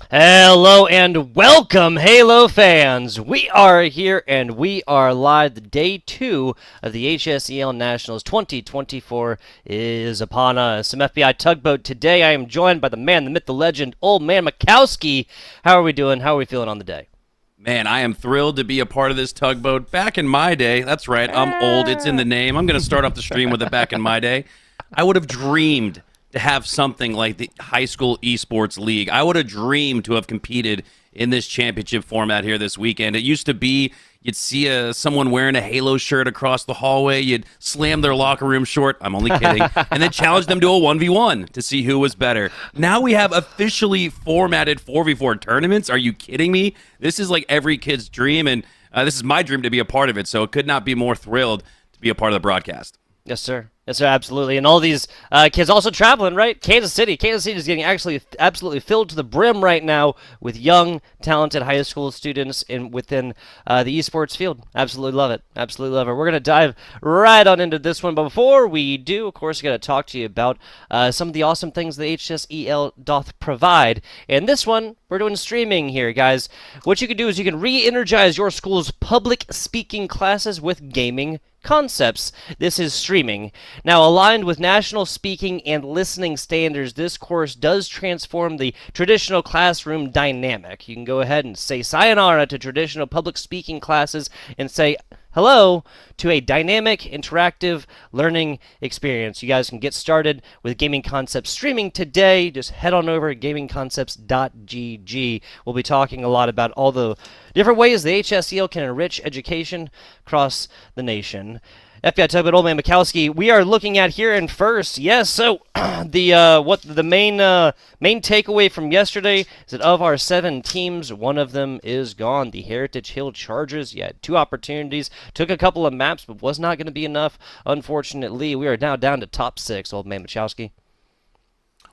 Hello and welcome, Halo fans! We are here and we are live. Day 2 of the HSEL Nationals 2024 is upon us. Some FBI tugboat today. I am joined by the man, the myth, the legend, Old Man Mikowski. How are we doing? How are we feeling on the day? Man, I am thrilled to be a part of this tugboat. Back in my day, that's right, I'm old. It's in the name. I'm going to start off the stream with it back in my day. I would have dreamed to have something like the high school esports league. I would have dreamed to have competed in this championship format here this weekend. It used to be you'd see someone wearing a Halo shirt across the hallway, you'd slam their locker room short, I'm only kidding, and then challenge them to a 1v1 to see who was better. Now we have officially formatted 4v4 tournaments. Are you kidding me? This is like every kid's dream, and this is my dream to be a part of it, so could not be more thrilled to be a part of the broadcast. Yes, sir. Yes, sir, absolutely. And all these kids also traveling, right? Kansas City. Kansas City is getting actually absolutely filled to the brim right now with young, talented high school students within the esports field. Absolutely love it. Absolutely love it. We're going to dive right on into this one. But before we do, of course, we're going to talk to you about some of the awesome things the HSEL doth provide. And this one, we're doing streaming here, guys. What you can do is you can re-energize your school's public speaking classes with gaming concepts. This is streaming. Now, aligned with national speaking and listening standards, this course does transform the traditional classroom dynamic. You can go ahead and say sayonara to traditional public speaking classes and say hello to a dynamic, interactive learning experience. You guys can get started with Gaming Concepts streaming today. Just head on over to gamingconcepts.gg. We'll be talking a lot about all the different ways the HSEL can enrich education across the nation. FBI Tugboat, Old Man Mikowski, we are looking at here in first. Yes, so the main takeaway from yesterday is that of our 7 teams, one of them is gone. The Heritage Hill Chargers. You had 2 opportunities, took a couple of maps, but was not going to be enough. Unfortunately, we are now down to top 6, Old Man Mikowski.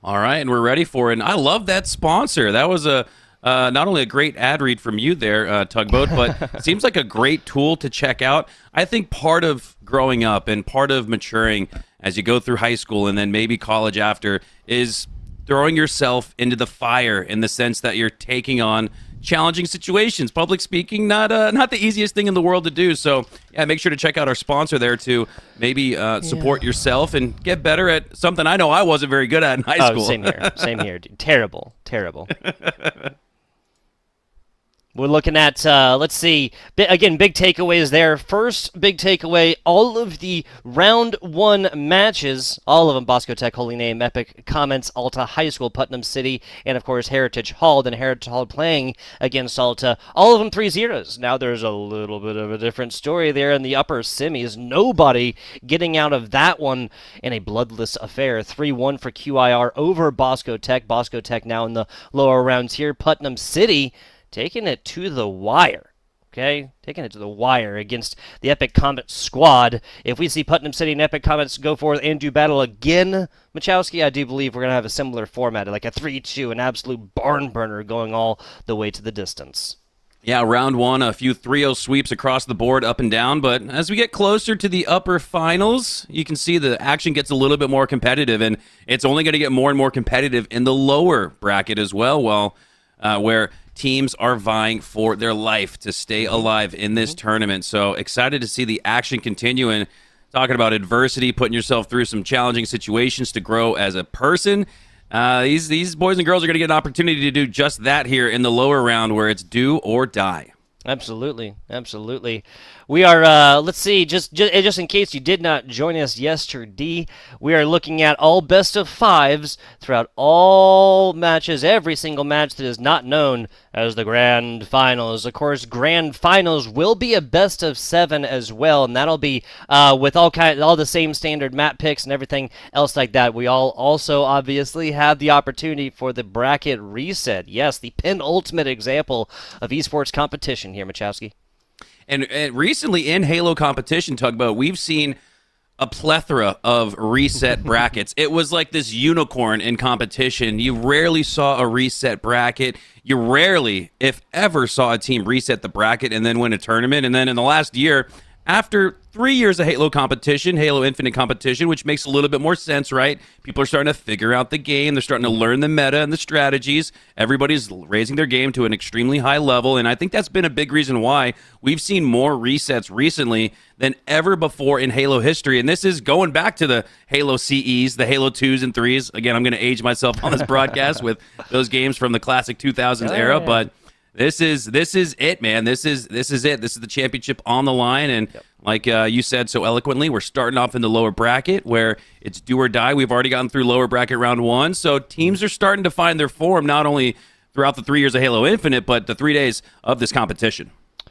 All right, and we're ready for it. And I love that sponsor. That was not only a great ad read from you there, Tugboat, but seems like a great tool to check out. I think part of growing up and part of maturing as you go through high school and then maybe college after is throwing yourself into the fire in the sense that you're taking on challenging situations. Public speaking, not the easiest thing in the world to do. So, yeah, make sure to check out our sponsor there to maybe support yourself and get better at something I know I wasn't very good at in high school. Same here. Same here. Dude. Terrible. We're looking at, let's see, again, big takeaways there. First big takeaway, all of the round 1 matches, all of them, Bosco Tech, Holy Name, Epic, Comments, Alta High School, Putnam City, and of course Heritage Hall, then Heritage Hall playing against Alta, all of them 3-0s. Now there's a little bit of a different story there in the upper semis. Nobody getting out of that one in a bloodless affair. 3-1 for QIR over Bosco Tech. Bosco Tech now in the lower rounds here. Putnam City taking it to the wire, okay? Taking it to the wire against the Epic Combat squad. If we see Putnam City and Epic Comets go forth and do battle again, Machowski, I do believe we're going to have a similar format, like a 3-2, an absolute barn burner going all the way to the distance. Yeah, round 1, a few 3-0 sweeps across the board, up and down. But as we get closer to the upper finals, you can see the action gets a little bit more competitive, and it's only going to get more and more competitive in the lower bracket as well, where teams are vying for their life to stay alive in this tournament. So excited to see the action continue and talking about adversity, putting yourself through some challenging situations to grow as a person. These boys and girls are going to get an opportunity to do just that here in the lower round where it's do or die. Absolutely. We are, let's see, just in case you did not join us yesterday, we are looking at all best of 5s throughout all matches, every single match that is not known as the Grand Finals. Of course, Grand Finals will be a best of 7 as well, and that'll be with all the same standard map picks and everything else like that. We all also obviously have the opportunity for the bracket reset. Yes, the penultimate example of esports competition here, Machowski. And recently in Halo competition, Tugboat, we've seen a plethora of reset brackets. It was like this unicorn in competition. You rarely saw a reset bracket. You rarely, if ever, saw a team reset the bracket and then win a tournament. And then in the last year, after 3 years of Halo competition, Halo Infinite competition, which makes a little bit more sense, right? People are starting to figure out the game. They're starting to learn the meta and the strategies. Everybody's raising their game to an extremely high level, and I think that's been a big reason why we've seen more resets recently than ever before in Halo history. And this is going back to the Halo CEs, the Halo 2s and 3s. Again, I'm going to age myself on this broadcast with those games from the classic 2000s era, but this is it, man. This is it. This is the championship on the line, and like you said so eloquently, we're starting off in the lower bracket where it's do or die. We've already gotten through lower bracket round 1, so teams are starting to find their form not only throughout the 3 years of Halo Infinite, but the 3 days of this competition.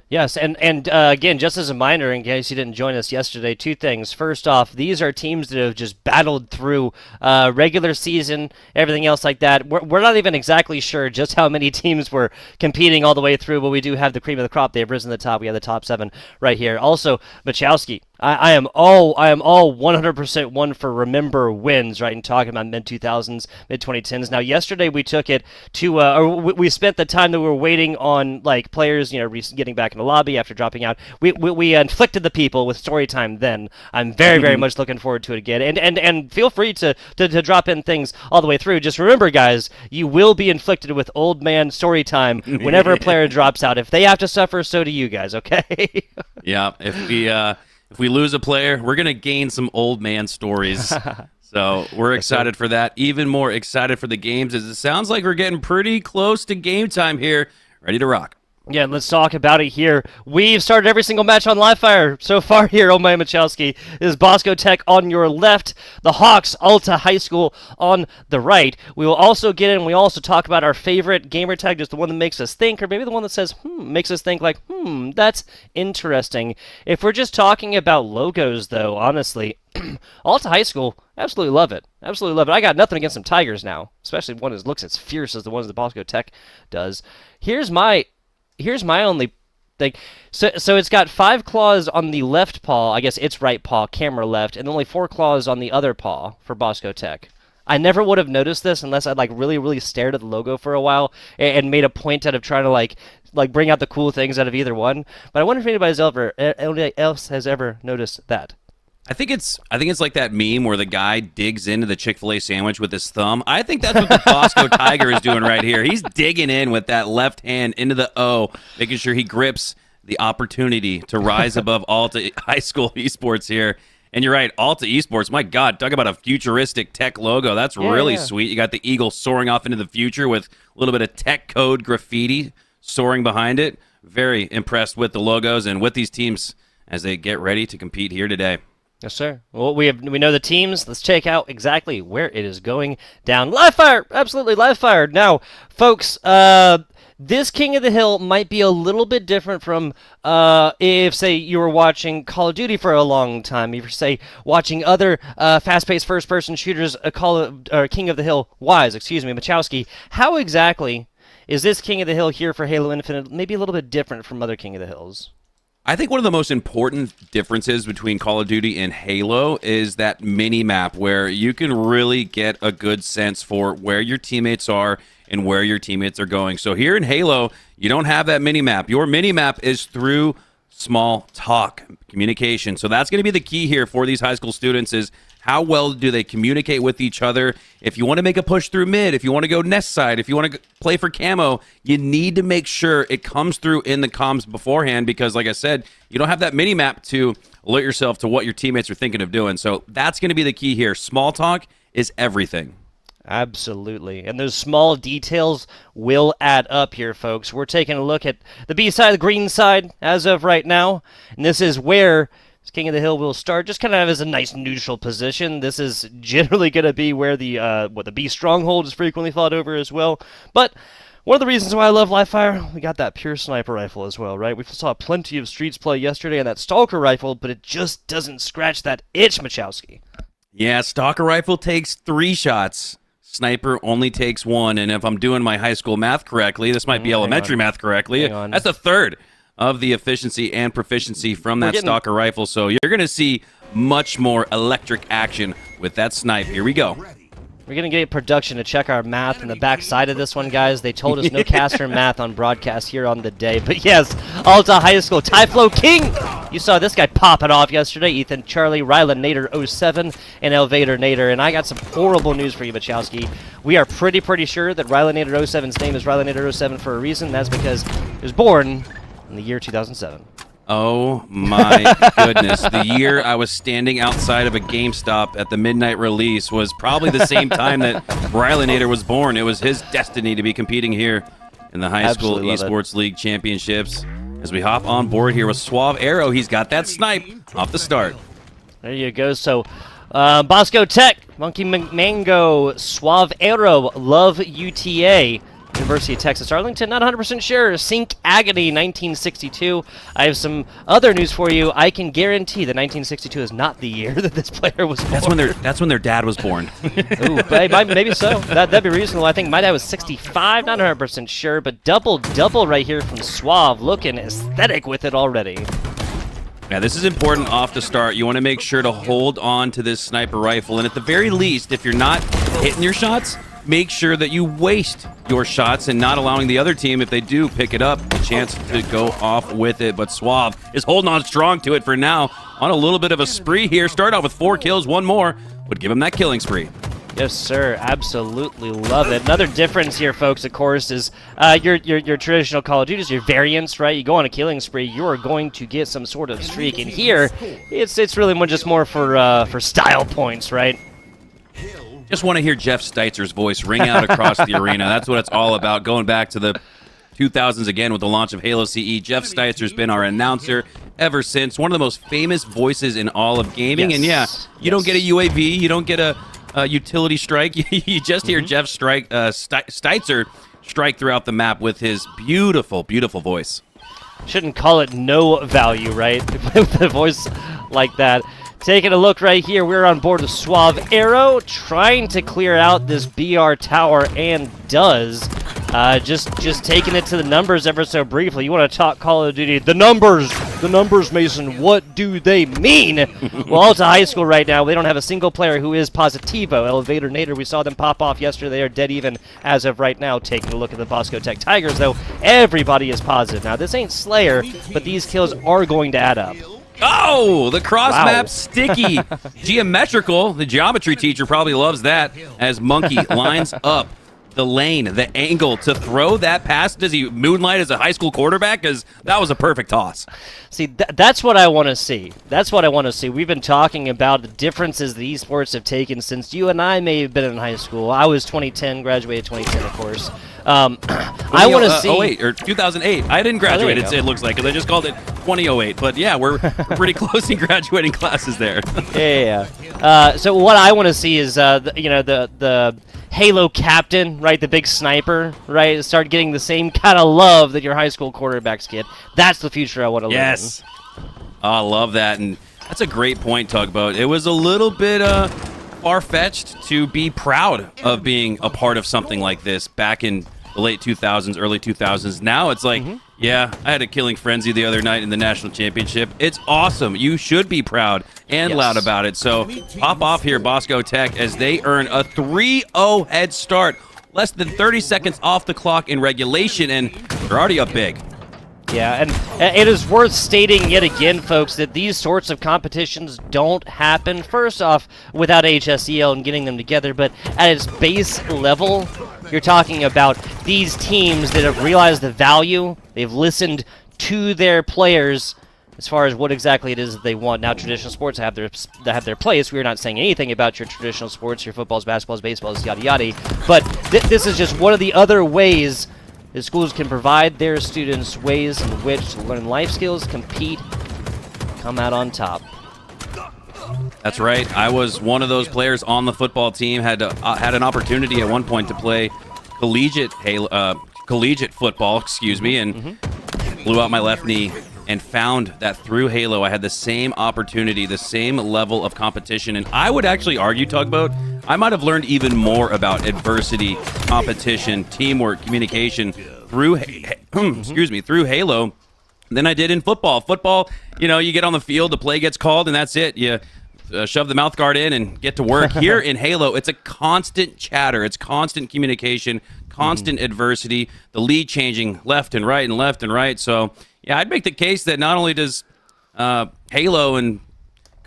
Yes, and again, just as a reminder, in case you didn't join us yesterday, 2 things. First off, these are teams that have just battled through regular season, everything else like that. We're not even exactly sure just how many teams were competing all the way through, but we do have the cream of the crop. They have risen to the top. We have the top 7 right here. Also, Machowski. I am all 100% one for remember wins, right? And talking about mid 2000s, mid 2010s. Now, yesterday we took it to, or we spent the time that we were waiting on like players, getting back in the lobby after dropping out. We inflicted the people with story time. Then I'm very much looking forward to it again. And feel free to drop in things all the way through. Just remember, guys, you will be inflicted with old man story time whenever a player drops out. If they have to suffer, so do you guys. Okay? Yeah. If we lose a player, we're going to gain some old man stories. So we're excited for that. Even more excited for the games, as it sounds like we're getting pretty close to game time here. Ready to rock. Yeah, let's talk about it here. We've started every single match on Livefire so far here. Oh my, Machowski. This is Bosco Tech on your left, the Hawks Alta High School on the right. We will also get in, we also talk about our favorite gamer tag, just the one that makes us think, or maybe the one that says, makes us think like, that's interesting. If we're just talking about logos, though, honestly, Alta High School, absolutely love it. Absolutely love it. I got nothing against some Tigers now, especially one that looks as fierce as the ones that Bosco Tech does. Here's my only thing. So it's got 5 claws on the left paw, I guess its right paw, camera left, and only 4 claws on the other paw for Bosco Tech. I never would have noticed this unless I'd like really stared at the logo for a while and made a point out of trying to like bring out the cool things out of either one. But I wonder if anybody else has ever noticed that. I think it's like that meme where the guy digs into the Chick-fil-A sandwich with his thumb. I think that's what the Bosco Tiger is doing right here. He's digging in with that left hand into the O, making sure he grips the opportunity to rise above Alta High School esports here. And you're right, Alta Esports, my God, talk about a futuristic tech logo. That's really sweet. You got the eagle soaring off into the future with a little bit of tech code graffiti soaring behind it. Very impressed with the logos and with these teams as they get ready to compete here today. Yes, sir. Well, we know the teams. Let's check out exactly where it is going down. Live fire! Absolutely live fire. Now, folks, this King of the Hill might be a little bit different from if, say, you were watching Call of Duty for a long time. If you're, say, watching other fast-paced first-person shooters, King of the Hill Machowski. How exactly is this King of the Hill here for Halo Infinite maybe a little bit different from other King of the Hills? I think one of the most important differences between Call of Duty and Halo is that mini-map where you can really get a good sense for where your teammates are and where your teammates are going. So here in Halo, you don't have that mini-map. Your mini-map is through small talk, communication. So that's going to be the key here for these high school students is how well do they communicate with each other? If you want to make a push through mid, if you want to go nest side, if you want to play for camo, you need to make sure it comes through in the comms beforehand because, like I said, you don't have that mini-map to alert yourself to what your teammates are thinking of doing. So that's going to be the key here. Small talk is everything. Absolutely. And those small details will add up here, folks. We're taking a look at the B side, the green side, as of right now. And this is where King of the Hill will start, just kind of as a nice neutral position. This is generally going to be where the B stronghold is frequently fought over as well. But one of the reasons why I love Livefire, we got that pure sniper rifle as well, right? We saw plenty of Streets play yesterday on that Stalker rifle, but it just doesn't scratch that itch, Machowski. Yeah, Stalker rifle takes 3 shots. Sniper only takes 1, and if I'm doing my high school math correctly, this might be elementary math correctly, that's a third of the efficiency and proficiency from that Stalker rifle. So you're going to see much more electric action with that snipe. Here we go. We're going to get production to check our math in the back side of this one, guys. They told us no caster math on broadcast here on the day. But yes, Alta High School, Tyflow King You saw this guy popping off yesterday. Ethan Charlie, Rylan Nader 07, and Elvader Nader. And I got some horrible news for you, Bachowski. We are pretty sure that Rylan Nader 07's name is Rylan Nader 07 for a reason. That's because he was born in the year 2007. Oh my goodness. The year I was standing outside of a GameStop at the midnight release was probably the same time that Rylan was born. It was his destiny to be competing here in the High School Esports League Championships. As we hop on board here with Suave Arrow, he's got that snipe off the start. There you go. So, Bosco Tech, Monkey Mango, Suave Arrow, Love UTA. University of Texas Arlington, not 100% sure. Sync Agony, 1962. I have some other news for you. I can guarantee that 1962 is not the year that this player was born. That's when their dad was born. Ooh, maybe so. That'd be reasonable. I think my dad was 65, not 100% sure, but double right here from Suave, looking aesthetic with it already. Yeah, this is important off the start. You want to make sure to hold on to this sniper rifle, and at the very least, if you're not hitting your shots, make sure that you waste your shots and not allowing the other team, if they do pick it up, a chance to go off with it. But Suave is holding on strong to it for now, on a little bit of a spree here. Start off with 4 kills, 1 more would give him that killing spree. Yes, sir. Absolutely love it. Another difference here, folks, of course, is your traditional Call of Duty, your variants, right? You go on a killing spree, you are going to get some sort of streak. And here, it's really more for style points, right? Just want to hear Jeff Steitzer's voice ring out across the arena. That's what it's all about. Going back to the 2000s again with the launch of Halo CE, Jeff Steitzer's been our announcer ever since. One of the most famous voices in all of gaming. Yes. And yeah, you don't get a UAV, you don't get a utility strike. You just hear Jeff Steitzer strike throughout the map with his beautiful voice. Shouldn't call it no value, right? With a voice like that. Taking a look right here, we're on board with Suave Arrow, trying to clear out this BR tower, and does. Just taking it to the numbers ever so briefly. You want to talk Call of Duty? The numbers, Mason. What do they mean? Well, it's a high school right now. They don't have a single player who is positivo. Elevator Nader, we saw them pop off yesterday. They are dead even as of right now. Taking a look at the Bosco Tech Tigers, though, everybody is positive. Now, this ain't Slayer, but these kills are going to add up. Oh, the cross-map sticky. Geometrical. The geometry teacher probably loves that as Monkey lines up the lane, the angle to throw that pass. Does he moonlight as a high school quarterback? Because that was a perfect toss. See, that's what I want to see. That's what I want to see. We've been talking about the differences the esports have taken since you and I may have been in high school. I was 2010, graduated 2010, of course. I want to see. 08 or 2008. I didn't graduate. It looks like, because I just called it 2008. But yeah, we're pretty close in graduating classes there. Yeah. So what I want to see is, the Halo captain, right? The big sniper, right? Start getting the same kind of love that your high school quarterbacks get. That's the future I want to live in. Yes. Oh, I love that. And that's a great point, Tugboat. It was a little bit far-fetched to be proud of being a part of something like this back in the late 2000s, early 2000s. Now it's like, yeah, I had a killing frenzy the other night in the national championship. It's awesome. You should be proud and loud about it. So pop off here, Bosco Tech, as they earn a 3-0 head start. Less than 30 seconds off the clock in regulation, and they're already up big. Yeah, and it is worth stating yet again, folks, that these sorts of competitions don't happen, first off, without HSEL and getting them together, but at its base level, you're talking about these teams that have realized the value, they've listened to their players as far as what exactly it is that they want. Now, traditional sports have their place. We're not saying anything about your traditional sports, your footballs, basketballs, baseballs, yada yada, but this is just one of the other ways that schools can provide their students ways in which to learn life skills, compete, come out on top. That's right. I was one of those players on the football team. Had an opportunity at one point to play collegiate football, and blew out my left knee. And found that through Halo, I had the same opportunity, the same level of competition. And I would actually argue, Tugboat, I might have learned even more about adversity, competition, teamwork, communication through through Halo than I did in football. Football, you get on the field, the play gets called, and that's it. You shove the mouth guard in and get to work. Here in Halo, it's a constant chatter. It's constant communication, constant adversity, the lead changing left and right and left and right. So, yeah, I'd make the case that not only does Halo and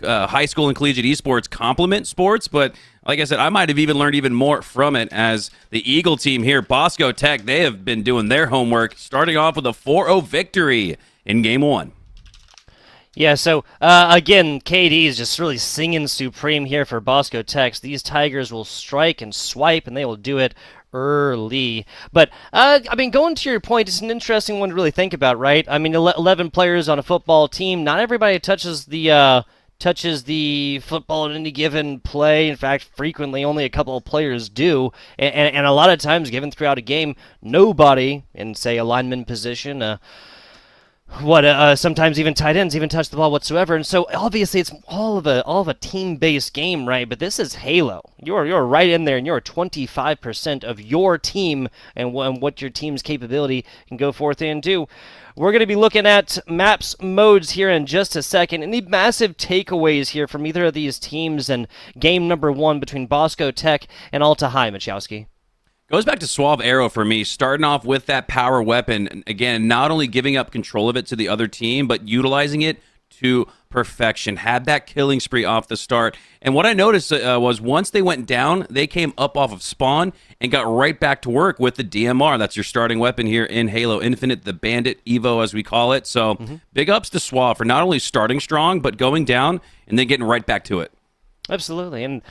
high school and collegiate esports complement sports, but like I said, I might have even learned even more from it as the Eagle team here, Bosco Tech, they have been doing their homework, starting off with a 4-0 victory in Game 1. Yeah, so again, KD is just really singing supreme here for Bosco Tech. These Tigers will strike and swipe, and they will do it early. But, I mean, going to your point, it's an interesting one to really think about, right? I mean, 11 players on a football team. Not everybody touches the football in any given play. In fact, frequently only a couple of players do. And a lot of times, given throughout a game, nobody in, say, a lineman position, sometimes even tight ends even touch the ball whatsoever, and so obviously it's all of a team-based game, right? But this is Halo. You're right in there, and you're 25% of your team and what your team's capability can go forth and do. We're going to be looking at maps modes here in just a second, and the massive takeaways here from either of these teams and game number 1 between Bosco Tech and Alta High, Machowski. Goes back to Suave Arrow for me, starting off with that power weapon. Again, not only giving up control of it to the other team, but utilizing it to perfection. Had that killing spree off the start. And what I noticed was once they went down, they came up off of spawn and got right back to work with the DMR. That's your starting weapon here in Halo Infinite, the Bandit Evo as we call it. So big ups to Suave for not only starting strong, but going down and then getting right back to it. Absolutely, and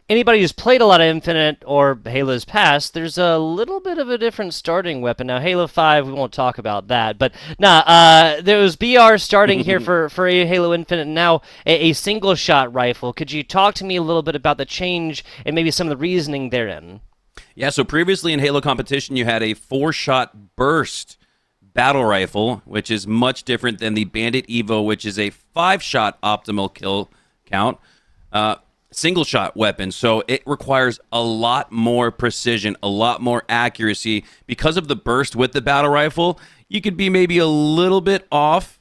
anybody who's played a lot of Infinite or Halo's past, there's a little bit of a different starting weapon. Now, Halo 5, we won't talk about that, but there was BR starting here for a Halo Infinite, and now a single-shot rifle. Could you talk to me a little bit about the change and maybe some of the reasoning therein? Yeah, so previously in Halo competition, you had a 4-shot burst battle rifle, which is much different than the Bandit Evo, which is a 5-shot optimal kill count. Single shot weapon, so it requires a lot more precision, a lot more accuracy. Because of the burst with the battle rifle, you could be maybe a little bit off.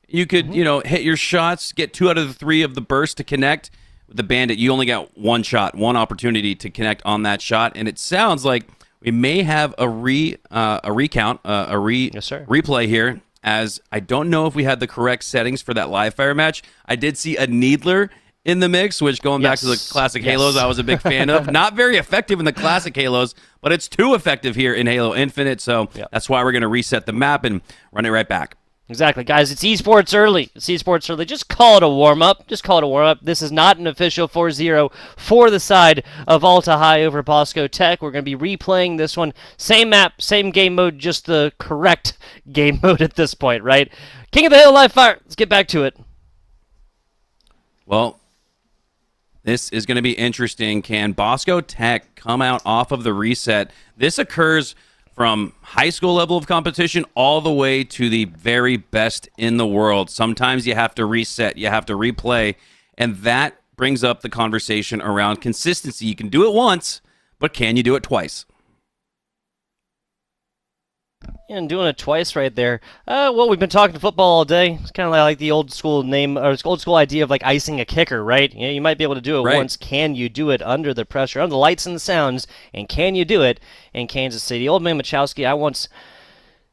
You could, hit your shots, get 2 out of the 3 of the burst to connect. With the Bandit, you only got 1 shot, 1 opportunity to connect on that shot, and it sounds like we may have a recount, Yes, sir. replay here, as I don't know if we had the correct settings for that live fire match. I did see a Needler in the mix, which going back to the classic Halos, I was a big fan of. Not very effective in the classic Halos, but it's too effective here in Halo Infinite, so that's why we're going to reset the map and run it right back. Exactly, guys. It's esports early. Just call it a warm-up. This is not an official 4-0 for the side of Alta High over Bosco Tech. We're going to be replaying this one. Same map, same game mode, just the correct game mode at this point, right? King of the Hill live fire. Let's get back to it. Well, this is going to be interesting. Can Bosco Tech come out off of the reset? This occurs from high school level of competition all the way to the very best in the world. Sometimes you have to reset, you have to replay, and that brings up the conversation around consistency. You can do it once, but can you do it twice? And doing it twice right there. Well, we've been talking football all day. It's kind of like the old school name, or old school idea of like icing a kicker, right? You might be able to do it once. Can you do it under the pressure, under the lights and the sounds? And can you do it in Kansas City? Old man Machowski, I once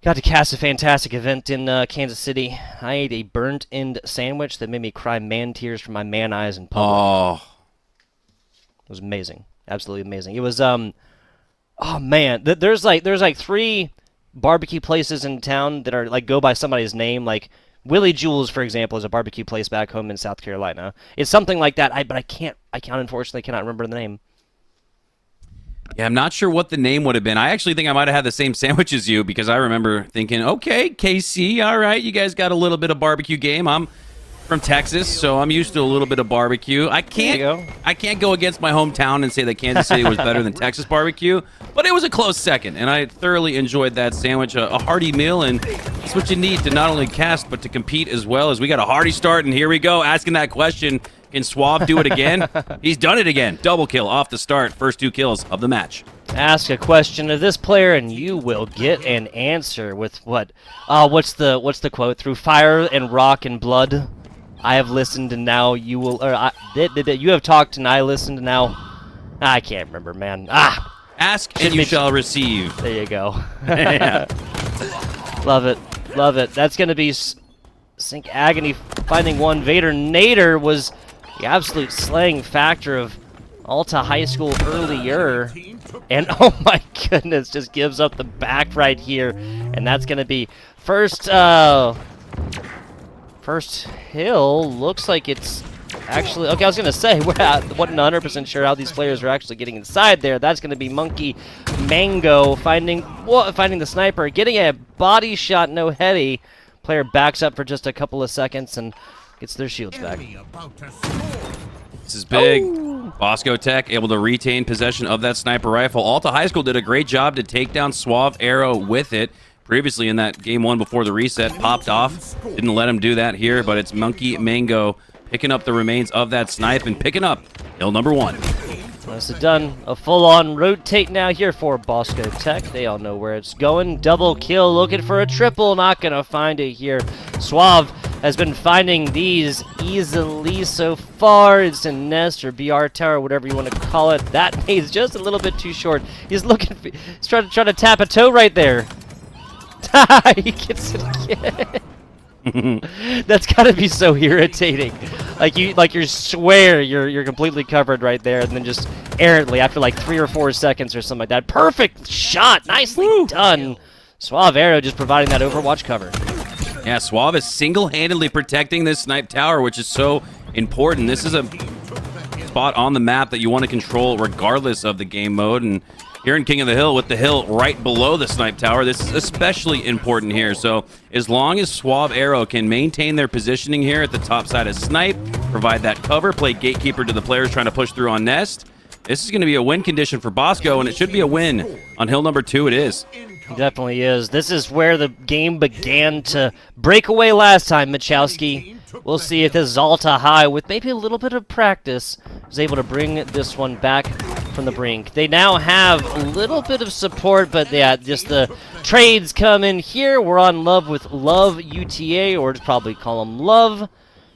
got to cast a fantastic event in Kansas City. I ate a burnt-end sandwich that made me cry man tears from my man eyes in public. Oh, it was amazing, absolutely amazing. It was oh man, there's like 3 barbecue places in town that are like go by somebody's name, like Willie Jules, for example, is a barbecue place back home in South Carolina. It's something like that. But I unfortunately cannot remember the name. Yeah, I'm not sure what the name would have been. I actually think I might have had the same sandwich as you because I remember thinking, okay, KC, all right, you guys got a little bit of barbecue game. I'm from Texas, so I'm used to a little bit of barbecue. I can't go against my hometown and say that Kansas City was better than Texas barbecue, but it was a close second, and I thoroughly enjoyed that sandwich, a hearty meal, and that's what you need to not only cast but to compete as well. As we got a hearty start, and here we go, asking that question, can Suave do it again? He's done it again. Double kill off the start, first 2 kills of the match. Ask a question of this player, and you will get an answer with what? What's the quote? Through fire and rock and blood, I have listened, and now you will. You have talked, and I listened, and now I can't remember, man. Ask and you shall receive. There you go. Love it, love it. That's gonna be. Sync Agony finding one. Vader Nader was the absolute slaying factor of Alta High School earlier. And oh my goodness, just gives up the back right here. And that's going to be first hill. Looks like it's actually, okay, I was going to say, wasn't 100% sure how these players are actually getting inside there. That's going to be Monkey Mango finding the sniper, getting a body shot, no heady. Player backs up for just a couple of seconds and gets their shields back. This is big. Oh. Bosco Tech able to retain possession of that sniper rifle. Alta High School did a great job to take down Suave Arrow with it. Previously in that game one before the reset, popped off. Didn't let him do that here, but it's Monkey Mango picking up the remains of that snipe and picking up hill number 1. This is done. A full-on rotate now here for Bosco Tech. They all know where it's going. Double kill, looking for a triple. Not going to find it here. Suave has been finding these easily so far. It's a nest or BR tower, whatever you want to call it. That maze just a little bit too short. He's looking. He's trying to tap a toe right there. He gets it again. That's gotta be so irritating. Like you swear you're completely covered right there, and then just errantly after like 3 or 4 seconds or something like that. Perfect shot, nicely done. Suave Arrow just providing that Overwatch cover. Yeah, Suave is single-handedly protecting this snipe tower, which is so important. This is a spot on the map that you want to control regardless of the game mode, and here in King of the Hill, with the hill right below the snipe tower, this is especially important here. So as long as Suave Arrow can maintain their positioning here at the top side of snipe, provide that cover, play gatekeeper to the players trying to push through on nest, this is going to be a win condition for Bosco, and it should be a win on hill number 2. It is. It definitely is. This is where the game began to break away last time, Machowski. We'll see if this Alta High, with maybe a little bit of practice, is able to bring this one back from the brink. They now have a little bit of support, but yeah, just the trades come in here. We're on Love with Love UTA, or just probably call them Love.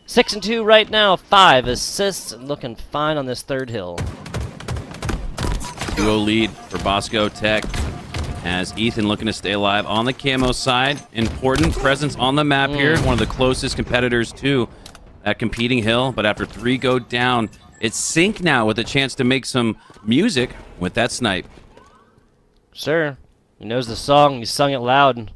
6 and 2 right now, 5 assists, looking fine on this third hill. 2-0 lead for Bosco Tech, as Ethan looking to stay alive on the camo side. Important presence on the map here. One of the closest competitors to that competing hill, but after 3 go down, it's Sync now with a chance to make some music with that snipe. Sure. He knows the song. He sung it loud.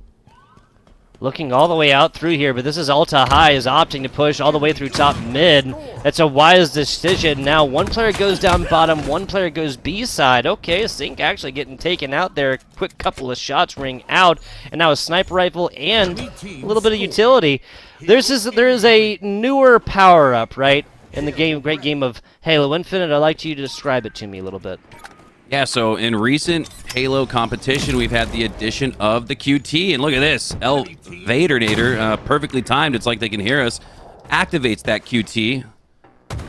Looking all the way out through here, but this is Alta High is opting to push all the way through top mid. That's a wise decision. Now one player goes down bottom, one player goes B side. Okay, Sync actually getting taken out there. Quick couple of shots ring out, and now a sniper rifle and a little bit of utility. There is a newer power up, right? In the game, great game of Halo Infinite. I'd like you to describe it to me a little bit. Yeah, so in recent Halo competition, we've had the addition of the QT, and look at this. Vader Nader, perfectly timed, it's like they can hear us, activates that QT.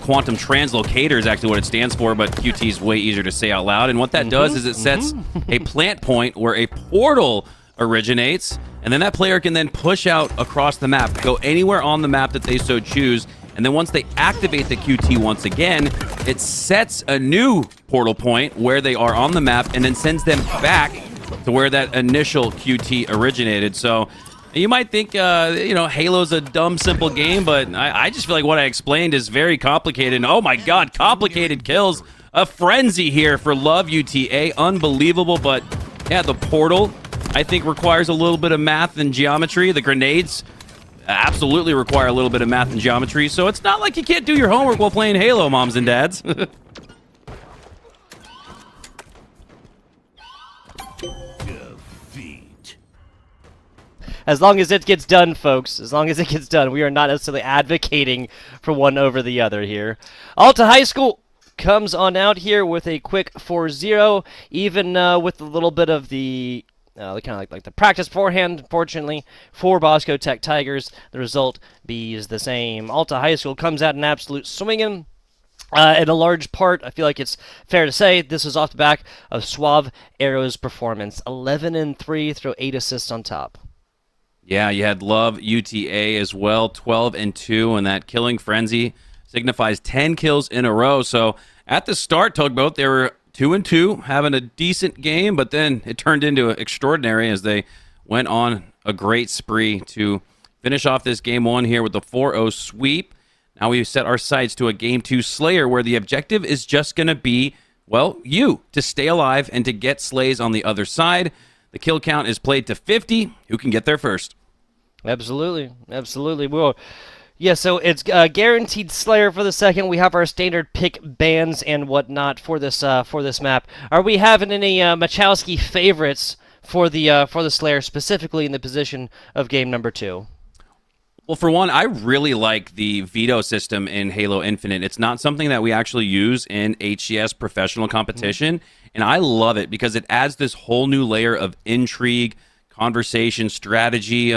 Quantum Translocator is actually what it stands for, but QT is way easier to say out loud, and what that does is it sets a plant point where a portal originates, and then that player can then push out across the map, go anywhere on the map that they so choose. And then once they activate the QT once again, it sets a new portal point where they are on the map and then sends them back to where that initial QT originated. So you might think, Halo's a dumb, simple game, but I just feel like what I explained is very complicated. And oh my God, complicated kills. A frenzy here for Love UTA. Unbelievable, but yeah, the portal, I think, requires a little bit of math and geometry. The grenades absolutely require a little bit of math and geometry, so it's not like you can't do your homework while playing Halo, moms and dads. As long as it gets done, folks, as long as it gets done, we are not necessarily advocating for one over the other here. Alta High School comes on out here with a quick 4-0, even with a little bit of the kind of like the practice beforehand. Unfortunately for Bosco Tech Tigers, the result is the same. Alta High School comes out an absolute swinging. In a large part, I feel like it's fair to say this is off the back of Suave Arrow's performance. 11 and 3, throw 8 assists on top. Yeah, you had Love UTA as well, 12 and 2, and that killing frenzy signifies 10 kills in a row. So at the start, Tugboat, they were 2 and 2, having a decent game, but then it turned into extraordinary as they went on a great spree to finish off this game 1 here with the 4-0 sweep. Now we've set our sights to a game 2 Slayer where the objective is just going to be, well, you, to stay alive and to get slays on the other side. The kill count is played to 50. Who can get there first? Absolutely. Well, yeah, so it's guaranteed Slayer for the second. We have our standard pick bans and whatnot for this map. Are we having any Machowski favorites for the Slayer, specifically in the position of game number 2? Well, for one, I really like the veto system in Halo Infinite. It's not something that we actually use in HCS professional competition, and I love it because it adds this whole new layer of intrigue, conversation, strategy.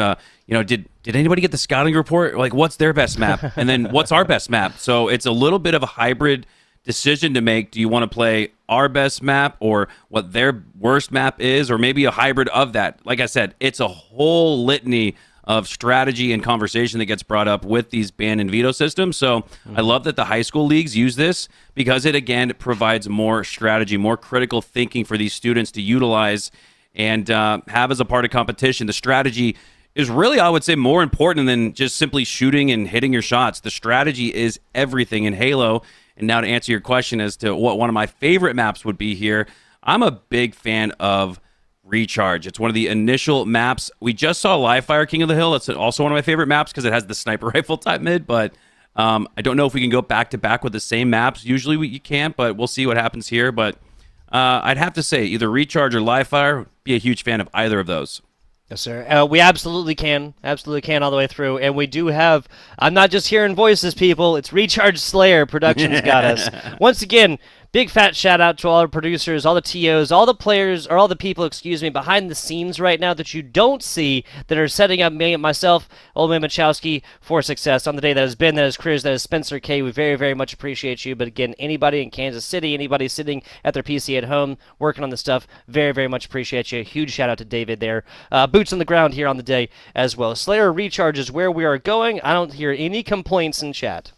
Did anybody get the scouting report? Like, what's their best map? And then what's our best map? So it's a little bit of a hybrid decision to make. Do you want to play our best map or what their worst map is, or maybe a hybrid of that? Like I said, it's a whole litany of strategy and conversation that gets brought up with these ban and veto systems. So I love that the high school leagues use this because it, again, provides more strategy, more critical thinking for these students to utilize and have as a part of competition. The strategy is really, I would say, more important than just simply shooting and hitting your shots. The strategy is everything in Halo. And now to answer your question as to what one of my favorite maps would be here, I'm a big fan of Recharge. It's one of the initial maps. We just saw Live Fire King of the Hill. It's also one of my favorite maps because it has the sniper rifle type mid, but I don't know if we can go back-to-back with the same maps. Usually you can't, but we'll see what happens here. But I'd have to say either Recharge or Live Fire, be a huge fan of either of those. Yes, sir. We absolutely can all the way through. And we do have, I'm not just hearing voices, people. It's Recharge Slayer Productions got us. Once again, big fat shout out to all our producers, all the TOs, all the players, or all the people, behind the scenes right now that you don't see that are setting up me, myself, Old Man Machowski, for success on the day that has been, that is Chris, that is Spencer K. We very, very much appreciate you. But again, anybody in Kansas City, anybody sitting at their PC at home working on this stuff, very, very much appreciate you. Huge shout out to David there. Boots on the ground here on the day as well. Slayer Recharge is where we are going. I don't hear any complaints in chat.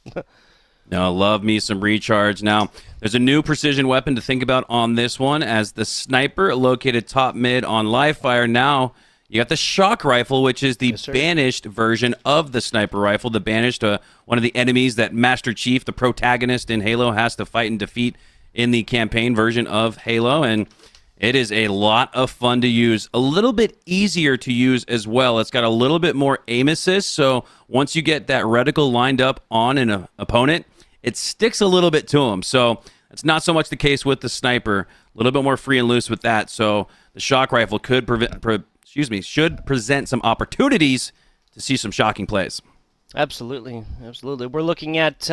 No, love me some Recharge. Now, there's a new precision weapon to think about on this one as the sniper located top mid on live fire. Now, you got the shock rifle, which is the banished version of the sniper rifle. The banished, one of the enemies that Master Chief, the protagonist in Halo, has to fight and defeat in the campaign version of Halo. And it is a lot of fun to use. A little bit easier to use as well. It's got a little bit more aim assist. So once you get that reticle lined up on an opponent, it sticks a little bit to them. So it's not so much the case with the sniper. A little bit more free and loose with that. So the shock rifle should present some opportunities to see some shocking plays. Absolutely. We're looking at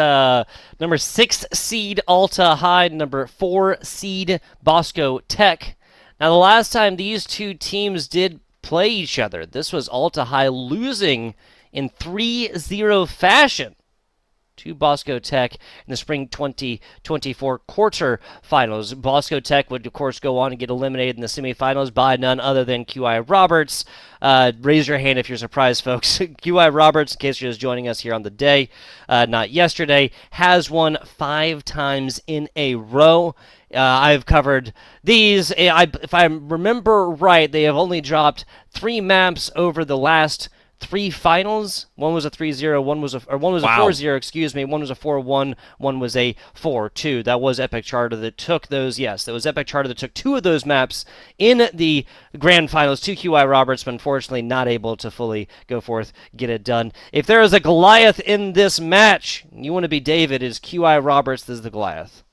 number 6 seed Alta High, number 4 seed Bosco Tech. Now, the last time these two teams did play each other, this was Alta High losing in 3-0 fashion to Bosco Tech in the spring 2024 quarterfinals. Bosco Tech would, of course, go on and get eliminated in the semifinals by none other than QI Roberts. Raise your hand if you're surprised, folks. QI Roberts, in case you're just joining us here on the day, not yesterday, has won 5 times in a row. I've covered these. If I remember right, they have only dropped 3 maps over the last 3 finals. One was a 3-0, one was a 4-0, excuse me. One was a 4-1, one was a 4-2. That was Epic Charter that took those. Yes, that was Epic Charter that took 2 of those maps in the grand finals to QI Roberts, but unfortunately not able to fully go forth, get it done. If there is a Goliath in this match, you want to be David, is QI Roberts is the Goliath.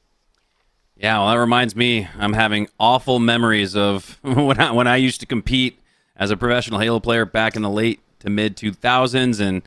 Yeah, well, that reminds me, I'm having awful memories of when I used to compete as a professional Halo player back in the late to mid 2000s, and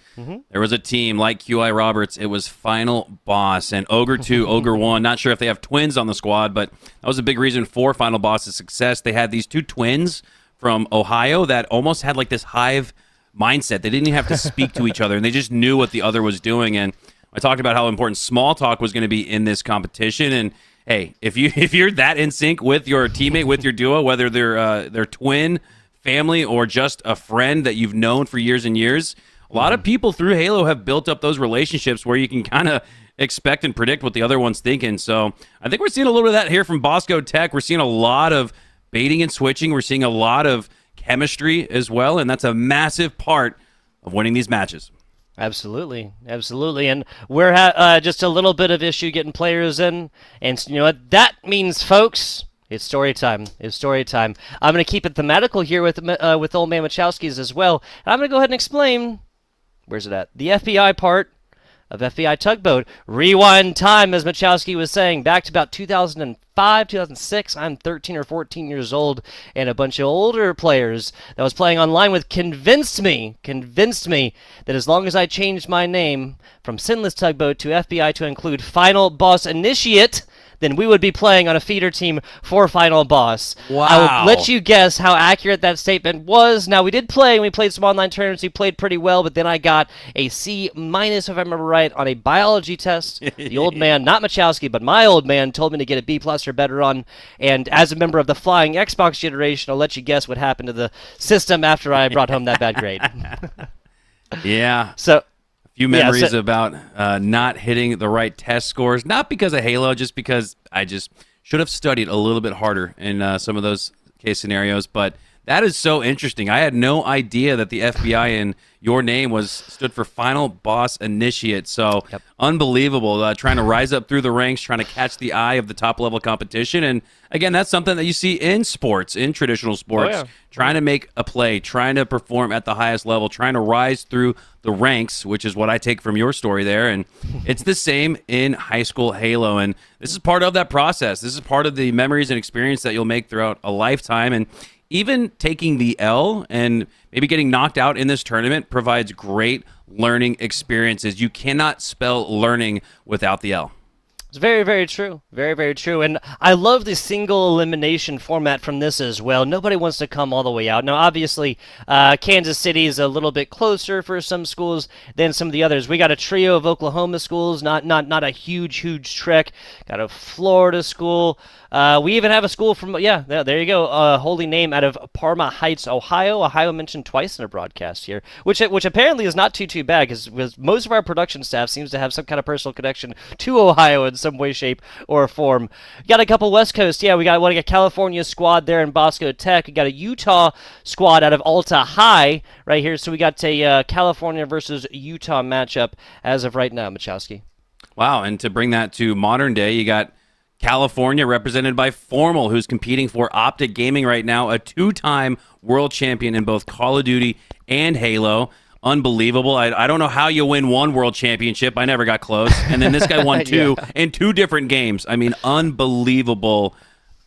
there was a team like QI Roberts. It was Final Boss and Ogre 2, Ogre 1. Not sure if they have twins on the squad, but that was a big reason for Final Boss's success. They had these 2 twins from Ohio that almost had like this hive mindset. They didn't even have to speak to each other, and they just knew what the other was doing. And I talked about how important small talk was going to be in this competition. And hey, if you're that in sync with your teammate, with your duo, whether they're twin, family, or just a friend that you've known for years and years, a lot of people through Halo have built up those relationships where you can kind of expect and predict what the other one's thinking. So I think we're seeing a little bit of that here from Bosco Tech. We're seeing a lot of baiting and switching. We're seeing a lot of chemistry as well, and that's a massive part of winning these matches. Absolutely, absolutely, and we're just a little bit of issue getting players in, and you know what that means, folks. It's story time. It's story time. I'm going to keep it thematical here with Old Man Wachowski's as well. And I'm going to go ahead and explain. Where's it at? The FBI part of FBI Tugboat. Rewind time, as Machowski was saying, back to about 2005, 2006. I'm 13 or 14 years old, and a bunch of older players that was playing online with convinced me that as long as I changed my name from Sinless Tugboat to FBI to include Final Boss Initiate, then we would be playing on a feeder team for Final Boss. Wow. I will let you guess how accurate that statement was. Now, we did play, and we played some online tournaments. We played pretty well, but then I got a C-, if I remember right, on a biology test. The old man, not Machowski, but my old man, told me to get a B+ or better on. And as a member of the Flying Xbox generation, I'll let you guess what happened to the system after I brought home that bad grade. Yeah. So... few memories about not hitting the right test scores, not because of Halo, just because I just should have studied a little bit harder in some of those case scenarios. But that is so interesting. I had no idea that the FBI in your name stood for Final Boss Initiate. So unbelievable, trying to rise up through the ranks, trying to catch the eye of the top level competition. And again, that's something that you see in sports, in traditional sports, trying to make a play, trying to perform at the highest level, trying to rise through the ranks, which is what I take from your story there. And it's the same in high school Halo. And this is part of that process. This is part of the memories and experience that you'll make throughout a lifetime. And even taking the L and maybe getting knocked out in this tournament provides great learning experiences. You cannot spell learning without the L. It's very, very true. Very, very true. And I love the single elimination format from this as well. Nobody wants to come all the way out. Now, obviously, Kansas City is a little bit closer for some schools than some of the others. We got a trio of Oklahoma schools, not a huge trek. Got a Florida school. We even have a school from, there you go, holy name out of Parma Heights, Ohio. Ohio mentioned twice in a broadcast here, which apparently is not too bad because most of our production staff seems to have some kind of personal connection to Ohio in some way, shape, or form. Got a couple West Coast. Yeah, we got a California squad there in Bosco Tech. We got a Utah squad out of Alta High right here. So we got a California versus Utah matchup as of right now, Machowski. Wow, and to bring that to modern day, you got California represented by Formal, who's competing for Optic Gaming right now, a two-time world champion in both Call of Duty and Halo. Unbelievable. I don't know how you win one world championship. I never got close. And then this guy won two in two different games. I mean, unbelievable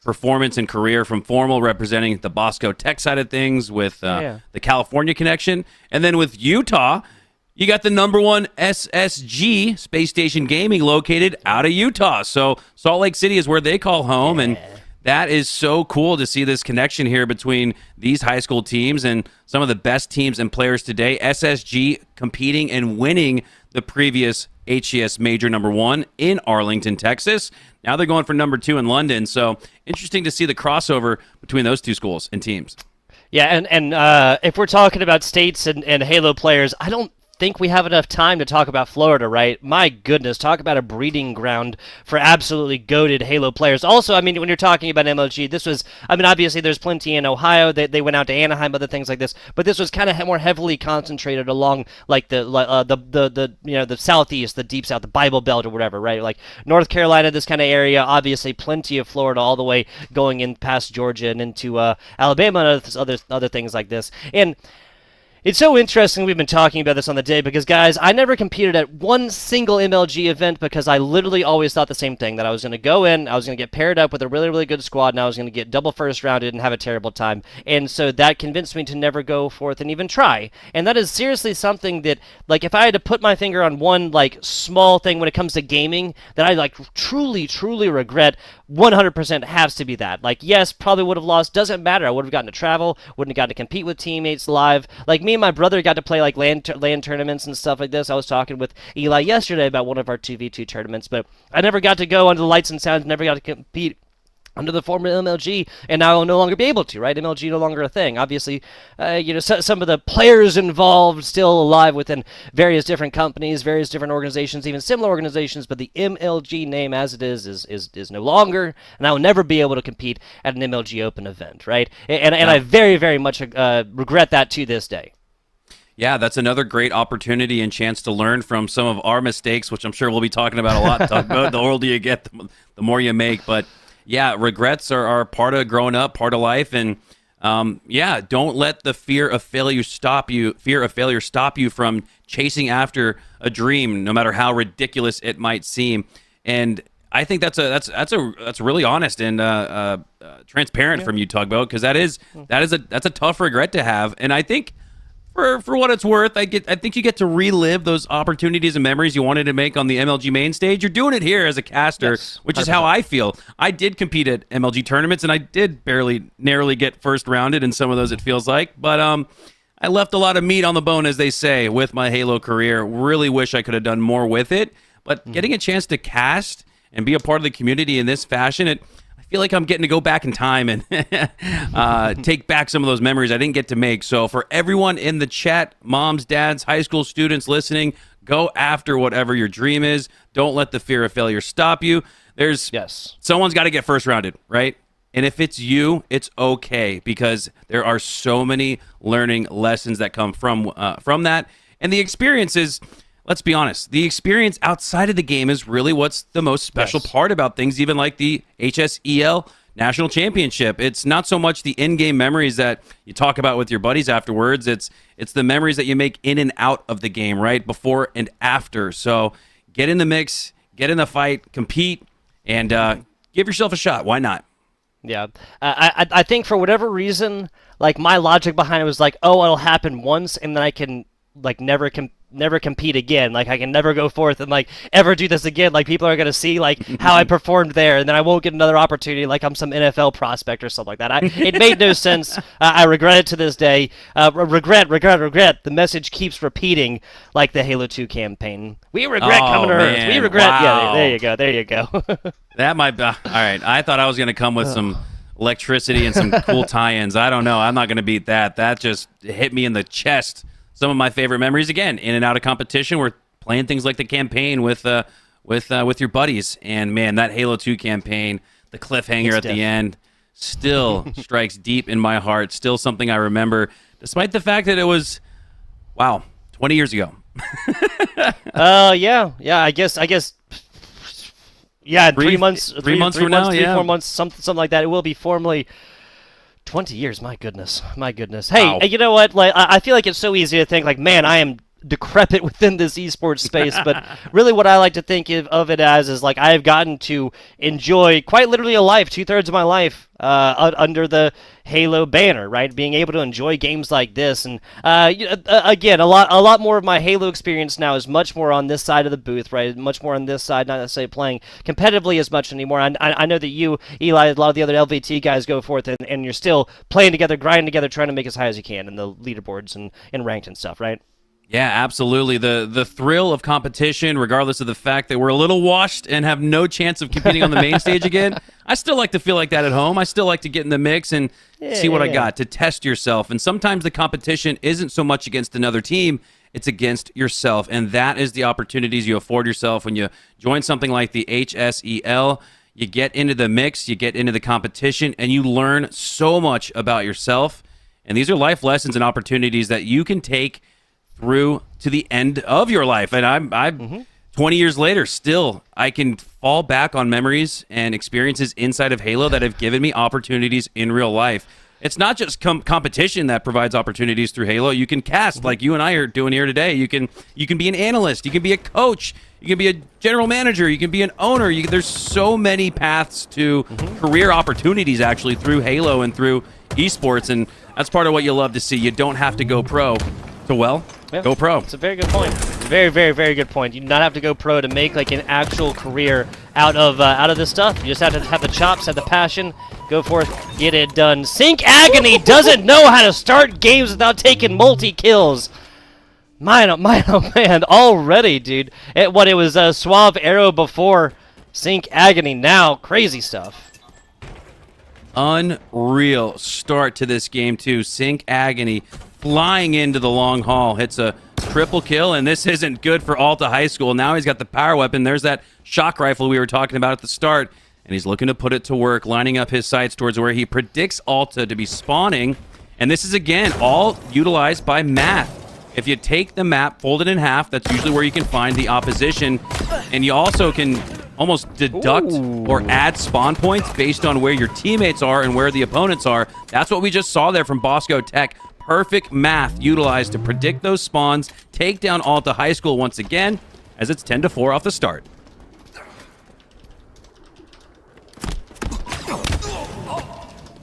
performance and career from Formal, representing the Bosco Tech side of things with the California connection. And then with Utah, you got the #1 SSG, Space Station Gaming, located out of Utah. So Salt Lake City is where they call home, and that is so cool to see this connection here between these high school teams and some of the best teams and players today. SSG competing and winning the previous HCS Major #1 in Arlington, Texas. Now they're going for #2 in London. So interesting to see the crossover between those two schools and teams. Yeah, and if we're talking about states and Halo players, I don't think we have enough time to talk about Florida, right? My goodness, talk about a breeding ground for absolutely goated Halo players. Also, I mean, when you're talking about MLG, this was, I mean, obviously there's plenty in Ohio. They went out to Anaheim, other things like this, but this was kind of more heavily concentrated along like the southeast, the deep south, the Bible Belt or whatever, right? Like North Carolina, this kind of area. Obviously, plenty of Florida, all the way going in past Georgia and into Alabama and other things like this. And it's so interesting we've been talking about this on the day because, guys, I never competed at one single MLG event because I literally always thought the same thing, that I was going to go in, I was going to get paired up with a really, really good squad, and I was going to get double first rounded and have a terrible time. And so that convinced me to never go forth and even try. And that is seriously something that, like, if I had to put my finger on one, like, small thing when it comes to gaming that I, like, truly, truly regret, 100% has to be that. Like, yes, probably would have lost, doesn't matter. I would have gotten to travel, wouldn't have gotten to compete with teammates live. Like, me and my brother got to play like land tournaments and stuff like this. I was talking with Eli yesterday about one of our 2v2 tournaments, but I never got to go under the lights and sounds, never got to compete under the former MLG, and now I'll no longer be able to, right? MLG no longer a thing. Obviously, some of the players involved still alive within various different companies, various different organizations, even similar organizations, but the MLG name as it is no longer, and I will never be able to compete at an MLG Open event, right? And I very, very much regret that to this day. Yeah, that's another great opportunity and chance to learn from some of our mistakes, which I'm sure we'll be talking about a lot. The older you get, the more you make. But yeah, regrets are part of growing up, part of life, and yeah, don't let the fear of failure stop you. Fear of failure stop you from chasing after a dream, no matter how ridiculous it might seem. And I think that's really honest and transparent from you, Tugboat, because that's a tough regret to have. And I think for what it's worth, I think you get to relive those opportunities and memories you wanted to make on the MLG main stage. You're doing it here as a caster, Yes, which is how I feel. I did compete at MLG tournaments, and I did narrowly get first rounded in some of those, it feels like. But I left a lot of meat on the bone, as they say, with my Halo career. Really wish I could have done more with it. But getting a chance to cast and be a part of the community in this fashion, I feel like I'm getting to go back in time and take back some of those memories I didn't get to make. So for everyone in the chat, moms, dads, high school students listening, go after whatever your dream is. Don't let the fear of failure stop you. Someone's got to get first rounded, right? And if it's you, it's okay, because there are so many learning lessons that come from that. And the experience is, let's be honest, the experience outside of the game is really what's the most special part about things, even like the HSEL National Championship. It's not so much the in-game memories that you talk about with your buddies afterwards. It's the memories that you make in and out of the game, right? Before and after. So get in the mix, get in the fight, compete, and give yourself a shot. Why not? Yeah, I think for whatever reason, like my logic behind it was like, oh, it'll happen once, and then I can like never compete again. Like I can never go forth and like ever do this again. Like people are gonna see like how I performed there, and then I won't get another opportunity. Like I'm some NFL prospect or something like that. It made no sense. I regret it to this day. Regret. The message keeps repeating, like the Halo 2 campaign. We regret coming to Earth. We regret. Wow. Yeah, there you go. That might be all right. I thought I was gonna come with some electricity and some cool tie-ins. I don't know. I'm not gonna beat that. That just hit me in the chest. Some of my favorite memories, again, in and out of competition. We're playing things like the campaign with your buddies, and man, that Halo 2 campaign, the cliffhanger at the end, still strikes deep in my heart. Still something I remember, despite the fact that it was, 20 years ago. Yeah. I guess. Yeah, 3 months. 3 months from now, 4 months, something like that. It will be formally 20 years, my goodness. Hey, Wow. You know what? Like, I feel like it's so easy to think, like, man, I am decrepit within this esports space, but really what I like to think of it as is, like, I have gotten to enjoy quite literally a life, 2/3 of my life, under the Halo banner, right? Being able to enjoy games like this, and again, a lot more of my Halo experience now is much more on this side of the booth, right? Much more on this side, not necessarily playing competitively as much anymore. I know that you, Eli, a lot of the other LVT guys go forth, and you're still playing together, grinding together, trying to make as high as you can in the leaderboards and ranked and stuff, right? Yeah, absolutely. The thrill of competition, regardless of the fact that we're a little washed and have no chance of competing on the main stage again, I still like to feel like that at home. I still like to get in the mix and see what I got, to test yourself. And sometimes the competition isn't so much against another team, it's against yourself. And that is the opportunities you afford yourself when you join something like the HSEL. You get into the mix, you get into the competition, and you learn so much about yourself. And these are life lessons and opportunities that you can take through to the end of your life. And I'm 20 years later, still, I can fall back on memories and experiences inside of Halo that have given me opportunities in real life. It's not just competition that provides opportunities through Halo. You can cast like you and I are doing here today. You can be an analyst. You can be a coach. You can be a general manager. You can be an owner. There's so many paths to career opportunities actually through Halo and through esports, and that's part of what you love to see. You don't have to go pro to go pro. It's a very good point. Very, very, very good point. You do not have to go pro to make like an actual career out of this stuff. You just have to have the chops, have the passion, go forth, get it done. Sync Agony doesn't know how to start games without taking multi-kills. Man, oh man, already, dude. It was Suave Arrow before, Sync Agony now. Crazy stuff. Unreal start to this game too. Sync Agony flying into the long haul, hits a triple kill, and this isn't good for Alta High School. Now he's got the power weapon. There's that shock rifle we were talking about at the start, and he's looking to put it to work, lining up his sights towards where he predicts Alta to be spawning. And this is, again, all utilized by math. If you take the map, fold it in half, that's usually where you can find the opposition, and you also can almost deduct or add spawn points based on where your teammates are and where the opponents are. That's what we just saw there from Bosco Tech. Perfect math utilized to predict those spawns, take down Alta High School once again, as it's 10-4 off the start.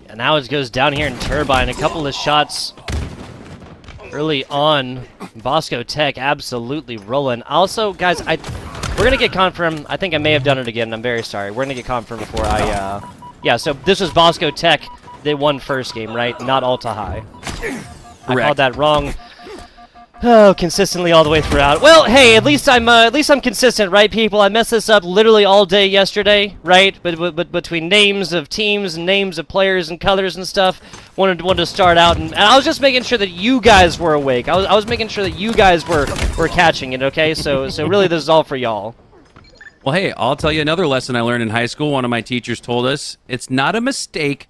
And now it goes down here in Turbine. A couple of shots early on. Bosco Tech absolutely rolling. Also, guys, we're going to get confirmed. I think I may have done it again. I'm very sorry. We're going to get confirmed before I... Yeah, so this was Bosco Tech. They won first game, right? Not Alta High. I called that wrong. Oh, consistently all the way throughout. Well, hey, at least I'm consistent, right, people? I messed this up literally all day yesterday, right? But between names of teams and names of players and colors and stuff, wanted to start out, and I was just making sure that you guys were awake. I was making sure that you guys were catching it. Okay, so really, this is all for y'all. Well, hey, I'll tell you another lesson I learned in high school. One of my teachers told us, it's not a mistake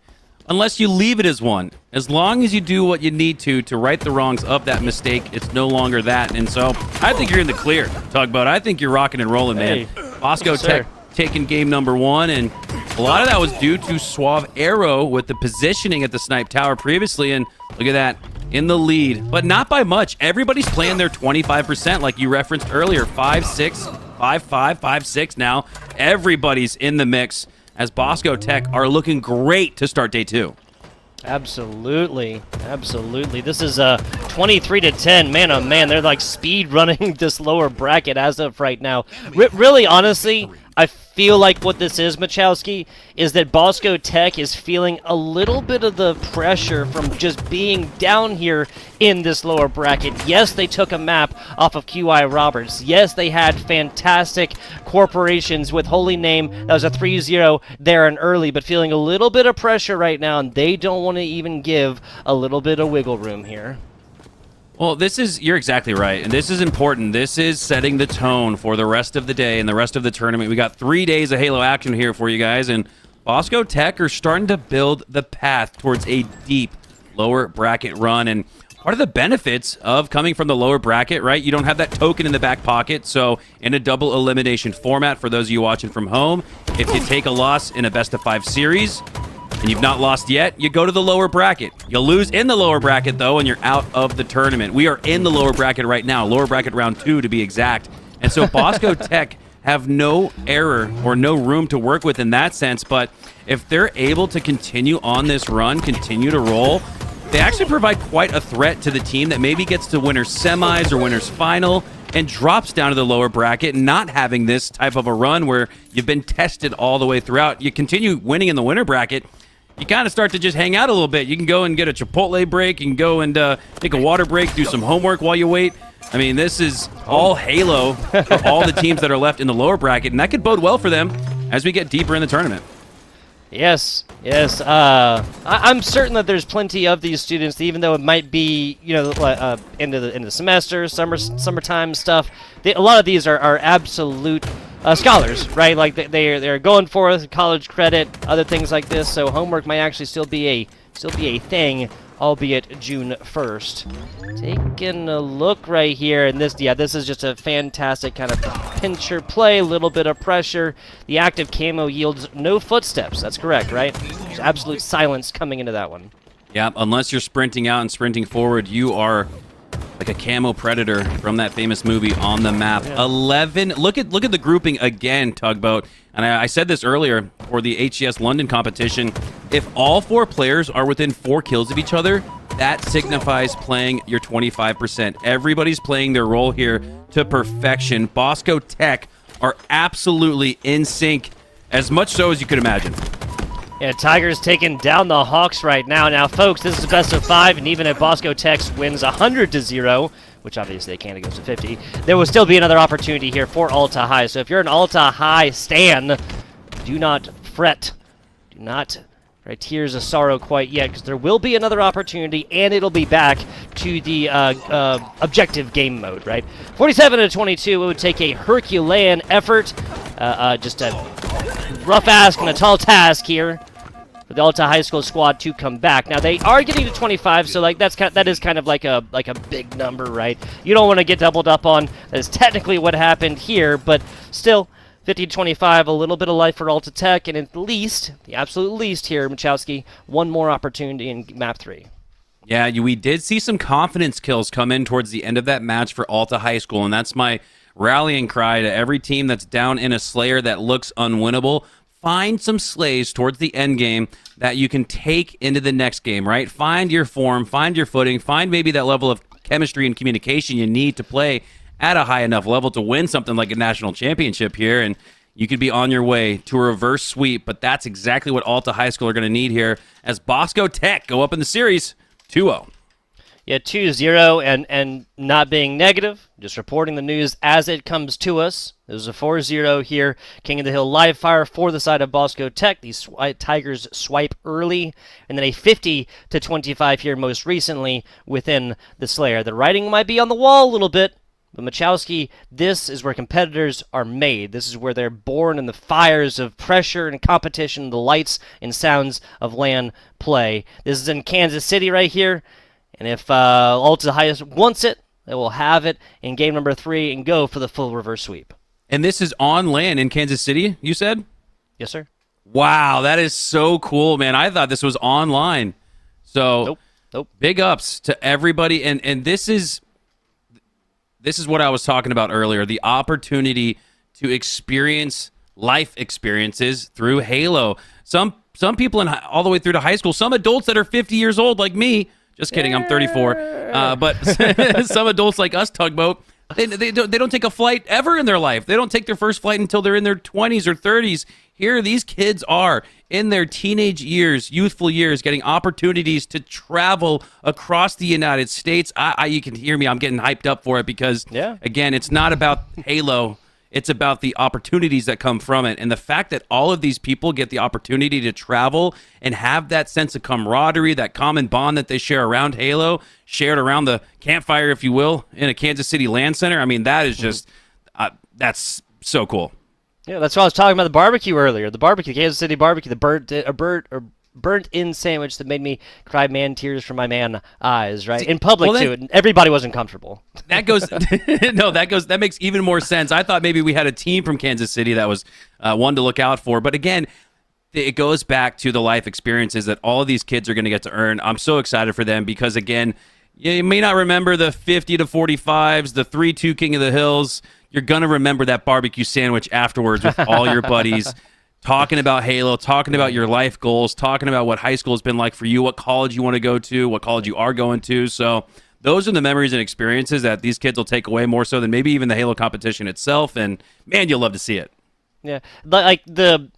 unless you leave it as one. As long as you do what you need to right the wrongs of that mistake, it's no longer that. And so I think you're in the clear, Tugboat. I think you're rocking and rolling, man. Bosco Tech taking game number 1, and a lot of that was due to Suave Arrow with the positioning at the Snipe Tower previously, and look at that, in the lead, but not by much. Everybody's playing their 25%, like you referenced earlier, 5-6, 5-5, 5-6 now. Everybody's in the mix, as Bosco Tech are looking great to start day 2. Absolutely. This is 23-10. Man, oh man, they're like speed running this lower bracket as of right now. Really, honestly, I feel like what this is, Machowski, is that Bosco Tech is feeling a little bit of the pressure from just being down here in this lower bracket. Yes, they took a map off of QI Roberts. Yes, they had fantastic corporations with Holy Name. That was a 3-0 there and early, but feeling a little bit of pressure right now, and they don't want to even give a little bit of wiggle room here. Well, you're exactly right, and this is important. This is setting the tone for the rest of the day and the rest of the tournament. We got 3 days of Halo action here for you guys, and Bosco Tech are starting to build the path towards a deep lower bracket run. And part of the benefits of coming from the lower bracket, right? You don't have that token in the back pocket, so in a double elimination format, for those of you watching from home, if you take a loss in a best-of-5 series, and you've not lost yet, you go to the lower bracket. You'll lose in the lower bracket, though, and you're out of the tournament. We are in the lower bracket right now, lower bracket round 2 to be exact. And so Bosco Tech have no error or no room to work with in that sense, but if they're able to continue on this run, continue to roll, they actually provide quite a threat to the team that maybe gets to winner's semis or winner's final and drops down to the lower bracket, not having this type of a run where you've been tested all the way throughout. You continue winning in the winner bracket, you kind of start to just hang out a little bit. You can go and get a Chipotle break. You can go and take a water break, do some homework while you wait. I mean, this is all Halo for all the teams that are left in the lower bracket, and that could bode well for them as we get deeper in the tournament. Yes. I'm certain that there's plenty of these students, even though it might be, into the semester, summertime stuff. A lot of these are absolute scholars, right? Like they're going for college credit, other things like this. So homework might actually still be a thing, albeit June 1st. Taking a look right here, and this is just a fantastic kind of pincher play, a little bit of pressure. The active camo yields no footsteps. That's correct, right? There's absolute silence coming into that one. Yeah, unless you're sprinting out and sprinting forward, you are like a camo predator from that famous movie on the map. Yeah. 11. Look at the grouping again, Tugboat. And I said this earlier for the HCS London competition. If all 4 players are within 4 kills of each other, that signifies playing your 25%. Everybody's playing their role here to perfection. Bosco Tech are absolutely in sync, as much so as you could imagine. Yeah, Tigers taking down the Hawks right now. Now, folks, this is a best of 5, and even if Bosco Tech wins 100-0, which obviously they can't, it goes to 50, there will still be another opportunity here for Alta High. So if you're an Alta High stan, do not fret. Do not cry tears of sorrow quite yet, because there will be another opportunity, and it'll be back to the objective game mode, right? 47-22, it would take a Herculean effort, just a rough ask and a tall task here for the Alta High School squad to come back. Now they are getting to 25, so like that is kind of like a big number, right? You don't want to get doubled up on. That is technically what happened here, but still. 50-25, a little bit of life for Alta Tech, and at least, the absolute least here, Machowski, one more opportunity in Map 3. Yeah, we did see some confidence kills come in towards the end of that match for Alta High School, and that's my rallying cry to every team that's down in a Slayer that looks unwinnable. Find some slays towards the end game that you can take into the next game, right? Find your form, find your footing, find maybe that level of chemistry and communication you need to play at a high enough level to win something like a national championship here, and you could be on your way to a reverse sweep, but that's exactly what Alta High School are going to need here as Bosco Tech go up in the series 2-0. Yeah, 2-0, and not being negative, just reporting the news as it comes to us. There's a 4-0 here. King of the Hill live fire for the side of Bosco Tech. These Tigers swipe early, and then a 50-25 here most recently within the Slayer. The writing might be on the wall a little bit, but Machowski, this is where competitors are made. This is where they're born in the fires of pressure and competition, the lights and sounds of LAN play. This is in Kansas City right here, and if Alta Highest wants it, they will have it in game number 3 and go for the full reverse sweep. And this is on LAN in Kansas City, you said? Yes, sir. Wow, that is so cool, man. I thought this was online. So, Nope. Big ups to everybody, and this is what I was talking about earlier, the opportunity to experience life experiences through Halo. Some people all the way through to high school, some adults that are 50 years old like me, just kidding, I'm 34, but some adults like us, Tugboat, they don't take a flight ever in their life. They don't take their first flight until they're in their 20s or 30s. Here, these kids are in their teenage years, youthful years, getting opportunities to travel across the United States. You can hear me. I'm getting hyped up for it because, again, it's not about Halo. It's about the opportunities that come from it. And the fact that all of these people get the opportunity to travel and have that sense of camaraderie, that common bond that they share around Halo, shared around the campfire, if you will, in a Kansas City LAN center. I mean, that is just, that's so cool. Yeah, that's why I was talking about the barbecue earlier. The barbecue, Kansas City barbecue, the burnt-in sandwich that made me cry man tears from my man eyes, right? In public, too, and everybody wasn't comfortable. That goes, that makes even more sense. I thought maybe we had a team from Kansas City that was one to look out for. But again, it goes back to the life experiences that all of these kids are going to get to earn. I'm so excited for them because, again, you may not remember the 50-45s, the 3-2 King of the Hills. You're going to remember that barbecue sandwich afterwards with all your buddies, talking about Halo, talking about your life goals, talking about what high school has been like for you, what college you want to go to, what college you are going to. So those are the memories and experiences that these kids will take away more so than maybe even the Halo competition itself. And, man, you'll love to see it. Yeah, like the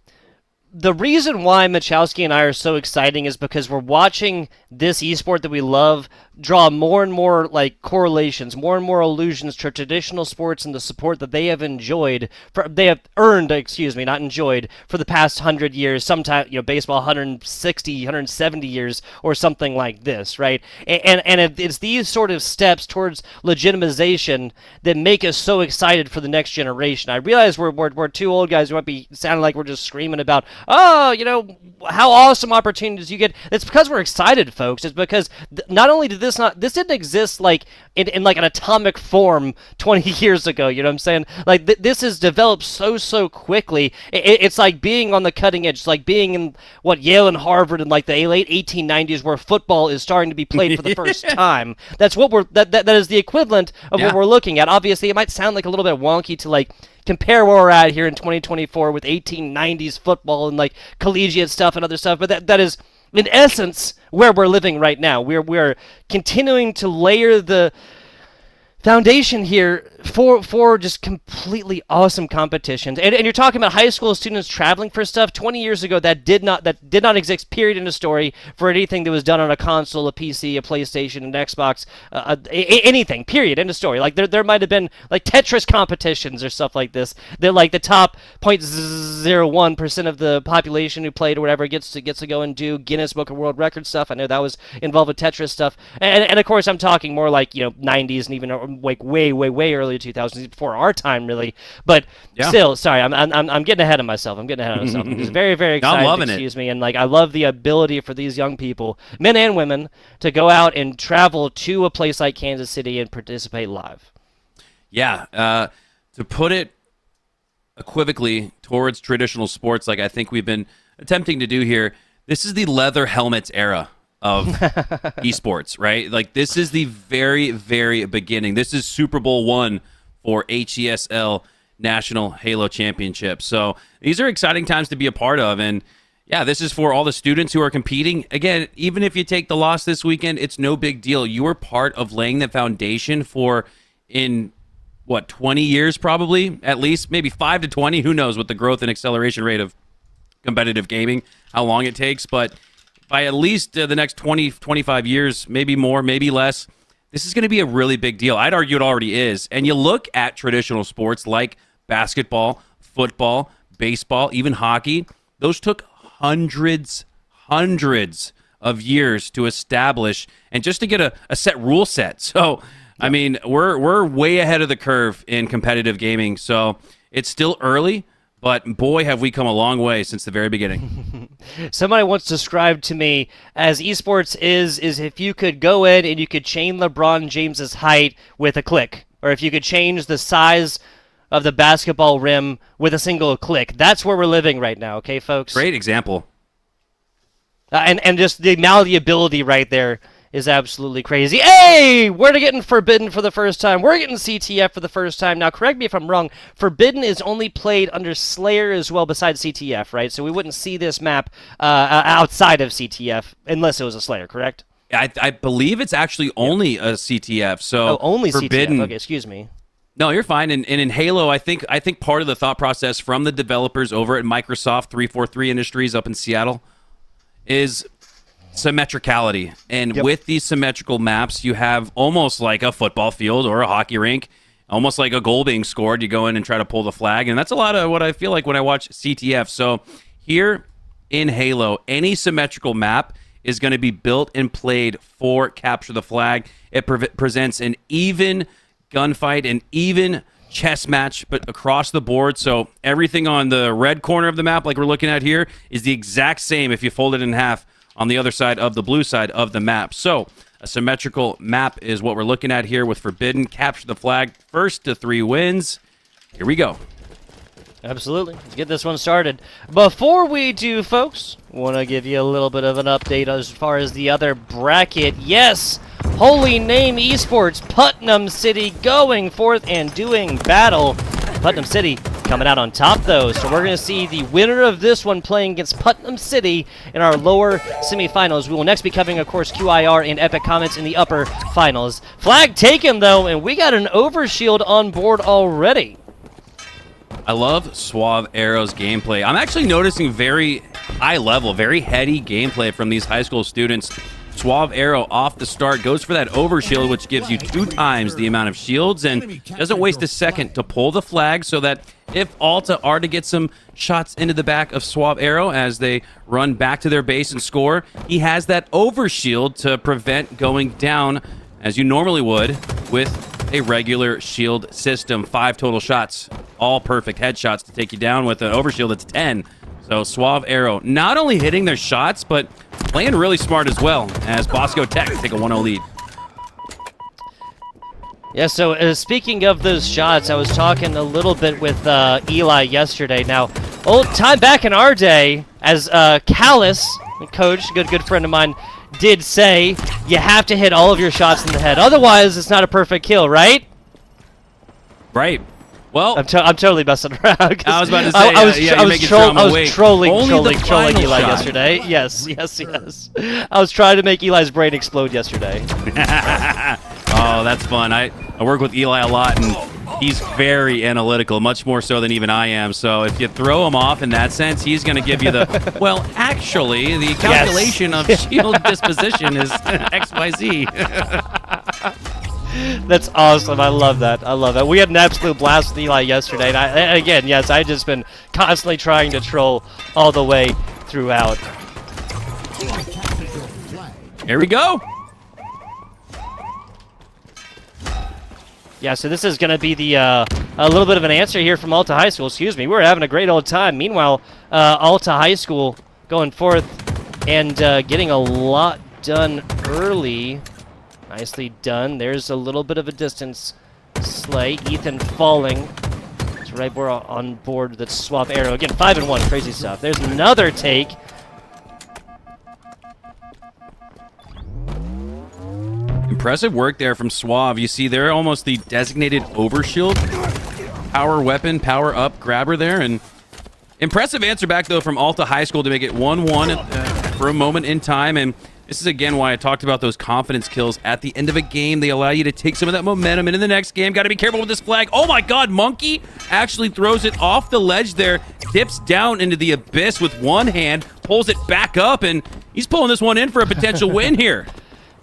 reason why Machowski and I are so exciting is because we're watching this esport that we love draw more and more like correlations, more and more allusions to traditional sports and the support that they have earned, not enjoyed, for the past 100 years, sometimes, baseball 160, 170 years or something like this, right? And it's these sort of steps towards legitimization that make us so excited for the next generation. I realize we're two old guys who might be sounding like we're just screaming about, how awesome opportunities you get. It's because we're excited, folks. It's because not only did this didn't exist like in like an atomic form 20 years ago. You know what I'm saying? Like this has developed so quickly. It's like being on the cutting edge. It's like being in Yale and Harvard in like the late 1890s, where football is starting to be played for the first time. That's what that is the equivalent of what we're looking at. Obviously, it might sound like a little bit wonky to like compare where we're at here in 2024 with 1890s football and like collegiate stuff and other stuff, but that is in essence where we're living right now. We're continuing to layer the foundation here for just completely awesome competitions. And you're talking about high school students traveling for stuff. 20 years ago, that did not exist, period, in the story, for anything that was done on a console, a PC, a PlayStation, an Xbox, anything, period, end of story. Like there might have been like Tetris competitions or stuff like this. They're like the top 0.01% of the population who played or whatever gets to go and do Guinness Book of World Records stuff. I know that was involved with Tetris stuff. And of course, I'm talking more like, 90s and even like way earlier early 2000s, before our time, really. But still, sorry, I'm getting ahead of myself. I'm just very, very excited. I'm loving excuse me, and like I love the ability for these young people, men and women, to go out and travel to a place like Kansas City and participate live. Yeah, to put it equivocally towards traditional sports, like I think we've been attempting to do here, this is the leather helmets era of esports, right? Like this is the very, very beginning. This is Super Bowl I for HSEL National Halo Championship. So these are exciting times to be a part of. And yeah, this is for all the students who are competing. Again, even if you take the loss this weekend, it's no big deal. You are part of laying the foundation for, in what, 20 years probably, at least, maybe 5 to 20. Who knows with the growth and acceleration rate of competitive gaming, how long it takes. But by at least the next 20, 25 years, maybe more, maybe less, this is going to be a really big deal. I'd argue it already is. And you look at traditional sports like basketball, football, baseball, even hockey. Those took hundreds of years to establish and just to get a set rule set. So, I mean, we're way ahead of the curve in competitive gaming. So it's still early, but boy, have we come a long way since the very beginning. Somebody once described to me as esports is if you could go in and you could change LeBron James's height with a click, or if you could change the size of the basketball rim with a single click. That's where we're living right now, okay, folks? Great example. And just the malleability right there is absolutely crazy. Hey, we're getting Forbidden for the first time. We're getting CTF for the first time. Now, correct me if I'm wrong. Forbidden is only played under Slayer as well besides CTF, right? So we wouldn't see this map outside of CTF unless it was a Slayer, correct? I believe it's actually only a CTF. So only Forbidden. CTF. Okay, excuse me. No, you're fine. And in Halo, I think part of the thought process from the developers over at Microsoft 343 Industries up in Seattle is symmetricality. And with these symmetrical maps, you have almost like a football field or a hockey rink, almost like a goal being scored. You go in and try to pull the flag. And that's a lot of what I feel like when I watch CTF. So here in Halo, any symmetrical map is going to be built and played for capture the flag. It presents an even gunfight, an even chess match, but across the board. So everything on the red corner of the map, like we're looking at here, is the exact same if you fold it in half on the other side of the blue side of the map. So a symmetrical map is what we're looking at here with Forbidden. Capture the flag, first to 3 wins. Here we go. Absolutely. Let's get this one started. Before we do, folks, want to give you a little bit of an update as far as the other bracket. Yes, Holy Name Esports, Putnam City going forth and doing battle. Putnam City coming out on top, though, so we're going to see the winner of this one playing against Putnam City in our lower semifinals. We will next be covering, of course, QIR and Epic Comments in the upper finals. Flag taken, though, and we got an overshield on board already. I love Suave Arrow's gameplay. I'm actually noticing very high level, very heady gameplay from these high school students. Suave Arrow off the start goes for that overshield, which gives you 2 times the amount of shields and doesn't waste a second to pull the flag so that if Alta are to get some shots into the back of Suave Arrow as they run back to their base and score, he has that overshield to prevent going down as you normally would with a regular shield system. 5 total shots, all perfect headshots to take you down with an overshield that's 10. So Suave Arrow not only hitting their shots, but playing really smart as well as Bosco Tech take a 1-0 lead. Yeah, so speaking of those shots, I was talking a little bit with Eli yesterday. Now, old time back in our day, as Callus, coach, good friend of mine, did say, you have to hit all of your shots in the head. Otherwise, it's not a perfect kill, right? Right. Well, I'm totally messing around. I was about to say, I was trolling Eli yesterday. Yes. I was trying to make Eli's brain explode yesterday. Oh, that's fun. I work with Eli a lot, and he's very analytical, much more so than even I am. So if you throw him off in that sense, he's going to give you the, well, actually, the calculation of shield disposition is XYZ. That's awesome. I love that. We had an absolute blast with Eli yesterday. And again, yes, I've just been constantly trying to troll all the way throughout. Here we go. Yeah, so this is going to be the a little bit of an answer here from Alta High School. Excuse me, we're having a great old time. Meanwhile, Alta High School going forth and getting a lot done early. Nicely done. There's a little bit of a distance slay. Ethan falling. It's right we're on board with that swap arrow. Again, 5 and 1, crazy stuff. There's another take. Impressive work there from Suave. You see they're almost the designated overshield power weapon, power up grabber there. And impressive answer back, though, from Alta High School to make it 1-1 for a moment in time. And this is, again, why I talked about those confidence kills at the end of a game. They allow you to take some of that momentum into the next game. Got to be careful with this flag. Oh, my God. Monkey actually throws it off the ledge there, tips down into the abyss with one hand, pulls it back up, and he's pulling this one in for a potential win here.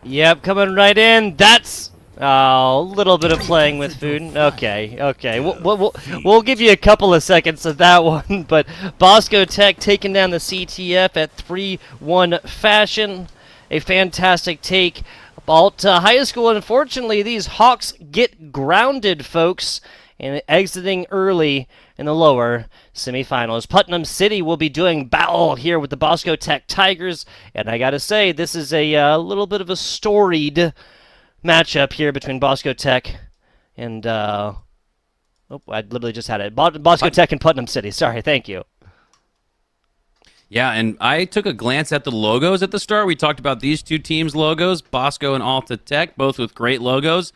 Yep, coming right in. That's a little bit of playing with food. Okay. We'll give you a couple of seconds of that one. But Bosco Tech taking down the CTF at 3-1 fashion. A fantastic take. Alta High School, unfortunately, these Hawks get grounded, folks, and exiting early in the lower semifinals. Putnam City will be doing battle here with the Bosco Tech Tigers, and I gotta say, this is a little bit of a storied matchup here between Bosco Tech and I literally just had it. Bosco Tech and Putnam City. Sorry, thank you. Yeah, and I took a glance at the logos at the start. We talked about these two teams' logos, Bosco and Alta Tech, both with great logos.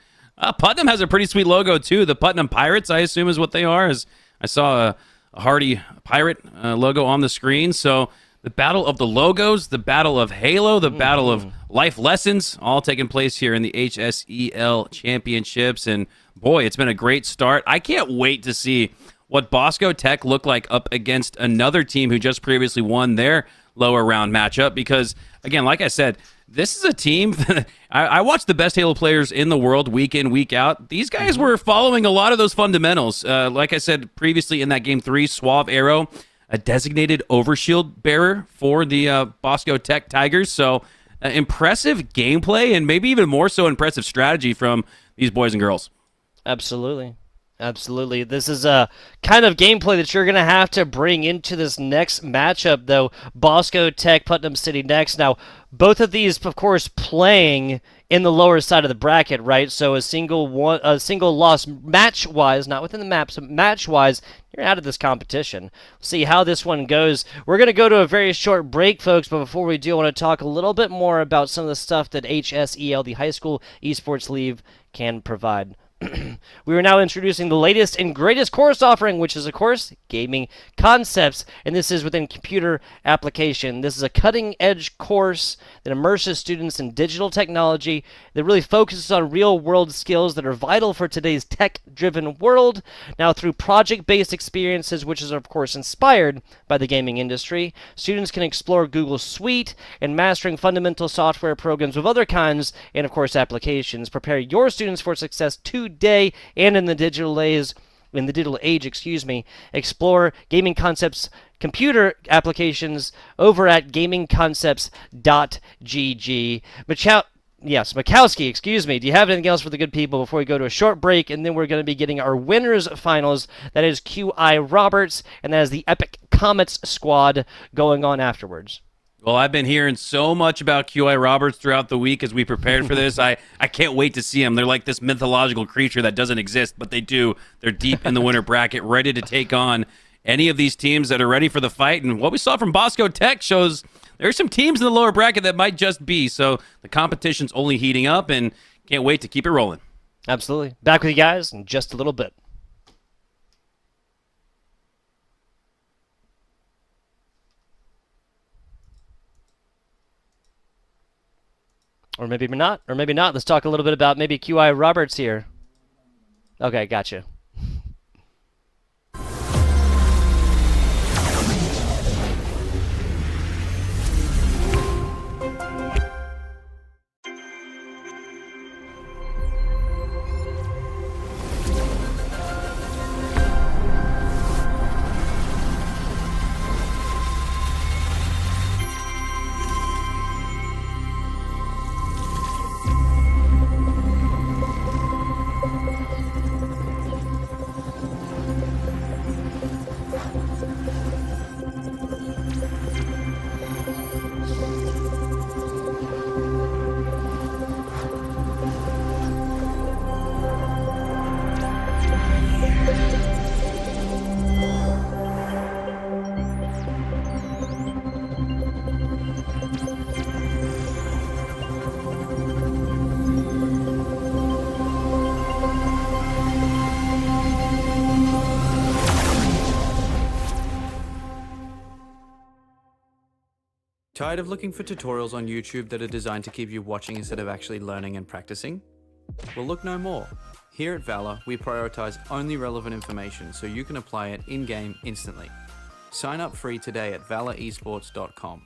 Putnam has a pretty sweet logo, too. The Putnam Pirates, I assume, is what they are. As I saw a Hardy Pirate logo on the screen. So the battle of the logos, the battle of Halo, the battle of life lessons, all taking place here in the HSEL Championships. And, boy, it's been a great start. I can't wait to see what Bosco Tech look like up against another team who just previously won their lower round matchup. Because, again, like I said, this is a team that I watch the best Halo players in the world week in, week out. These guys were following a lot of those fundamentals. Like I said previously in that Game 3, Suave Arrow, a designated overshield bearer for the Bosco Tech Tigers. So impressive gameplay and maybe even more so impressive strategy from these boys and girls. Absolutely. Absolutely. This is a kind of gameplay that you're going to have to bring into this next matchup, though. Bosco Tech, Putnam City next. Now, both of these, of course, playing in the lower side of the bracket, right? So a single loss match-wise, not within the map, so match-wise, you're out of this competition. We'll see how this one goes. We're going to go to a very short break, folks, but before we do, I want to talk a little bit more about some of the stuff that HSEL, the High School Esports League, can provide. We are now introducing the latest and greatest course offering, which is, of course, Gaming Concepts, and this is within computer application. This is a cutting-edge course that immerses students in digital technology that really focuses on real-world skills that are vital for today's tech-driven world. Now, through project-based experiences, which is, of course, inspired by the gaming industry, students can explore Google Suite and mastering fundamental software programs with other kinds and, of course, applications. Prepare your students for success today and in the digital age. Explore Gaming Concepts computer applications over at gamingconcepts.gg. Makowski, do you have anything else for the good people before we go to a short break? And then we're going to be getting our winners finals. That is QI Roberts, and that is the Epic Comets squad going on afterwards. Well, I've been hearing so much about QI Roberts throughout the week as we prepared for this. I can't wait to see them. They're like this mythological creature that doesn't exist, but they do. They're deep in the winter bracket, ready to take on any of these teams that are ready for the fight. And what we saw from Bosco Tech shows there's some teams in the lower bracket that might just be. So the competition's only heating up, and can't wait to keep it rolling. Absolutely. Back with you guys in just a little bit. Or maybe not. Let's talk a little bit about maybe QI Roberts here. Okay, gotcha. Tired of looking for tutorials on YouTube that are designed to keep you watching instead of actually learning and practicing? Well, look no more. Here at Valor, we prioritize only relevant information so you can apply it in-game instantly. Sign up free today at valoresports.com.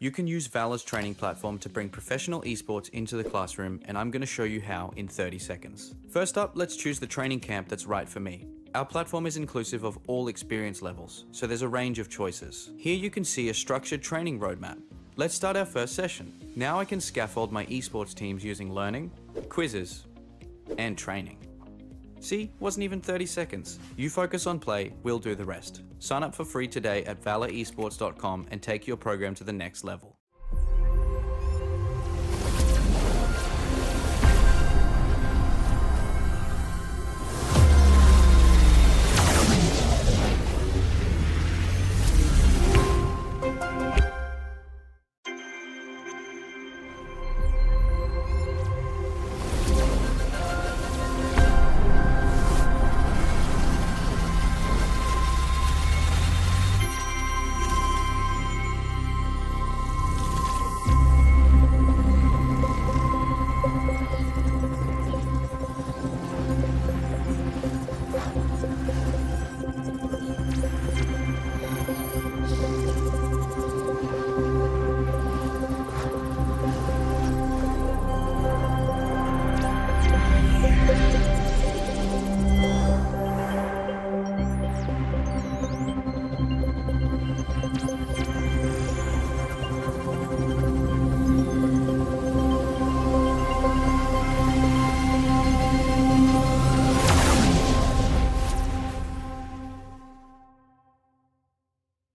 You can use Valor's training platform to bring professional esports into the classroom, and I'm going to show you how in 30 seconds. First up, let's choose the training camp that's right for me. Our platform is inclusive of all experience levels, so there's a range of choices. Here you can see a structured training roadmap. Let's start our first session. Now I can scaffold my esports teams using learning, quizzes, and training. See, wasn't even 30 seconds. You focus on play, we'll do the rest. Sign up for free today at valoresports.com and take your program to the next level.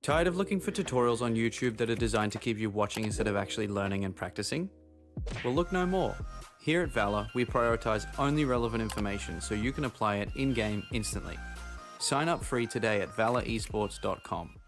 Tired of looking for tutorials on YouTube that are designed to keep you watching instead of actually learning and practicing? Well, look no more. Here at Valor, we prioritize only relevant information so you can apply it in-game instantly. Sign up free today at valoresports.com.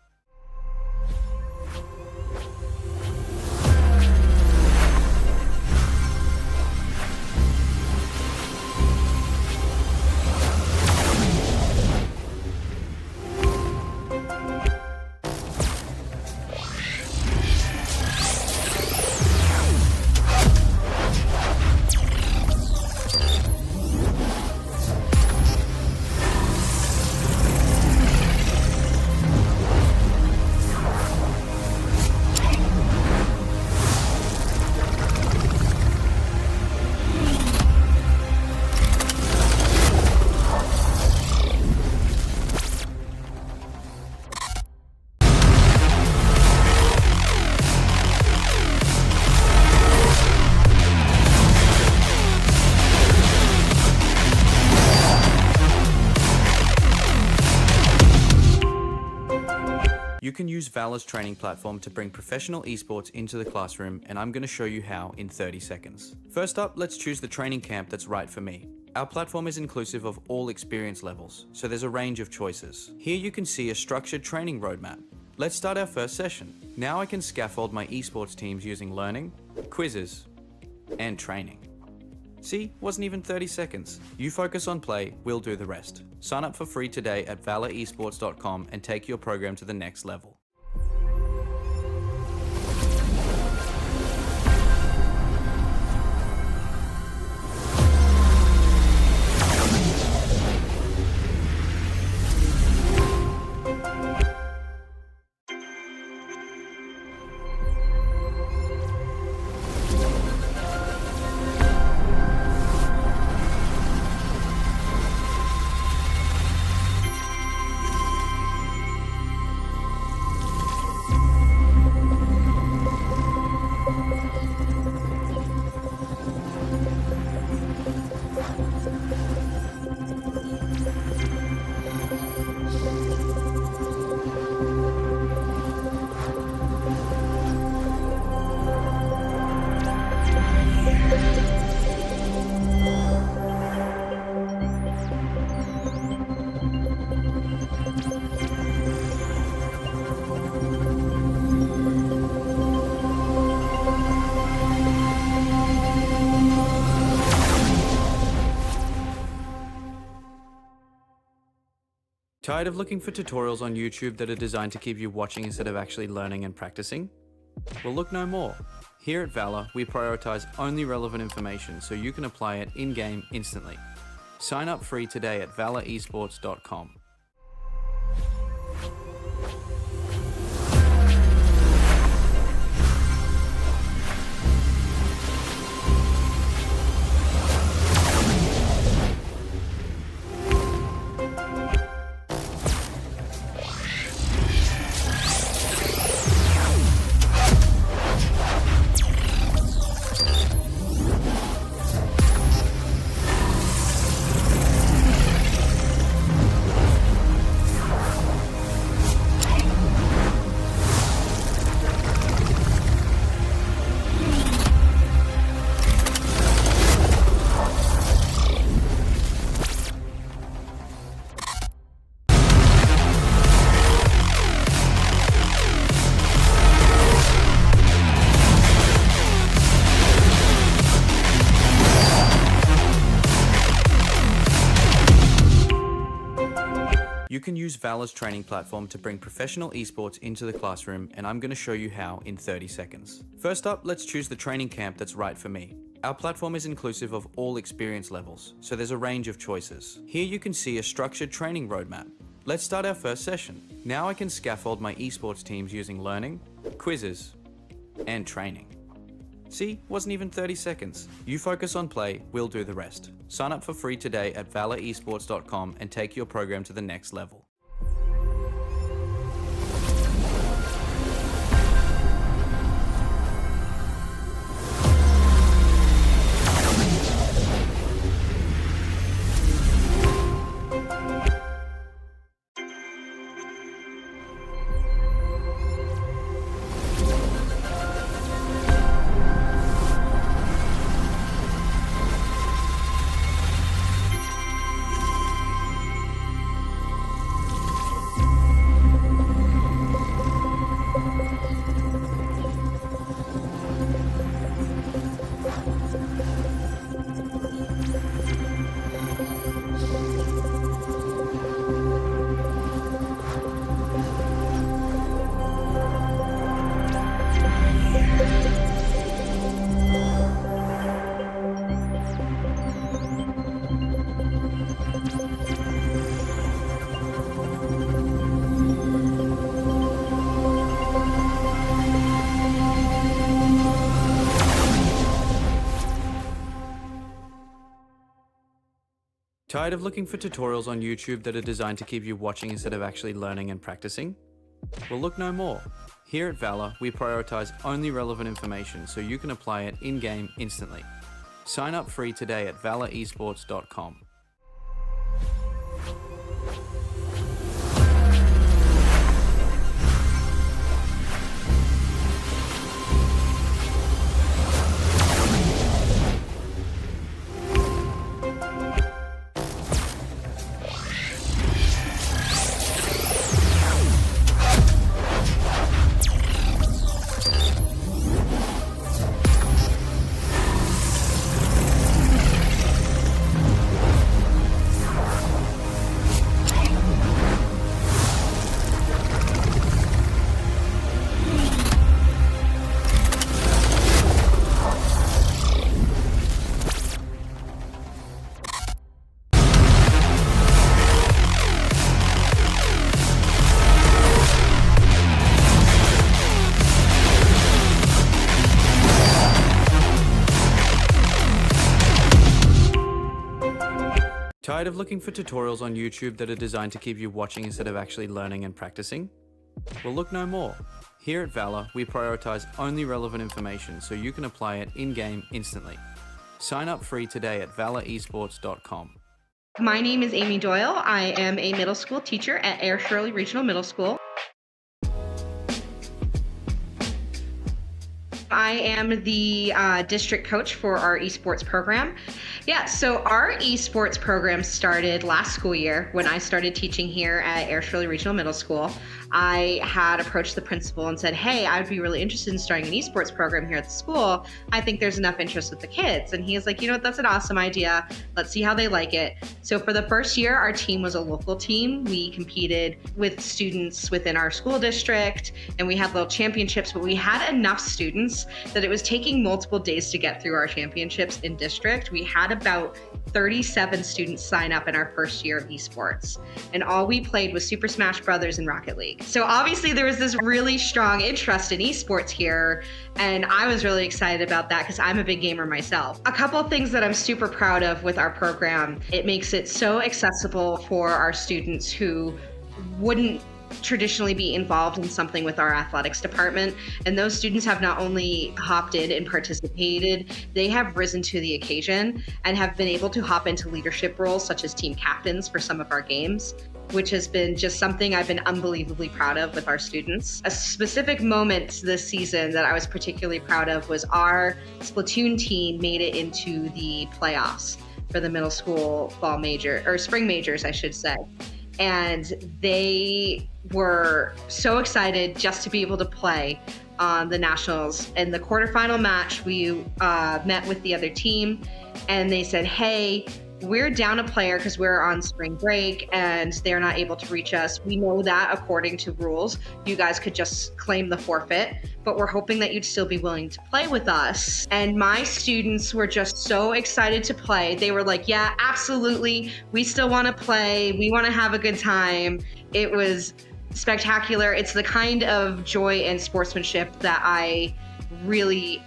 You can use Valor's training platform to bring professional esports into the classroom, and I'm going to show you how in 30 seconds. First up, let's choose the training camp that's right for me. Our platform is inclusive of all experience levels, so there's a range of choices. Here you can see a structured training roadmap. Let's start our first session. Now I can scaffold my esports teams using learning, quizzes, and training. See, wasn't even 30 seconds. You focus on play, we'll do the rest. Sign up for free today at valoresports.com and take your program to the next level. Tired of looking for tutorials on YouTube that are designed to keep you watching instead of actually learning and practicing? Well, look no more. Here at Valor, we prioritize only relevant information so you can apply it in-game instantly. Sign up free today at valoresports.com. You can use Valor's training platform to bring professional esports into the classroom, and I'm going to show you how in 30 seconds. First up, let's choose the training camp that's right for me. Our platform is inclusive of all experience levels, so there's a range of choices. Here you can see a structured training roadmap. Let's start our first session. Now I can scaffold my esports teams using learning, quizzes, and training. See, wasn't even 30 seconds. You focus on play, we'll do the rest. Sign up for free today at valoresports.com and take your program to the next level. Tired of looking for tutorials on YouTube that are designed to keep you watching instead of actually learning and practicing? Well, look no more. Here at Valor, we prioritize only relevant information so you can apply it in-game instantly. Sign up free today at valoresports.com. Tired of looking for tutorials on YouTube that are designed to keep you watching instead of actually learning and practicing? Well, look no more. Here at Valor, we prioritize only relevant information so you can apply it in-game instantly. Sign up free today at valoresports.com. My name is Amy Doyle. I am a middle school teacher at Air Shirley Regional Middle School. I am the district coach for our esports program. Yeah, so our esports program started last school year when I started teaching here at HSEL Regional Middle School. I had approached the principal and said, hey, I'd be really interested in starting an esports program here at the school. I think there's enough interest with the kids. And he was like, you know what, that's an awesome idea. Let's see how they like it. So for the first year, our team was a local team. We competed with students within our school district, and we had little championships, but we had enough students that it was taking multiple days to get through our championships in district. We had about 37 students sign up in our first year of esports, and all we played was Super Smash Brothers and Rocket League. So obviously there was this really strong interest in esports here, and I was really excited about that because I'm a big gamer myself. A couple of things that I'm super proud of with our program: it makes it so accessible for our students who wouldn't traditionally be involved in something with our athletics department. And those students have not only hopped in and participated, they have risen to the occasion and have been able to hop into leadership roles such as team captains for some of our games, which has been just something I've been unbelievably proud of with our students. A specific moment this season that I was particularly proud of was our Splatoon team made it into the playoffs for the middle school fall major, or spring majors, I should say. And they were so excited just to be able to play on the nationals. In the quarterfinal match, we met with the other team, and they said, hey, we're down a player because we're on spring break and they're not able to reach us. We know that according to rules, you guys could just claim the forfeit, but we're hoping that you'd still be willing to play with us. And my students were just so excited to play. They were like, yeah, absolutely. We still want to play. We want to have a good time. It was spectacular. It's the kind of joy and sportsmanship that I really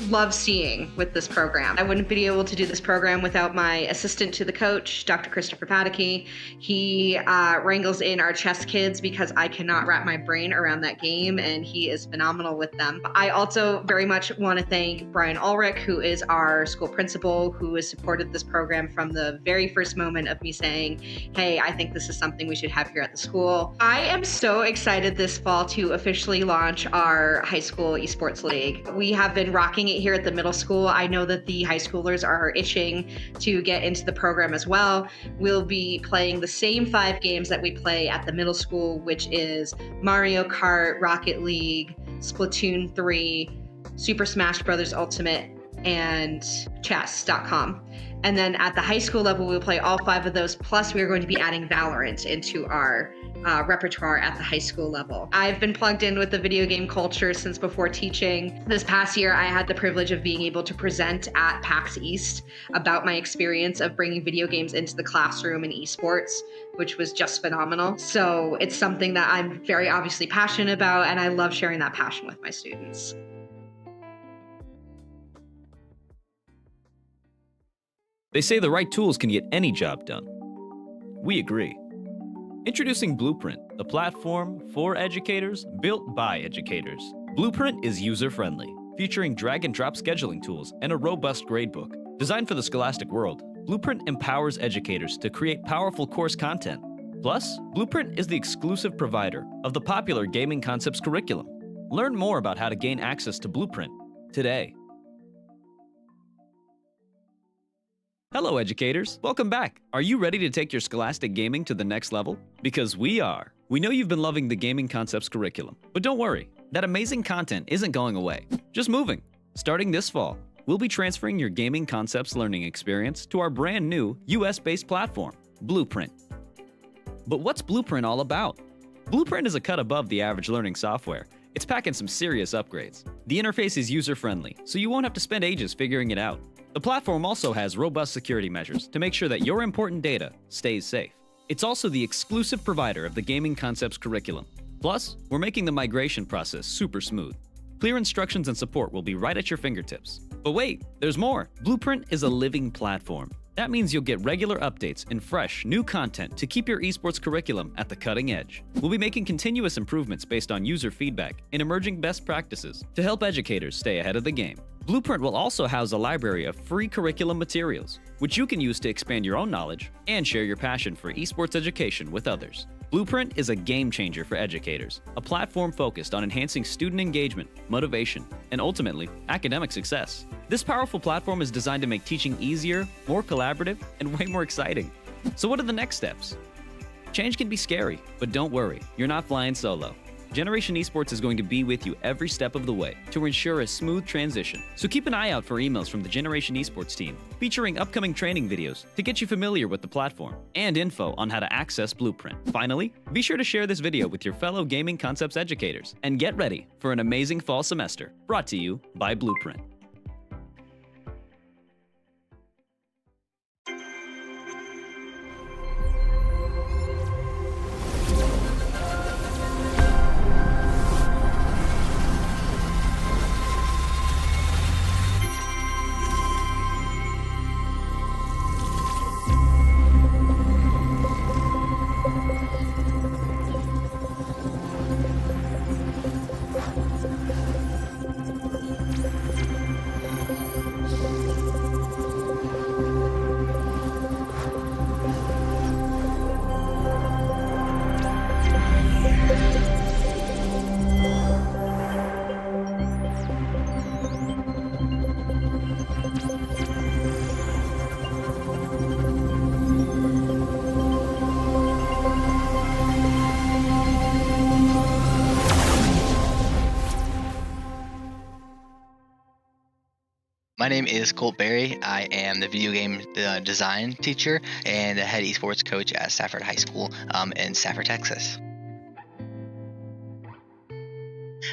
love seeing with this program. I wouldn't be able to do this program without my assistant to the coach, Dr. Christopher Padacky. He wrangles in our chess kids because I cannot wrap my brain around that game, and he is phenomenal with them. I also very much want to thank Brian Ulrich, who is our school principal, who has supported this program from the very first moment of me saying, hey, I think this is something we should have here at the school. I am so excited this fall to officially launch our high school esports league. We have been rocking it here at the middle school. I know that the high schoolers are itching to get into the program as well. We'll be playing the same 5 games that we play at the middle school, which is Mario Kart, Rocket League, Splatoon 3, Super Smash Brothers Ultimate, and chess.com. And then at the high school level, we'll play all 5 of those. Plus, we are going to be adding Valorant into our repertoire at the high school level. I've been plugged in with the video game culture since before teaching. This past year, I had the privilege of being able to present at PAX East about my experience of bringing video games into the classroom in esports, which was just phenomenal. So it's something that I'm very obviously passionate about, and I love sharing that passion with my students. They say the right tools can get any job done. We agree. Introducing Blueprint, the platform for educators built by educators. Blueprint is user-friendly, featuring drag-and-drop scheduling tools and a robust gradebook. Designed for the scholastic world, Blueprint empowers educators to create powerful course content. Plus, Blueprint is the exclusive provider of the popular Gaming Concepts curriculum. Learn more about how to gain access to Blueprint today. Hello, educators. Welcome back. Are you ready to take your scholastic gaming to the next level? Because we are. We know you've been loving the Gaming Concepts curriculum, but don't worry. That amazing content isn't going away. Just moving. Starting this fall, we'll be transferring your Gaming Concepts learning experience to our brand new US-based platform, Blueprint. But what's Blueprint all about? Blueprint is a cut above the average learning software. It's packing some serious upgrades. The interface is user-friendly, so you won't have to spend ages figuring it out. The platform also has robust security measures to make sure that your important data stays safe. It's also the exclusive provider of the Gaming Concepts curriculum. Plus, we're making the migration process super smooth. Clear instructions and support will be right at your fingertips. But wait, there's more. Blueprint is a living platform. That means you'll get regular updates and fresh, new content to keep your esports curriculum at the cutting edge. We'll be making continuous improvements based on user feedback and emerging best practices to help educators stay ahead of the game. Blueprint will also house a library of free curriculum materials, which you can use to expand your own knowledge and share your passion for esports education with others. Blueprint is a game changer for educators, a platform focused on enhancing student engagement, motivation, and ultimately, academic success. This powerful platform is designed to make teaching easier, more collaborative, and way more exciting. So what are the next steps? Change can be scary, but don't worry, you're not flying solo. Generation Esports is going to be with you every step of the way to ensure a smooth transition. So keep an eye out for emails from the Generation Esports team, featuring upcoming training videos to get you familiar with the platform, and info on how to access Blueprint. Finally, be sure to share this video with your fellow gaming concepts educators, and get ready for an amazing fall semester, brought to you by Blueprint. My name is Colt Berry. I am the video game design teacher and the head esports coach at Stafford High School in Stafford, Texas.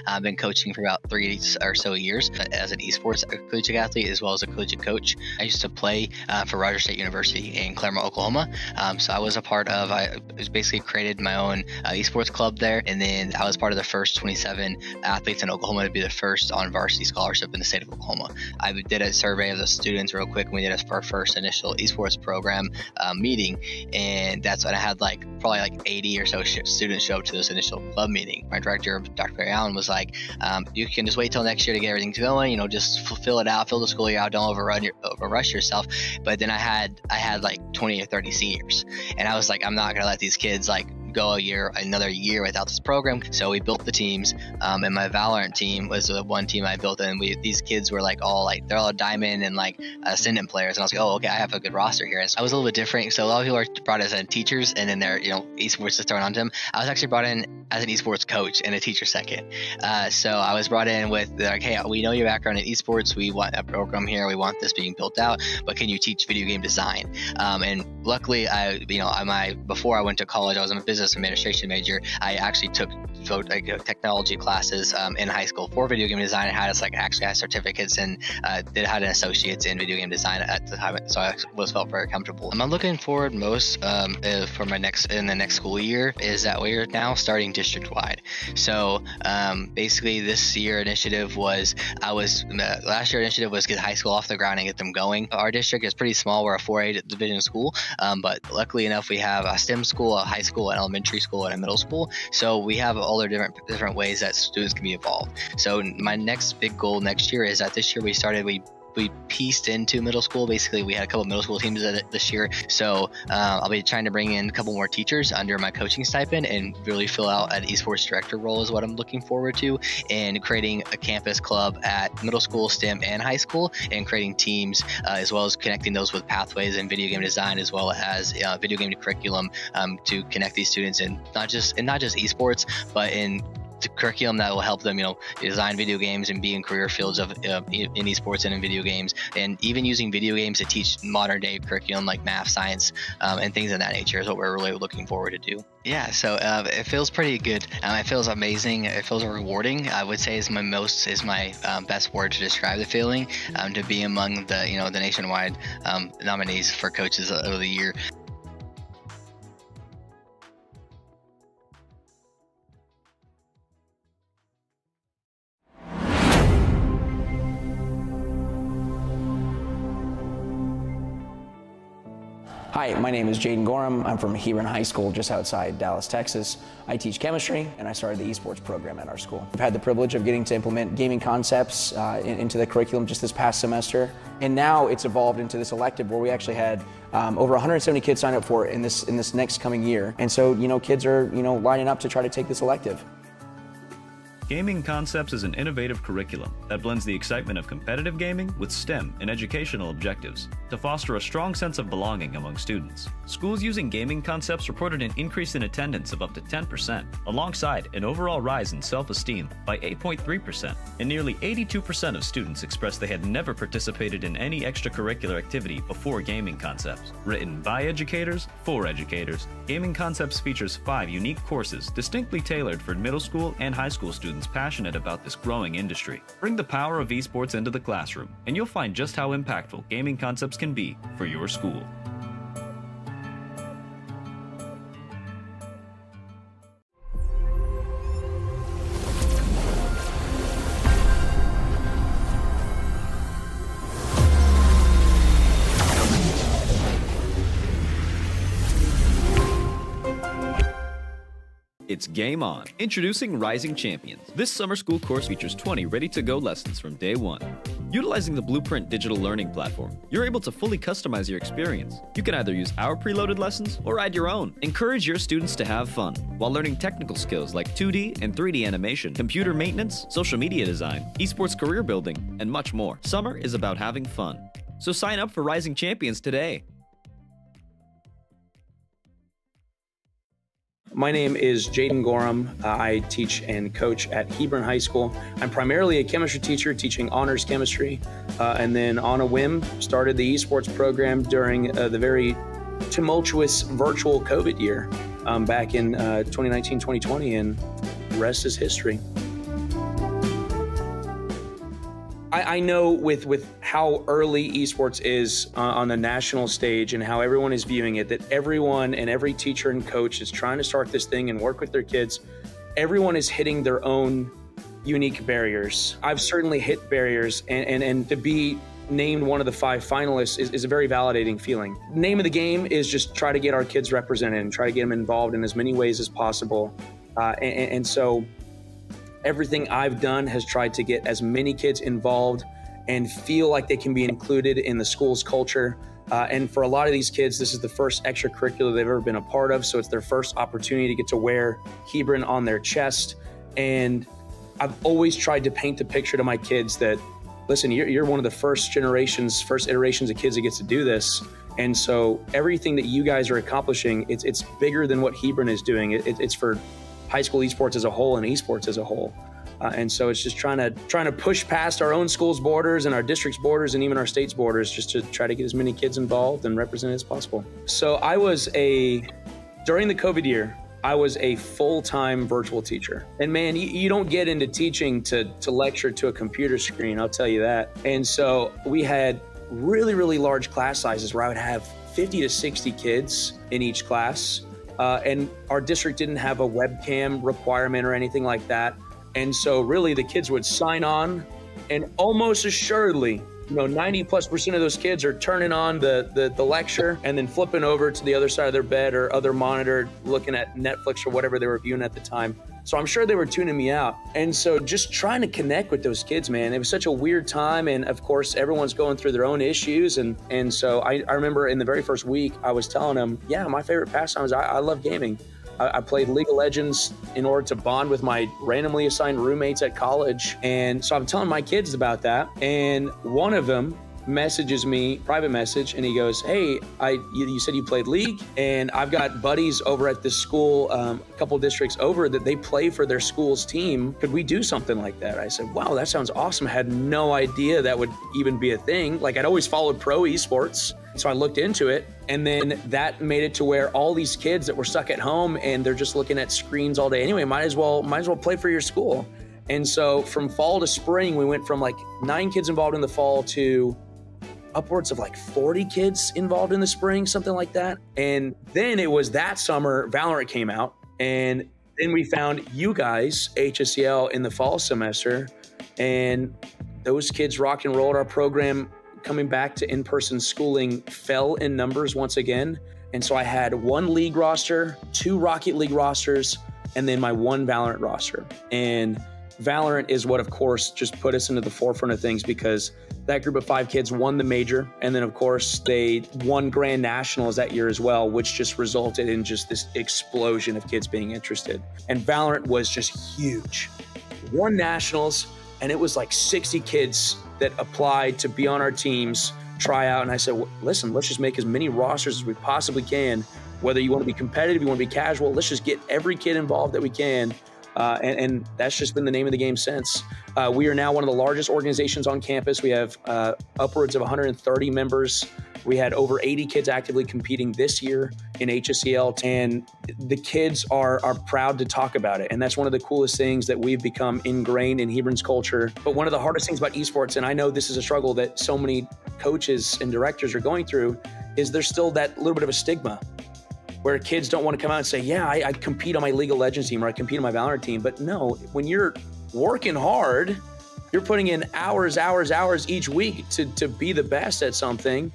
I've been coaching for about 3 or so years as an esports collegiate athlete as well as a collegiate coach. I used to play for Rogers State University in Claremont, Oklahoma. So I was a part of, I basically created my own esports club there. And then I was part of the first 27 athletes in Oklahoma to be the first on varsity scholarship in the state of Oklahoma. I did a survey of the students real quick when we did our first initial esports program meeting. And that's when I had probably 80 or so students show up to this initial club meeting. My director, Dr. Barry Allen, was like, you can just wait till next year to get everything going, just fill it out, fill the school year out, don't overrush yourself. But then I had 20 or 30 seniors, and I was like, I'm not gonna let these kids go another year without this program. So we built the teams, and my Valorant team was the one team I built, and these kids were they're all diamond and ascendant players, and I was like, oh, okay, I have a good roster here. And so I was a little bit different. So a lot of people are brought as teachers, and then they're esports is thrown onto them. I was actually brought in as an esports coach and a teacher second. So I was brought in with hey, we know your background in esports, we want a program here, we want this being built out, but can you teach video game design? And luckily, before I went to college, I was a business administration major. I actually took technology classes in high school for video game design. I had actually had certificates and had an associate's in video game design at the time, so I felt very comfortable. I'm looking forward most for my the next school year is that we're now starting district wide. So basically, this year initiative was last year initiative was get high school off the ground and get them going. Our district is pretty small. We're a 4A division school, but luckily enough, we have a STEM school, a high school, an elementary school, and a middle school. So we have all the different ways that students can be involved. So my next big goal next year is that this year we pieced into middle school. Basically, we had a couple middle school teams this year. So I'll be trying to bring in a couple more teachers under my coaching stipend and really fill out an esports director role is what I'm looking forward to, and creating a campus club at middle school, STEM, and high school, and creating teams as well as connecting those with pathways in video game design as well as video game curriculum to connect these students in not just esports, but in the curriculum that will help them, design video games and be in career fields of in esports and in video games, and even using video games to teach modern day curriculum like math, science, and things of that nature is what we're really looking forward to do. Yeah, so it feels pretty good. It feels amazing. It feels rewarding. I would say is my best word to describe the feeling. To be among the the nationwide nominees for coaches of the year. Hi, my name is Jaden Gorham. I'm from Hebron High School just outside Dallas, Texas. I teach chemistry and I started the esports program at our school. I've had the privilege of getting to implement gaming concepts into the curriculum just this past semester. And now it's evolved into this elective where we actually had over 170 kids sign up for it in this next coming year. And so, kids are, lining up to try to take this elective. Gaming Concepts is an innovative curriculum that blends the excitement of competitive gaming with STEM and educational objectives to foster a strong sense of belonging among students. Schools using gaming concepts reported an increase in attendance of up to 10%, alongside an overall rise in self-esteem by 8.3%, and nearly 82% of students expressed they had never participated in any extracurricular activity before Gaming Concepts. Written by educators, for educators, Gaming Concepts features 5 unique courses distinctly tailored for middle school and high school students passionate about this growing industry. Bring the power of esports into the classroom, and you'll find just how impactful Gaming Concepts can be for your school. It's game on. Introducing Rising Champions. This summer school course features 20 ready-to-go lessons from day one. Utilizing the Blueprint digital learning platform, you're able to fully customize your experience. You can either use our preloaded lessons or add your own. Encourage your students to have fun while learning technical skills like 2D and 3D animation, computer maintenance, social media design, esports career building, and much more. Summer is about having fun. So sign up for Rising Champions today. My name is Jaden Gorham. I teach and coach at Hebron High School. I'm primarily a chemistry teacher teaching honors chemistry, and then on a whim started the esports program during the very tumultuous virtual COVID year back in 2019, 2020, and the rest is history. I know with how early esports is on the national stage and how everyone is viewing it, that everyone and every teacher and coach is trying to start this thing and work with their kids. Everyone is hitting their own unique barriers. I've certainly hit barriers, and to be named one of the 5 finalists is a very validating feeling. Name of the game is just try to get our kids represented and try to get them involved in as many ways as possible. And so everything I've done has tried to get as many kids involved and feel like they can be included in the school's culture. And for a lot of these kids, this is the first extracurricular they've ever been a part of. So it's their first opportunity to get to wear Hebron on their chest. And I've always tried to paint the picture to my kids that, listen, you're one of the first iterations of kids that gets to do this. And so everything that you guys are accomplishing, it's bigger than what Hebron is doing. It's for high school esports as a whole and esports as a whole. And so it's just trying to push past our own school's borders and our district's borders and even our state's borders just to try to get as many kids involved and represented as possible. So during the COVID year, I was a full-time virtual teacher. And man, you don't get into teaching to lecture to a computer screen, I'll tell you that. And so we had really, really large class sizes where I would have 50 to 60 kids in each class. And our district didn't have a webcam requirement or anything like that. And so really the kids would sign on, and almost assuredly, 90+% of those kids are turning on the lecture and then flipping over to the other side of their bed or other monitor, looking at Netflix or whatever they were viewing at the time. So I'm sure they were tuning me out. And so just trying to connect with those kids, man, it was such a weird time. And of course, everyone's going through their own issues. And so I remember in the very first week, I was telling them, yeah, my favorite pastime is I love gaming. I played League of Legends in order to bond with my randomly assigned roommates at college. And so I'm telling my kids about that. And one of them messages me, private message, and he goes, hey, you said you played League, and I've got buddies over at this school, a couple districts over, that they play for their school's team. Could we do something like that? I said, wow, that sounds awesome. I had no idea that would even be a thing. Like, I'd always followed pro esports. So I looked into it, and then that made it to where all these kids that were stuck at home and they're just looking at screens all day anyway, might as well play for your school. And so from fall to spring, we went from like 9 kids involved in the fall to upwards of like 40 kids involved in the spring, something like that. And then it was that summer, Valorant came out, and then we found you guys, HSEL, in the fall semester, and those kids rock and rolled our program coming back to in-person schooling fell in numbers once again. And so I had one league roster, two Rocket League rosters, and then my one Valorant roster. And Valorant is what, of course, just put us into the forefront of things, because that group of 5 kids won the major. And then, of course, they won Grand Nationals that year as well, which just resulted in just this explosion of kids being interested. And Valorant was just huge. Won Nationals, and it was like 60 kids that applied to be on our teams, try out. And I said, well, listen, let's just make as many rosters as we possibly can. Whether you want to be competitive, you want to be casual, let's just get every kid involved that we can. And that's just been the name of the game since. We are now one of the largest organizations on campus. We have upwards of 130 members. We had over 80 kids actively competing this year in HSEL, and the kids are proud to talk about it. And that's one of the coolest things that we've become ingrained in Hebron's culture. But one of the hardest things about esports, and I know this is a struggle that so many coaches and directors are going through, is there's still that little bit of a stigma where kids don't want to come out and say, yeah, I compete on my League of Legends team, or I compete on my Valorant team. But no, when you're working hard, you're putting in hours each week to be the best at something.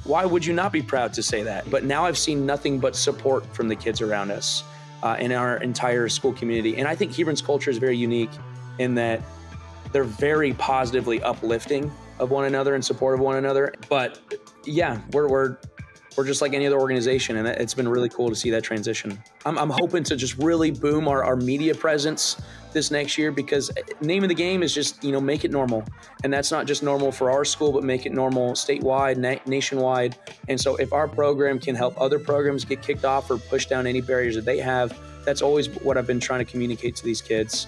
Why would you not be proud to say that? But now I've seen nothing but support from the kids around us in our entire school community. And I think Hebron's culture is very unique in that they're very positively uplifting of one another and support of one another. But yeah, we're just like any other organization, and it's been really cool to see that transition. I'm hoping to just really boom our media presence this next year, because name of the game is just, make it normal. And that's not just normal for our school, but make it normal statewide, nationwide. And so if our program can help other programs get kicked off or push down any barriers that they have, that's always what I've been trying to communicate to these kids.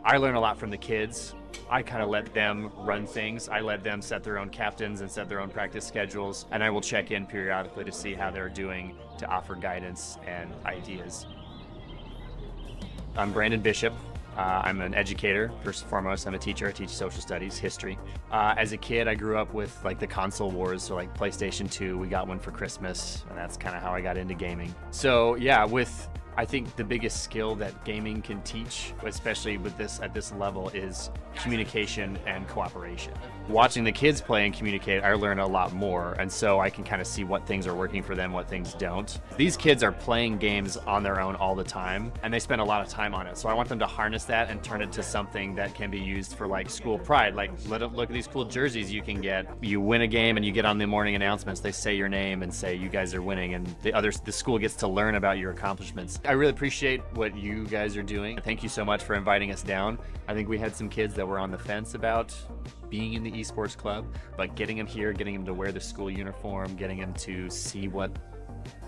I learn a lot from the kids. I kind of let them run things. I let them set their own captains and set their own practice schedules, and I will check in periodically to see how they're doing, to offer guidance and ideas. I'm Brandon Bishop. I'm an educator, first and foremost. I'm a teacher. I teach social studies, history. As a kid, I grew up with like the console wars, so like PlayStation 2, we got one for Christmas, and that's kind of how I got into gaming. So yeah, I think the biggest skill that gaming can teach, especially with this at this level, is communication and cooperation. Watching the kids play and communicate, I learn a lot more, and so I can kind of see what things are working for them, what things don't. These kids are playing games on their own all the time, and they spend a lot of time on it. So I want them to harness that and turn it to something that can be used for like school pride. Like, look at these cool jerseys you can get. You win a game and you get on the morning announcements. They say your name and say you guys are winning, and the school gets to learn about your accomplishments. I really appreciate what you guys are doing. Thank you so much for inviting us down. I think we had some kids that were on the fence about being in the esports club, but getting them here, getting them to wear the school uniform, getting them to see what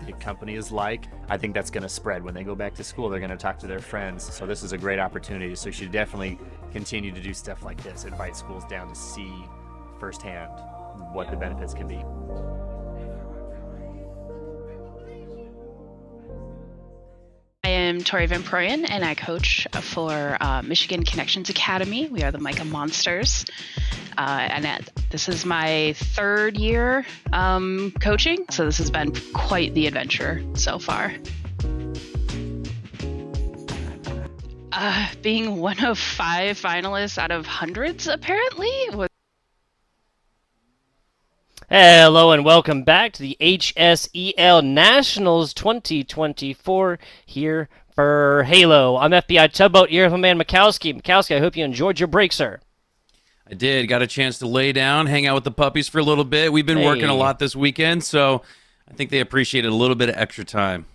the company is like, I think that's going to spread. When they go back to school, they're going to talk to their friends. So this is a great opportunity. So you should definitely continue to do stuff like this, invite schools down to see firsthand what the benefits can be. I am Tori Van Proyen, and I coach for Michigan Connections Academy. We are the Micah Monsters. This is my 3rd year coaching, so this has been quite the adventure so far. Being one of 5 finalists out of hundreds, apparently, was. Hello and welcome back to the HSEL Nationals 2024 here for Halo. I'm FBI Tugboat here with my man Mikowski. Mikowski, I hope you enjoyed your break, sir. I did. Got a chance to lay down, hang out with the puppies for a little bit. We've been working a lot this weekend, so I think they appreciated a little bit of extra time.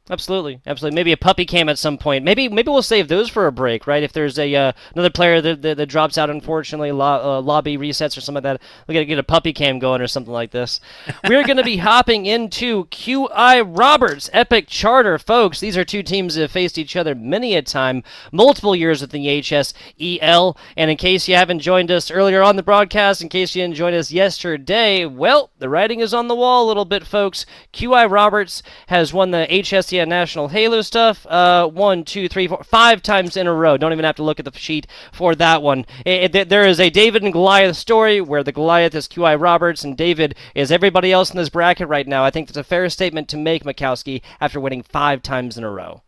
Absolutely. Maybe a puppy cam at some point. Maybe we'll save those for a break, right? If there's another player that drops out, unfortunately, lobby resets or something like that, we gotta get a puppy cam going or something like this. We're gonna be hopping into QI Roberts Epic Charter, folks. These are 2 teams that have faced each other many a time, multiple years with the HSEL. And in case you haven't joined us earlier on the broadcast, in case you didn't join us yesterday, well, the writing is on the wall a little bit, folks. QI Roberts has won the HSEL HSEL National Halo stuff. 1, 2, 3, 4, 5 times in a row. Don't even have to look at the sheet for that one. There is a David and Goliath story where the Goliath is QI Roberts and David is everybody else in this bracket right now. I think that's a fair statement to make, Mikowski, after winning 5 times in a row.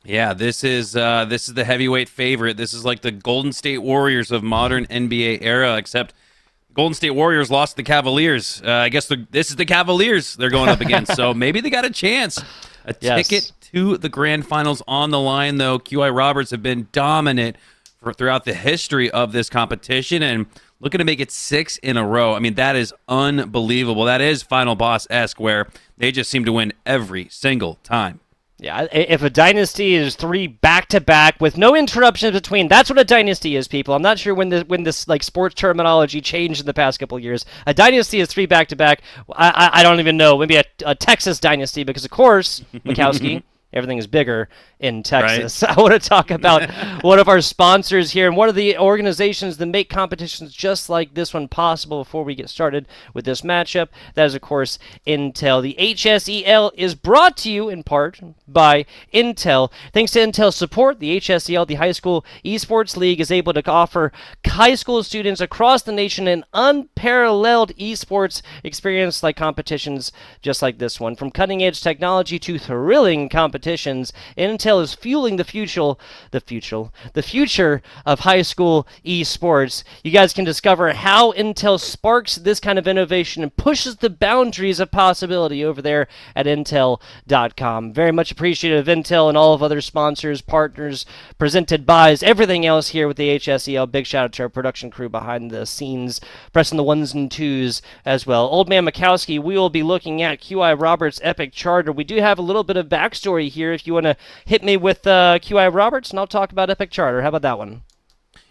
Yeah, this is the heavyweight favorite. This is like the Golden State Warriors of modern NBA era, except Golden State Warriors lost to the Cavaliers. I guess this is the Cavaliers they're going up against, so maybe they got a chance. A ticket to the grand finals on the line, though. QI Roberts have been dominant throughout the history of this competition and looking to make it 6 in a row. I mean, that is unbelievable. That is Final Boss-esque, where they just seem to win every single time. Yeah, if a dynasty is 3 back-to-back with no interruptions between, that's what a dynasty is, people. I'm not sure when this like sports terminology changed in the past couple of years. A dynasty is 3 back-to-back. I don't even know. Maybe a Texas dynasty, because of course, Mikowski, everything is bigger in Texas. Right. I want to talk about one of our sponsors here and one of the organizations that make competitions just like this one possible before we get started with this matchup. That is, of course, Intel. The HSEL is brought to you in part by Intel. Thanks to Intel's support, the HSEL, the High School Esports League, is able to offer high school students across the nation an unparalleled esports experience like competitions just like this one. From cutting-edge technology to thrilling competitions, Intel is fueling the future of high school esports. You guys can discover how Intel sparks this kind of innovation and pushes the boundaries of possibility over there at Intel.com. Very much appreciative of Intel and all of other sponsors, partners, presented buys, everything else here with the HSEL. Big shout out to our production crew behind the scenes, pressing the 1s and 2s as well. Old Man Mikowski, we will be looking at QI Roberts' epic charter. We do have a little bit of backstory here if you want to hit me with QI Roberts, and I'll talk about epic charter. How about that one?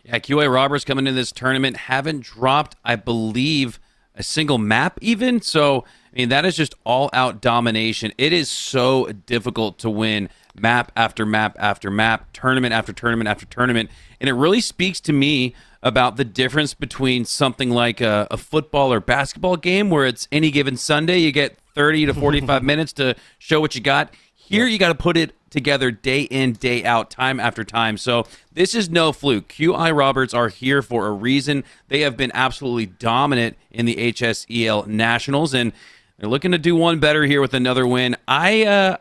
Yeah, QI Roberts coming into this tournament haven't dropped, I believe, a single map even. So, I mean, that is just all-out domination. It is so difficult to win map after map after map, tournament after tournament after tournament. And it really speaks to me about the difference between something like a football or basketball game where it's any given Sunday, you get 30 to 45 minutes to show what you got. Here, you got to put it together day in, day out, time after time. So this is no fluke. QI Roberts are here for a reason. They have been absolutely dominant in the HSEL Nationals, and they're looking to do one better here with another win. I'm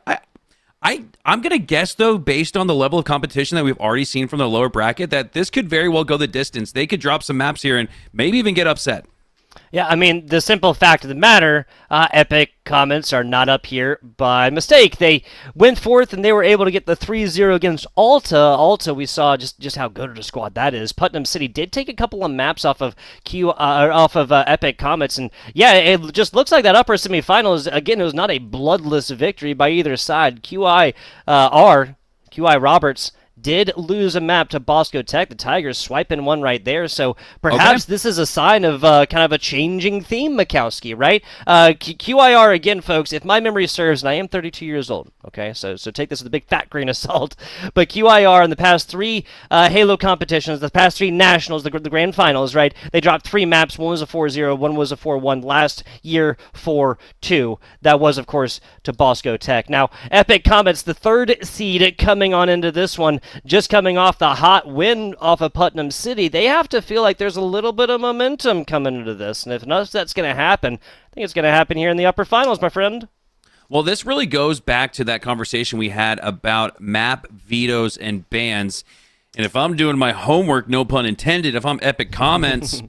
going to guess, though, based on the level of competition that we've already seen from the lower bracket, that this could very well go the distance. They could drop some maps here and maybe even get upset. Yeah, I mean, the simple fact of the matter, Epic Comments are not up here by mistake. They went forth and they were able to get the 3-0 against Alta. Alta, we saw just how good of a squad that is. Putnam City did take a couple of maps off of Epic Comments, and yeah, it just looks like that upper semifinals. Again, it was not a bloodless victory by either side. QI Roberts did lose a map to Bosco Tech. The Tigers swiping one right there, so perhaps this is a sign of kind of a changing theme, Mikowski, right? QIR, again, folks, if my memory serves, and I am 32 years old, okay, so take this with a big fat grain of salt, but QIR in the past 3 Halo competitions, the past 3 nationals, the grand finals, right, they dropped 3 maps. One was a 4-0, one was a 4-1, last year 4-2. That was, of course, to Bosco Tech. Now, Epic Comets, the 3rd seed coming on into this one, just coming off the hot win off of Putnam City, they have to feel like there's a little bit of momentum coming into this. And if none of that's going to happen, I think it's going to happen here in the upper finals, my friend. Well, this really goes back to that conversation we had about map vetoes and bans. And if I'm doing my homework, no pun intended, if I'm Epic Comets,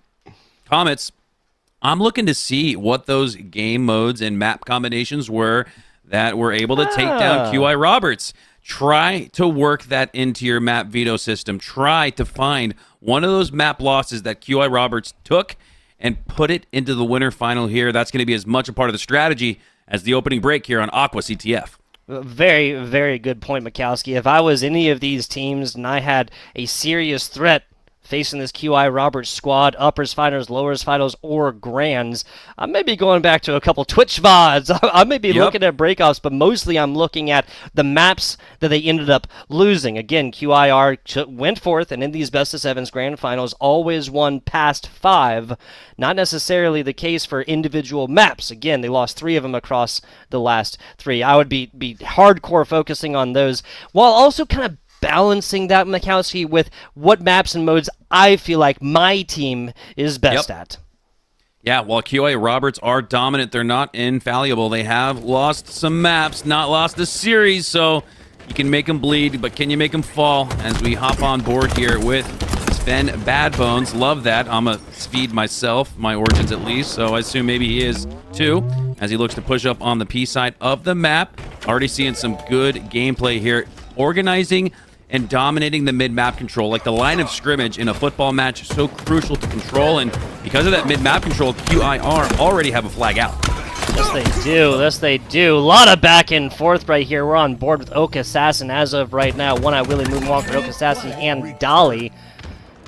I'm looking to see what those game modes and map combinations were that were able to take down QI Roberts. Try to work that into your map veto system. Try to find one of those map losses that QI Roberts took and put it into the winter final here. That's going to be as much a part of the strategy as the opening break here on Aqua CTF. Very, very good point, Mikowski. If I was any of these teams and I had a serious threat facing this QI Roberts squad, uppers, finals, lowers, finals, or grands. I may be going back to a couple Twitch VODs. I may be looking at breakoffs, but mostly I'm looking at the maps that they ended up losing. Again, QIR went forth, and in these best of sevens grand finals, always won past 5. Not necessarily the case for individual maps. Again, they lost 3 of them across the last 3. I would be hardcore focusing on those, while also kind of balancing that, Mikowski, with what maps and modes I feel like my team is best at. Yeah, while QA Roberts are dominant, they're not infallible. They have lost some maps, not lost a series, so you can make them bleed, but can you make them fall? As we hop on board here with Sven Badbones. Love that. I'm a Swede myself, my origins at least, so I assume maybe he is too, as he looks to push up on the P side of the map. Already seeing some good gameplay here, organizing and dominating the mid-map control. Like the line of scrimmage in a football match is so crucial to control, and because of that mid-map control, QIR already have a flag out. Yes, they do. Yes, they do. A lot of back and forth right here. We're on board with Oak Assassin as of right now. One Eye Willie Moonwalker, Oak Assassin, and Dolly.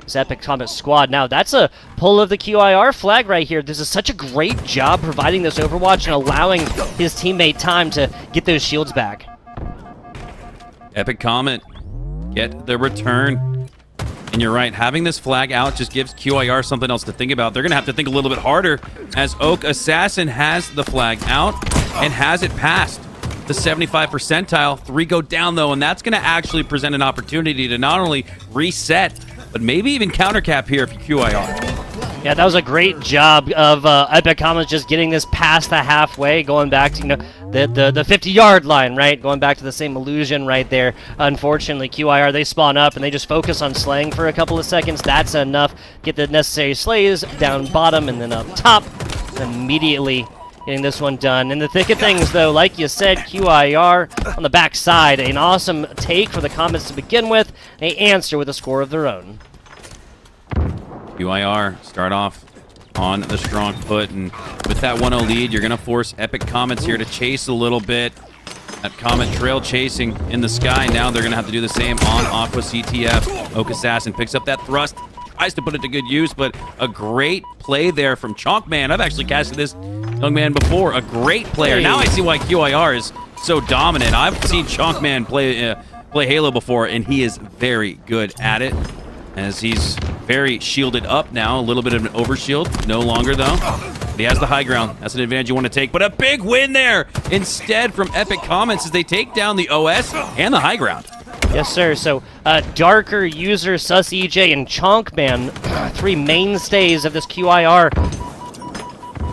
This Epic Comet squad. Now, that's a pull of the QIR flag right here. This is such a great job providing this Overwatch and allowing his teammate time to get those shields back. Epic Comet get the return. And you're right, having this flag out just gives QIR something else to think about. They're going to have to think a little bit harder, as Oak Assassin has the flag out and has it past the 75 percentile. 3 go down, though, and that's going to actually present an opportunity to not only reset, but maybe even countercap here for QIR. Yeah, that was a great job of Epic Comet just getting this past the halfway, going back to, the 50-yard line, right? Going back to the same illusion right there. Unfortunately, QIR, they spawn up and they just focus on slaying for a couple of seconds. That's enough. Get the necessary slays down bottom and then up top. Immediately getting this one done. In the thick of things, though, like you said, QIR on the backside. An awesome take for the Comets to begin with. They answer with a score of their own. QIR start off on the strong foot, and with that 1-0 lead, you're going to force Epic Comets here to chase a little bit. That Comet trail chasing in the sky. Now they're going to have to do the same on Aqua CTF. Oak Assassin picks up that thrust, tries to put it to good use, but a great play there from Chonkman. I've actually casted this young man before. A great player. Now I see why QIR is so dominant. I've seen Chonkman play Halo before, and he is very good at it, as he's very shielded up now. A little bit of an overshield. No longer, though. But he has the high ground. That's an advantage you want to take. But a big win there instead from Epic Comets as they take down the OS and the high ground. Yes, sir. So, Darker, User, Sus EJ, and Chonkman, 3 mainstays of this QIR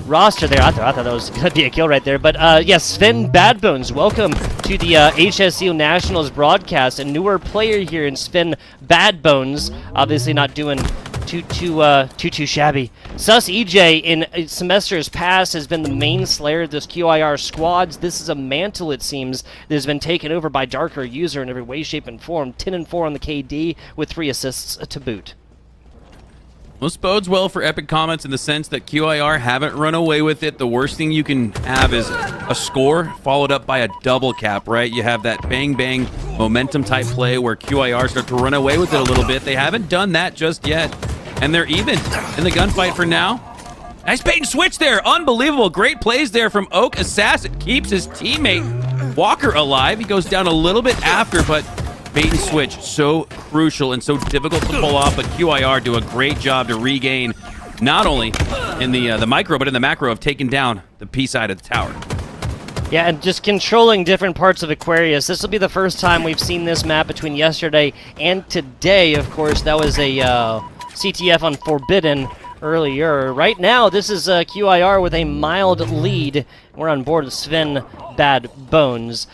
roster there. I thought that was going to be a kill right there. But, yes, Sven Badbones, welcome to the HSEL Nationals broadcast. A newer player here in Sven Badbones. Obviously not doing too shabby. Sus EJ in semesters past has been the main slayer of this QIR squads. This is a mantle, it seems, that has been taken over by Darker User in every way, shape, and form. 10-4 on the KD with 3 assists to boot. This bodes well for Epic Comets in the sense that QIR haven't run away with it. The worst thing you can have is a score followed up by a double cap, right? You have that bang-bang momentum type play where QIR start to run away with it a little bit. They haven't done that just yet, and they're even in the gunfight for now. Nice bait and switch there. Unbelievable. Great plays there from Oak Assassin. Keeps his teammate Walker alive. He goes down a little bit after, but bait and switch, so crucial and so difficult to pull off, but QIR do a great job to regain, not only in the micro, but in the macro of taking down the P side of the tower. Yeah, and just controlling different parts of Aquarius. This will be the first time we've seen this map between yesterday and today. Of course, that was a CTF on Forbidden earlier. Right now, this is QIR with a mild lead. We're on board with Sven Badbones.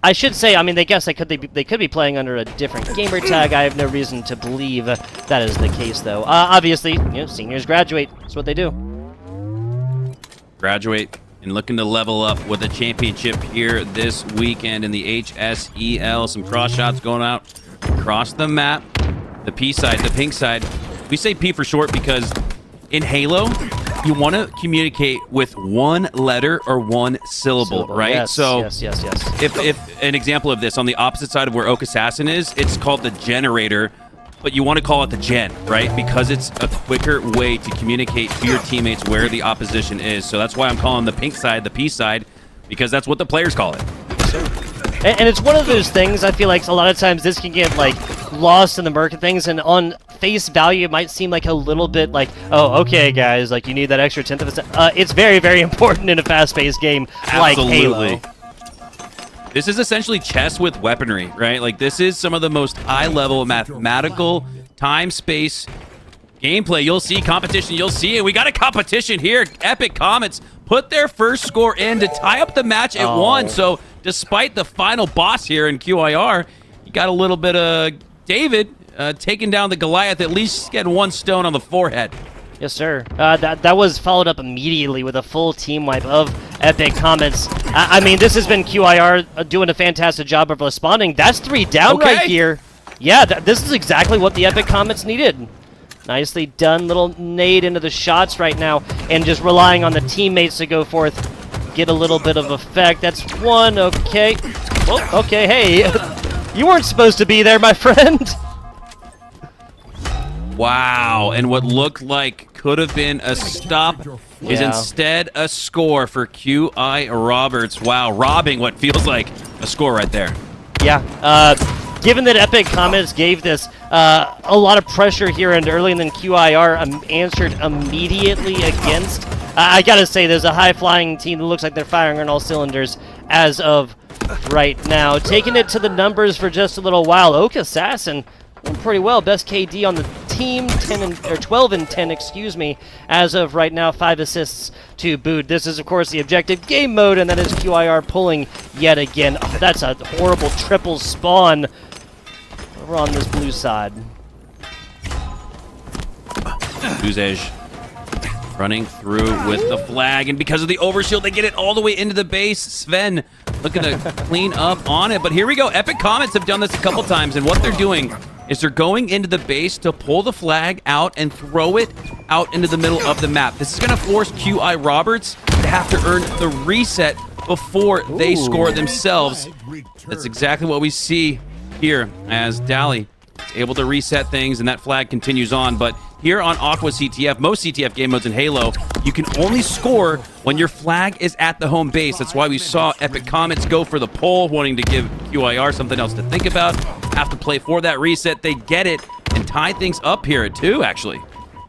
I should say, I mean, they could be playing under a different gamer tag. I have no reason to believe that is the case, though. Obviously, seniors graduate. That's what they do. Graduate and looking to level up with a championship here this weekend in the HSEL. Some cross shots going out across the map. The P side, the pink side. We say P for short because in Halo, you want to communicate with one letter or one syllable, right? Yes, so yes. If an example of this on the opposite side of where Oak Assassin is, it's called the generator. but you want to call it the gen, right? Because it's a quicker way to communicate to your teammates where the opposition is. So that's why I'm calling the pink side the peace side, because that's what the players call it. And it's one of those things, I feel like a lot of times this can get like lost in the murk of things, and on face value it might seem like a little bit like, oh, okay guys, like you need that extra 10th of a second. It's very, very important in a fast-paced game like Halo. This is essentially chess with weaponry, right? Like, this is some of the most high-level mathematical time-space gameplay. You'll see competition. You'll see it. We got a competition here. Epic Comets put their first score in to tie up the match at 1. So, despite the final boss here in QIR, you got a little bit of David taking down the Goliath, at least getting 1 stone on the forehead. Yes, sir. That was followed up immediately with a full team wipe of Epic Comets. I mean, this has been QIR doing a fantastic job of responding. That's 3 down right here. Yeah, this is exactly what the Epic Comets needed. Nicely done. Little nade into the shots right now, and just relying on the teammates to go forth, get a little bit of effect. That's 1. Okay. Well, okay. Hey, you weren't supposed to be there, my friend. Wow, and what looked like could have been a stop is instead a score for QI Roberts. Wow, robbing what feels like a score right there. Yeah, given that Epic Comets gave this a lot of pressure here and early, and then QIR answered immediately against, I gotta say, there's a high-flying team that looks like they're firing on all cylinders as of right now. Taking it to the numbers for just a little while, Oak Assassin doing pretty well. Best KD on the team, 12 and 10, excuse me, as of right now. 5 assists to boot. This is, of course, the objective game mode, and that is QIR pulling yet again. Oh, that's a horrible triple spawn over on this blue side. Uzej running through with the flag, and because of the overshield, they get it all the way into the base. Sven looking to clean up on it, but here we go. Epic Comets have done this a couple times, and what they're doing is they're going into the base to pull the flag out and throw it out into the middle of the map. This is going to force QI Roberts to have to earn the reset before they score themselves. That's exactly what we see here as Dally is able to reset things, and that flag continues on. But here on Aqua CTF, most CTF game modes in Halo, you can only score when your flag is at the home base. That's why we saw Epic Comets go for the pull, wanting to give QIR something else to think about. Have to play for that reset. They get it and tie things up here at 2, actually.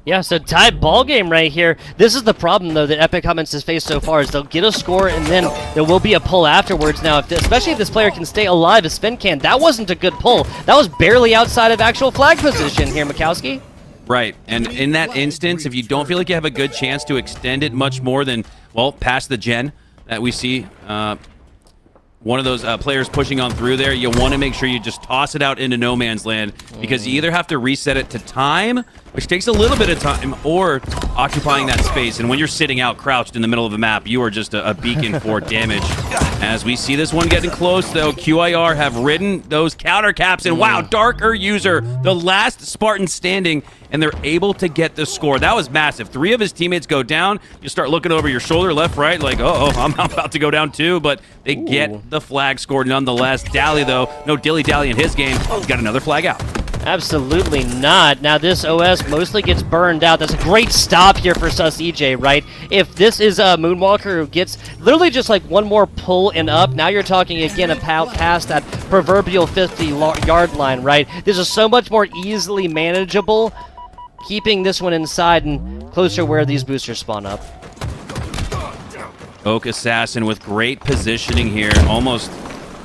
Yeah, so tied ball game right here. This is the problem, though, that Epic Comets has faced so far, is they'll get a score, and then there will be a pull afterwards. Now, especially if this player can stay alive as Sven can. That wasn't a good pull. That was barely outside of actual flag position here, Mikowski. Right, and in that instance, if you don't feel like you have a good chance to extend it much more than, well, past the gen that we see, one of those players pushing on through there, you want to make sure you just toss it out into no man's land, because you either have to reset it to time, which takes a little bit of time, or occupying that space. And when you're sitting out crouched in the middle of a map, you are just a beacon for damage. As we see this one getting close, though, QIR have ridden those counter caps, and wow, Darker User, the last Spartan standing, and they're able to get the score. That was massive. 3 of his teammates go down. You start looking over your shoulder, left, right, like, uh-oh, I'm about to go down too, but they get the flag scored nonetheless. Dally, though, no dilly-dally in his game. He's got another flag out. Absolutely not. Now, this OS mostly gets burned out. That's a great stop here for Sus EJ, right? If this is a Moonwalker who gets literally just like one more pull and up, now you're talking again about past that proverbial 50-yard line, right? This is so much more easily manageable, keeping this one inside and closer where these boosters spawn up. Oak Assassin with great positioning here, almost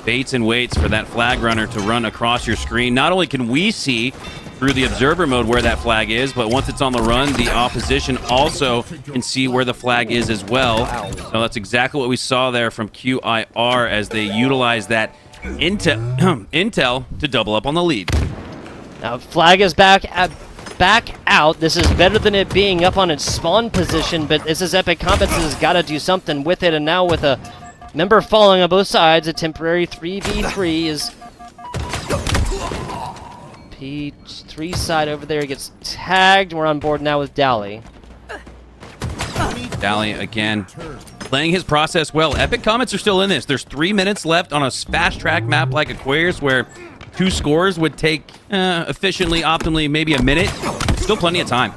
baits and waits for that flag runner to run across your screen. Not only can we see through the observer mode where that flag is, but once it's on the run, the opposition also can see where the flag is as well. So that's exactly what we saw there from QIR as they utilize that intel to double up on the lead. Now, flag is back out. This is better than it being up on its spawn position, but this is Epic Comets has got to do something with it, and now with a member falling on both sides, a temporary 3v3 is P3 side over there gets tagged. We're on board now with Dally. Dally again playing his process well. Epic Comets are still in this. There's 3 minutes left on a fast track map like Aquarius where 2 scores would take efficiently, optimally, maybe a minute. Still plenty of time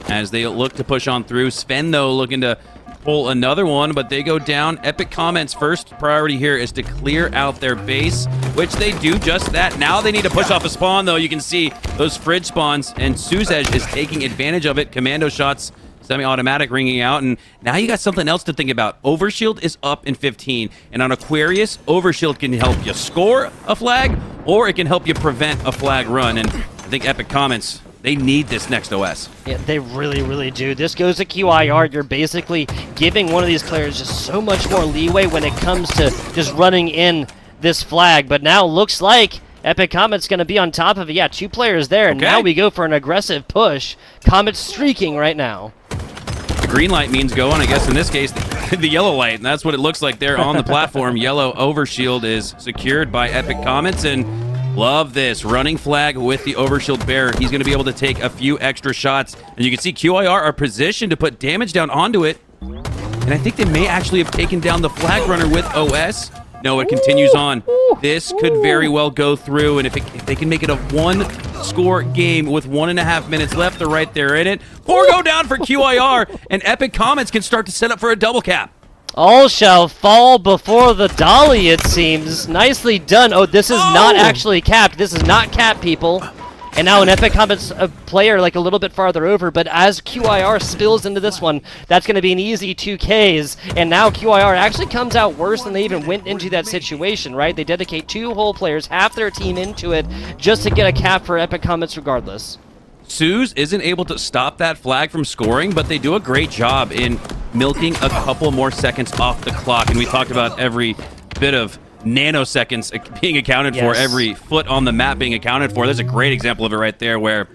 as they look to push on through. Sven, though, looking to pull another one, but they go down. Epic Comments' first priority here is to clear out their base, which they do just that. Now they need to push off a spawn, though. You can see those fridge spawns, and Suzej is taking advantage of it. Commando shots, semi-automatic ringing out, and now you got something else to think about. Overshield is up in 15, and on Aquarius, Overshield can help you score a flag, or it can help you prevent a flag run, and I think Epic Comments, they need this next OS. Yeah, they really, really do. This goes to QIR. You're basically giving one of these players just so much more leeway when it comes to just running in this flag. But now looks like Epic Comet's going to be on top of it. Yeah, 2 players there. And now we go for an aggressive push. Comet's streaking right now. The green light means go on, I guess in this case, the yellow light. And that's what it looks like there on the platform. Yellow Overshield is secured by Epic Comets, and love this. Running flag with the Overshield bearer. He's going to be able to take a few extra shots. And you can see QIR are positioned to put damage down onto it. And I think they may actually have taken down the flag runner with OS. No, it continues on. This could very well go through. And if they can make it a 1-score game with 1.5 minutes left, they're right there in it. 4 go down for QIR. And Epic Comets can start to set up for a double cap. All shall fall before the dolly, it seems. Nicely done. Oh, this is not actually capped. This is not capped, people. And now an Epic Comets player like a little bit farther over, but as QIR spills into this one, that's going to be an easy 2Ks. And now QIR actually comes out worse than they even went into that situation, right? They dedicate 2 whole players, half their team into it, just to get a cap for Epic Comets regardless. Suze isn't able to stop that flag from scoring, but they do a great job in milking a couple more seconds off the clock. And we talked about every bit of nanoseconds being accounted for, every foot on the map being accounted for. There's a great example of it right there where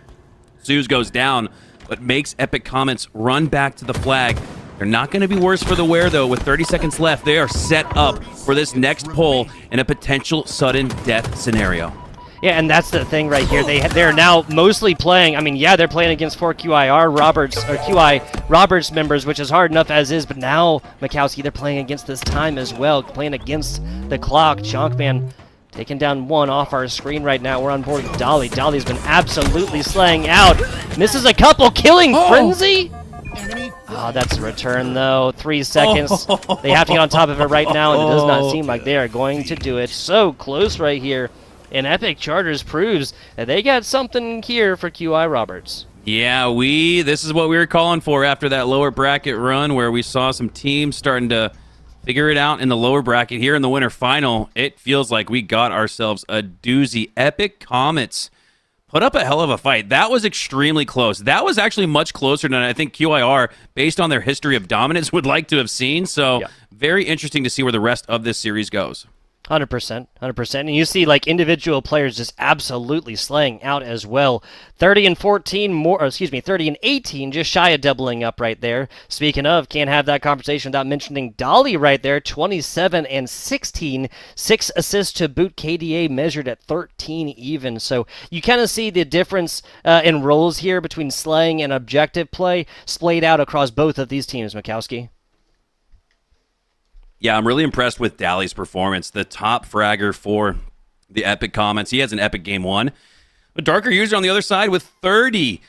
Suze goes down, but makes Epic Comets run back to the flag. They're not going to be worse for the wear, though. With 30 seconds left, they are set up for this next pull in a potential sudden death scenario. Yeah, and that's the thing right here. They're now mostly playing. I mean, yeah, they're playing against 4 QIR Roberts or QI Roberts members, which is hard enough as is. But now Mikowski, they're playing against this time as well, playing against the clock. Jonkman taking down 1 off our screen right now. We're on board with Dolly. Dolly's been absolutely slaying out. Misses a couple, killing Frenzy. Oh, that's a return though. 3 seconds. They have to get on top of it right now, and it does not seem like they are going to do it. So close right here. And Epic Charters proves that they got something here for QI Roberts. Yeah, this is what we were calling for after that lower bracket run where we saw some teams starting to figure it out in the lower bracket. Here in the winter final, it feels like we got ourselves a doozy. Epic Comets put up a hell of a fight. That was extremely close. That was actually much closer than I think QIR, based on their history of dominance, would like to have seen. So very interesting to see where the rest of this series goes. 100%, 100%. And you see like individual players just absolutely slaying out as well. 30 and 14 more, 30 and 18, just shy of doubling up right there. Speaking of, can't have that conversation without mentioning Dolly right there, 27 and 16, 6 assists to boot. KDA measured at 13 even. So you kind of see the difference in roles here between slaying and objective play splayed out across both of these teams, Mikowski. Yeah, I'm really impressed with Dolly's performance. The top fragger for the Epic Comets. He has an epic game 1. But Darker User on the other side with 30,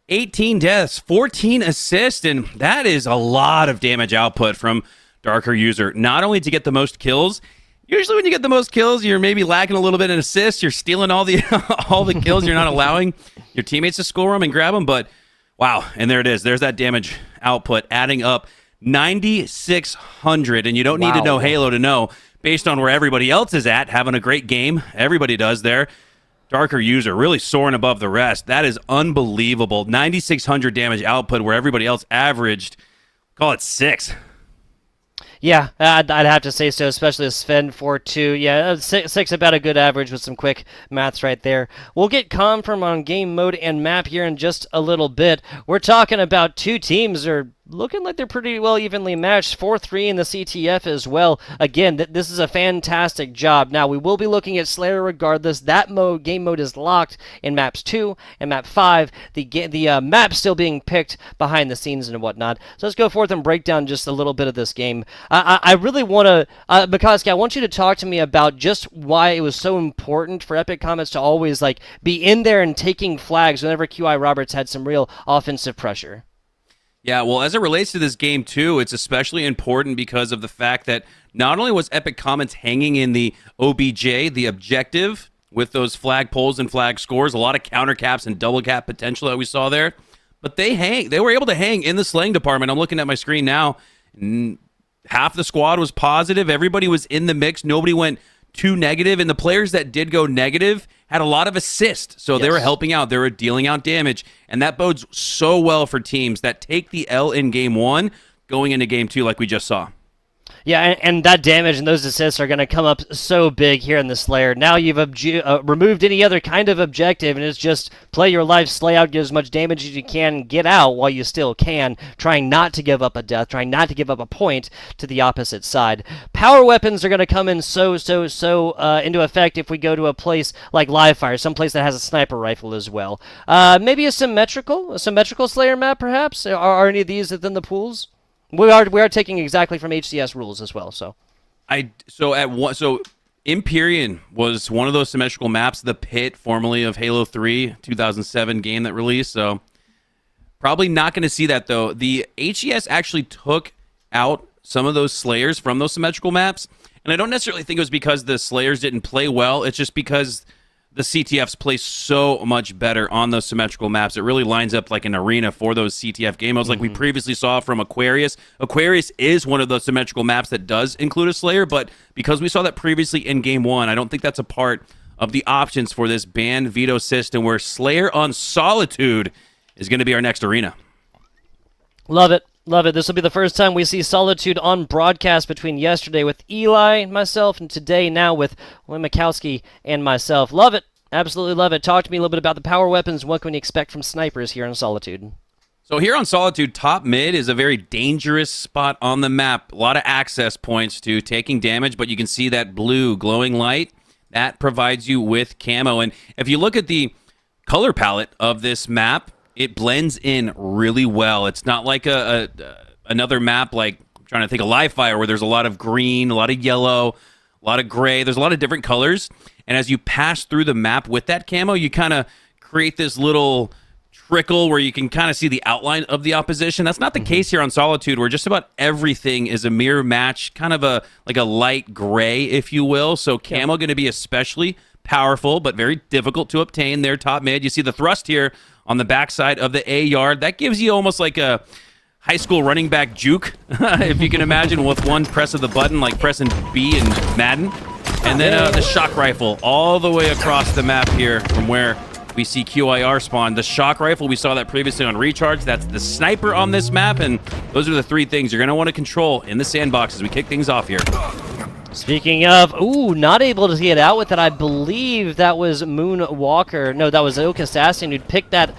18 deaths, 14 assists, and that is a lot of damage output from Darker User. Not only to get the most kills, usually when you get the most kills, you're maybe lacking a little bit in assists. You're stealing all the all the kills. You're not allowing your teammates to score them and grab them. But wow, and there it is. There's that damage output adding up. 9,600, and you don't need to know Halo to know, based on where everybody else is at, having a great game. Everybody does there. Darker User really soaring above the rest. That is unbelievable. 9,600 damage output where everybody else averaged, call it 6. Yeah, I'd have to say so, especially a Sven 4-2. Yeah, 6 about a good average with some quick maths right there. We'll get confirm on game mode and map here in just a little bit. We're talking about 2 teams are looking like they're pretty well evenly matched. 4-3 in the CTF as well. Again, this is a fantastic job. Now, we will be looking at Slayer regardless. That game mode is locked in maps 2 and map 5. The map still being picked behind the scenes and whatnot. So let's go forth and break down just a little bit of this game. I really want to, Mikoski, I want you to talk to me about just why it was so important for Epic Comets to always like be in there and taking flags whenever QI Roberts had some real offensive pressure. Yeah, well, as it relates to this game, too, it's especially important because of the fact that not only was Epic Comets hanging in the OBJ, the objective, with those flag pulls and flag scores, a lot of counter caps and double cap potential that we saw there, but they were able to hang in the slaying department. I'm looking at my screen now. Half the squad was positive. Everybody was in the mix. Nobody went too negative, and the players that did go negative had a lot of assists, so they were helping out. They were dealing out damage, and that bodes so well for teams that take the L in Game 1 going into Game 2 like we just saw. Yeah, and that damage and those assists are going to come up so big here in the Slayer. Now you've removed any other kind of objective, and it's just play your life, slay out, get as much damage as you can, get out while you still can, trying not to give up a death, trying not to give up a point to the opposite side. Power weapons are going to come in so into effect if we go to a place like Livefire, some place that has a sniper rifle as well. Maybe a symmetrical Slayer map, perhaps? Are any of these within the pools? We are taking exactly from HCS rules as well. So Empyrean was one of those symmetrical maps. The Pit, formerly of Halo 3, 2007 game that released. So probably not going to see that though. The HES actually took out some of those Slayers from those symmetrical maps, and I don't necessarily think it was because the Slayers didn't play well. It's just because the CTFs play so much better on those symmetrical maps. It really lines up like an arena for those CTF game modes like we previously saw from Aquarius. Aquarius is one of those symmetrical maps that does include a Slayer, but because we saw that previously in Game 1, I don't think that's a part of the options for this ban veto system where Slayer on Solitude is going to be our next arena. Love it. Love it. This will be the first time we see Solitude on broadcast between yesterday with Eli, myself, and today now with William Mikowski and myself. Love it. Absolutely love it. Talk to me a little bit about the power weapons. What can we expect from snipers here on Solitude? So here on Solitude, top mid is a very dangerous spot on the map. A lot of access points to taking damage, but you can see that blue glowing light. That provides you with camo. And if you look at the color palette of this map, it blends in really well. It's not like another map like, I'm trying to think of Livefire, where there's a lot of green, a lot of yellow, a lot of gray. There's a lot of different colors. And as you pass through the map with that camo, you kind of create this little trickle where you can kind of see the outline of the opposition. That's not the case here on Solitude, where just about everything is a mirror match, kind of like a light gray, if you will. So camo going to be especially powerful, but very difficult to obtain there top mid. You see the thrust here on the backside of the A yard. That gives you almost like a high school running back juke, if you can imagine, with one press of the button, like pressing B in Madden. And then the shock rifle all the way across the map here from where we see QIR spawn. The shock rifle, we saw that previously on Recharge. That's the sniper on this map, and those are the three things you're going to want to control in the sandbox as we kick things off here. Speaking of, not able to get out with it. I believe that was Moonwalker. No, that was Oak Assassin who picked that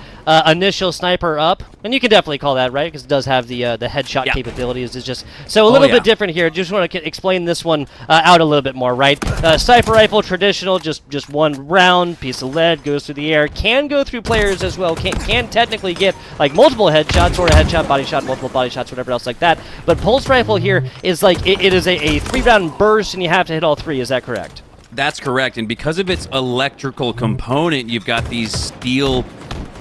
initial sniper up. And you can definitely call that, right? Because it does have the headshot capabilities. It's just so a little bit different here. Just want to explain this one out a little bit more, right? Sniper rifle, traditional, just one round, piece of lead, goes through the air. Can go through players as well. Can technically get like multiple headshots or a headshot, body shot, multiple body shots, whatever else like that. But pulse rifle here is like, it is a 3-round burst, and you have to hit all 3. Is that correct? That's correct. And because of its electrical component, you've got these steel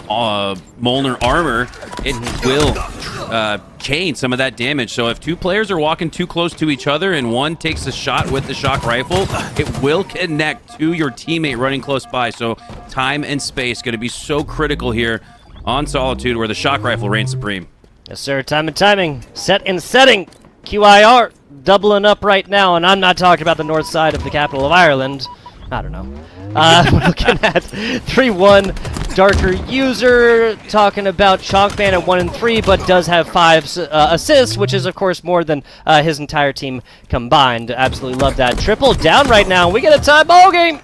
Molnar armor. It will chain some of that damage. So if two players are walking too close to each other and one takes a shot with the shock rifle, it will connect to your teammate running close by. So time and space going to be so critical here on Solitude, where the shock rifle reigns supreme. Yes, sir. Time and timing. Set and setting. QIR doubling up right now, and I'm not talking about the north side of the capital of Ireland. I don't know. We're looking at 3-1 Darker User, talking about Chalkman at 1 and 3, but does have 5 assists, which is, of course, more than his entire team combined. Absolutely love that. Triple down right now. We get a tie ball game.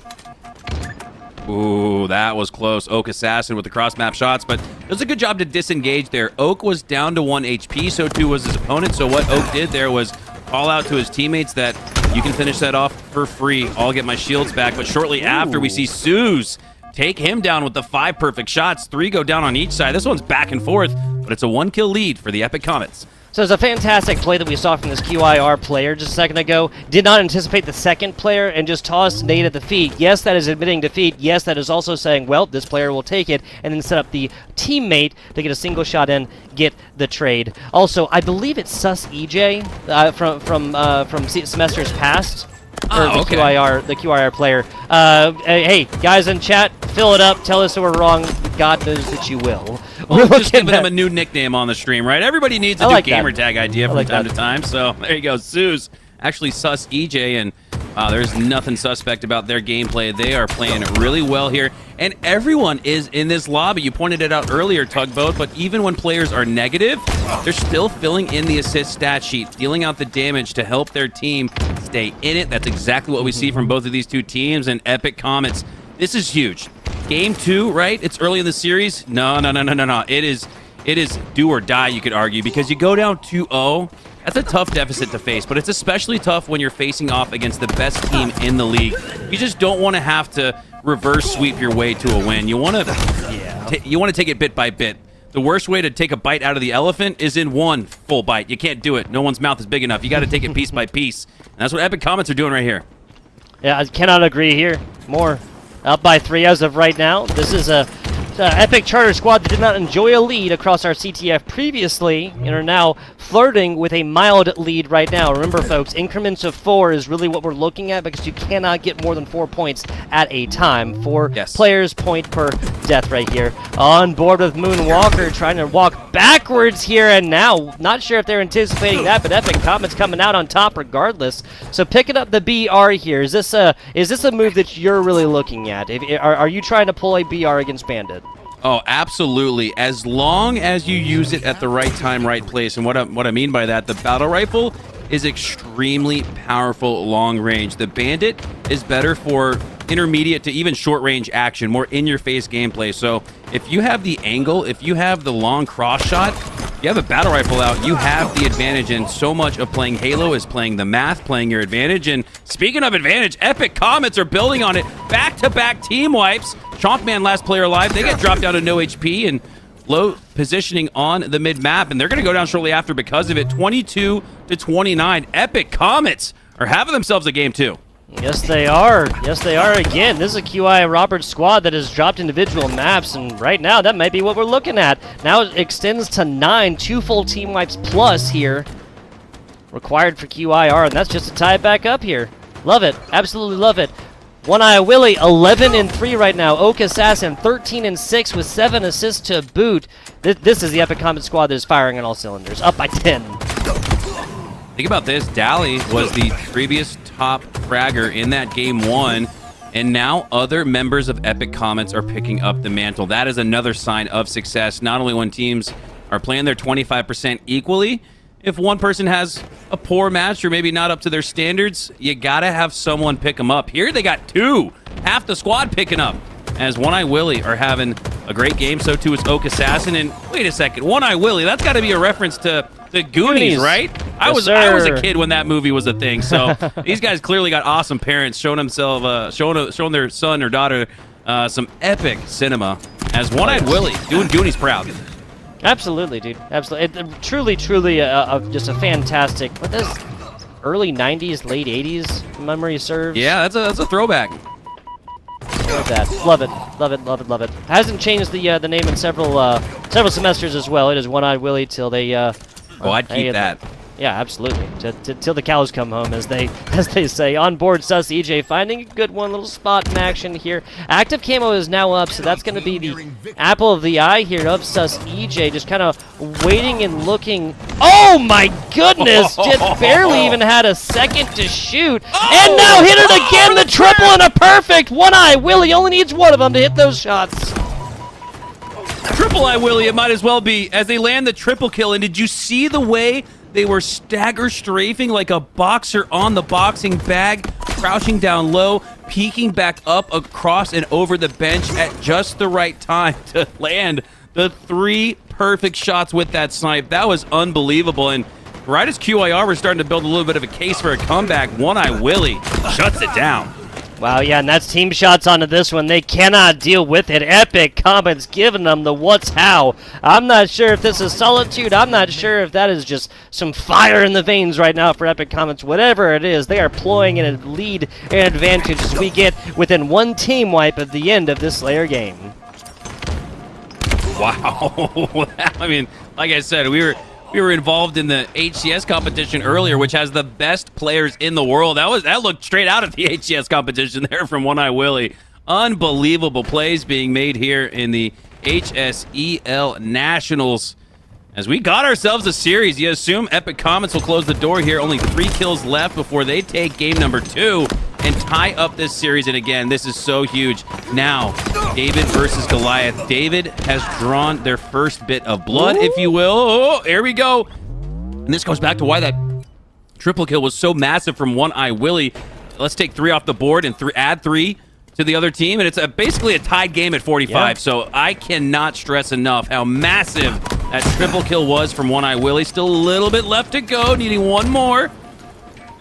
Ooh, that was close. Oak Assassin with the cross-map shots, but does a good job to disengage there. Oak was down to 1 HP, so too was his opponent. So what Oak did there was call out to his teammates that you can finish that off for free. I'll get my shields back. But shortly after, we see Suze take him down with the 5 perfect shots. 3 go down on each side. This one's back and forth, but it's a 1-kill lead for the Epic Comets. So it's a fantastic play that we saw from this QIR player just a second ago. Did not anticipate the second player and just tossed Nate at the feet. Yes, that is admitting defeat. Yes, that is also saying, well, this player will take it, and then set up the teammate to get a single shot in, get the trade. Also, I believe it's Sus EJ from semesters past. Oh, okay. The QIR player. Hey, guys in chat, fill it up. Tell us that we're wrong. God knows that you will. We're just giving him a new nickname on the stream, right? Everybody needs a new gamer tag idea from time to time. So there you go. Suze, actually Sus EJ, and there's nothing suspect about their gameplay. They are playing really well here, and everyone is in this lobby. You pointed it out earlier, Tugboat, but even when players are negative, they're still filling in the assist stat sheet, dealing out the damage to help their team stay in it. That's exactly what we see from both of these two teams, and Epic Comets. This is huge. Game 2, right? It's early in the series. No. It is do or die, you could argue, because you go down 2-0. That's a tough deficit to face, but it's especially tough when you're facing off against the best team in the league. You just don't want to have to reverse sweep your way to a win. You want to take it bit by bit. The worst way to take a bite out of the elephant is in one full bite. You can't do it. No one's mouth is big enough. You got to take it piece by piece. And that's what Epic Comets are doing right here. Yeah, I cannot agree here more. Up by 3 as of right now. This is a Epic Charter squad that did not enjoy a lead across our CTF previously and are now flirting with a mild lead right now. Remember, folks, increments of 4 is really what we're looking at because you cannot get more than 4 points at a time. 4 players, point per death right here. On board with Moonwalker, trying to walk backwards here, and now not sure if they're anticipating that, but Epic Comets coming out on top regardless. So picking up the BR here. Is this a move that you're really looking at? Are you trying to pull a BR against Bandit? Oh, absolutely. As long as you use it at the right time, right place. And what I mean by that, the battle rifle is extremely powerful long range. The Bandit is better for intermediate to even short range action, more in-your-face gameplay. So if you have the angle, if you have the long cross shot, you have a battle rifle out, you have the advantage, and so much of playing Halo is playing the math, playing your advantage. And speaking of advantage, Epic Comets are building on it. Back-to-back team wipes. Chonkman, last player alive. They get dropped down to no HP and low positioning on the mid-map, and they're going to go down shortly after because of it. 22-29. Epic Comets are having themselves a game, too. Yes, they are. Yes, they are again. This is a QI Roberts squad that has dropped individual maps, and right now that might be what we're looking at. Now it extends to 9, 2 full team wipes plus here required for QIR, and that's just to tie it back up here. Love it. Absolutely love it. One Eye Willie, 11-3 right now. Oak Assassin, 13-6 with 7 assists to boot. This is the Epic Comet squad that is firing on all cylinders. Up by 10. Think about this. Dally was the previous top fragger in that game 1, and now other members of Epic Comets are picking up the mantle. That is another sign of success, not only when teams are playing their 25% equally. If one person has a poor match or maybe not up to their standards, you gotta have someone pick them up. Here they got 2, half the squad picking up, as One Eye Willie are having a great game. So too is Oak Assassin. And wait a second, One Eye Willie, that's got to be a reference to the Goonies, right? I was a kid when that movie was a thing. So these guys clearly got awesome parents showing their son or daughter some epic cinema. As One Eye Willie doing Goonies proud. Absolutely, dude. Absolutely. Truly, just a fantastic. What this? Early '90s, late '80s memory serves. Yeah, that's a throwback. Love that. Love it. Hasn't changed the name in several semesters as well. It is One Eye Willie till they. I'd keep that. Yeah, absolutely. Till the cows come home, as they say. On board, Sus EJ finding a good one, little spot in action here. Active camo is now up, so that's going to be the apple of the eye here of Sus EJ, just kind of waiting and looking. Oh my goodness! Just barely even had a second to shoot, and now hit it again. The triple and a perfect. One Eye Willie only needs one of them to hit those shots. Triple Eye Willie, it might as well be, as they land the triple kill. And did you see the way they were stagger strafing like a boxer on the boxing bag, crouching down low, peeking back up across and over the bench at just the right time to land the 3 perfect shots with that snipe. That was unbelievable. And right as QIR were starting to build a little bit of a case for a comeback, One Eye Willie shuts it down. Wow, yeah, and that's team shots onto this one. They cannot deal with it. Epic Comets giving them the what's how. I'm not sure if this is Solitude. I'm not sure if that is just some fire in the veins right now for Epic Comets. Whatever it is, they are ploying in a lead and advantage as we get within 1 team wipe at the end of this Slayer game. Wow. I mean, like I said, we were involved in the HCS competition earlier, which has the best players in the world. That looked straight out of the HCS competition there from One Eye Willie. Unbelievable plays being made here in the HSEL Nationals. As we got ourselves a series, you assume Epic Comets will close the door here. Only 3 kills left before they take game number 2 and tie up this series. And again, this is so huge. Now, David versus Goliath. David has drawn their first bit of blood, if you will. Oh, here we go. And this goes back to why that triple kill was so massive from One Eye Willie. Let's take 3 off the board and add 3 to the other team. And it's basically a tied game at 45. Yeah. So I cannot stress enough how massive that triple kill was from One Eye Willie. Still a little bit left to go, needing 1 more.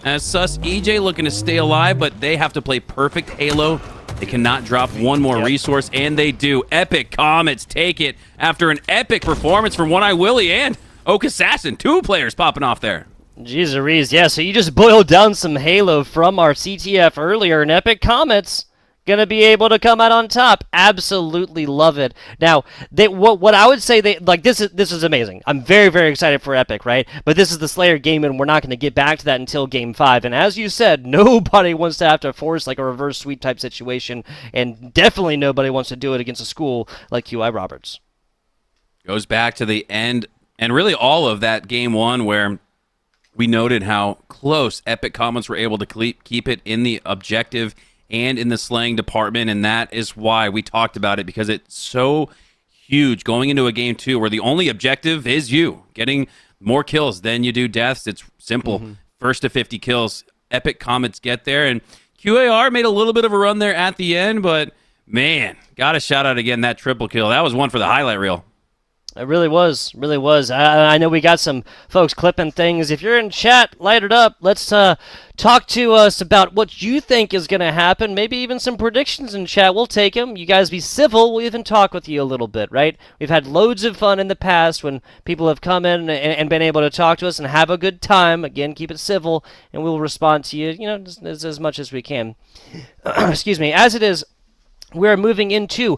As Sus EJ looking to stay alive, but they have to play perfect Halo. They cannot drop 1 more resource, and they do. Epic Comets take it after an epic performance from One Eye Willie and Oak Assassin. 2 players popping off there. Jeez Louise, yeah, so you just boiled down some Halo from our CTF earlier, and Epic Comets gonna be able to come out on top. Absolutely love it. Now, what I would say, this is amazing. I'm very, very excited for Epic, right? But this is the Slayer game, and we're not going to get back to that until game 5. And as you said, nobody wants to have to force like a reverse sweep type situation, and definitely nobody wants to do it against a school like QI Roberts. Goes back to the end, and really all of that game 1 where we noted how close Epic Comets were able to keep it in the objective and in the slaying department, and that is why we talked about it, because it's so huge going into a game 2 where the only objective is you getting more kills than you do deaths. It's simple. First to 50 kills. Epic Comets get there, and QAR made a little bit of a run there at the end, but man, gotta shout out again that triple kill. That was one for the highlight reel. It really was, really was. I know we got some folks clipping things. If you're in chat, light it up. Let's talk to us about what you think is going to happen. Maybe even some predictions in chat. We'll take them. You guys be civil. We'll even talk with you a little bit, right? We've had loads of fun in the past when people have come in and been able to talk to us and have a good time. Again, keep it civil, and we'll respond to you, as much as we can. Excuse me. As it is, we're moving into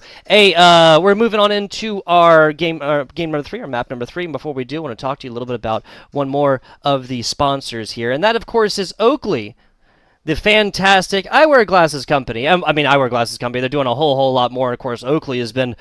our game number 3, or map number 3. And before we do, I want to talk to you a little bit about one more of the sponsors here, and that, of course, is Oakley, the fantastic eyewear glasses company. Eyewear glasses company. They're doing a whole lot more. Of course, Oakley has been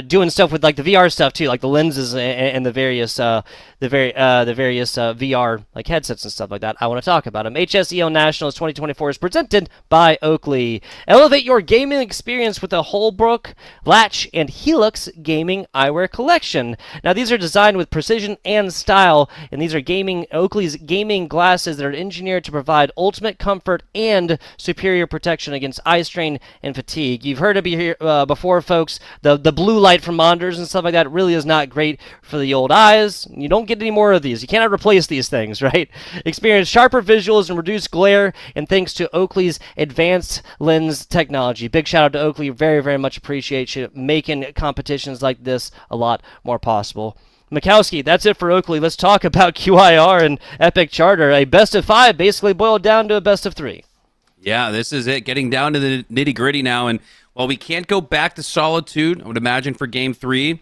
doing stuff with like the VR stuff too, like the lenses and the various VR like headsets and stuff like that. I want to talk about them. HSEL Nationals 2024 is presented by Oakley. Elevate your gaming experience with a Holbrook, Latch, and Helix gaming eyewear collection. Now, these are designed with precision and style, and these are Oakley's gaming glasses that are engineered to provide ultimate comfort and superior protection against eye strain and fatigue. You've heard it before, folks. The blue light from monitors and stuff like that really is not great for the old eyes. You don't get any more of these. You cannot replace these things, right? Experience sharper visuals and reduce glare, and thanks to Oakley's advanced lens technology. Big shout out to Oakley. Very, very much appreciate you making competitions like this a lot more possible. Mikowski, that's it for Oakley. Let's talk about QIR and Epic Charter. A best of 5 basically boiled down to a best of 3. Yeah, this is it. Getting down to the nitty-gritty now. And while we can't go back to Solitude, I would imagine for Game 3,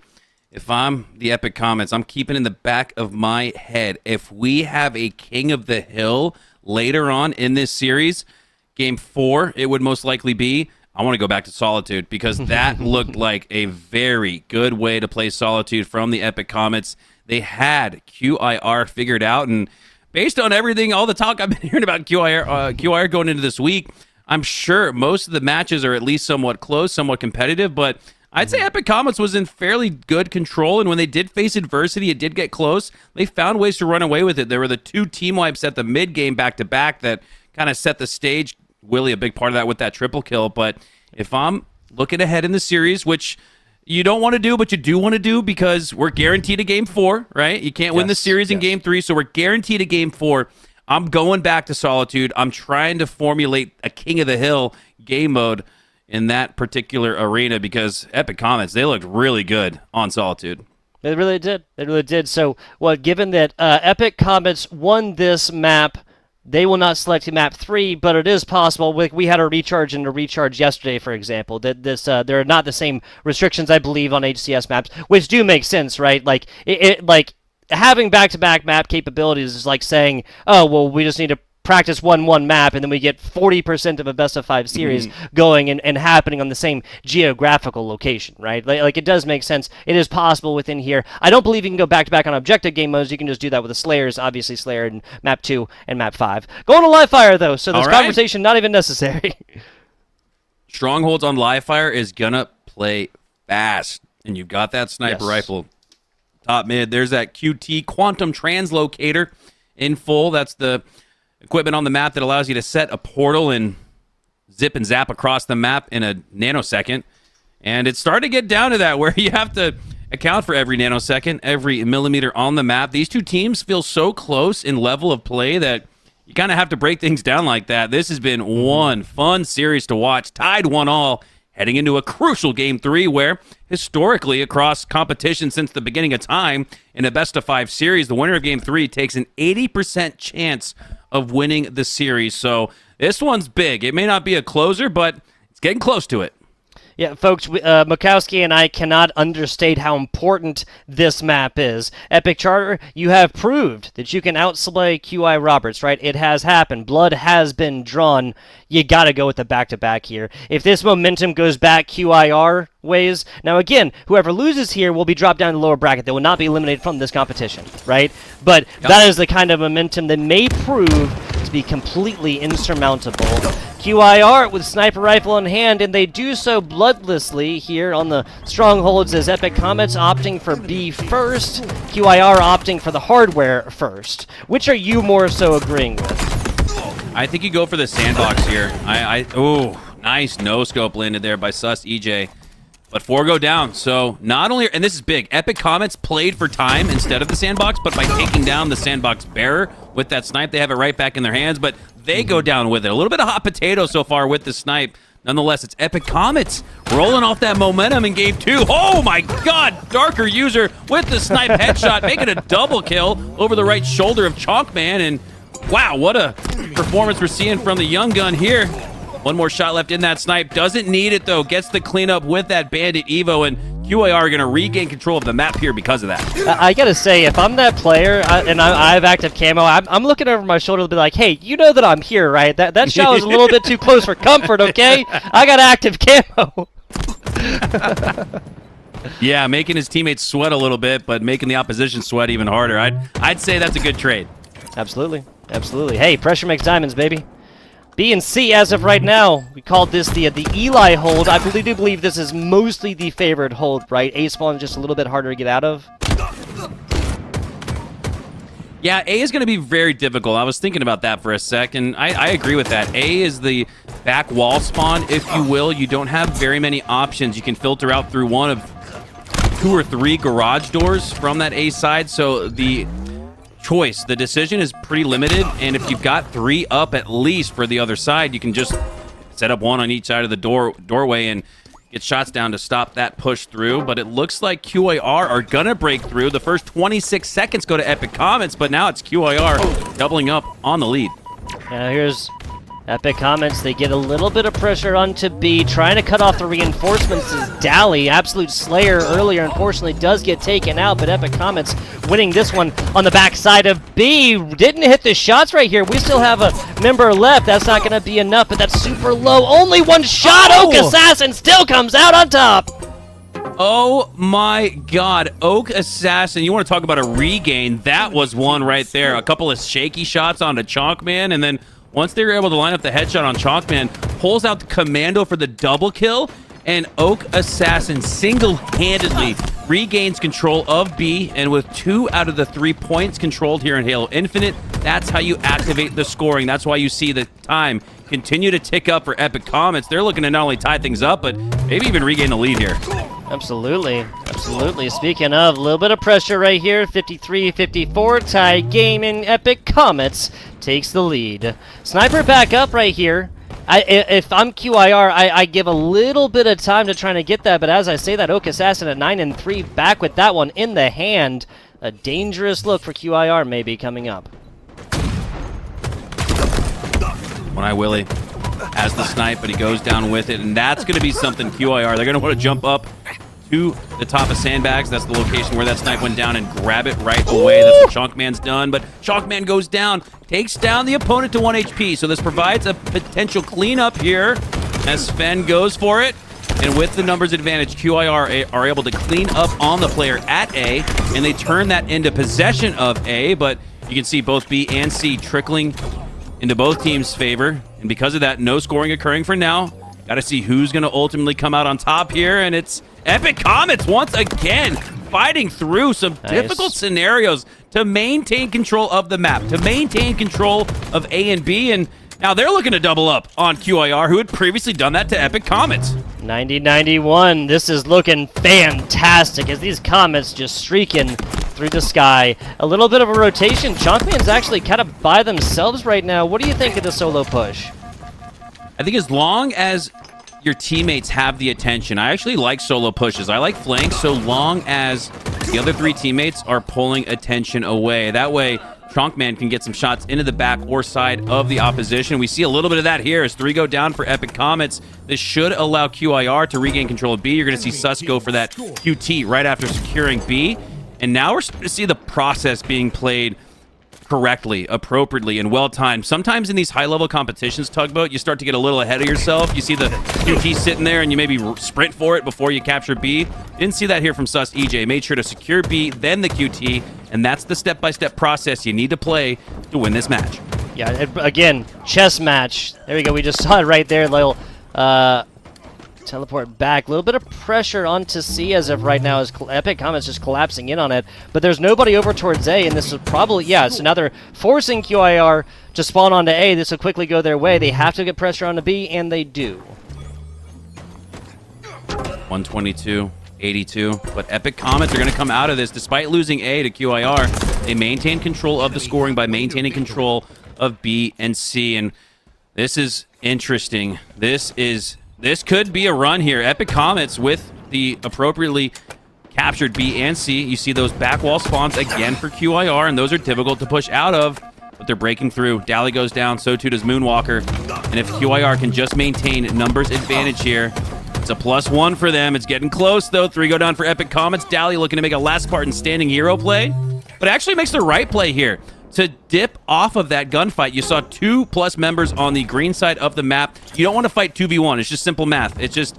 if I'm the Epic Comets, I'm keeping in the back of my head, if we have a King of the Hill later on in this series, Game 4, it would most likely be, I want to go back to Solitude, because that looked like a very good way to play Solitude from the Epic Comets. They had QIR figured out, and based on everything, all the talk I've been hearing about QIR going into this week, I'm sure most of the matches are at least somewhat close, somewhat competitive, but I'd say Epic Comets was in fairly good control, and when they did face adversity, it did get close. They found ways to run away with it. There were the 2 team wipes at the mid-game back-to-back that kind of set the stage Willie a big part of that with that triple kill. But if I'm looking ahead in the series, which you don't want to do, but you do want to do because we're guaranteed a game 4, right? You can't win the series in game 3, so we're guaranteed a game 4. I'm going back to Solitude. I'm trying to formulate a King of the Hill game mode in that particular arena because Epic Comets, they looked really good on Solitude. They really did. They really did. So, well, given that Epic Comets won this map, they will not select map 3, but it is possible. We had a recharge and a recharge yesterday, for example. That there are not the same restrictions, I believe, on HCS maps, which do make sense, right? Like like having back-to-back map capabilities is like saying, oh, well, we just need to practice one map, and then we get 40% of a best-of-5 series going and happening on the same geographical location, right? Like, it does make sense. It is possible within here. I don't believe you can go back-to-back on objective game modes. You can just do that with the Slayers, obviously Slayer in map 2 and map 5. Going to live fire, though, so this conversation not even necessary. Strongholds on live fire is gonna play fast, and you've got that sniper rifle top mid. There's that QT quantum translocator in full. That's the equipment on the map that allows you to set a portal and zip and zap across the map in a nanosecond. And it's starting to get down to that where you have to account for every nanosecond, every millimeter on the map. These two teams feel so close in level of play that you kind of have to break things down like that. This has been one fun series to watch. Tied 1-1, heading into a crucial Game 3 where, historically, across competition since the beginning of time, in a best-of-5 series, the winner of Game 3 takes an 80% chance of winning the series. So this one's big. It may not be a closer, but it's getting close to it. Yeah, folks, Mikowski and I cannot understate how important this map is. Epic Charter, you have proved that you can outslay QI Roberts, right? It has happened. Blood has been drawn. You got to go with the back-to-back here. If this momentum goes back QIR ways, now again, whoever loses here will be dropped down in the lower bracket. They will not be eliminated from this competition, right? But that is the kind of momentum that may prove to be completely insurmountable. QIR with sniper rifle in hand, and they do so bloodlessly here on the strongholds as Epic Comets opting for B first, QIR opting for the hardware first. Which are you more so agreeing with? I think you go for the sandbox here. Oh, nice no-scope landed there by Sus EJ. But 4 go down, so not only, and this is big, Epic Comets played for time instead of the sandbox, but by taking down the sandbox bearer with that snipe, they have it right back in their hands, but they go down with it. A little bit of hot potato so far with the snipe. Nonetheless, it's Epic Comets rolling off that momentum in Game 2. Oh my god, Darker user with the snipe headshot, making a double kill over the right shoulder of Chalkman, and wow, what a performance we're seeing from the young gun here. One more shot left in that snipe. Doesn't need it, though. Gets the cleanup with that Bandit Evo, and QIR are going to regain control of the map here because of that. I got to say, if I'm that player and I have active camo, I'm looking over my shoulder to be like, hey, you know that I'm here, right? That shot was a little bit too close for comfort, okay? I got active camo. Yeah, making his teammates sweat a little bit, but making the opposition sweat even harder. I'd say that's a good trade. Absolutely. Absolutely. Hey, pressure makes diamonds, baby. B and C, as of right now, we called this the Eli hold. I really do believe this is mostly the favored hold, right? A spawn is just a little bit harder to get out of. Yeah, A is going to be very difficult. I was thinking about that for a sec, and I agree with that. A is the back wall spawn, if you will. You don't have very many options. You can filter out through one of 2 or 3 garage doors from that A side, so the decision is pretty limited, and if you've got 3 up at least for the other side, you can just set up 1 on each side of the doorway and get shots down to stop that push through. But it looks like QIR are gonna break through. The first 26 seconds go to Epic Comets, but now it's QIR doubling up on the lead. Now here's Epic Comets. They get a little bit of pressure onto B, trying to cut off the reinforcements as Dally, absolute slayer earlier, unfortunately does get taken out, but Epic Comets winning this one on the backside of B. Didn't hit the shots right here. We still have a member left. That's not going to be enough, but that's super low. Only 1 shot. Oak Assassin still comes out on top. Oh my god, Oak Assassin. You want to talk about a regain? That was one right there. A couple of shaky shots onto Chalkman, and then once they were able to line up the headshot on Chalkman, pulls out the commando for the double kill, and Oak Assassin single-handedly regains control of B, and with 2 out of the 3 points controlled here in Halo Infinite, that's how you activate the scoring. That's why you see the time continue to tick up for Epic Comets. They're looking to not only tie things up, but maybe even regain the lead here. Absolutely. Absolutely. Speaking of, a little bit of pressure right here. 53-54 tie game, and Epic Comets takes the lead. Sniper back up right here. If I'm QIR, I give a little bit of time to trying to get that, but as I say that, Oak Assassin at 9-3 back with that one in the hand. A dangerous look for QIR maybe coming up. When I Willie has the snipe, but he goes down with it, and that's going to be something QIR. They're going to want to jump up to the top of Sandbags. That's the location where that snipe went down, and grab it right away. That's what Chalkman's done, but Chalkman goes down, takes down the opponent to 1 HP, so this provides a potential cleanup here as Sven goes for it. And with the numbers advantage, QIR are able to clean up on the player at A, and they turn that into possession of A, but you can see both B and C trickling into both teams' favor, and because of that, no scoring occurring for now. Got to see who's going to ultimately come out on top here, and it's Epic Comets once again fighting through some difficult scenarios to maintain control of the map, to maintain control of A and B, and now they're looking to double up on QIR, who had previously done that to Epic Comets. 90-91. This is looking fantastic as these Comets just streaking through the sky. A little bit of a rotation. Chalkman's actually kind of by themselves right now. What do you think of the solo push? I think as long as your teammates have the attention, I actually like solo pushes. I like flanks so long as the other three teammates are pulling attention away. That way, Trunkman can get some shots into the back or side of the opposition. We see a little bit of that here as 3 go down for Epic Comets. This should allow QIR to regain control of B. You're going to see Sus go for that QT right after securing B. And now we're starting to see the process being played correctly, appropriately, and well-timed. Sometimes in these high-level competitions, Tugboat, you start to get a little ahead of yourself. You see the QT sitting there, and you maybe sprint for it before you capture B. Didn't see that here from Sus EJ. Made sure to secure B, then the QT, and that's the step-by-step process you need to play to win this match. Yeah, again, chess match. There we go. We just saw it right there. Little teleport back. A little bit of pressure onto C as of right now as Epic Comets just collapsing in on it. But there's nobody over towards A, and this is probably, yeah, so now they're forcing QIR to spawn onto A. This will quickly go their way. They have to get pressure onto B, and they do. 122-82. But Epic Comets are going to come out of this. Despite losing A to QIR, they maintain control of the scoring by maintaining control of B and C. And this is interesting. This could be a run here. Epic Comets with the appropriately captured B and C. You see those back wall spawns again for QIR, and those are difficult to push out of, but they're breaking through. Dally goes down, so too does Moonwalker. And if QIR can just maintain numbers advantage here, it's a +1 for them. It's getting close, though. 3 go down for Epic Comets. Dally looking to make a last part in standing hero play, but actually makes the right play here to dip off of that gunfight. You saw 2+ members on the green side of the map. You don't want to fight 2v1. It's just simple math. It's just,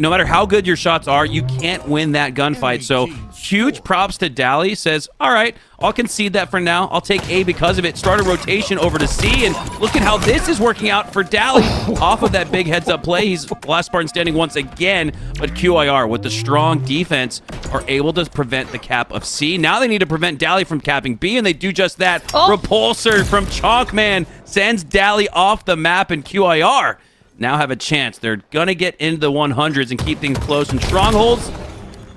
no matter how good your shots are, you can't win that gunfight. So huge props to Dally. Says, all right, I'll concede that for now. I'll take A because of it. Start a rotation over to C, and look at how this is working out for Dally off of that big heads-up play. He's last Spartan standing once again, but QIR with the strong defense are able to prevent the cap of C. Now they need to prevent Dally from capping B, and they do just that. Repulsor from Chalkman sends Dally off the map, and QIR now have a chance. They're going to get into the 100s and keep things close. And Strongholds,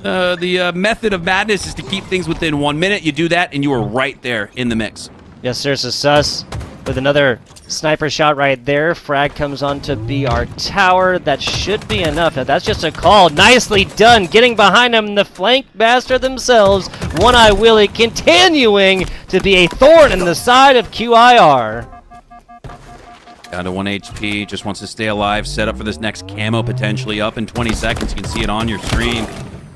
the method of madness is to keep things within 1 minute. You do that, and you are right there in the mix. Yes, sir. So Sus with another sniper shot right there. Frag comes onto BR tower. That should be enough. That's just a call. Nicely done. Getting behind him, the flank master themselves. One Eye Willie continuing to be a thorn in the side of QIR. Down to 1 HP, just wants to stay alive, set up for this next camo potentially up in 20 seconds. You can see it on your screen.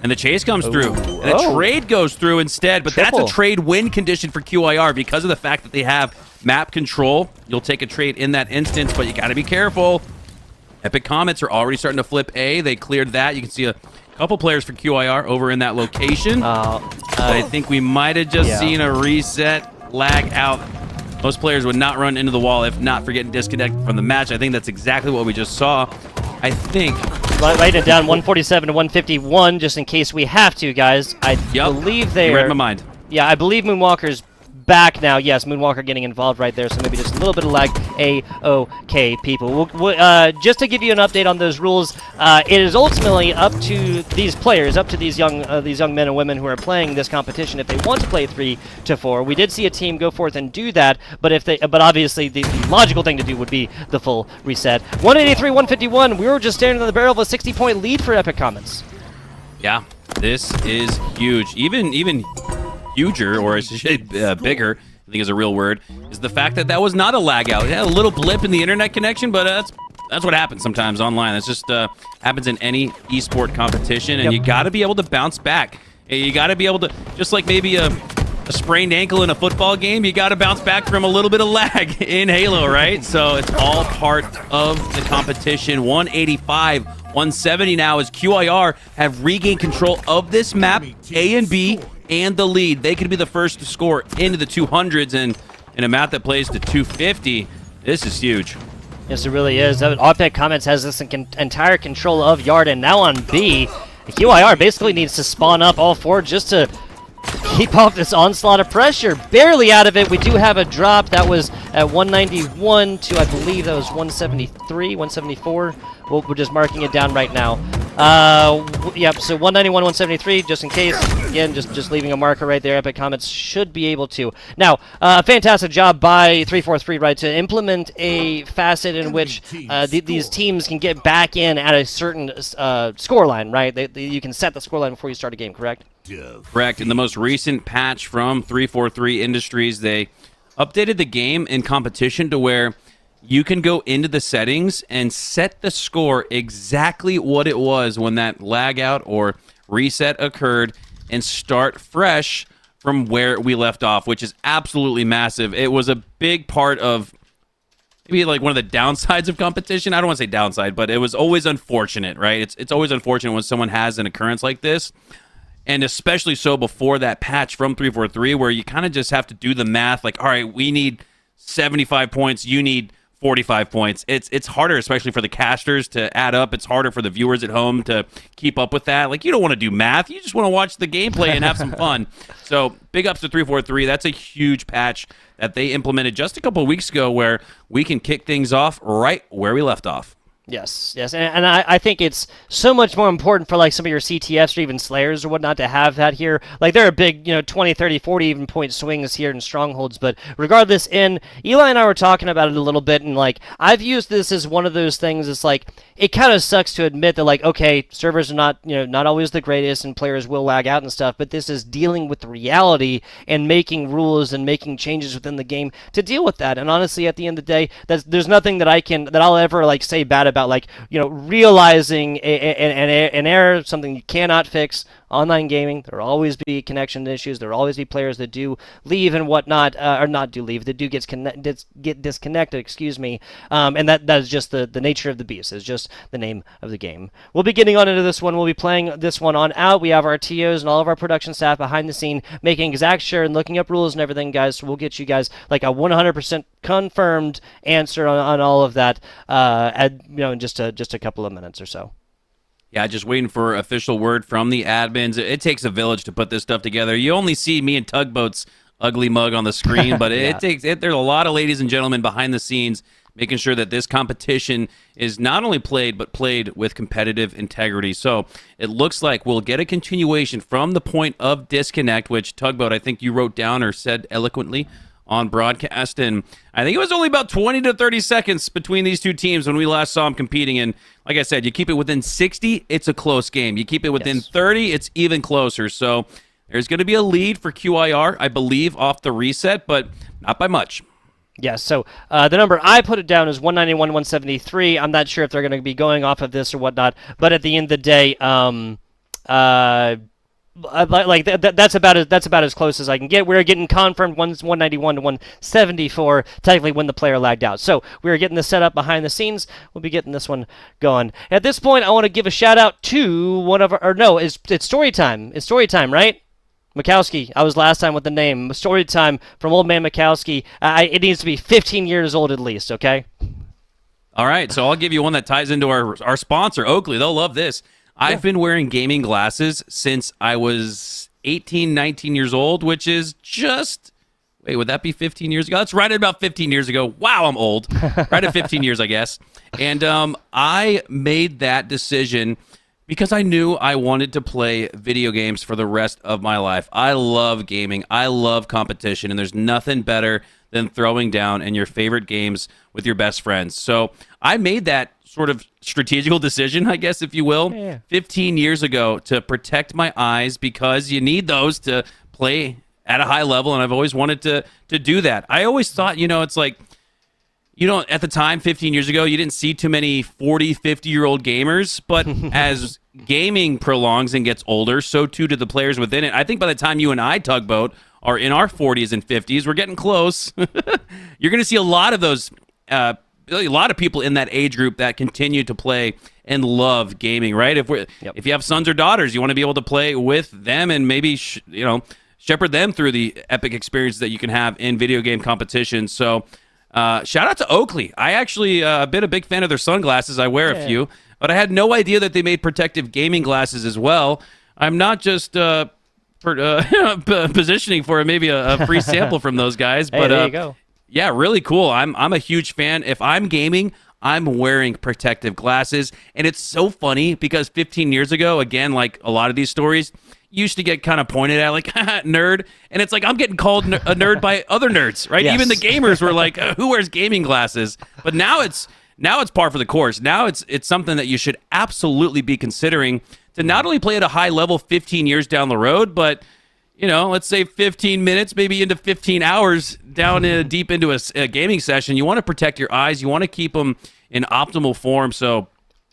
And the chase comes through, and a trade goes through instead, but that's a trade win condition for QIR because of the fact that they have map control. You'll take a trade in that instance, but you got to be careful. Epic Comets are already starting to flip A. They cleared that. You can see a couple players for QIR over in that location. I think we might have just seen a reset lag out. Most players would not run into the wall if not for getting disconnected from the match. I think that's exactly what we just saw. I think... Writing it down, 147 to 151, just in case we have to, guys. I believe they read my mind. Yeah, I believe Moonwalker's back now. Yes, Moonwalker getting involved right there, so maybe just a little bit of lag. A-okay, people. Just to give you an update on those rules, it is ultimately up to these players, up to these young men and women who are playing this competition if they want to play 3 to 4. We did see a team go forth and do that, but obviously the logical thing to do would be the full reset. 183-151. We were just standing on the barrel of a 60-point lead for Epic Comments. Yeah, this is huge. Even huger, or I should say bigger, I think is a real word, is the fact that that was not a lag out. It had a little blip in the internet connection, but that's what happens sometimes online. That's just happens in any esport competition, and you got to be able to bounce back. You got to be able to, just like maybe a sprained ankle in a football game, you got to bounce back from a little bit of lag in Halo, right? So it's all part of the competition. 185, 170 now as QIR have regained control of this map, A and B, and the lead. They could be the first to score into the 200s, and in a map that plays to 250, this is huge. Yes, it really is. Epic Comments has this entire control of Yard, and now on B, QIR basically needs to spawn up all 4 just to keep off this onslaught of pressure. Barely out of it. We do have a drop that was at 191 to, I believe that was 173, 174. We're just marking it down right now. Yep, so 191, 173, just in case. Again, just leaving a marker right there. Epic Comments should be able to. Now, fantastic job by 343, right, to implement a facet in which these teams can get back in at a certain score line, right? You can set the score line before you start a game, correct? Correct. In the most recent patch from 343 Industries, they updated the game in competition to where you can go into the settings and set the score exactly what it was when that lag out or reset occurred and start fresh from where we left off, which is absolutely massive. It was a big part of maybe like one of the downsides of competition. I don't want to say downside, but it was always unfortunate, right? It's always unfortunate when someone has an occurrence like this. And especially so before that patch from 343, where you kind of just have to do the math, like, all right, we need 75 points, you need 45 points. It's harder, especially for the casters, to add up. It's harder for the viewers at home to keep up with that. Like, you don't want to do math. You just want to watch the gameplay and have some fun. So big ups to 343. That's a huge patch that they implemented just a couple of weeks ago where we can kick things off right where we left off. Yes, and I think it's so much more important for like some of your CTFs or even Slayers or whatnot to have that here. Like there are big, 20, 30, 40 even point swings here in Strongholds, but regardless, Eli and I were talking about it a little bit, and like I've used this as one of those things. It's like it kind of sucks to admit that like, okay, servers are not always the greatest and players will lag out and stuff, but this is dealing with the reality and making rules and making changes within the game to deal with that. And honestly, at the end of the day, there's nothing that I'll ever like say bad about, like, realizing an error, something you cannot fix. Online gaming, there will always be connection issues. There will always be players that do leave and whatnot, or not do leave, that do get disconnected, excuse me. And that is just the nature of the beast. It's just the name of the game. We'll be getting on into this one. We'll be playing this one on out. We have our TOs and all of our production staff behind the scene making exact sure and looking up rules and everything, guys. So we'll get you guys like a 100% confirmed answer on all of that in just a couple of minutes or so. Yeah, just waiting for official word from the admins. It takes a village to put this stuff together. You only see me and Tugboat's ugly mug on the screen, but there's a lot of ladies and gentlemen behind the scenes making sure that this competition is not only played, but played with competitive integrity. So it looks like we'll get a continuation from the point of disconnect, which Tugboat, I think you wrote down or said eloquently on broadcast, and I think it was only about 20 to 30 seconds between these two teams when we last saw them competing, and like I said, you keep it within 60, it's a close game. You keep it within 30, it's even closer. So there's going to be a lead for QIR, I believe, off the reset, but not by much. Yes, so the number I put it down is 191, 173. I'm not sure if they're going to be going off of this or whatnot, but at the end of the day, that's about as close as I can get. We're getting confirmed 191 to 174, technically when the player lagged out. So we're getting this set up behind the scenes. We'll be getting this one going. At this point, I want to give a shout out to one of our, or no, it's story time. It's story time, right? Mikowski, I was last time with the name. Story time from Old Man Mikowski. It needs to be 15 years old at least, okay? All right, so I'll give you one that ties into our sponsor, Oakley. They'll love this. I've been wearing gaming glasses since I was 18, 19 years old, which is just Wait, would that be 15 years ago? That's right at about 15 years ago. Wow, I'm old. Right at 15 years, I guess. And I made that decision because I knew I wanted to play video games for the rest of my life. I love gaming. I love competition, and there's nothing better than throwing down in your favorite games with your best friends. So I made that sort of strategical decision, I guess, if you will, 15 years ago to protect my eyes because you need those to play at a high level, and I've always wanted to do that. I always thought, it's like, at the time, 15 years ago, you didn't see too many 40, 50-year-old gamers, but as gaming prolongs and gets older, so too do the players within it. I think by the time you and I, Tugboat, are in our 40s and 50s, we're getting close. You're going to see a lot of those, a lot of people in that age group that continue to play and love gaming, right? If you have sons or daughters, you want to be able to play with them and maybe, shepherd them through the epic experiences that you can have in video game competitions. So shout out to Oakley. I actually been a big fan of their sunglasses. I wear a few, but I had no idea that they made protective gaming glasses as well. I'm not just positioning for maybe a free sample from those guys, but there you go. Yeah, really cool. I'm a huge fan. If I'm gaming, I'm wearing protective glasses, and it's so funny because 15 years ago, again, like a lot of these stories, used to get kind of pointed at like nerd, and it's like I'm getting called a nerd by other nerds, right? Yes. Even the gamers were like, who wears gaming glasses? But now it's par for the course. Now it's something that you should absolutely be considering to not only play at a high level 15 years down the road, but let's say 15 minutes, maybe into 15 hours down deep into a gaming session. You want to protect your eyes. You want to keep them in optimal form. So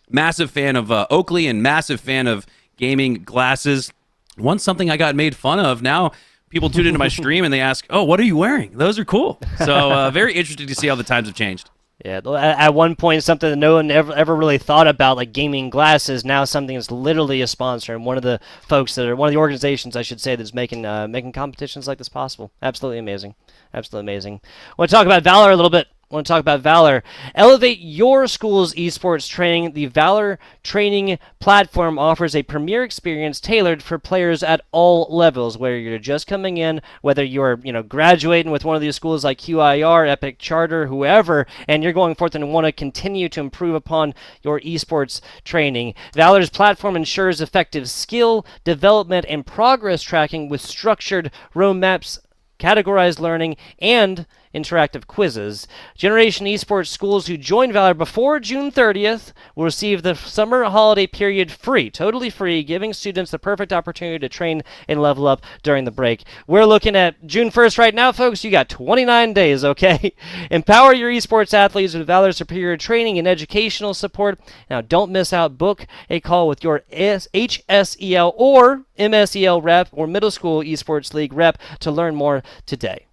massive fan of Oakley and massive fan of gaming glasses. Once something I got made fun of, now people tune into my stream and they ask, oh, what are you wearing? Those are cool. So very interesting to see how the times have changed. Yeah, at one point, something that no one ever really thought about, like gaming glasses, now something that's literally a sponsor, and one of the organizations, I should say, that's making competitions like this possible. Absolutely amazing. Absolutely amazing. I want to talk about Valor a little bit. Elevate your school's esports training. The Valor training platform offers a premier experience tailored for players at all levels, whether you're just coming in, whether you're graduating with one of these schools like QIR, Epic Charter, whoever, and you're going forth and want to continue to improve upon your esports training. Valor's platform ensures effective skill development and progress tracking with structured roadmaps, categorized learning, and interactive quizzes. Generation Esports schools who join Valor before June 30th will receive the summer holiday period free, totally free, giving students the perfect opportunity to train and level up during the break. We're looking at June 1st right now, folks. You got 29 days, okay? Empower your esports athletes with Valor's superior training and educational support. Now, don't miss out. Book a call with your HSEL or MSEL rep or middle school esports league rep to learn more today.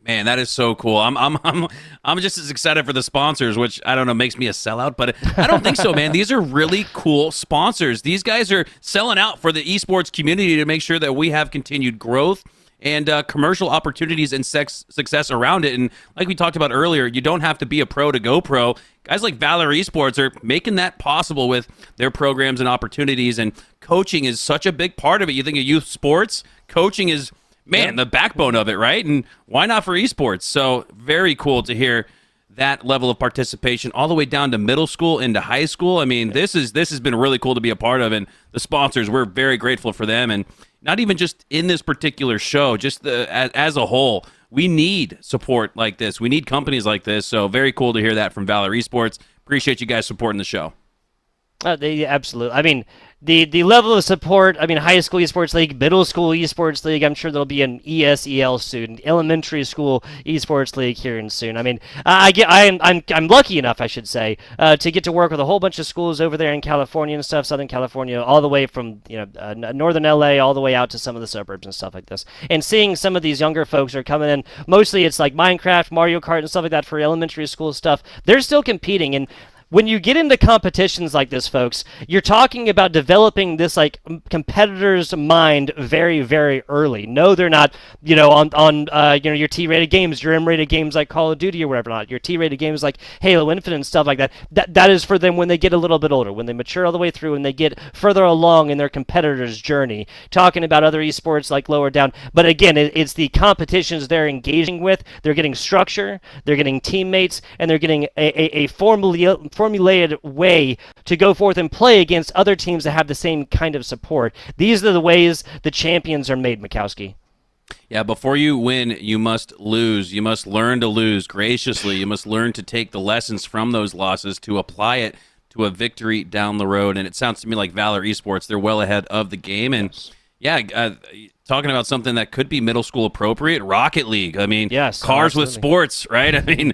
Man, that is so cool. I'm just as excited for the sponsors, which I don't know makes me a sellout, but I don't think so, man. These are really cool sponsors. These guys are selling out for the esports community to make sure that we have continued growth and commercial opportunities and success around it. And like we talked about earlier, you don't have to be a pro to go pro. Guys like Valor Esports are making that possible with their programs and opportunities, and coaching is such a big part of it. You think of youth sports, coaching is the backbone of it, right? And why not for esports? So very cool to hear that level of participation all the way down to middle school into high school. I mean, this has been really cool to be a part of, and the sponsors, we're very grateful for them. And not even just in this particular show, just as a whole, we need support like this. We need companies like this. So very cool to hear that from Valor Esports. Appreciate you guys supporting the show. Absolutely. I mean, the level of support, high school esports league, middle school esports league, I'm sure there'll be an ESEL soon, elementary school esports league here in soon. I'm lucky enough, I should say, to get to work with a whole bunch of schools over there in California and stuff, Southern California, all the way from northern LA all the way out to some of the suburbs and stuff like this. And seeing some of these younger folks are coming in, mostly it's like Minecraft, Mario Kart, and stuff like that for elementary school stuff. They're still competing, and when you get into competitions like this, folks, you're talking about developing this like competitor's mind very, very early. No, they're not, on your T-rated games, your M-rated games like Call of Duty or whatever not, your T-rated games like Halo Infinite and stuff like that. That is for them when they get a little bit older, when they mature all the way through and they get further along in their competitor's journey. Talking about other esports like lower down, but again, it's the competitions they're engaging with. They're getting structure, they're getting teammates, and they're getting a formulated way to go forth and play against other teams that have the same kind of support. These are the ways the champions are made, Mikowski. Yeah, before you win, you must lose. You must learn to lose graciously. You must learn to take the lessons from those losses to apply it to a victory down the road. And it sounds to me like Valor Esports, they're well ahead of the game. And yeah, talking about something that could be middle school appropriate, Rocket League. I mean, yes, cars with sports, right? I mean,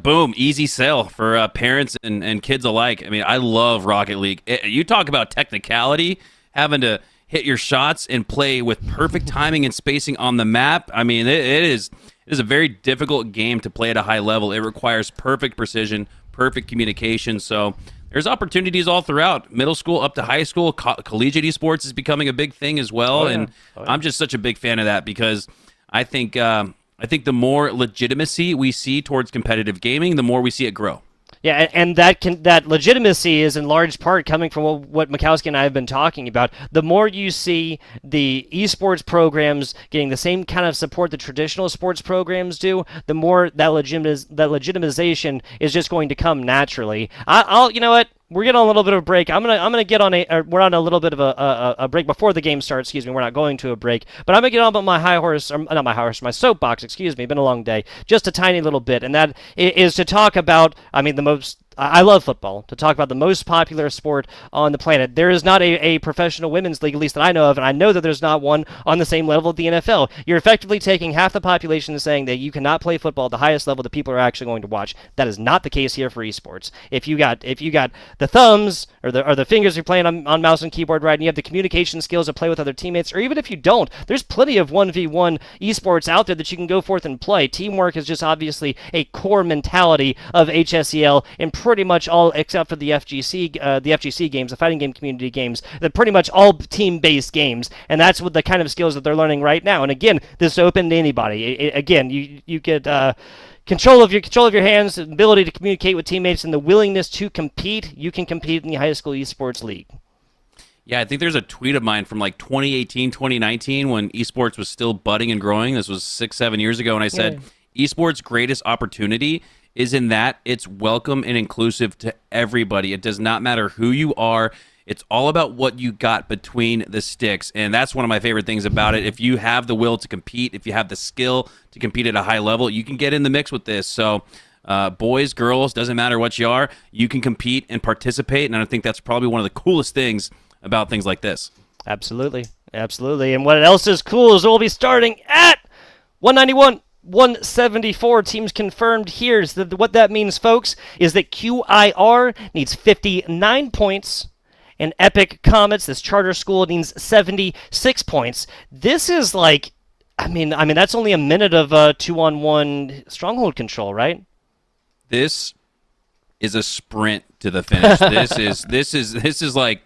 boom, easy sell for parents and kids alike. I mean, I love Rocket League. You talk about technicality, having to hit your shots and play with perfect timing and spacing on the map. I mean, it is a very difficult game to play at a high level. It requires perfect precision, perfect communication. So there's opportunities all throughout, middle school up to high school. Collegiate esports is becoming a big thing as well, and I'm just such a big fan of that because I think the more legitimacy we see towards competitive gaming, the more we see it grow. Yeah, and that legitimacy is in large part coming from what Mikowski and I have been talking about. The more you see the esports programs getting the same kind of support that traditional sports programs do, the more that legitimization is just going to come naturally. You know what? We're getting on a little bit of a break. I'm gonna get on we're on a little bit of a break before the game starts. Excuse me. We're not going to a break, but I'm gonna get on about my soapbox. Excuse me. Been a long day. Just a tiny little bit, and that is to talk about. I mean, I love football. To talk about the most popular sport on the planet. There is not a professional women's league, at least that I know of, and I know that there's not one on the same level of the NFL. You're effectively taking half the population and saying that you cannot play football at the highest level that people are actually going to watch. That is not the case here for esports. If you got the thumbs or the fingers you're playing on mouse and keyboard right, and you have the communication skills to play with other teammates, or even if you don't, there's plenty of 1v1 esports out there that you can go forth and play. Teamwork is just obviously a core mentality of HSEL and pretty much all, except for the FGC games, the fighting game community games, they're pretty much all team-based games, and that's what the kind of skills that they're learning right now. And again, this is open to anybody. Again, you get control of your hands, the ability to communicate with teammates, and the willingness to compete. You can compete in the high school esports league. Yeah, I think there's a tweet of mine from like 2018, 2019 when esports was still budding and growing. This was 6-7 years ago, and I said, esports' greatest opportunity is in that it's welcome and inclusive to everybody. It does not matter who you are. It's all about what you got between the sticks, and that's one of my favorite things about it. If you have the will to compete, if you have the skill to compete at a high level, you can get in the mix with this. So boys, girls, doesn't matter what you are, you can compete and participate, and I think that's probably one of the coolest things about things like this. Absolutely. And what else is cool is we'll be starting at 191. 174 teams confirmed here. So what that means, folks, is that QIR needs 59 points, and Epic Comets, this charter school, needs 76 points. This is like, I mean, that's only a minute of 2-on-1 stronghold control, right? This is a sprint to the finish. This is like,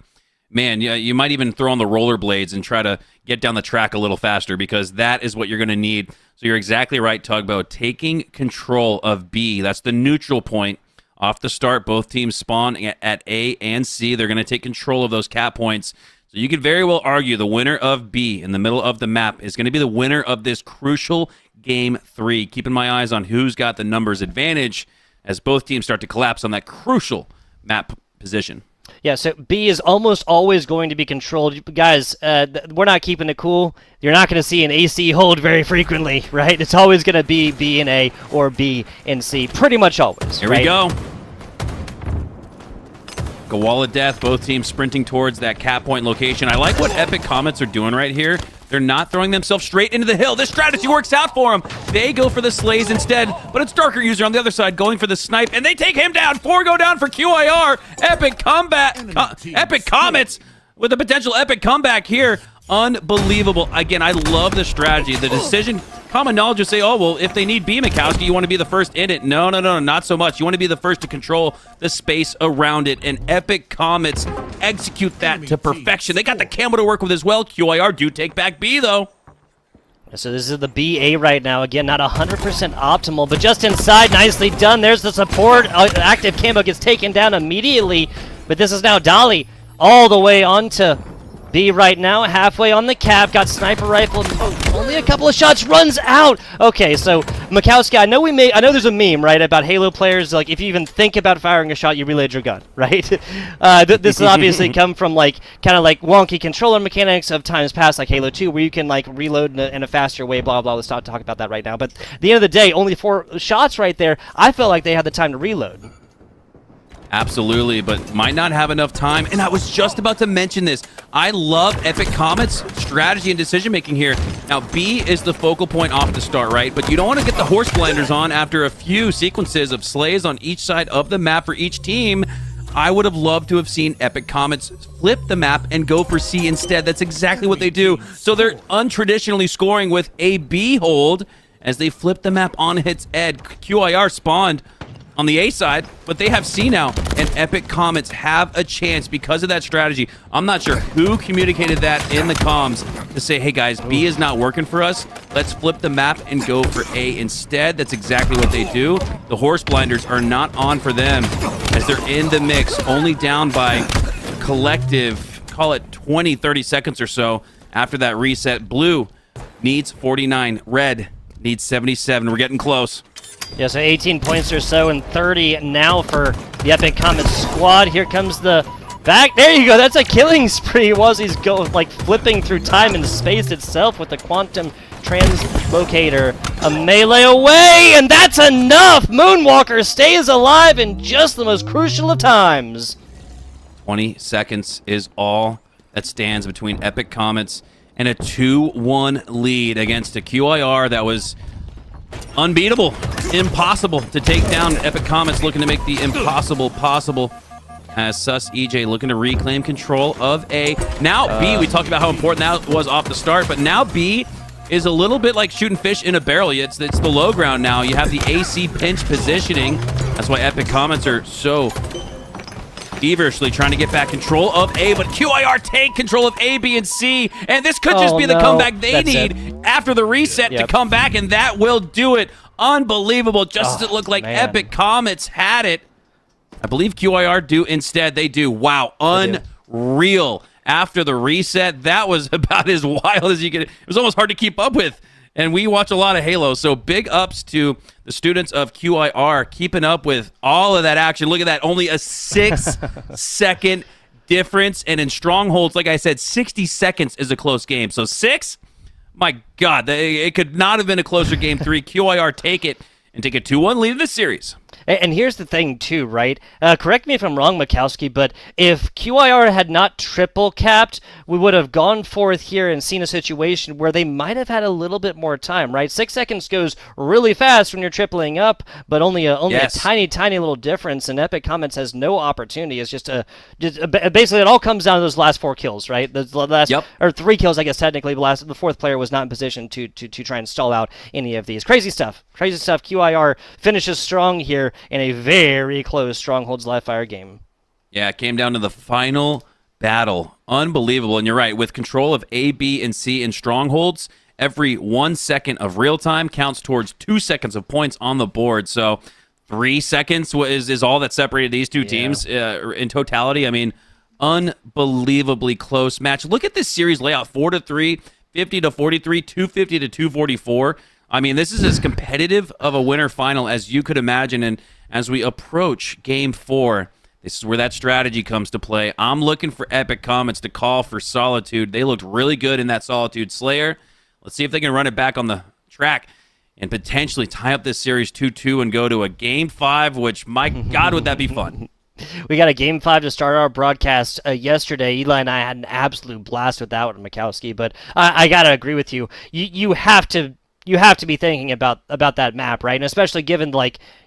man, yeah, you might even throw on the rollerblades and try to get down the track a little faster because that is what you're going to need. So you're exactly right, Tugboat. Taking control of B, that's the neutral point. Off the start, both teams spawn at A and C. They're going to take control of those cap points. So you could very well argue the winner of B in the middle of the map is going to be the winner of this crucial Game 3. Keeping my eyes on who's got the numbers advantage as both teams start to collapse on that crucial map position. Yeah, so B is almost always going to be controlled. Guys, we're not keeping it cool. You're not going to see an AC hold very frequently, right? It's always going to be B and A or B and C, pretty much always. Here we go. Go wall of death, both teams sprinting towards that cap point location. I like what Epic Comets are doing right here. They're not throwing themselves straight into the hill. This strategy works out for them. They go for the slays instead, but it's Darker User on the other side going for the snipe, and they take him down. 4 go down for QIR. Epic Comets with a potential epic comeback here. Unbelievable. Again, I love the strategy. The decision common knowledge would say, oh, well, if they need B, Mikowski, you want to be the first in it. No, not so much. You want to be the first to control the space around it, and Epic Comets execute that to perfection. They got the camo to work with as well. QIR do take back B, though. So this is the BA right now. Again, not 100% optimal, but just inside, nicely done. There's the support. Active camo gets taken down immediately, but this is now Dolly all the way onto B right now, halfway on the cap, got sniper rifle, only a couple of shots, runs out. Okay, so Mikowski, I know there's a meme, right, about Halo players, like if you even think about firing a shot, you reload your gun, right? This has obviously come from kind of wonky controller mechanics of times past, like Halo 2, where you can reload in a faster way, blah, blah, let's not talk about that right now. But at the end of the day, only 4 shots right there, I felt like they had the time to reload. Absolutely, but might not have enough time. And I was just about to mention this. I love Epic Comets' strategy and decision-making here. Now, B is the focal point off the start, right? But you don't want to get the horse blinders on after a few sequences of slays on each side of the map for each team. I would have loved to have seen Epic Comets flip the map and go for C instead. That's exactly what they do. So they're untraditionally scoring with a B hold as they flip the map on its head. QIR spawned on the A side, but they have C now, and Epic Comets have a chance because of that strategy. I'm not sure who communicated that in the comms to say, hey guys, B is not working for us. Let's flip the map and go for A instead. That's exactly what they do. The horse blinders are not on for them as they're in the mix, only down by collective, call it 20, 30 seconds or so after that reset. Blue needs 49, red needs 77. We're getting close. Yeah, so 18 points or so and 30 now for the Epic Comets squad. Here comes the back. There you go. That's a killing spree. He's flipping through time and space itself with the quantum translocator. A melee away, and that's enough. Moonwalker stays alive in just the most crucial of times. 20 seconds is all that stands between Epic Comets and a 2-1 lead against a QIR that was unbeatable, impossible to take down. Epic Comets looking to make the impossible possible as Sus EJ looking to reclaim control of A. Now B, we talked about how important that was off the start, but now B is a little bit like shooting fish in a barrel. It's the low ground now. You have the AC pinch positioning. That's why Epic Comets are so feverishly trying to get back control of A, but QIR take control of A, B, and C, and this could just be the comeback they need after the reset to come back, and that will do it. Unbelievable, just as it looked like Epic Comets had it. I believe QIR do instead. They do. Wow, unreal. After the reset, that was about as wild as you could. It was almost hard to keep up with. And we watch a lot of Halo, so big ups to the students of QIR keeping up with all of that action. Look at that, only a 6-second difference. And in Strongholds, like I said, 60 seconds is a close game. So 6, my God, it could not have been a closer game 3. QIR take it and take a 2-1 lead in this series. And here's the thing, too, right? Correct me if I'm wrong, Mikowski, but if QIR had not triple capped, we would have gone forth here and seen a situation where they might have had a little bit more time, right? 6 seconds goes really fast when you're tripling up, but only a tiny, tiny little difference, and Epic Comets has no opportunity. It's basically it all comes down to those last 4 kills, right? The last or 3 kills, I guess technically. The fourth player was not in position to try and stall out any of these. Crazy stuff. QIR finishes strong here in a very close Strongholds live fire game. Yeah, it came down to the final battle. Unbelievable. And you're right, with control of A, B, and C in Strongholds, every 1 second of real time counts towards 2 seconds of points on the board. So 3 seconds is all that separated these two teams in totality. I mean, unbelievably close match. Look at this series layout: 4-3, 50-43, 250-244. I mean, this is as competitive of a winter final as you could imagine. And as we approach Game 4, this is where that strategy comes to play. I'm looking for Epic Comets to call for Solitude. They looked really good in that Solitude Slayer. Let's see if they can run it back on the track and potentially tie up this series 2-2 and go to a Game 5, which, my God, would that be fun. We got a Game 5 to start our broadcast yesterday. Eli and I had an absolute blast with that one, Mikowski. But I got to agree with you. You have to you have to be thinking about that map, right? And especially given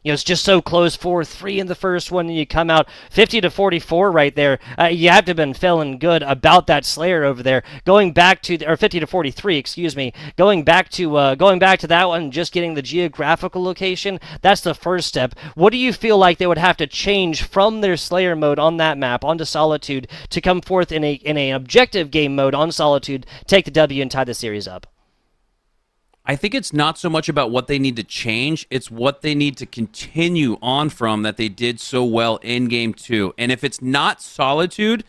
it's just so close, 4-3 in the first one, and you come out 50-44 right there. You have to have been feeling good about that Slayer over there. Going back to or 50-43, excuse me. Going back to that one, just getting the geographical location. That's the first step. What do you feel like they would have to change from their Slayer mode on that map onto Solitude to come forth in an objective game mode on Solitude, take the W and tie the series up? I think it's not so much about what they need to change, it's what they need to continue on from that they did so well in Game 2. And if it's not Solitude,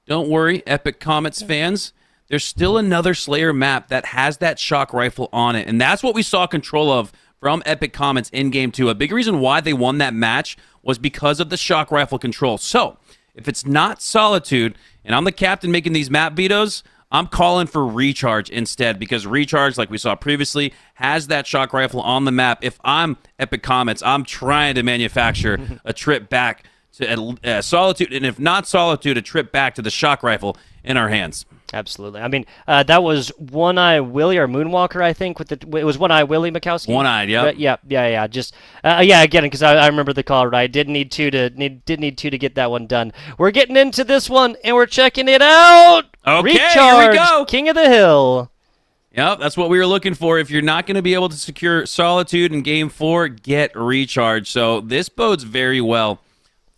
don't worry, Epic Comets fans, there's still another Slayer map that has that shock rifle on it. And that's what we saw control of from Epic Comets in Game 2. A big reason why they won that match was because of the shock rifle control. So, if it's not Solitude, and I'm the captain making these map vetoes, I'm calling for Recharge instead, because Recharge, like we saw previously, has that shock rifle on the map. If I'm Epic Comets, I'm trying to manufacture a trip back to Solitude, and if not Solitude, a trip back to the shock rifle in our hands. Absolutely. I mean, that was One Eye Willie or Moonwalker, I think. It was One Eye Willie Mikowski. One-eyed, yep. Yeah. Just again, because I remember the call right. Did need two to get that one done. We're getting into this one and we're checking it out. Okay, Recharge, here we go. King of the Hill. Yep, that's what we were looking for. If you're not going to be able to secure Solitude in Game 4, get Recharge. So this bodes very well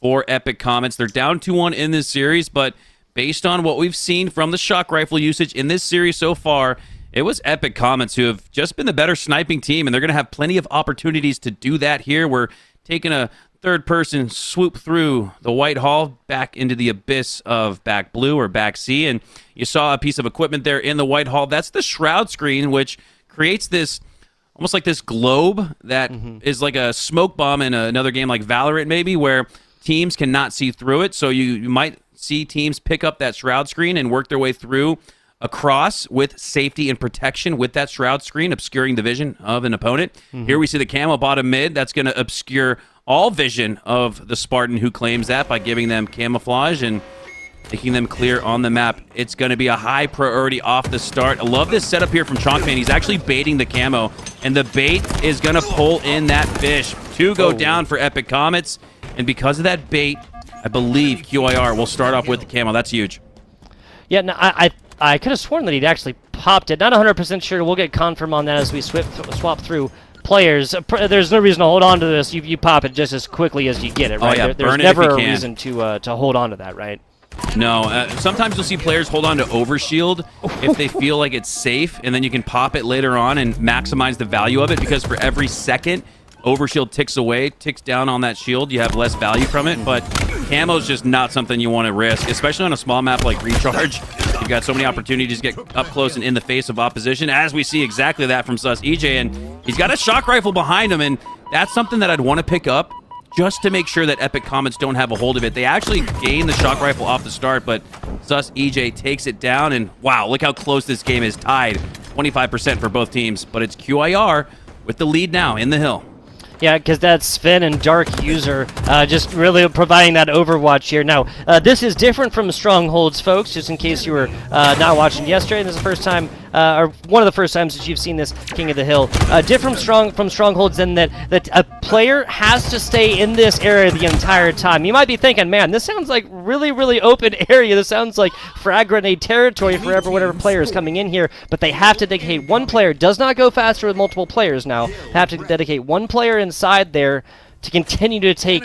for Epic Comets. They're down 2-1 in this series, but based on what we've seen from the shock rifle usage in this series so far, it was Epic Comets who have just been the better sniping team, and they're going to have plenty of opportunities to do that here. We're taking a third-person swoop through the White Hall back into the abyss of back blue or back C, and you saw a piece of equipment there in the White Hall. That's the shroud screen, which creates this almost like this globe that is like a smoke bomb in another game like Valorant maybe, where teams cannot see through it. So you might see teams pick up that shroud screen and work their way through across with safety and protection with that shroud screen, obscuring the vision of an opponent. Here we see the camo bottom mid. That's going to obscure all vision of the Spartan who claims that by giving them camouflage and making them clear on the map. It's going to be a high priority off the start. I love this setup here from Chonkman. He's actually baiting the camo, and the bait is going to pull in that fish. Two go down for Epic Comets, and because of that bait, I believe QIR will start off with the camo. That's huge. Yeah, no, I could have sworn that he'd actually popped it. Not 100% sure. We'll get confirm on that as we swap through players. There's no reason to hold on to this. You pop it just as quickly as you get it, right? Oh, yeah, There's never a reason to hold on to that, right? No, sometimes you'll see players hold on to overshield if they feel like it's safe, and then you can pop it later on and maximize the value of it, because for every second overshield ticks down on that shield, you have less value from it. But camo's just not something you want to risk, especially on a small map like Recharge. You've got so many opportunities to get up close and in the face of opposition, as we see exactly that from Sus EJ, and he's got a shock rifle behind him, and that's something that I'd want to pick up just to make sure that Epic Comets don't have a hold of it. They actually gain the shock rifle off the start, but Sus EJ takes it down, and wow, look how close this game is tied. 25% for both teams, but it's QIR with the lead now in the hill. Yeah, because that's Sven and Dark User just really providing that overwatch here. Now, this is different from Strongholds, folks, just in case you were not watching yesterday. This is the first time, or one of the first times that you've seen this King of the Hill. Different from Strongholds in that a player has to stay in this area the entire time. You might be thinking, man, this sounds like really, really open area. This sounds like frag grenade territory for whatever player is coming in here. But they have to dedicate one player. Does not go faster with multiple players now. They have to dedicate one player inside there to continue to take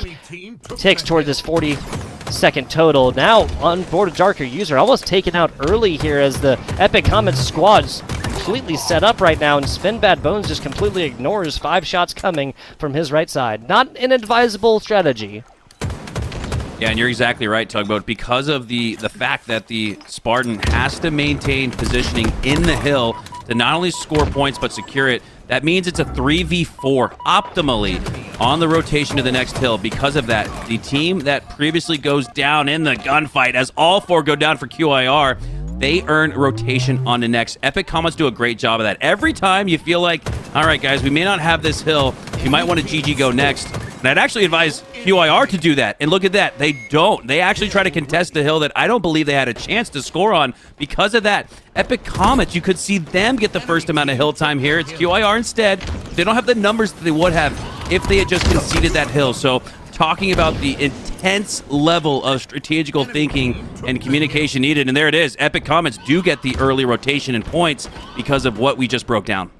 ticks toward this 40-second total. Now on board a Darker User, almost taken out early here as the Epic Comets squad's completely set up right now, and Sven Bad Bones just completely ignores 5 shots coming from his right side. Not an advisable strategy. Yeah, and you're exactly right, Tugboat. Because of the fact that the Spartan has to maintain positioning in the hill to not only score points but secure it, that means it's a 3v4 optimally on the rotation to the next hill. Because of that, the team that previously goes down in the gunfight, as all 4 go down for QIR, they earn rotation on the next. Epic Comets do a great job of that. Every time you feel like, all right, guys, we may not have this hill, you might want to GG go next, And I'd actually advise QIR to do that. And look at that. They don't. They actually try to contest the hill that I don't believe they had a chance to score on because of that. Epic Comets, you could see them get the first amount of hill time here. It's QIR instead. They don't have the numbers that they would have if they had just conceded that hill. So talking about the intense level of strategical thinking and communication needed. And there it is. Epic Comets do get the early rotation and points because of what we just broke down.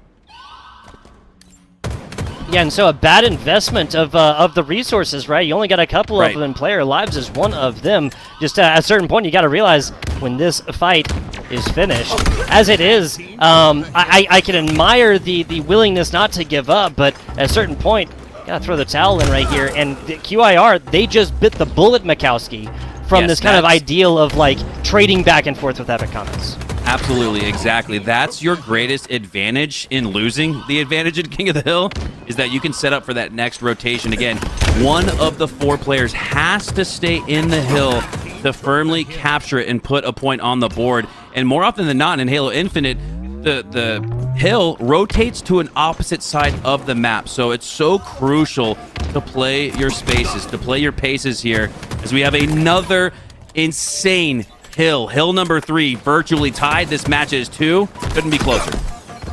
Yeah, and so a bad investment of the resources, right? You only got a couple of them, and player lives is one of them. Just at a certain point, you got to realize when this fight is finished, as it is, I can admire the willingness not to give up, but at a certain point, got to throw the towel in right here. And the QIR, they just bit the bullet, Mikowski, from this kind of ideal of like trading back and forth with Epic Comets. Absolutely, exactly. That's your greatest advantage in losing. The advantage in King of the Hill is that you can set up for that next rotation. Again, one of the 4 players has to stay in the hill to firmly capture it and put a point on the board. And more often than not in Halo Infinite, the hill rotates to an opposite side of the map. So it's so crucial to play your spaces, to play your paces here, as we have another insane hill number 3, virtually tied. This match is 2. Couldn't be closer.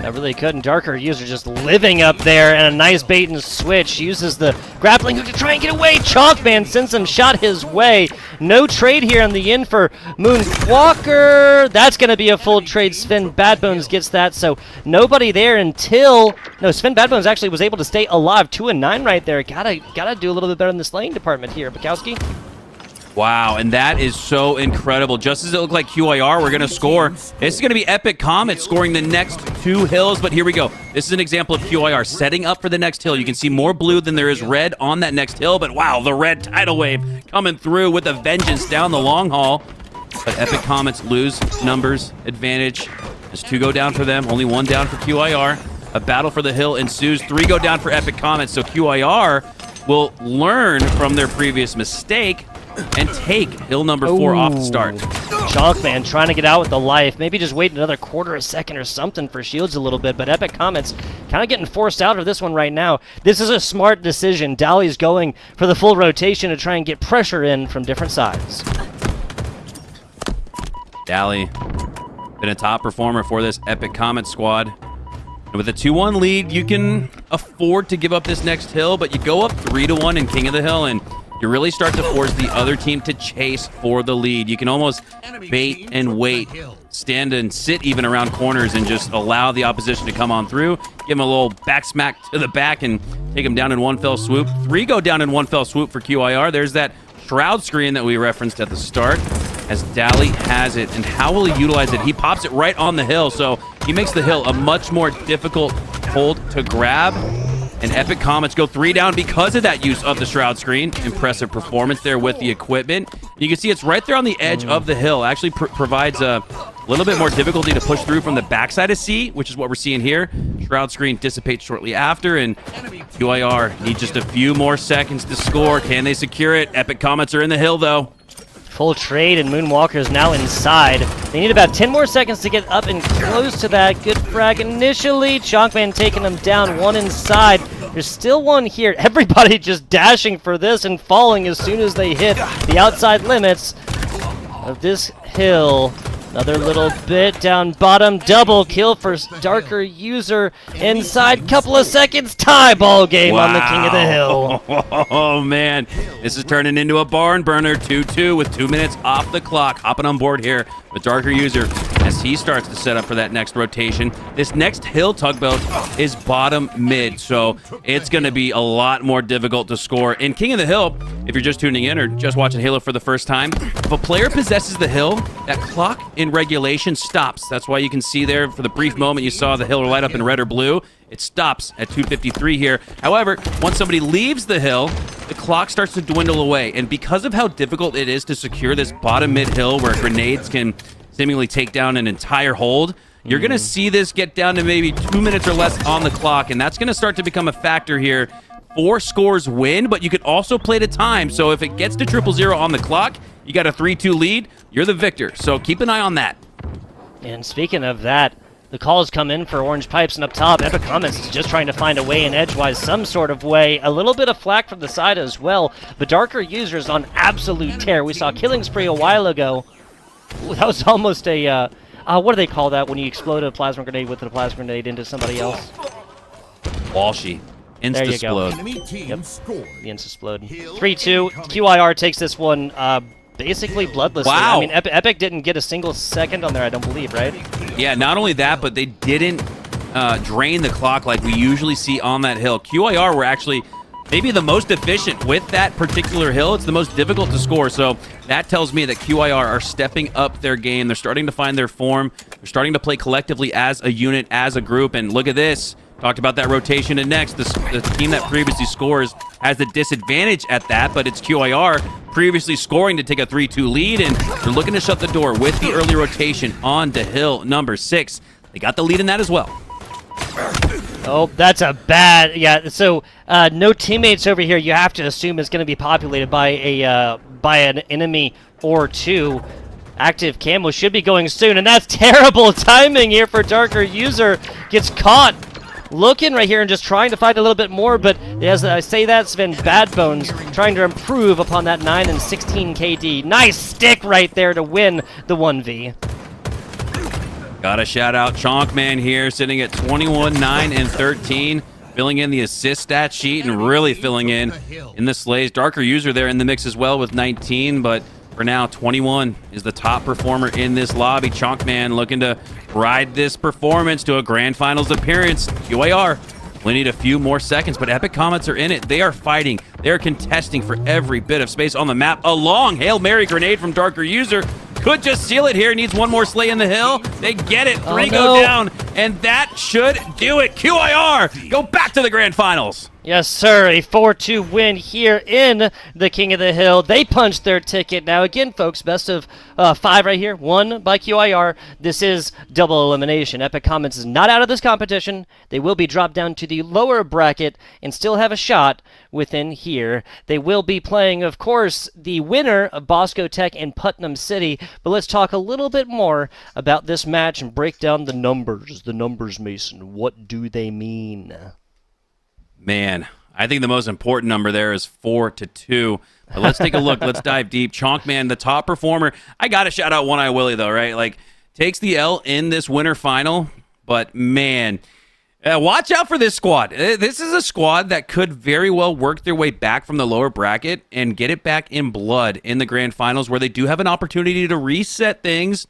That really couldn't. Darker User just living up there, and a nice bait and switch. Uses the grappling hook to try and get away. Chalkman sends some shot his way. No trade here on the in for Moonwalker. That's going to be a full trade. Sven Badbones gets that, so nobody there until... No, Sven Badbones actually was able to stay alive. 2 and 9 right there. Gotta do a little bit better in the slaying department here, Bukowski. Wow, and that is so incredible. Just as it looked like QIR were going to score, this is going to be Epic Comet scoring the next 2 hills, but here we go. This is an example of QIR setting up for the next hill. You can see more blue than there is red on that next hill, but wow, the red tidal wave coming through with a vengeance down the long haul. But Epic Comets lose numbers advantage. There's 2 go down for them, only 1 down for QIR. A battle for the hill ensues. 3 go down for Epic Comets, so QIR will learn from their previous mistake and take hill number 4 off the start. Chalkman trying to get out with the life. Maybe just wait another quarter a second or something for shields a little bit, but Epic Comets kind of getting forced out of this one right now. This is a smart decision. Dali's going for the full rotation to try and get pressure in from different sides. Dali, been a top performer for this Epic Comet squad. And with a 2-1 lead, you can afford to give up this next hill, but you go up 3-1 in King of the Hill, and you really start to force the other team to chase for the lead. You can almost bait and wait, stand and sit even around corners and just allow the opposition to come on through, give them a little back smack to the back and take them down in one fell swoop. 3 go down in one fell swoop for QIR. There's that shroud screen that we referenced at the start as Dali has it. And how will he utilize it? He pops it right on the hill, so he makes the hill a much more difficult hold to grab. And Epic Comets go 3 down because of that use of the shroud screen. Impressive performance there with the equipment. You can see it's right there on the edge of the hill. Actually provides a little bit more difficulty to push through from the backside of C, which is what we're seeing here. Shroud screen dissipates shortly after, and QIR need just a few more seconds to score. Can they secure it? Epic Comets are in the hill, though. Full trade, and Moonwalker is now inside. They need about 10 more seconds to get up and close to that. Good frag initially. Chalkman taking them down, 1 inside. There's still 1 here. Everybody just dashing for this and falling as soon as they hit the outside limits of this hill. Another little bit down bottom. Double kill for Darker User. Inside, couple of seconds. Tie ball game on the King of the Hill. Oh, man. This is turning into a barn burner. 2-2 with 2 minutes off the clock. Hopping on board here with Darker User as he starts to set up for that next rotation. This next hill tugboat is bottom mid, so it's going to be a lot more difficult to score. In King of the Hill, if you're just tuning in or just watching Halo for the first time, if a player possesses the hill, that clock in regulation stops. That's why you can see there for the brief moment you saw the hill light up in red or blue. It stops at 2:53 here. However, once somebody leaves the hill, the clock starts to dwindle away. And because of how difficult it is to secure this bottom mid hill where grenades can seemingly take down an entire hold, you're going to see this get down to maybe 2 minutes or less on the clock. And that's going to start to become a factor here. 4 scores win, but you could also play to time. So if it gets to 0-0 on the clock, you got a 3-2 lead, you're the victor. So keep an eye on that. And speaking of that, The calls come in for Orange Pipes, and up top, Epic Comments is just trying to find a way in edgewise, some sort of way. A little bit of flack from the side as well, but Darker Users on absolute tear. We saw Killing Spree a while ago. Ooh, that was almost a, what do they call that when you explode a plasma grenade with a plasma grenade into somebody else? Walshy. There you go. Insta-splode. Yep, the Insta-splode. 3-2, QIR takes this one basically bloodlessly. Wow. I mean, Epic didn't get a single second on there, I don't believe, right? Yeah, not only that, but they didn't drain the clock like we usually see on that hill. QIR were actually maybe the most efficient with that particular hill. It's the most difficult to score, so that tells me that QIR are stepping up their game. They're starting to find their form. They're starting to play collectively as a unit, as a group, and look at this. Talked about that rotation, and next, the team that previously scores has the disadvantage at that, but it's QIR previously scoring to take a 3-2 lead, and they're looking to shut the door with the early rotation on to hill number 6. They got the lead in that as well. Oh, that's a bad... Yeah, so no teammates over here. You have to assume it's going to be populated by an enemy or two. Active camo should be going soon, and that's terrible timing here for Darker User. Gets caught looking right here and just trying to find a little bit more, but as I say that, Sven Badbones trying to improve upon that 9 and 16 KD. Nice stick right there to win the 1v. Got to shout out Chonkman here, sitting at 21, 9, and 13, filling in the assist stat sheet and really filling in the slays. Darker User there in the mix as well with 19, but for now, 21 is the top performer in this lobby. Chonkman looking to ride this performance to a Grand Finals appearance. QAR, we need a few more seconds, but Epic Comets are in it. They are fighting. They are contesting for every bit of space on the map. A long Hail Mary grenade from Darker User. Could just seal it here. Needs one more slay in the hill. They get it. 3 go down, and that should do it. QIR go back to the Grand Finals. Yes, sir. A 4-2 win here in the King of the Hill. They punched their ticket. Now, again, folks, best of 5 right here. 1 by QIR. This is double elimination. Epic Comets is not out of this competition. They will be dropped down to the lower bracket and still have a shot within here. They will be playing, of course, the winner of Bosco Tech and Putnam City. But let's talk a little bit more about this match and break down the numbers. The numbers, Mason. What do they mean? Man, I think the most important number there is 4-2. But let's take a look. Let's dive deep. Chonkman, the top performer. I got to shout out One Eye Willie, though, right? Like, takes the L in this winter final. But, man, watch out for this squad. This is a squad that could very well work their way back from the lower bracket and get it back in blood in the Grand Finals, where they do have an opportunity to reset things.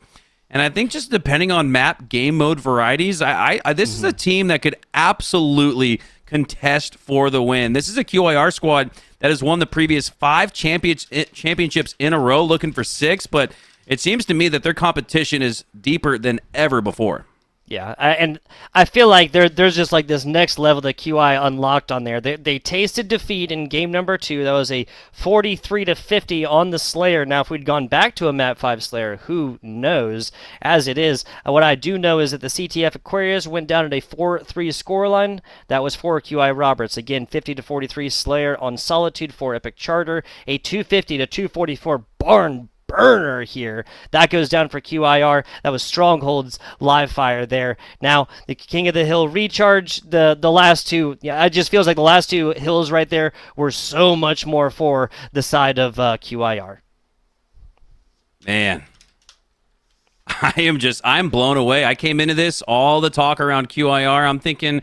And I think just depending on map game mode varieties, this is a team that could absolutely contest for the win. This is a QIR squad that has won the previous 5 championships in a row, looking for 6, but it seems to me that their competition is deeper than ever before. Yeah, and I feel like there's just like this next level that QI unlocked on there. They tasted defeat in game number 2. That was a 43-50 on the Slayer. Now, if we'd gone back to a map 5 Slayer, who knows? As it is, what I do know is that the CTF Aquarius went down at a 4-3 scoreline. That was for QI Roberts. Again, 50-43 Slayer on Solitude for Epic Charter. A 250-244 Barn burner here. That goes down for QIR. That was Stronghold's live fire there. Now, the King of the Hill recharge, the last 2, yeah, it just feels like the last 2 hills right there were so much more for the side of QIR. Man, I'm blown away. I came into this, all the talk around QIR, I'm thinking,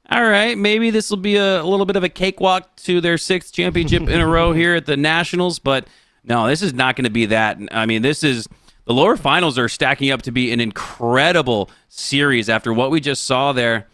all right, maybe this will be a little bit of a cakewalk to their 6th championship in a row here at the Nationals, but no, this is not going to be that. I mean, the lower finals are stacking up to be an incredible series after what we just saw there.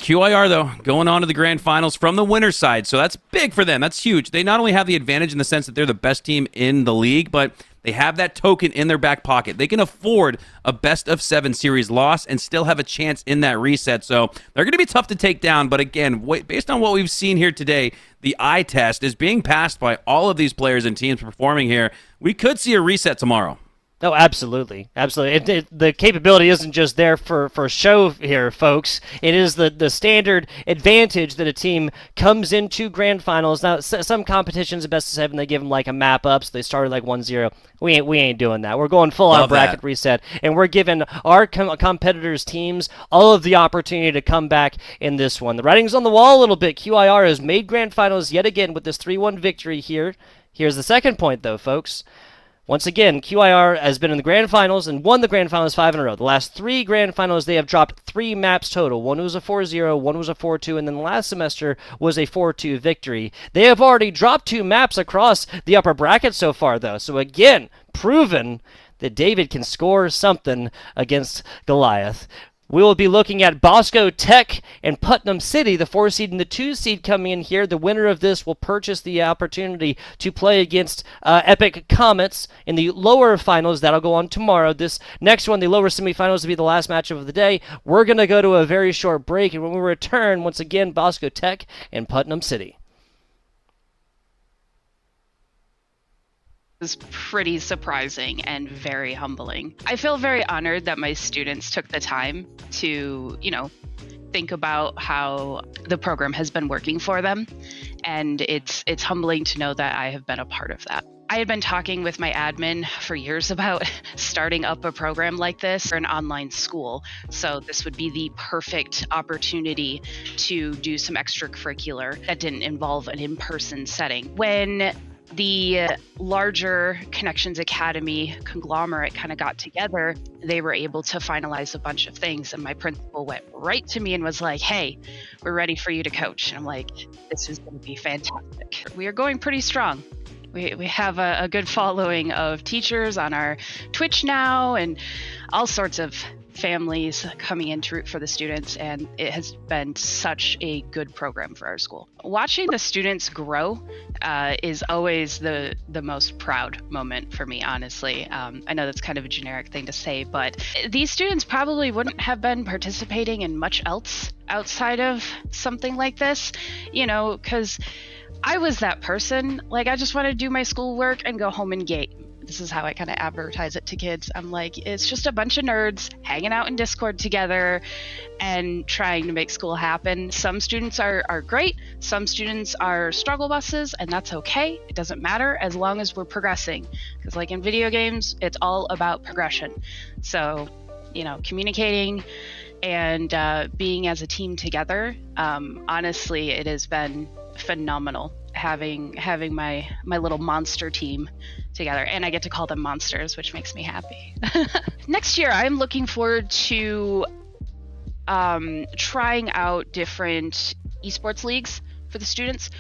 QIR, though, going on to the grand finals from the winner's side, so that's big for them. That's huge. They not only have the advantage in the sense that they're the best team in the league, but they have that token in their back pocket. They can afford a best-of-7 series loss and still have a chance in that reset. So they're going to be tough to take down. But again, based on what we've seen here today, the eye test is being passed by all of these players and teams performing here. We could see a reset tomorrow. No, absolutely, absolutely. The capability isn't just there for show here, folks. It is the standard advantage that a team comes into grand finals. Now, some competitions, best of 7, they give them like a map up, so they started like 1-0. We ain't doing that. We're going full on bracket reset, and we're giving our competitors' teams all of the opportunity to come back in this one. The writing's on the wall a little bit. QIR has made grand finals yet again with this 3-1 victory here. Here's the second point, though, folks. Once again, QIR has been in the grand finals and won the grand finals 5 in a row. The last 3 grand finals, they have dropped 3 maps total. One was a 4-0, one was a 4-2, and then last semester was a 4-2 victory. They have already dropped 2 maps across the upper bracket so far, though. So again, proven that David can score something against Goliath. We will be looking at Bosco Tech and Putnam City, the 4 seed and the 2 seed coming in here. The winner of this will purchase the opportunity to play against Epic Comets in the lower finals. That'll go on tomorrow. This next one, the lower semifinals, will be the last match of the day. We're going to go to a very short break, and when we return, once again, Bosco Tech and Putnam City. Was pretty surprising and very humbling. I feel very honored that my students took the time to, think about how the program has been working for them, and it's humbling to know that I have been a part of that. I had been talking with my admin for years about starting up a program like this for an online school. So this would be the perfect opportunity to do some extracurricular that didn't involve an in-person setting. When the larger Connections Academy conglomerate kind of got together, they were able to finalize a bunch of things. And my principal went right to me and was like, hey, we're ready for you to coach. And I'm like, this is going to be fantastic. We are going pretty strong. We have a good following of teachers on our Twitch now, and all sorts of families coming in to root for the students, and it has been such a good program for our school. Watching the students grow is always the most proud moment for me, honestly. I know that's kind of a generic thing to say, but these students probably wouldn't have been participating in much else outside of something like this, because I was that person. Like, I just want to do my schoolwork and go home and game. This is how I kind of advertise it to kids. I'm like, it's just a bunch of nerds hanging out in Discord together and trying to make school happen. Some students are great. Some students are struggle buses, and that's okay. It doesn't matter as long as we're progressing. Because like in video games, it's all about progression. So, communicating and being as a team together, honestly, it has been phenomenal having my little monster team together, and I get to call them monsters, which makes me happy. Next year, I'm looking forward to trying out different esports leagues for the students.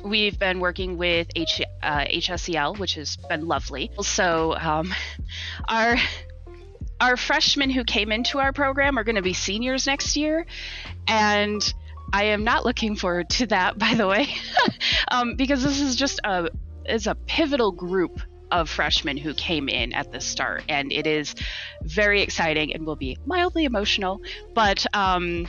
We've been working with HSEL, which has been lovely. Also, our freshmen who came into our program are going to be seniors next year, and I am not looking forward to that, by the way, because this is just a pivotal group of freshmen who came in at the start, and it is very exciting and will be mildly emotional, but I'm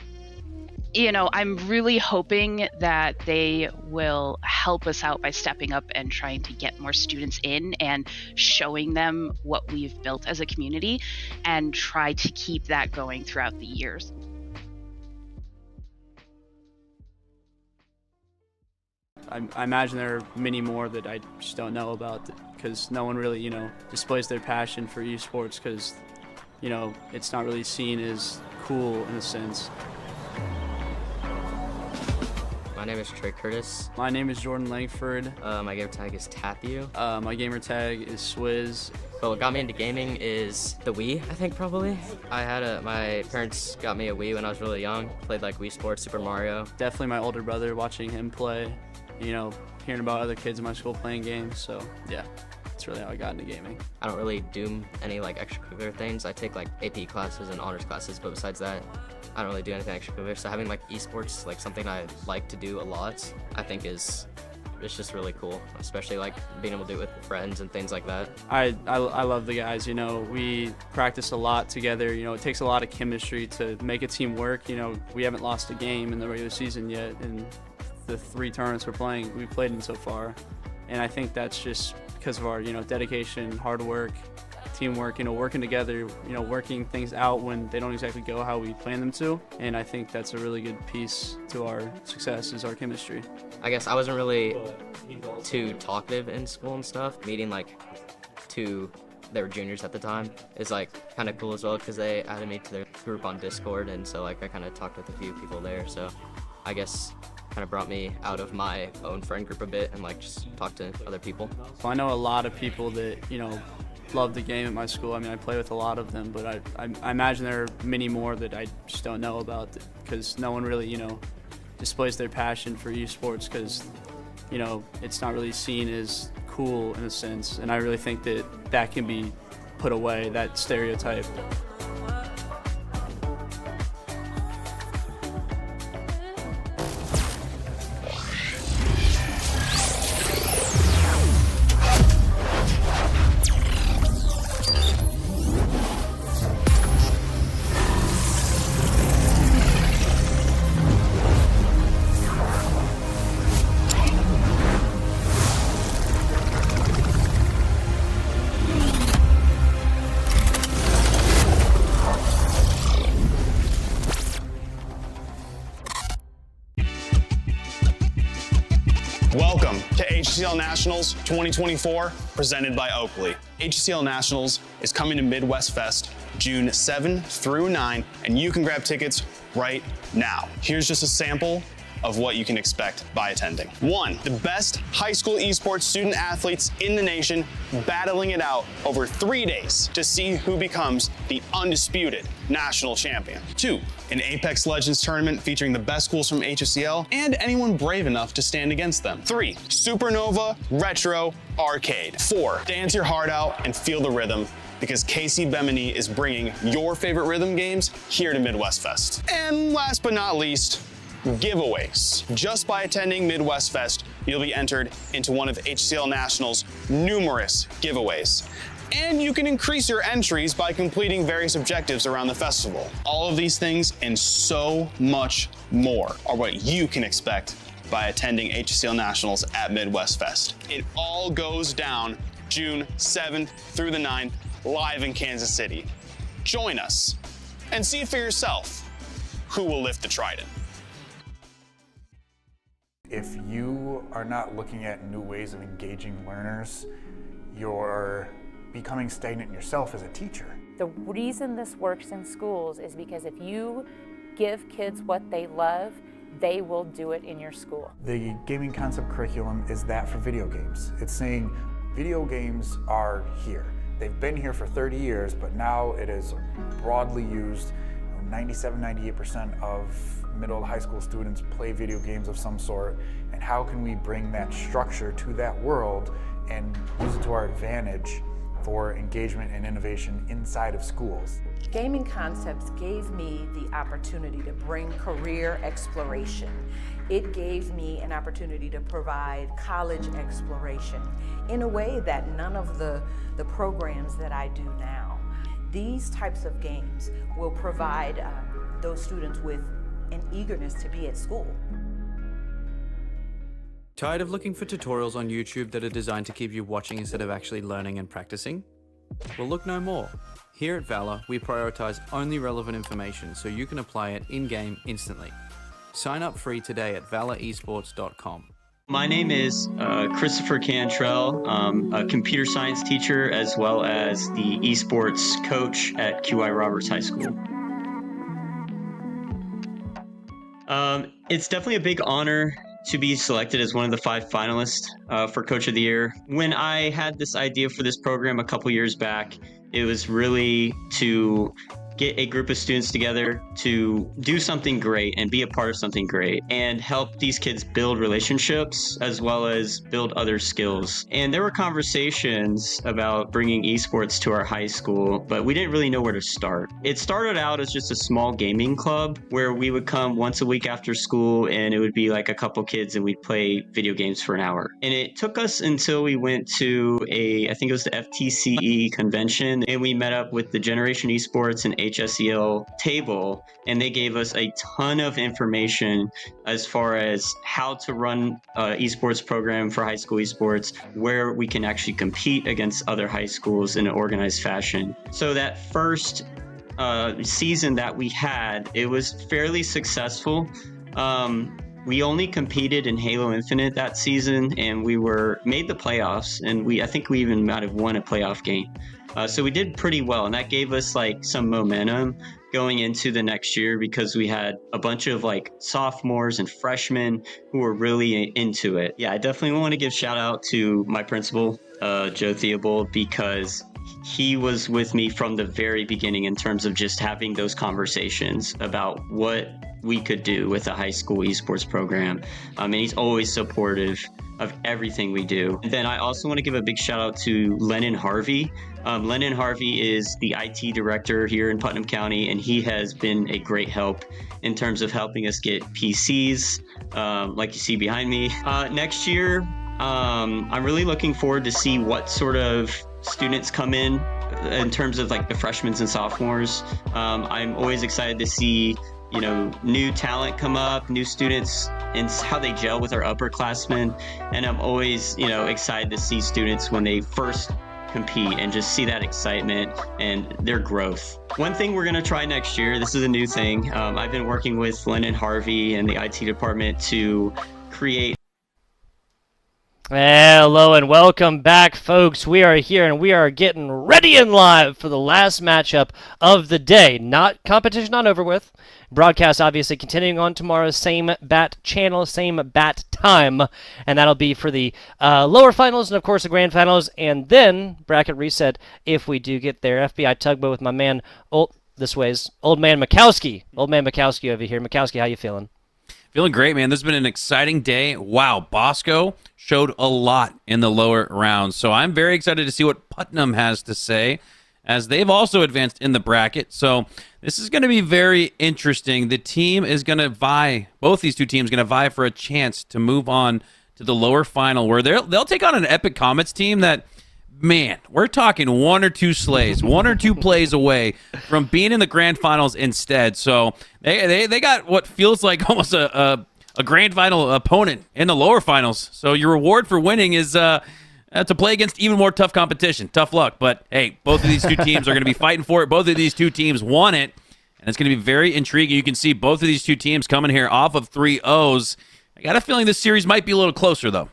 really hoping that they will help us out by stepping up and trying to get more students in and showing them what we've built as a community, and try to keep that going throughout the years. I imagine there are many more that I just don't know about, because no one really, displays their passion for esports, because, it's not really seen as cool in a sense. My name is Trey Curtis. My name is Jordan Langford. My gamer tag is Tathew. My gamer tag is Swizz. So what got me into gaming is the Wii, I think, probably. My parents got me a Wii when I was really young. Played like Wii Sports, Super Mario. Definitely my older brother, watching him play, hearing about other kids in my school playing games. So yeah, that's really how I got into gaming. I don't really do any like extracurricular things. I take like AP classes and honors classes, but besides that, I don't really do anything extracurricular. So having like esports, like something I like to do a lot, I think it's just really cool, especially like being able to do it with friends and things like that. I love the guys. We practice a lot together. It takes a lot of chemistry to make a team work. We haven't lost a game in the regular season yet, and the 3 tournaments we've played in so far, and I think that's just because of our dedication, hard work, teamwork, working together, working things out when they don't exactly go how we plan them to. And I think that's a really good piece to our success is our chemistry. I guess I wasn't really too talkative in school and stuff. Meeting like they were juniors at the time is like kind of cool as well because they added me to their group on Discord, and so like I kind of talked with a few people there. So I guess kind of brought me out of my own friend group a bit and like just talk to other people. So I know a lot of people that love the game at my school. I mean, I play with a lot of them, but I imagine there are many more that I just don't know about because no one really displays their passion for esports because it's not really seen as cool in a sense, and I really think that can be put away, that stereotype. Welcome to HSEL Nationals 2024, presented by Oakley. HSEL Nationals is coming to Midwest Fest June 7 through 9, and you can grab tickets right now. Here's just a sample of what you can expect by attending. 1, the best high school esports student athletes in the nation battling it out over 3 days to see who becomes the undisputed national champion. 2, an Apex Legends tournament featuring the best schools from HSEL and anyone brave enough to stand against them. 3, Supernova Retro Arcade. 4, dance your heart out and feel the rhythm because KC Bemini is bringing your favorite rhythm games here to Midwest Fest. And last but not least, giveaways. Just by attending Midwest Fest, you'll be entered into one of HCL National's numerous giveaways. And you can increase your entries by completing various objectives around the festival. All of these things and so much more are what you can expect by attending HCL Nationals at Midwest Fest. It all goes down June 7th through the 9th, live in Kansas City. Join us and see for yourself who will lift the trident. If you are not looking at new ways of engaging learners, you're becoming stagnant yourself as a teacher. The reason this works in schools is because if you give kids what they love, they will do it in your school. The gaming concept curriculum is that for video games. It's saying video games are here. They've been here for 30 years, but now it is broadly used. 97-98% of middle to high school students play video games of some sort, and how can we bring that structure to that world and use it to our advantage for engagement and innovation inside of schools? Gaming Concepts gave me the opportunity to bring career exploration. It gave me an opportunity to provide college exploration in a way that none of the programs that I do now. These types of games will provide those students with an eagerness to be at school. Tired of looking for tutorials on YouTube that are designed to keep you watching instead of actually learning and practicing? Well, look no more. Here at Valor, we prioritize only relevant information so you can apply it in-game instantly. Sign up free today at valoresports.com. My name is Christopher Cantrell. I'm a computer science teacher as well as the esports coach at QI Roberts High School. It's definitely a big honor to be selected as one of the 5 finalists for Coach of the Year. When I had this idea for this program a couple years back, it was really to get a group of students together to do something great and be a part of something great and help these kids build relationships as well as build other skills. And there were conversations about bringing esports to our high school, but we didn't really know where to start. It started out as just a small gaming club where we would come once a week after school and it would be like a couple kids and we'd play video games for an hour. And it took us until we went to I think it was the FTCE convention, and we met up with the Generation Esports and HSEL table, and they gave us a ton of information as far as how to run esports program for high school esports, where we can actually compete against other high schools in an organized fashion. So that first season that we had, it was fairly successful. We only competed in Halo Infinite that season, and we made the playoffs, and I think we even might have won a playoff game. So we did pretty well, and that gave us like some momentum going into the next year because we had a bunch of like sophomores and freshmen who were really into it. Yeah, I definitely want to give shout out to my principal, Joe Theobald, because he was with me from the very beginning in terms of just having those conversations about what we could do with a high school esports program. And he's always supportive of everything we do. And then I also want to give a big shout out to Lennon Harvey. Lennon Harvey is the IT director here in Putnam County, and he has been a great help in terms of helping us get PCs, like you see behind me. Next year, I'm really looking forward to see what sort of students come in terms of like the freshmen and sophomores. I'm always excited to see new talent come up, new students, and how they gel with our upperclassmen. And I'm always, excited to see students when they first compete and just see that excitement and their growth. One thing we're going to try next year, this is a new thing. I've been working with Lennon Harvey and the IT department to create. Hello and welcome back, folks. We are here and we are getting ready and live for the last matchup of the day. Not competition not over with. Broadcast obviously continuing on tomorrow, same bat channel, same bat time, and that'll be for the lower finals and of course the grand finals, and then bracket reset if we do get there. FBI tugboat with my man, old man Mikowski. Old man Mikowski over here. Mikowski, how you feeling? Feeling great, man. This has been an exciting day. Wow, Bosco showed a lot in the lower rounds, so I'm very excited to see what Putnam has to say, as they've also advanced in the bracket. So this is going to be very interesting. The team is going to vie, both these two teams going to vie for a chance to move on to the lower final, where they'll take on an Epic Comets team that, man, we're talking one or two plays away from being in the grand finals instead. So they got what feels like almost a grand final opponent in the lower finals. So your reward for winning is to play against even more tough competition. Tough luck. But, hey, both of these two teams are going to be fighting for it. Both of these two teams won it, and it's going to be very intriguing. You can see both of these two teams coming here off of 3-0s. I got a feeling this series might be a little closer, though.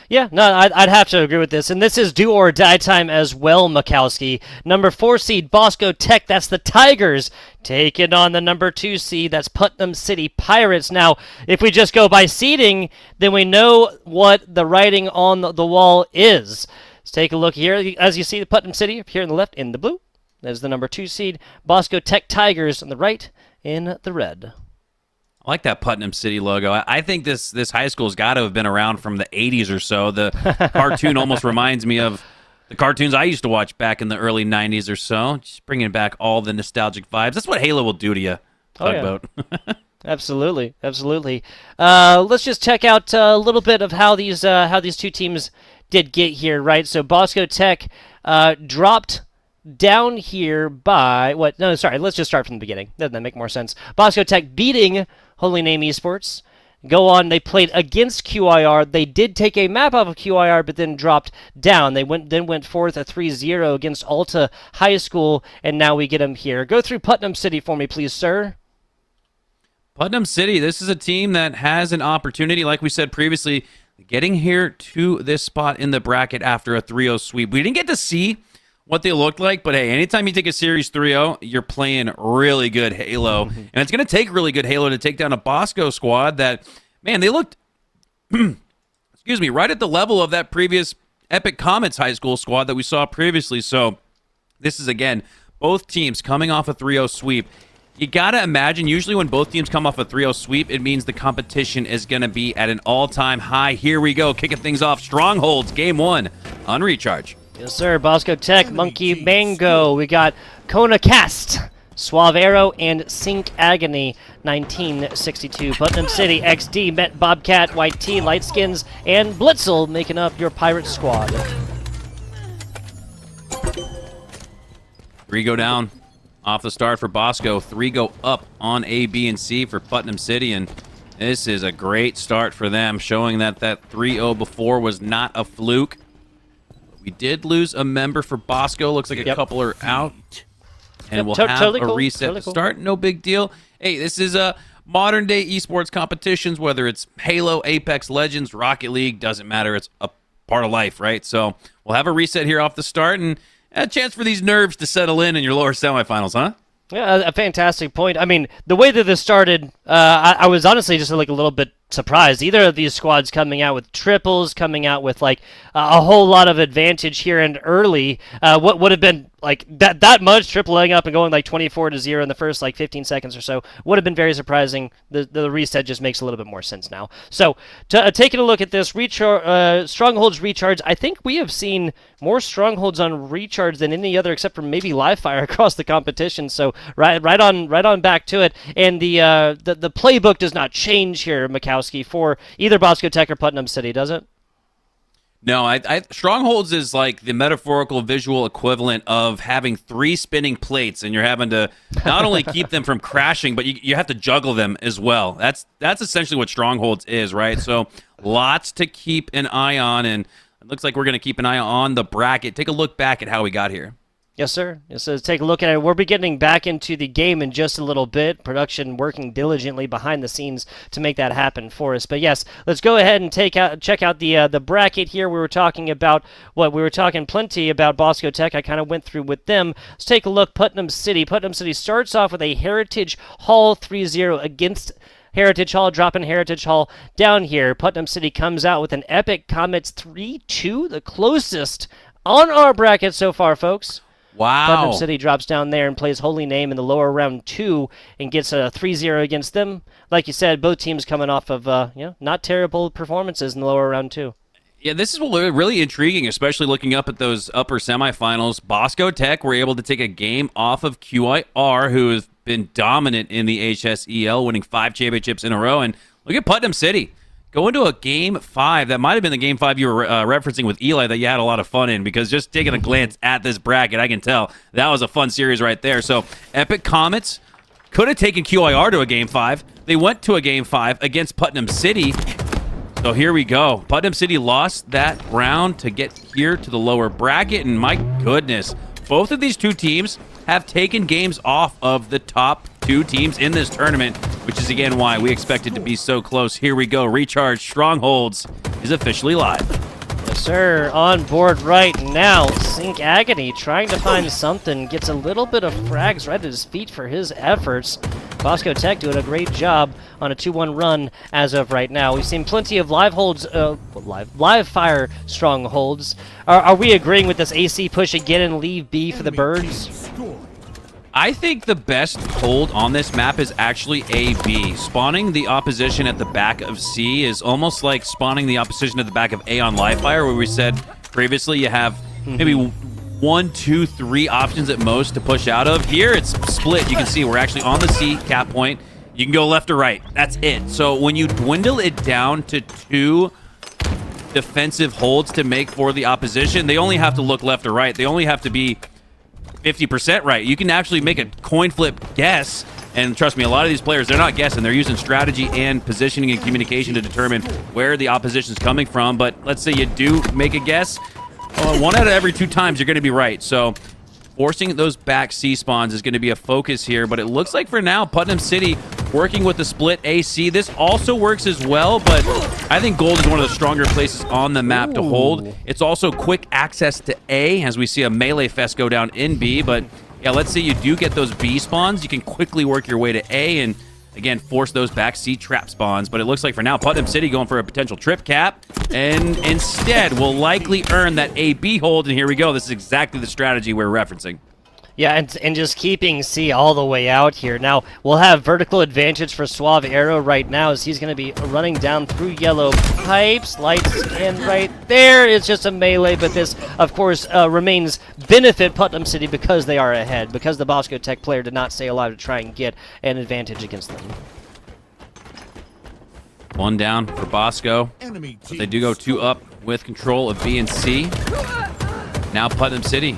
Yeah, no, I'd have to agree with this. And this is do or die time as well, Mikowski. Number 4 seed, Bosco Tech, that's the Tigers, taking on the number 2 seed, that's Putnam City Pirates. Now, if we just go by seeding, then we know what the writing on the wall is. Let's take a look here. As you see, the Putnam City up here in the left in the blue. There's the number 2 seed, Bosco Tech Tigers on the right in the red. I like that Putnam City logo. I think this high school's got to have been around from the 80s or so. The cartoon almost reminds me of the cartoons I used to watch back in the early 90s or so. Just bringing back all the nostalgic vibes. That's what Halo will do to you, Tugboat. Oh, yeah. Absolutely. Let's just check out a little bit of how these two teams did get here, right? So Bosco Tech dropped down here by what? No, sorry. Let's just start from the beginning. Doesn't that make more sense? Bosco Tech beating Holy Name Esports. Go on. They played against QIR. They did take a map off of QIR, but then dropped down. They went forth a 3-0 against Alta High School, and now we get them here. Go through Putnam City for me, please, sir. Putnam City. This is a team that has an opportunity, like we said previously, getting here to this spot in the bracket after a 3-0 sweep. We didn't get to see what they looked like, but hey, anytime you take a series 3-0, you're playing really good Halo, and it's going to take really good Halo to take down a Bosco squad that, man, they looked, excuse me, right at the level of that previous Epic Comets high school squad that we saw previously. So this is, again, both teams coming off a 3-0 sweep. You got to imagine, usually when both teams come off a 3-0 sweep, it means the competition is going to be at an all-time high. Here we go, kicking things off. Strongholds, game 1 on Recharge. Yes, sir. Bosco Tech, Monkey Mango. We got Kona Cast, Suave Arrow, and Sync Agony, 1962. Putnam City, XD, Met Bobcat, White Tea, Lightskins, and Blitzel making up your pirate squad. 3 go down. off the start for Bosco. 3 go up on A, B, and C for Putnam City, and this is a great start for them, showing that 3-0 before was not a fluke. We did lose a member for Bosco. Looks like a couple are out. And we'll have totally a cool. reset Totally to cool. start. No big deal. Hey, this is a modern-day esports competitions, whether it's Halo, Apex Legends, Rocket League, doesn't matter. It's a part of life, right? So we'll have a reset here off the start and a chance for these nerves to settle in your lower semifinals, huh? Yeah, a fantastic point. I mean, the way that this started, I was honestly just like a little bit surprised. Either of these squads coming out with triples, coming out with like a whole lot of advantage here and early. What would have been like that much tripling up and going like 24-0 in the first like 15 seconds or so would have been very surprising. The reset just makes a little bit more sense now. So taking a look at this strongholds recharge, I think we have seen more strongholds on recharge than any other except for maybe live fire across the competition. So right on back to it. And the playbook does not change here, Mikowski, for either Bosco Tech or Putnam City, does it? No, I Strongholds is like the metaphorical visual equivalent of having 3 spinning plates, and you're having to not only keep them from crashing, but you have to juggle them as well. That's essentially what Strongholds is, right? So lots to keep an eye on, and it looks like we're going to keep an eye on the bracket. Take a look back at how we got here. Yes, sir. So let's take a look at it. We'll be getting back into the game in just a little bit. Production working diligently behind the scenes to make that happen for us. But yes, let's go ahead and check out the bracket here. We were talking plenty about Bosco Tech. I kind of went through with them. Let's take a look. Putnam City. Putnam City starts off with a Heritage Hall 3-0 against Heritage Hall, dropping Heritage Hall down here. Putnam City comes out with an epic Comets 3-2, the closest on our bracket so far, folks. Wow. Putnam City drops down there and plays Holy Name in the lower round 2 and gets a 3-0 against them. Like you said, both teams coming off of not terrible performances in the lower round 2. Yeah, this is really intriguing, especially looking up at those upper semifinals. Bosco Tech were able to take a game off of QIR, who has been dominant in the HSEL, winning 5 championships in a row. And look at Putnam City. Go into a Game 5. That might have been the Game 5 you were referencing with Eli that you had a lot of fun in, because just taking a glance at this bracket, I can tell that was a fun series right there. So Epic Comets could have taken QIR to a Game 5. They went to a Game 5 against Putnam City. So here we go. Putnam City lost that round to get here to the lower bracket, and my goodness, both of these two teams have taken games off of the top 2 teams in this tournament, which is again why we expect it to be so close. Here we go. Recharge Strongholds is officially live. Yes, sir. On board right now. Sink Agony trying to find something. Gets a little bit of frags right at his feet for his efforts. Bosco Tech doing a great job on a 2-1 run as of right now. We've seen plenty of live fire strongholds. Are we agreeing with this AC push again and leave B for the birds? I think the best hold on this map is actually AB. Spawning the opposition at the back of C is almost like spawning the opposition at the back of A on Livefire, where we said previously you have maybe 1, 2, 3 options at most to push out of. Here it's split. You can see we're actually on the C cap point. You can go left or right. That's it. So when you dwindle it down to 2 defensive holds to make for the opposition, they only have to look left or right. They only have to be 50% right. You can actually make a coin flip guess, and trust me, a lot of these players, they're not guessing. They're using strategy and positioning and communication to determine where the opposition's coming from. But let's say you do make a guess, 1 out of every 2 times you're going to be right. So forcing those back C spawns is going to be a focus here, but it looks like for now Putnam City working with the split AC. This also works as well, but I think gold is one of the stronger places on the map to hold. It's also quick access to A, as we see a melee fest go down in B, but yeah, let's say you do get those B spawns, you can quickly work your way to A and again force those back C trap spawns. But it looks like for now Putnam City going for a potential trip cap, and instead will likely earn that AB hold. And here we go. This is exactly the strategy we're referencing. Yeah, and just keeping C all the way out here. Now, we'll have vertical advantage for Suave Arrow right now, as he's going to be running down through yellow pipes. Lights in right there. It's just a melee, but this, of course, remains benefit Putnam City because they are ahead, because the Bosco Tech player did not stay alive to try and get an advantage against them. 1 down for Bosco. But they do go 2 up with control of B and C. Now Putnam City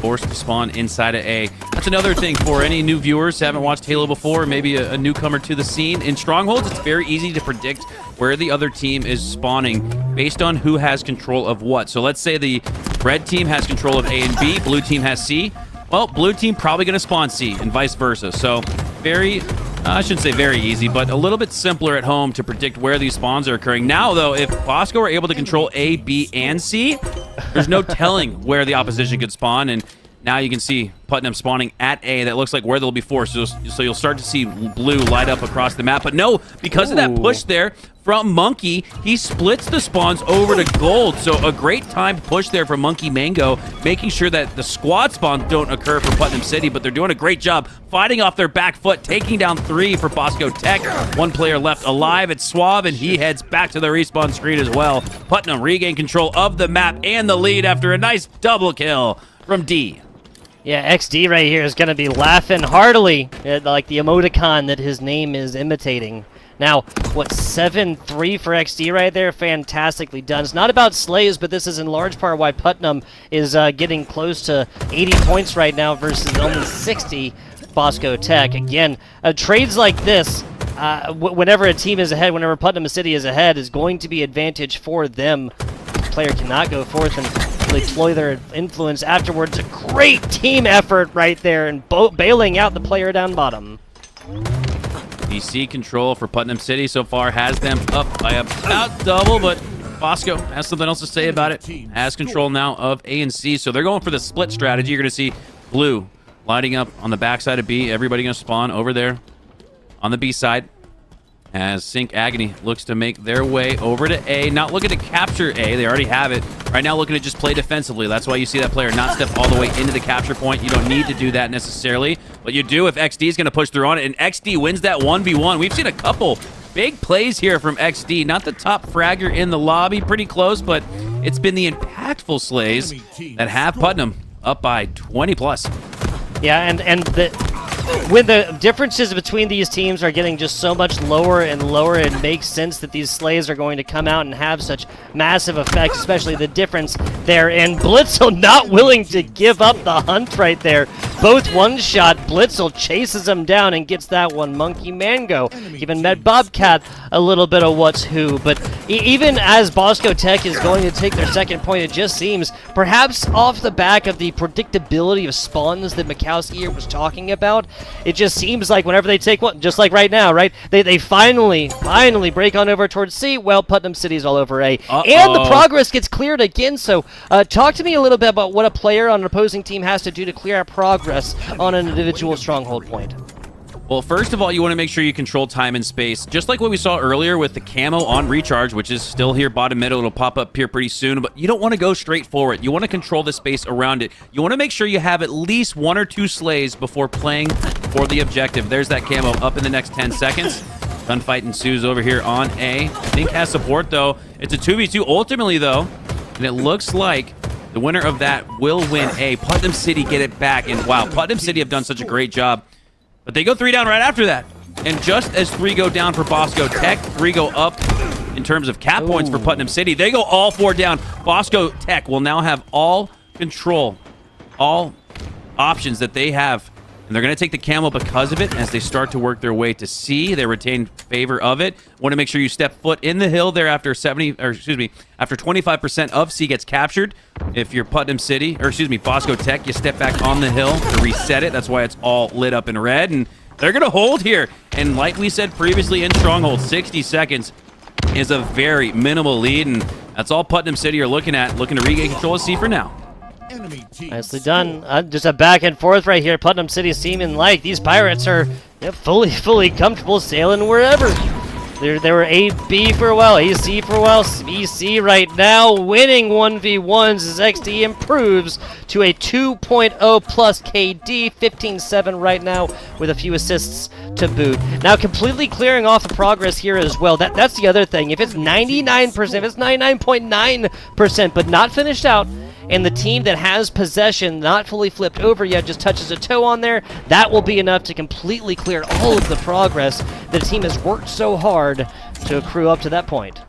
forced to spawn inside of A. That's another thing for any new viewers who haven't watched Halo before, maybe a newcomer to the scene. In Strongholds, it's very easy to predict where the other team is spawning based on who has control of what. So let's say the red team has control of A and B, blue team has C. Well, blue team probably going to spawn C and vice versa. So very, I shouldn't say very easy, but a little bit simpler at home to predict where these spawns are occurring. Now, though, if Bosco are able to control A, B, and C, there's no telling where the opposition could spawn, and now you can see Putnam spawning at A. That looks like where they'll be forced. So you'll start to see blue light up across the map. But no, because of that push there from Monkey, he splits the spawns over to gold. So a great time push there from Monkey Mango, making sure that the squad spawns don't occur for Putnam City, but they're doing a great job fighting off their back foot, taking down 3 for Bosco Tech. 1 player left alive. It's Suave, and he heads back to the respawn screen as well. Putnam regain control of the map and the lead after a nice double kill from D. Yeah, XD right here is going to be laughing heartily at like the emoticon that his name is imitating. Now, what, 7-3 for XD right there? Fantastically done. It's not about slays, but this is in large part why Putnam is getting close to 80 points right now versus only 60 Bosco Tech. Again, trades like this, whenever a team is ahead, whenever Putnam City is ahead, is going to be advantage for them. The player cannot go forth and really deploy their influence afterwards. A great team effort right there and bailing out the player down bottom. DC control for Putnam City so far has them up by about double, but Bosco has something else to say about it. Has control now of A and C, so they're going for the split strategy. You're going to see blue lighting up on the backside of B. Everybody going to spawn over there on the B side. As Sync Agony looks to make their way over to A. Not looking to capture A. They already have it. Right now looking to just play defensively. That's why you see that player not step all the way into the capture point. You don't need to do that necessarily. But you do if XD is going to push through on it. And XD wins that 1v1. We've seen a couple big plays here from XD. Not the top fragger in the lobby. Pretty close, but it's been the impactful slays that have Putnam up by 20 plus. Yeah, when the differences between these teams are getting just so much lower and lower, it makes sense that these slays are going to come out and have such massive effects, especially the difference there. And Blitzel not willing to give up the hunt right there. Both one-shot, Blitzel chases him down and gets that one. Monkey Mango even met Bobcat a little bit of what's who. But even as Bosco Tech is going to take their second point, it just seems, perhaps off the back of the predictability of spawns that Mikowski was talking about, it just seems like whenever they take one, just like right now, right? They finally break on over towards C. Well, Putnam City's all over A. And the progress gets cleared again. So talk to me a little bit about what a player on an opposing team has to do to clear out progress on an individual stronghold point. Well, first of all, you want to make sure you control time and space, just like what we saw earlier with the camo on recharge, which is still here bottom middle. It'll pop up here pretty soon, but you don't want to go straight forward. You want to control the space around it. You want to make sure you have at least 1 or 2 slays before playing for the objective. There's that camo up in the next 10 seconds. Gunfight ensues over here on A. Think has support, though. It's a 2v2 ultimately, though, and it looks like the winner of that will win A. Putnam City get it back, and wow, Putnam City have done such a great job. But they go 3 down right after that. And just as 3 go down for Bosco Tech, 3 go up in terms of cap points for Putnam City. They go all 4 down. Bosco Tech will now have all control, all options that they have. And they're going to take the camo because of it as they start to work their way to C. They retain favor of it. Want to make sure you step foot in the hill there after after 25% of C gets captured. If you're Putnam City, Bosco Tech, you step back on the hill to reset it. That's why it's all lit up in red. And they're going to hold here. And like we said previously in Stronghold, 60 seconds is a very minimal lead. And that's all Putnam City are looking at, looking to regain control of C for now. Nicely done. Just a back and forth right here. Putnam City seeming like these Pirates are fully comfortable sailing wherever. They were A, B for a while, A, C for a while, B, C right now, winning 1v1s as XD improves to a 2.0 plus KD, 15-7 right now with a few assists to boot. Now completely clearing off the progress here as well. That's the other thing. If it's 99%, if it's 99.9%, but not finished out, and the team that has possession, not fully flipped over yet, just touches a toe on there, that will be enough to completely clear all of the progress the team has worked so hard to accrue up to that point.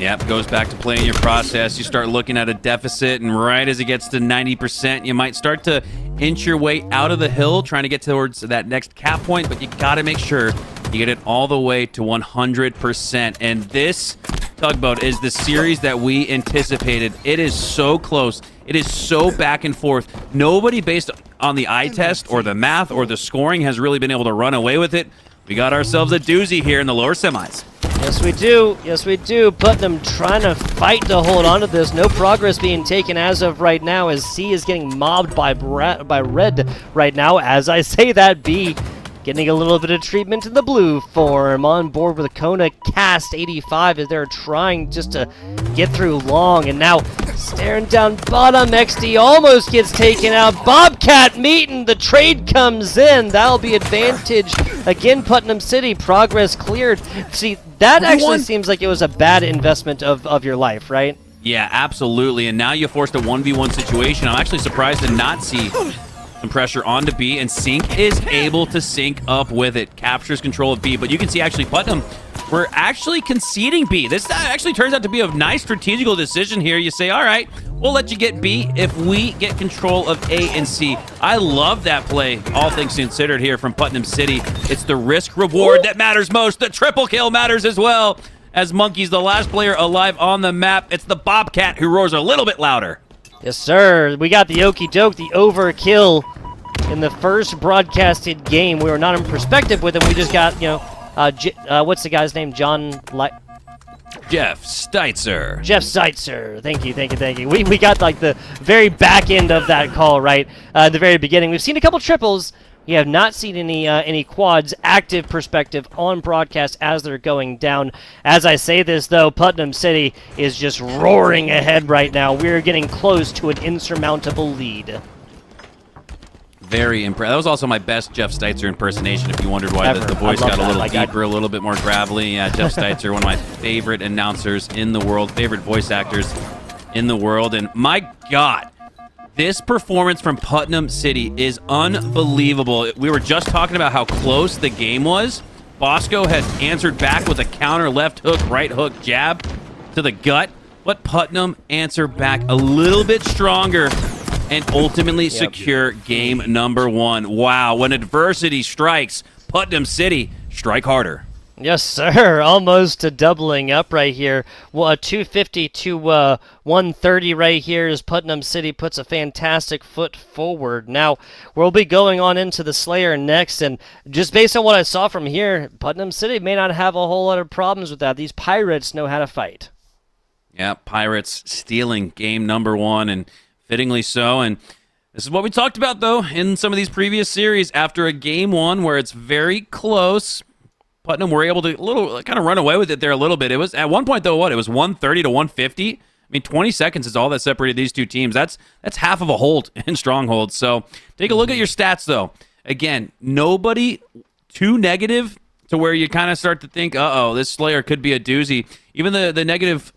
Yep, goes back to playing your process. You start looking at a deficit, and right as it gets to 90%, you might start to inch your way out of the hill, trying to get towards that next cap point, but you got to make sure you get it all the way to 100%. And this tugboat is the series that we anticipated. It is so close. It is so back and forth. Nobody, based on the eye test or the math or the scoring, has really been able to run away with it. We got ourselves a doozy here in the lower semis. Yes, we do. Yes, we do. Putnam trying to fight to hold on to this. No progress being taken as of right now, as C is getting mobbed by Red right now. As I say that, B getting a little bit of treatment in the blue form. On board with a Kona Cast 85 as they're trying just to get through long. And now staring down bottom, XD almost gets taken out. Bobcat meeting, the trade comes in. That'll be advantage. Again, Putnam City, progress cleared. See, that actually seems like it was a bad investment of your life, right? Yeah, absolutely. And now you forced a 1v1 situation. I'm actually surprised to not see some pressure onto B, and Sync is able to sync up with it. Captures control of B, but you can see actually Putnam, we're actually conceding B. This actually turns out to be a nice strategical decision here. You say, all right, we'll let you get B if we get control of A and C. I love that play, all things considered here from Putnam City. It's the risk reward that matters most. The triple kill matters as well, as Monkey's the last player alive on the map. It's the Bobcat who roars a little bit louder. Yes, sir. We got the okie doke, the overkill in the first broadcasted game. We were not in perspective with him. We just got, what's the guy's name? Jeff Steitzer. Jeff Steitzer. Thank you. We got like the very back end of that call, right? The very beginning. We've seen a couple triples. We have not seen any quads active perspective on broadcast as they're going down. As I say this, though, Putnam City is just roaring ahead right now. We're getting close to an insurmountable lead. Very impressed. That was also my best Jeff Steitzer impersonation, if you wondered why the voice got a little deeper, a little bit more gravelly. Yeah, Jeff Steitzer, one of my favorite announcers in the world, favorite voice actors in the world. And my God, this performance from Putnam City is unbelievable. We were just talking about how close the game was. Bosco has answered back with a counter left hook, right hook, jab to the gut. But Putnam answered back a little bit stronger and ultimately secure game number one. Wow, when adversity strikes, Putnam City strike harder. Yes, sir. Almost to doubling up right here. Well, 250 to 130 right here as Putnam City puts a fantastic foot forward. Now, we'll be going on into the Slayer next, and just based on what I saw from here, Putnam City may not have a whole lot of problems with that. These Pirates know how to fight. Yeah, Pirates stealing game number one, and fittingly so. And this is what we talked about, though, in some of these previous series. After a game one where it's very close, Putnam were able to kind of run away with it there a little bit. It was at one point, though, it was 130 to 150. I mean, 20 seconds is all that separated these two teams. That's half of a hold in Stronghold. So take a look at your stats, though. Again, nobody too negative to where you kind of start to think, this Slayer could be a doozy. Even the negative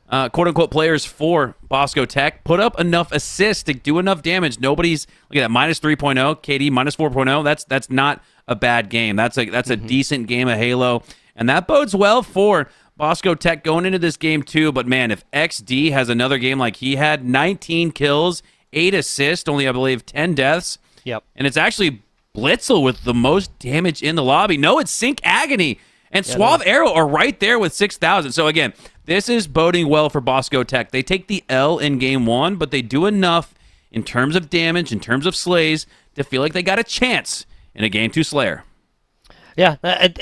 quote-unquote players for Bosco Tech put up enough assists to do enough damage. Nobody's, look at that, minus 3.0, KD minus 4.0. That's not a bad game. That's a decent game of Halo, and that bodes well for Bosco Tech going into this game too. But man, if XD has another game like he had, 19 kills, 8 assists, only I believe 10 deaths. Yep. And it's actually Blitzel with the most damage in the lobby. No, it's Sync Agony and Suave Arrow are right there with 6,000. So again, this is boding well for Bosco Tech. They take the L in game one, but they do enough in terms of damage, in terms of slays, to feel like they got a chance in a game 2 Slayer. Yeah,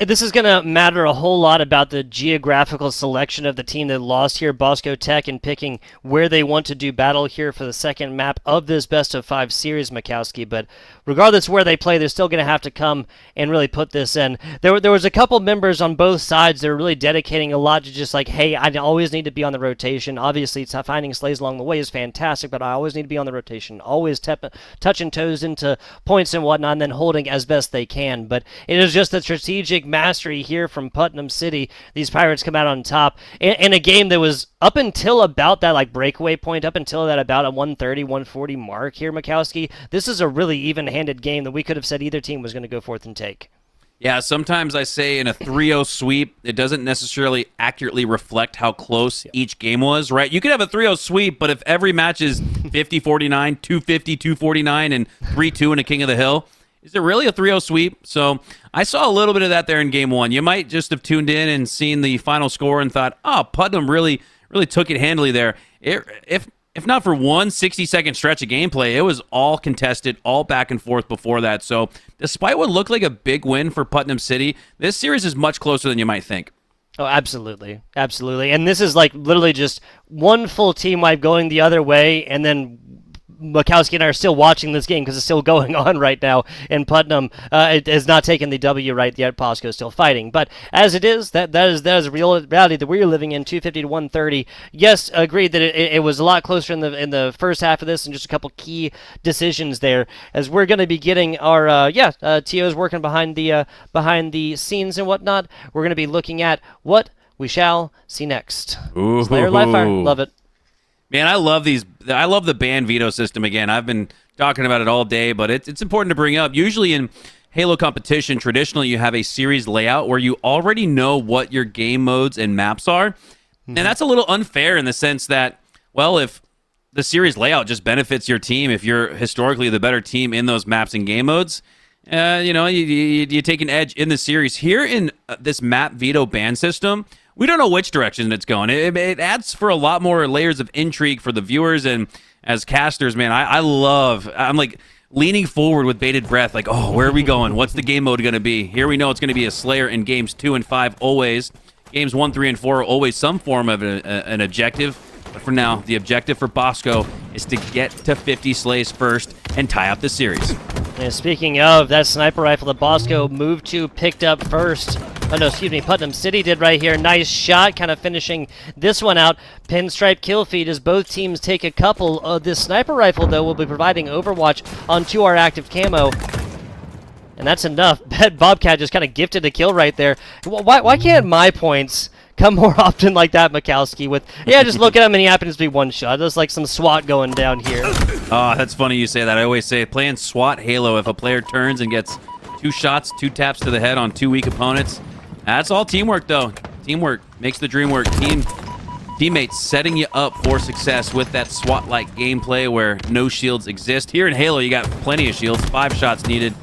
this is going to matter a whole lot about the geographical selection of the team that lost here, Bosco Tech, and picking where they want to do battle here for the second map of this best-of-5 series, Mikowski. But regardless where they play, they're still going to have to come and really put this in. There was a couple members on both sides that were really dedicating a lot to just like, hey, I always need to be on the rotation. Obviously, finding slays along the way is fantastic, but I always need to be on the rotation. Always touching toes into points and whatnot, and then holding as best they can. But it is just the strategic mastery here from Putnam City. These Pirates come out on top in a game that was up until about that like breakaway point, up until that about a 130, 140 mark here, Mikowski. This is a really even-handed game that we could have said either team was going to go forth and take. Yeah, sometimes I say in a 3-0 sweep, it doesn't necessarily accurately reflect how close each game was, right? You could have a 3-0 sweep, but if every match is 50-49, 250, 249, and 3-2 in a King of the Hill, is it really a 3-0 sweep? So I saw a little bit of that there in game one. You might just have tuned in and seen the final score and thought, oh, Putnam really took it handily there. If not for one 60-second stretch of gameplay, it was all contested, all back and forth before that. So despite what looked like a big win for Putnam City, this series is much closer than you might think. Oh, absolutely. Absolutely. And this is like literally just one full team wipe going the other way, and then Mikowski and I are still watching this game because it's still going on right now, and Putnam it has not taken the W right yet. Bosco is still fighting, but as it is, that is a real reality that we're living in. 250 to 130. Yes, agreed that it was a lot closer in the first half of this, and just a couple key decisions there. As we're going to be getting our TOs working behind the scenes and whatnot. We're going to be looking at what we shall see next. Ooh. Slayer Livefire, love it. Man, I love these. I love the ban veto system again. I've been talking about it all day, but it's important to bring up. Usually in Halo competition, traditionally you have a series layout where you already know what your game modes and maps are. And that's a little unfair in the sense that, well, if the series layout just benefits your team, if you're historically the better team in those maps and game modes, you take an edge in the series. Here in this map veto ban system, we don't know which direction it's going. It adds for a lot more layers of intrigue for the viewers, and as casters, man, I'm like leaning forward with bated breath, like, oh, where are we going? What's the game mode going to be? Here we know it's going to be a Slayer in games 2 and 5 always. Games 1, 3, and 4 are always some form of an objective. But for now, the objective for Bosco is to get to 50 slays first and tie up the series. And speaking of, that sniper rifle that Bosco moved to, picked up first. Putnam City did right here. Nice shot, kind of finishing this one out. Pinstripe kill feed as both teams take a couple. This sniper rifle, though, will be providing overwatch on 2R active camo. And that's enough. Bobcat just kind of gifted a kill right there. Why can't my points come more often like that, Mikowski? Just look at him and he happens to be one shot. There's like some SWAT going down here. Oh, that's funny you say that. I always say playing SWAT Halo, if a player turns and gets 2 shots, 2 taps to the head on 2 weak opponents, that's all teamwork, though. Teamwork makes the dream work. Teammates setting you up for success with that SWAT-like gameplay where no shields exist. Here in Halo, you got plenty of shields. 5 shots needed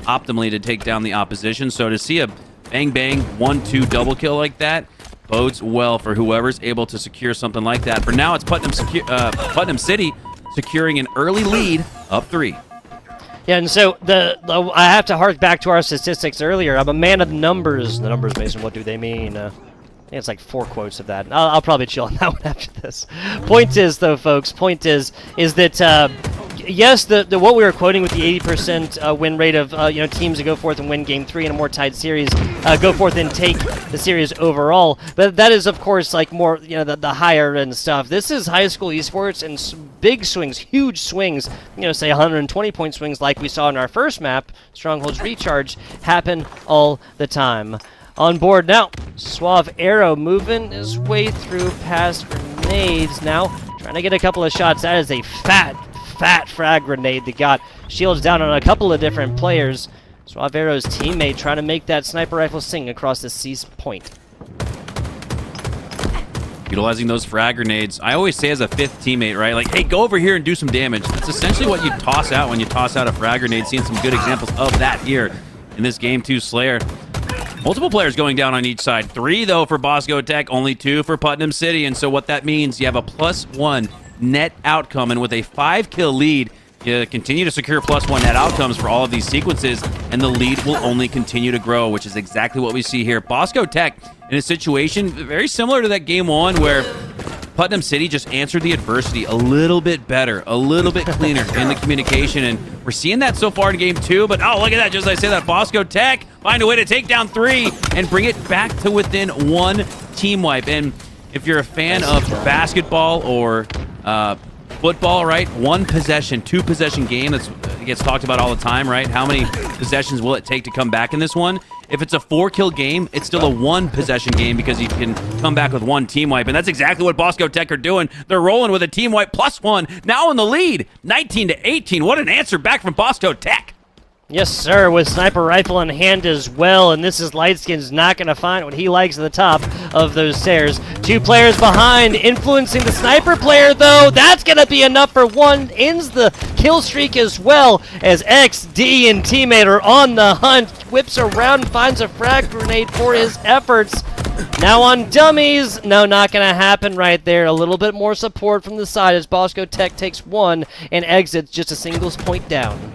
optimally to take down the opposition. So to see a bang-bang 1-2 double kill like that bodes well for whoever's able to secure something like that. For now, it's Putnam City securing an early lead, up 3. Yeah, and so I have to hark back to our statistics earlier. I'm a man of numbers. The numbers, Mason, what do they mean? I think it's like 4 quotes of that. I'll probably chill on that one after this. Point is, though, folks, is that yes, the what we were quoting with the 80% win rate of teams that go forth and win Game 3 in a more tied series, go forth and take the series overall. But that is, of course, like more the higher end stuff. This is high school esports and big swings, huge swings. Say 120-point swings like we saw in our first map, Strongholds Recharge, happen all the time. On board now, Suave Arrow moving his way through past grenades now, trying to get a couple of shots. That is a fat frag grenade that got shields down on a couple of different players. Suave Arrow's teammate trying to make that sniper rifle sing across the C's point. Utilizing those frag grenades. I always say as a 5th teammate, right? Like, hey, go over here and do some damage. That's essentially what you toss out when you toss out a frag grenade. Seeing some good examples of that here in this Game 2 Slayer. Multiple players going down on each side. 3, though, for Bosco Tech. Only 2 for Putnam City. And so what that means, you have a +1 net outcome. And with a 5-kill lead, you continue to secure +1 net outcomes for all of these sequences. And the lead will only continue to grow, which is exactly what we see here. Bosco Tech in a situation very similar to that Game 1 where Putnam City just answered the adversity a little bit better, a little bit cleaner in the communication, and we're seeing that so far in Game 2, but oh, look at that, just as I say that, Bosco Tech find a way to take down 3 and bring it back to within 1 team wipe. And if you're a fan of basketball or football, right, 1 possession, 2 possession game, it gets talked about all the time, right? How many possessions will it take to come back in this one? If it's a 4-kill game, it's still a 1 possession game because you can come back with 1 team wipe, and that's exactly what Bosco Tech are doing. They're rolling with a team wipe +1, now in the lead, 19-18. What an answer back from Bosco Tech. Yes, sir, with sniper rifle in hand as well, and this is Lightskin's not going to find what he likes at the top of those stairs. 2 players behind, influencing the sniper player, though. That's going to be enough for one. Ends the kill streak as well, as XD and teammate are on the hunt. Whips around, finds a frag grenade for his efforts. Now on dummies. No, not going to happen right there. A little bit more support from the side as Bosco Tech takes 1 and exits just a singles point down.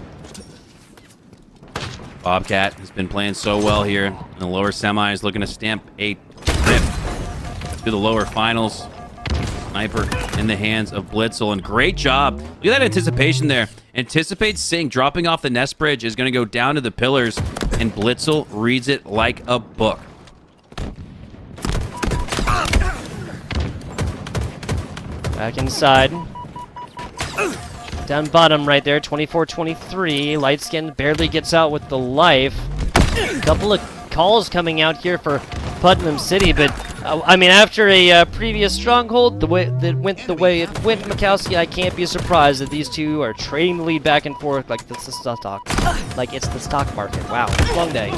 Bobcat has been playing so well here in the lower semis, looking to stamp a trip to the lower finals. Sniper in the hands of Blitzel, and great job. Look at that anticipation there. Anticipates Sink dropping off the nest bridge is going to go down to the pillars, and Blitzel reads it like a book. Back inside. Down bottom right there, 24-23. Lightskin barely gets out with the life. A couple of calls coming out here for Putnam City, but I mean, after a previous stronghold, the way that went the way it went, Mikowski, I can't be surprised that these two are trading the lead back and forth like it's the stock, it's the stock market. Wow, long day.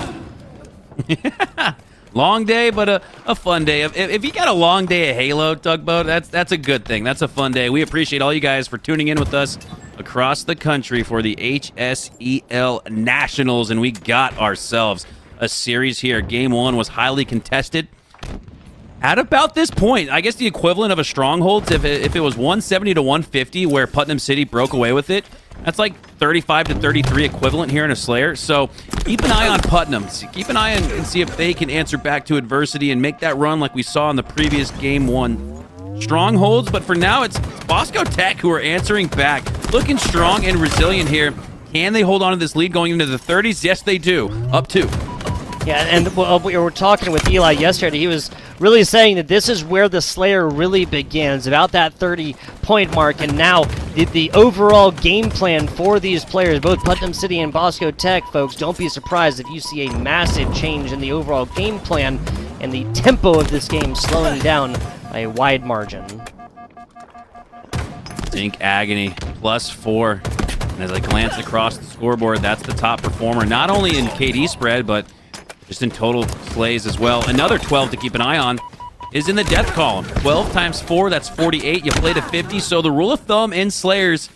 Long day, but a fun day. If you got a long day of Halo, Tugboat, that's a good thing. That's a fun day. We appreciate all you guys for tuning in with us across the country for the HSEL Nationals, and we got ourselves a series here. Game 1 was highly contested. At about this point, I guess the equivalent of a stronghold, if it was 170 to 150, where Putnam City broke away with it, that's like 35 to 33 equivalent here in a Slayer. So keep an eye on Putnam. Keep an eye on and see if they can answer back to adversity and make that run like we saw in the previous Game 1 strongholds. But for now, it's Bosco Tech who are answering back. Looking strong and resilient here. Can they hold on to this lead going into the 30s? Yes, they do. Up 2. Yeah, and we were talking with Eli yesterday. He was really saying that this is where the Slayer really begins, about that 30-point mark. And now the overall game plan for these players, both Putnam City and Bosco Tech, folks, don't be surprised if you see a massive change in the overall game plan and the tempo of this game slowing down by a wide margin. Think Agony, +4. And as I glance across the scoreboard, that's the top performer, not only in KD spread, but just in total slays as well. Another 12 to keep an eye on is in the death column. 12 times 4, that's 48. You play to 50, so the rule of thumb in Slayers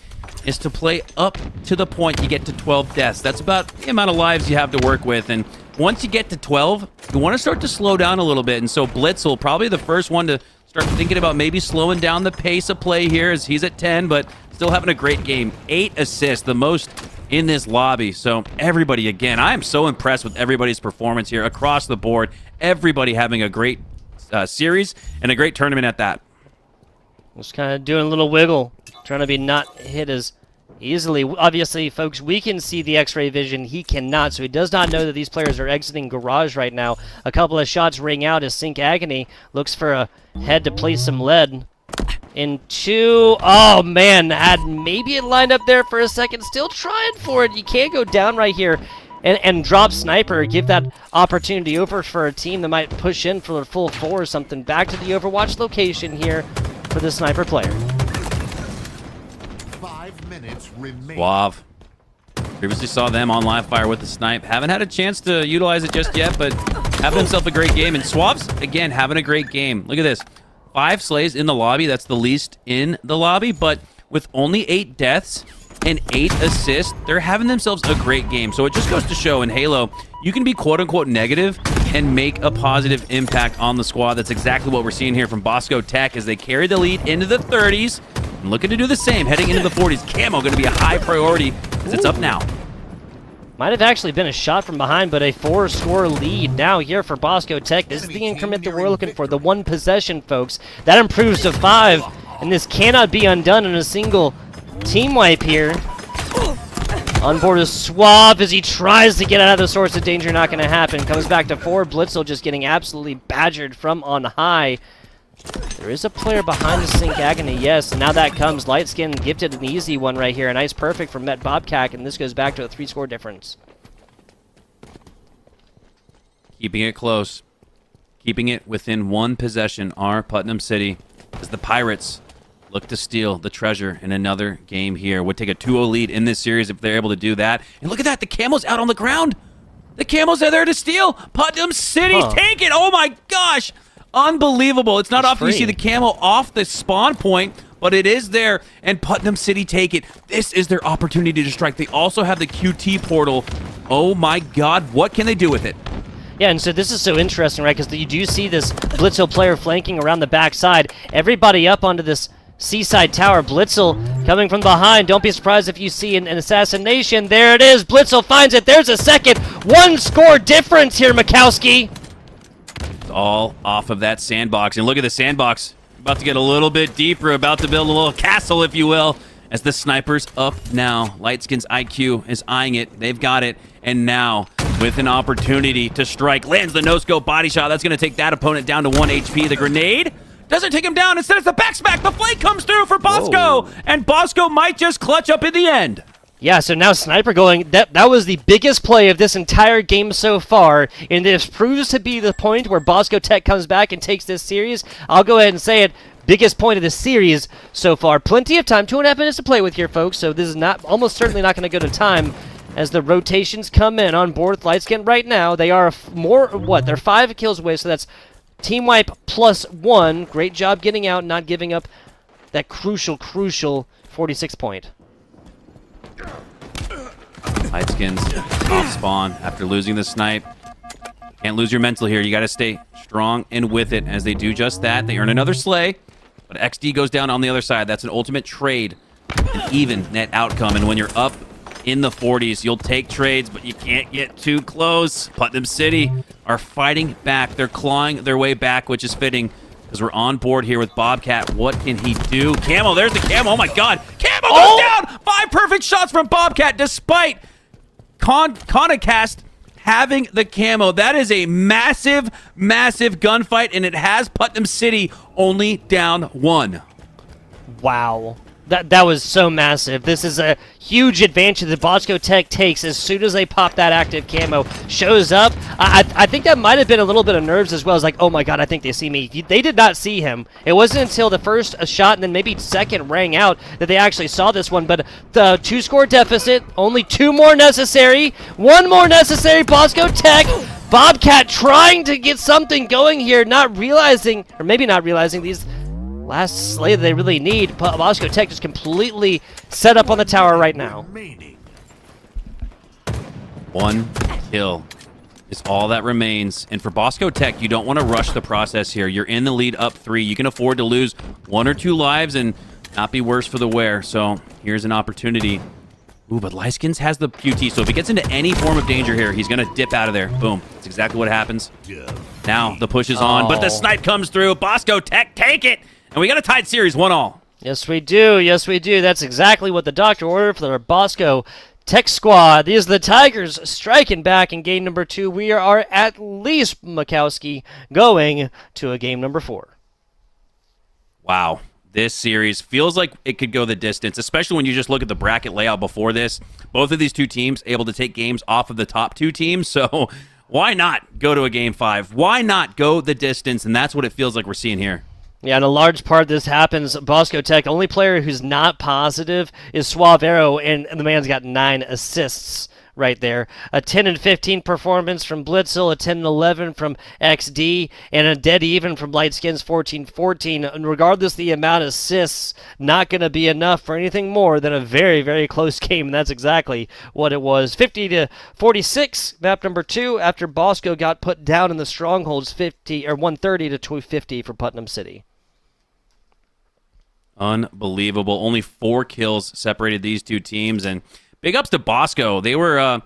is to play up to the point you get to 12 deaths. That's about the amount of lives you have to work with, and once you get to 12, you want to start to slow down a little bit, and so Blitzel, probably the first one to start thinking about maybe slowing down the pace of play here, as he's at 10, but still having a great game. 8 assists, the most in this lobby. So everybody, again, I am so impressed with everybody's performance here across the board. Everybody having a great series and a great tournament at that. Just kind of doing a little wiggle, trying to be not hit as easily. Obviously, folks, we can see the X-ray vision. He cannot, so he does not know that these players are exiting Garage right now. A couple of shots ring out as Sink Agony looks for a head to place some lead. In 2, oh man, had maybe it lined up there for a second, still trying for it. You can't go down right here and drop Sniper, give that opportunity over for a team that might push in for a full 4 or something. Back to the Overwatch location here for the Sniper player. 5 minutes remain. Suave. Previously saw them on live fire with the snipe. Haven't had a chance to utilize it just yet, but having himself a great game. And Suave's, again, having a great game. Look at this. 5 slays in the lobby. That's the least in the lobby, but with only 8 deaths and 8 assists, they're having themselves a great game. So it just goes to show in Halo, you can be quote-unquote negative and make a positive impact on the squad. That's exactly what we're seeing here from Bosco Tech as they carry the lead into the 30s and looking to do the same heading into the 40s. Camo going to be a high priority as it's up now. Might have actually been a shot from behind, but a 4-score lead now here for Bosco Tech. This is the increment that we're looking for, the 1 possession, folks. That improves to 5, and this cannot be undone in a single team wipe here. On board is Suave as he tries to get out of the source of danger. Not going to happen. Comes back to 4. Blitzel just getting absolutely badgered from on high. There is a player behind the Sink Agony, yes. And now that comes Lightskin gifted an easy one right here. A nice perfect from Met Bobcat, and this goes back to a 3-score difference. Keeping it close. Keeping it within 1 possession are Putnam City as the Pirates look to steal the treasure in another game here. Would take a 2-0 lead in this series if they're able to do that. And look at that, the Camo's out on the ground. The Camos are there to steal. Putnam City's take it. Oh my gosh. Unbelievable. It's not often you see the Camo off the spawn point, but it is there, and Putnam City take it. This is their opportunity to strike. They also have the QT portal. Oh my god, what can they do with it? Yeah, and so this is so interesting, right? Because you do see this Blitzel player flanking around the backside. Everybody up onto this Seaside Tower. Blitzel coming from behind. Don't be surprised if you see an assassination. There it is. Blitzel finds it. There's a second. 1 score difference here, Mikowski. It's all off of that sandbox. And look at the sandbox. About to get a little bit deeper. About to build a little castle, if you will. As the sniper's up now. Lightskin's IQ is eyeing it. They've got it. And now, with an opportunity to strike, lands the no-scope body shot. That's going to take that opponent down to 1 HP. The grenade doesn't take him down. Instead, it's the back smack. The flank comes through for Bosco. Whoa. And Bosco might just clutch up in the end. Yeah, so now Sniper going, that was the biggest play of this entire game so far, and this proves to be the point where Bosco Tech comes back and takes this series. I'll go ahead and say it, biggest point of the series so far. Plenty of time, 2.5 minutes to play with here, folks, so this is not almost certainly not going to go to time as the rotations come in on board with Lightskin right now. They are they're 5 kills away, so that's team wipe +1. Great job getting out, not giving up that crucial 46 point. Lightskins off spawn after losing the snipe. Can't lose your mental here. You got to stay strong and with it as they do just that. They earn another slay, but XD goes down on the other side. That's an ultimate trade, an even net outcome. And when you're up in the 40s, you'll take trades, but you can't get too close. Putnam City are fighting back. They're clawing their way back, which is fitting because we're on board here with Bobcat. What can he do? Camo, there's the Camo. Oh my god. Camo goes down! 5 perfect shots from Bobcat despite Conacast having the Camo. That is a massive, massive gunfight, and it has Putnam City only down 1. Wow. That was so massive. This is a huge advantage that Bosco Tech takes as soon as they pop that active camo. Shows up. I think that might have been a little bit of nerves as well. It's like, oh my god, I think they see me. They did not see him. It wasn't until the first shot and then maybe second rang out that they actually saw this one. But the 2-score deficit, only 2 more necessary. 1 more necessary, Bosco Tech. Bobcat trying to get something going here, not realizing, or maybe not realizing these last slay that they really need. Bosco Tech just completely set up on the tower right now. 1 kill is all that remains. And for Bosco Tech, you don't want to rush the process here. You're in the lead up 3. You can afford to lose 1 or 2 lives and not be worse for the wear. So here's an opportunity. Ooh, but Lyskins has the QT, so if he gets into any form of danger here, he's going to dip out of there. Boom. That's exactly what happens. Now the push is on, but the snipe comes through. Bosco Tech take it. And we got a tied series, 1-1. Yes, we do. Yes, we do. That's exactly what the doctor ordered for the Bosco Tech squad. These are the Tigers striking back in game number 2. We are at least, Mikowski, going to a game number 4. Wow. This series feels like it could go the distance, especially when you just look at the bracket layout before this. Both of these 2 teams able to take games off of the top 2 teams, so why not go to a game 5? Why not go the distance? And that's what it feels like we're seeing here. Yeah, and a large part of this happens, Bosco Tech, only player who's not positive is Suavero, and the man's got 9 assists right there. A 10 and 15 performance from Blitzel, a 10 and 11 from XD, and a dead even from Lightskins 14-14. And regardless of the amount of assists, not going to be enough for anything more than a very, very close game, and that's exactly what it was. 50-46, map number 2, after Bosco got put down in the strongholds, 130-250 for Putnam City. Unbelievable. Only 4 kills separated these 2 teams, and big ups to Bosco. They were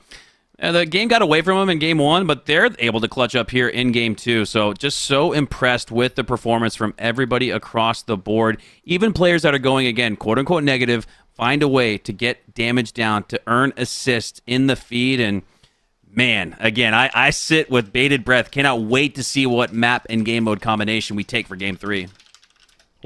the game got away from them in game 1, but they're able to clutch up here in game 2. So just so impressed with the performance from everybody across the board. Even players that are going, again, quote-unquote negative, find a way to get damage down, to earn assists in the feed. And man, again, I sit with bated breath. Cannot wait to see what map and game mode combination we take for game 3.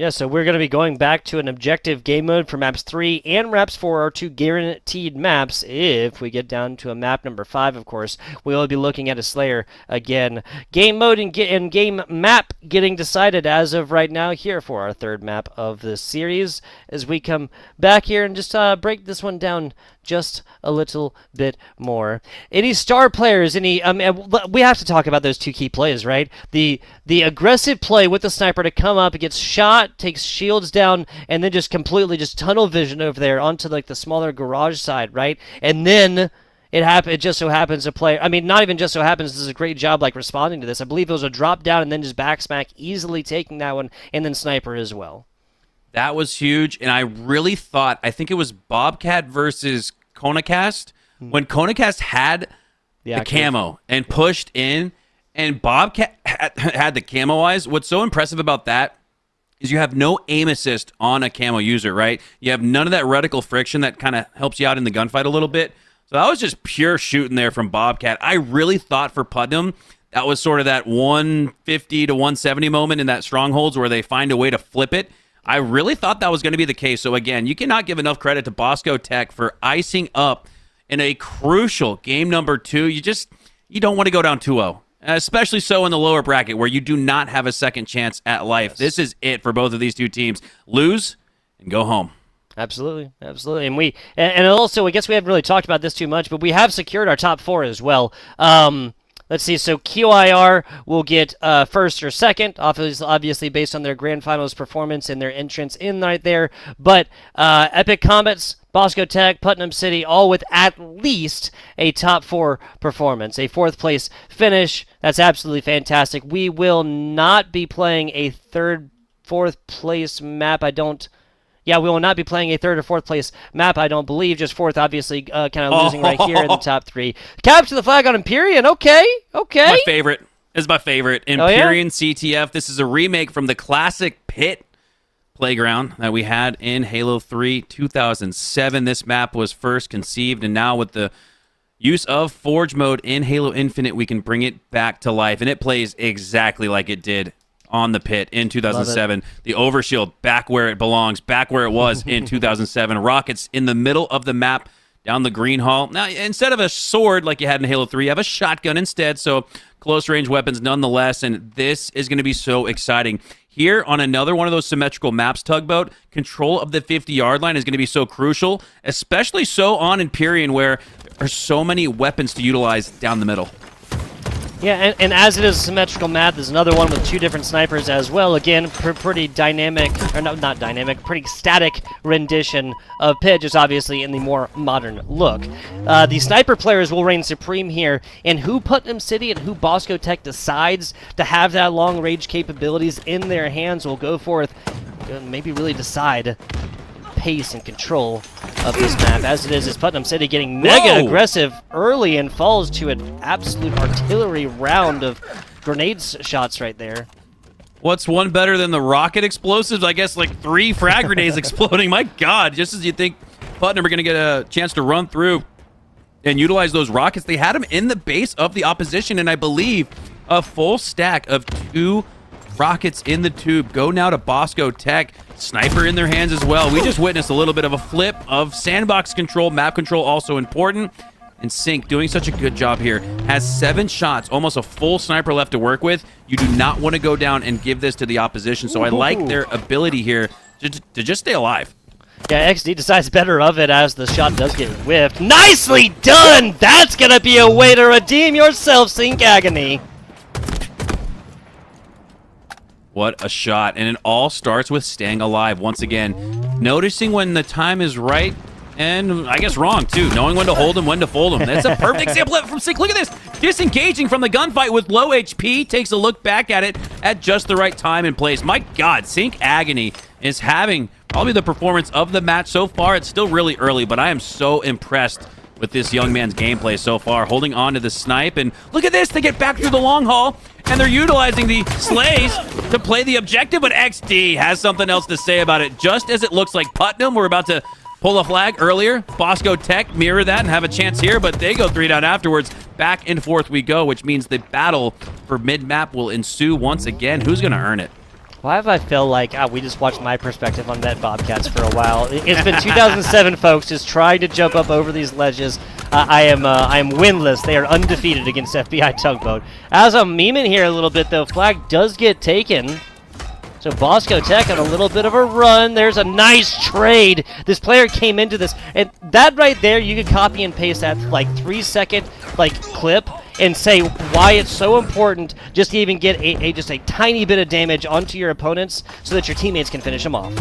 Yeah, so we're going to be going back to an objective game mode for maps 3 and maps 4 are 2 guaranteed maps. If we get down to a map number 5, of course, we will be looking at a Slayer again. Game mode and game map getting decided as of right now here for our third map of the series as we come back here and just break this one down just a little bit more. Any star players, we have to talk about those 2 key plays, right? The aggressive play with the sniper to come up, it gets shot, takes shields down, and then just completely just tunnel vision over there onto like the smaller garage side, right? And then it just so happens a player, not even just so happens, does a great job like responding to this. I believe it was a drop down and then just back smack, easily taking that one, and then sniper as well. That was huge, and I really thought, I think it was Bobcat versus Konacast, when Konacast had the camo and pushed in, and Bobcat had the camo eyes. What's so impressive about that is you have no aim assist on a camo user, right? You have none of that reticle friction that kind of helps you out in the gunfight a little bit. So that was just pure shooting there from Bobcat. I really thought for Putnam, that was sort of that 150 to 170 moment in that Strongholds where they find a way to flip it. I really thought that was going to be the case. So again, you cannot give enough credit to Bosco Tech for icing up in a crucial game number 2. You don't want to go down 2-0, especially so in the lower bracket where you do not have a second chance at life. Yes. This is it for both of these 2 teams. Lose and go home. Absolutely. And also, I guess we haven't really talked about this too much, but we have secured our top 4 as well. Let's see, so QIR will get first or second, obviously based on their grand finals performance and their entrance in right there. But Epic Comets, Bosco Tech, Putnam City, all with at least a top 4 performance, a 4th place finish. That's absolutely fantastic. We will not be playing a 4th place map. We will not be playing a 3rd or 4th place map, I don't believe. Just 4th, obviously, kind of losing right here in the top 3. Capture the flag on Empyrean. Okay. My favorite. Is my favorite. Empyrean CTF. This is a remake from the classic pit playground that we had in Halo 3 2007. This map was first conceived, and now with the use of Forge mode in Halo Infinite, we can bring it back to life, and it plays exactly like it did on the pit in 2007. The overshield back where it belongs, back where it was in 2007. Rockets in the middle of the map down the green hall. Now, instead of a sword like you had in Halo 3, you have a shotgun instead, so close range weapons nonetheless, and this is going to be so exciting. Here on another one of those symmetrical maps, Tugboat, control of the 50-yard line is going to be so crucial, especially so on Empyrean where there are so many weapons to utilize down the middle. Yeah, and as it is a symmetrical map, there's another one with 2 different snipers as well. Again, pretty dynamic, or not dynamic, pretty static rendition of Pit, just obviously in the more modern look. The sniper players will reign supreme here, and who Putnam City and who Bosco Tech decides to have that long-range capabilities in their hands will go forth, maybe really decide pace and control of this map. As it is Putnam City getting mega aggressive early and falls to an absolute artillery round of grenades shots right there. What's one better than the rocket explosives? I guess like 3 frag grenades exploding. My God, just as you think Putnam are going to get a chance to run through and utilize those rockets, they had them in the base of the opposition, and I believe a full stack of 2 rockets in the tube go now to Bosco Tech. Sniper in their hands as well. We just witnessed a little bit of a flip of sandbox control, map control also important. And Sync doing such a good job here. Has 7 shots, almost a full sniper left to work with. You do not want to go down and give this to the opposition. So I like their ability here to just stay alive. Yeah, XD decides better of it as the shot does get whiffed. Nicely done! That's going to be a way to redeem yourself, Sync Agony. What a shot. And it all starts with staying alive once again. Noticing when the time is right, and I guess wrong too. Knowing when to hold them, when to fold them. That's a perfect example of it from Sync. Look at this. Disengaging from the gunfight with low HP. Takes a look back at it at just the right time and place. My God, Sync Agony is having probably the performance of the match so far. It's still really early, but I am so impressed with this young man's gameplay so far. Holding on to the snipe, and look at this. They get back through the long haul, and they're utilizing the slays to play the objective, but XD has something else to say about it. Just as it looks like Putnam were about to pull a flag earlier, Bosco Tech mirror that and have a chance here, but they go 3 down afterwards. Back and forth we go, which means the battle for mid-map will ensue once again. Who's going to earn it? Why have I feel like we just watched my perspective on Met Bobcats for a while? It's been 2007, folks, just trying to jump up over these ledges. I am winless. They are undefeated against FBI Tugboat. As I'm memeing here a little bit, though, flag does get taken. So Bosco Tech on a little bit of a run. There's a nice trade. This player came into this, and that right there, you could copy and paste that like 3-second clip and say why it's so important just to even get just a tiny bit of damage onto your opponents so that your teammates can finish them off.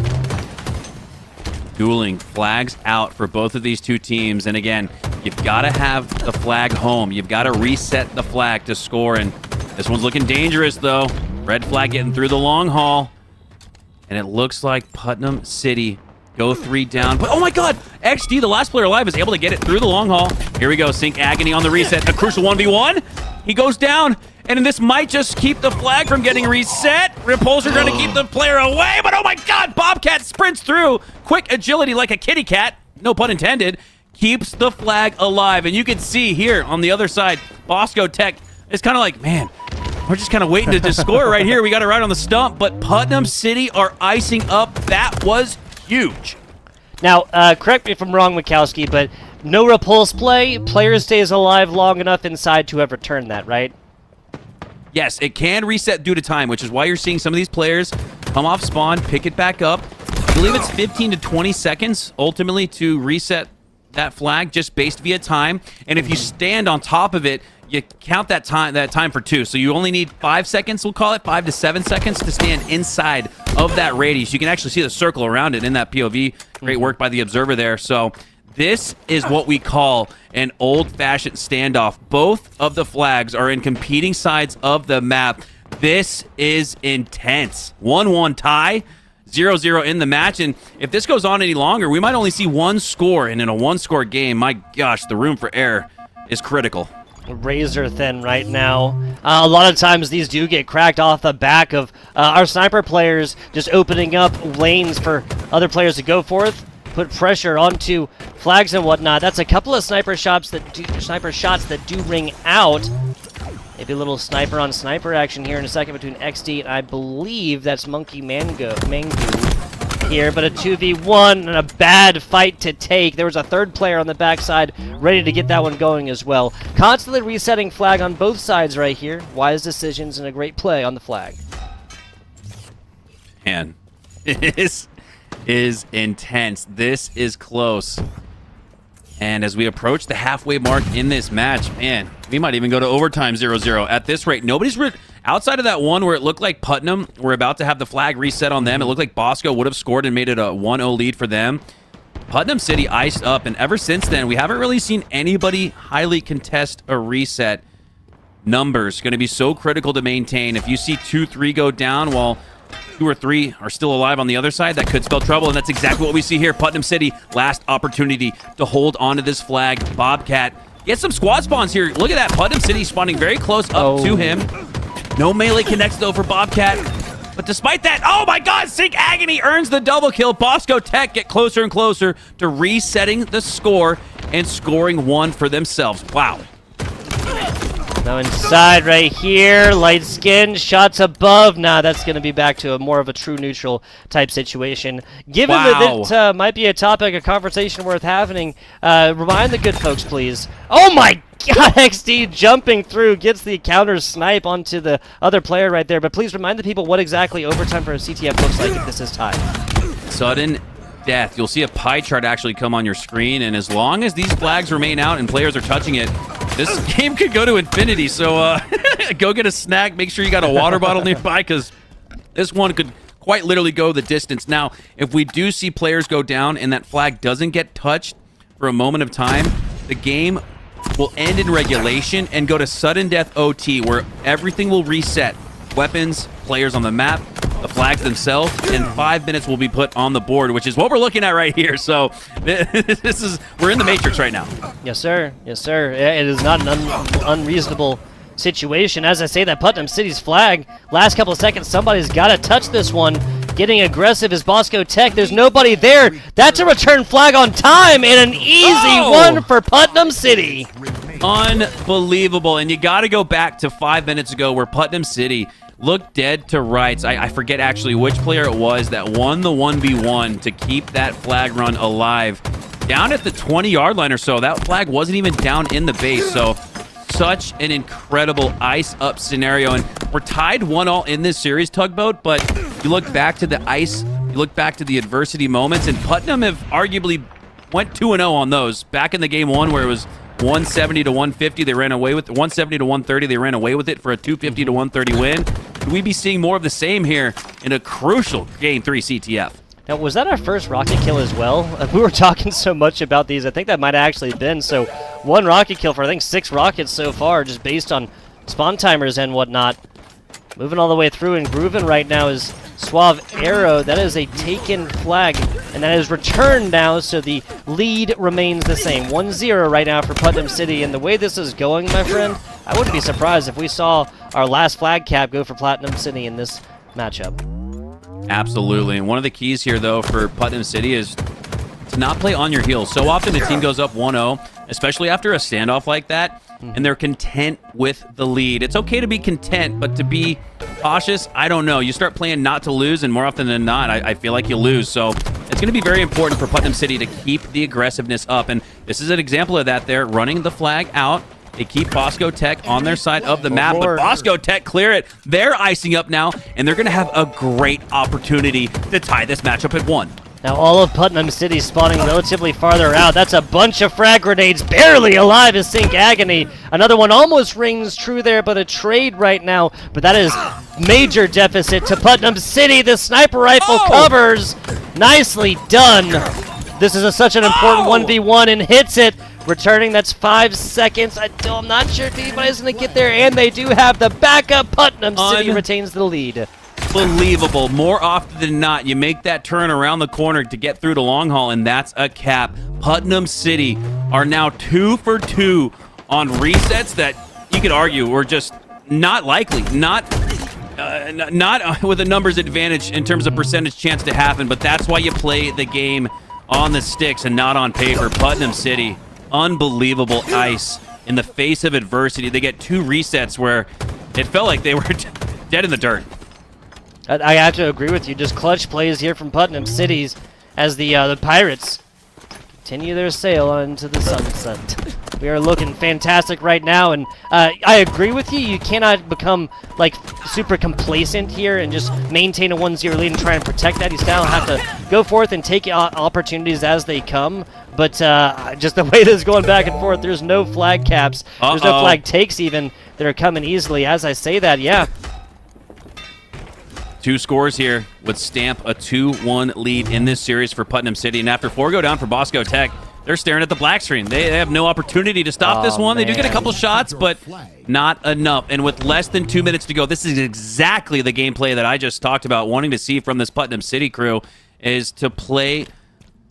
Dueling flags out for both of these two teams, and again, you've got to have the flag home. You've got to reset the flag to score, and this one's looking dangerous though. Red flag getting through the long haul, and it looks like Putnam City go 3 down. But oh my God, XD, the last player alive, is able to get it through the long haul. Here we go, Sync Agony on the reset, a crucial 1v1. He goes down, and this might just keep the flag from getting reset. Repulsor trying to keep the player away, but oh my God, Bobcat sprints through. Quick agility like a kitty cat, no pun intended, keeps the flag alive. And you can see here on the other side, Bosco Tech is kind of like, man, we're just kind of waiting to just score right here. We got it right on the stump, but Putnam City are icing up. That was huge. Now, correct me if I'm wrong, Mikowski, but no repulse play. Player stays alive long enough inside to have returned that, right? Yes, it can reset due to time, which is why you're seeing some of these players come off spawn, pick it back up. I believe it's 15 to 20 seconds, ultimately, to reset that flag, just based via time. And if you stand on top of it, you count that time for 2. So you only need 5 seconds, we'll call it, 5 to 7 seconds to stand inside of that radius. You can actually see the circle around it in that POV. Great work by the observer there. So this is what we call an old-fashioned standoff. Both of the flags are in competing sides of the map. This is intense. 1-1 tie. 0-0 in the match, and if this goes on any longer, we might only see one score, and in a one-score game, my gosh, the room for error is critical. Razor thin right now. A lot of times these do get cracked off the back of our sniper players just opening up lanes for other players to go forth, put pressure onto flags and whatnot. That's a couple of sniper shots that do ring out. Maybe a little sniper on sniper action here in a second between XD and I believe that's Monkey Mango here, but a 2v1 and a bad fight to take. There was a third player on the backside ready to get that one going as well. Constantly resetting flag on both sides right here. Wise decisions and a great play on the flag. Man, this is intense. This is close. And as we approach the halfway mark in this match, man, we might even go to overtime 0-0. At this rate, nobody's outside of that one where it looked like Putnam were about to have the flag reset on them. It looked like Bosco would have scored and made it a 1-0 lead for them. Putnam City iced up, and ever since then, we haven't really seen anybody highly contest a reset. Numbers going to be so critical to maintain. If you see 2-3 go down while 2 or 3 are still alive on the other side, that could spell trouble, and that's exactly what we see here. Putnam City, last opportunity to hold onto this flag. Bobcat get some squad spawns here. Look at that. Putnam City spawning very close up to him. No melee connects, though, for Bobcat. But despite that, oh my God, Sync Agony earns the double kill. Bosco Tech get closer and closer to resetting the score and scoring one for themselves. Wow. Now inside right here, light skin, shots above. Nah, that's going to be back to more of a true neutral type situation. Given that it might be a topic, a conversation worth having, remind the good folks, please. Oh my God, XD jumping through, gets the counter snipe onto the other player right there. But please remind the people what exactly overtime for a CTF looks like if this is tied. Sudden death. You'll see a pie chart actually come on your screen, and as long as these flags remain out and players are touching it, this game could go to infinity. So go get a snack. Make sure you got a water bottle nearby, because this one could quite literally go the distance. Now, if we do see players go down and that flag doesn't get touched for a moment of time, the game will end in regulation and go to sudden death OT, where everything will reset. Weapons, players on the map, the flags themselves, and 5 minutes will be put on the board, which is what we're looking at right here. So we're in the Matrix right now. Yes, sir. Yes, sir. It is not an unreasonable situation. As I say, that Putnam City's flag, last couple of seconds, somebody's got to touch this one. Getting aggressive is Bosco Tech. There's nobody there. That's a return flag on time, and an easy one for Putnam City. Unbelievable. And you got to go back to 5 minutes ago where Putnam City look dead to rights. I forget actually which player it was that won the 1v1 to keep that flag run alive. Down at the 20-yard line or so, that flag wasn't even down in the base, so such an incredible ice-up scenario. And we're tied 1-1 in this series, Tugboat, but you look back to the ice, you look back to the adversity moments, and Putnam have arguably went 2-0 on those. Back in the game one where it was 170 to 150, they ran away with 170 to 130, they ran away with it for a 250 to 130 win. Could we be seeing more of the same here in a crucial Game 3 CTF? Now, was that our first rocket kill as well? We were talking so much about these. I think that might have actually been. So, 1 rocket kill for, I think, 6 rockets so far, just based on spawn timers and whatnot. Moving all the way through and grooving right now is Suave Arrow. That is a taken flag, and that is returned now, so the lead remains the same. 1-0 right now for Putnam City, and the way this is going, my friend, I wouldn't be surprised if we saw our last flag cap go for Putnam City in this matchup. Absolutely, and one of the keys here, though, for Putnam City is to not play on your heels. So often the team goes up 1-0, especially after a standoff like that, and they're content with the lead. It's okay to be content, but to be cautious, I don't know. You start playing not to lose, and more often than not, I feel like you lose. So it's going to be very important for Putnam City to keep the aggressiveness up, and this is an example of that there, running the flag out. They keep Bosco Tech on their side of the map, but Bosco Tech clear it. They're icing up now, and they're going to have a great opportunity to tie this matchup at 1. Now all of Putnam City spawning relatively farther out. That's a bunch of frag grenades, barely alive as Sync Agony. Another one almost rings true there, but a trade right now. But that is major deficit to Putnam City. The sniper rifle covers. Nicely done. This is such an important 1v1 and hits it. Returning, that's 5 seconds. I'm not sure if anybody's going to get there, and they do have the backup. Putnam City retains the lead. Unbelievable. More often than not, you make that turn around the corner to get through to long haul, and that's a cap. Putnam City are now 2 for 2 on resets that you could argue were just not likely, not with a numbers advantage in terms of percentage chance to happen, but that's why you play the game on the sticks and not on paper. Putnam City, unbelievable ice in the face of adversity. They get 2 resets where it felt like they were dead in the dirt. I have to agree with you. Just clutch plays here from Putnam Cities as the Pirates continue their sail into the sunset. We are looking fantastic right now, and I agree with you. You cannot become like super complacent here and just maintain a 1-0 lead and try and protect that. You still have to go forth and take opportunities as they come. But just the way this is going back and forth, there's no flag caps. There's no flag takes even that are coming easily. As I say that, yeah. 2 scores here would stamp a 2-1 lead in this series for Putnam City. And after 4 go down for Bosco Tech, they're staring at the black screen. They have no opportunity to stop this one. They do get a couple shots, but not enough. And with less than 2 minutes to go, this is exactly the gameplay that I just talked about wanting to see from this Putnam City crew, is to play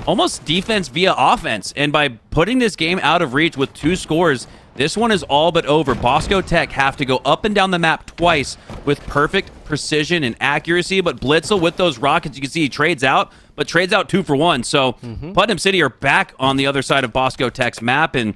almost defense via offense. And by putting this game out of reach with 2 scores, this one is all but over. Bosco Tech have to go up and down the map twice with perfect precision and accuracy, but Blitzel with those rockets, you can see he trades out, but trades out 2 for 1. So Putnam City are back on the other side of Bosco Tech's map, and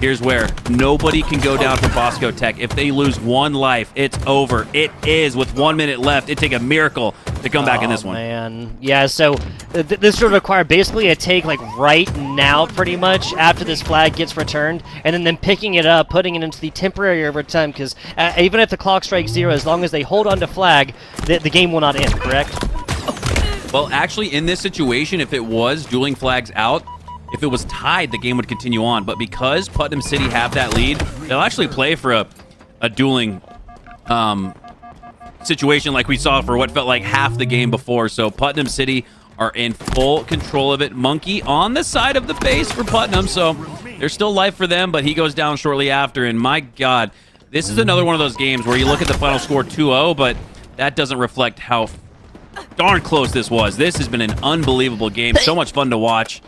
here's where nobody can go down for Bosco Tech. If they lose 1 life, it's over. It is. With 1 minute left, it'd take a miracle to come back in this one. Man. Yeah, so this would require basically a take like right now pretty much after this flag gets returned, and then picking it up, putting it into the temporary overtime, because even if the clock strikes 0, as long as they hold on to flag, the game will not end, correct? Well, actually, in this situation, if it was dueling flags out, if it was tied, the game would continue on. But because Putnam City have that lead, they'll actually play for a dueling situation like we saw for what felt like half the game before. So Putnam City are in full control of it. Monkey on the side of the base for Putnam, so there's still life for them, but he goes down shortly after. And my God, this is another one of those games where you look at the final score 2-0, but that doesn't reflect how darn close this was. This has been an unbelievable game. So much fun to watch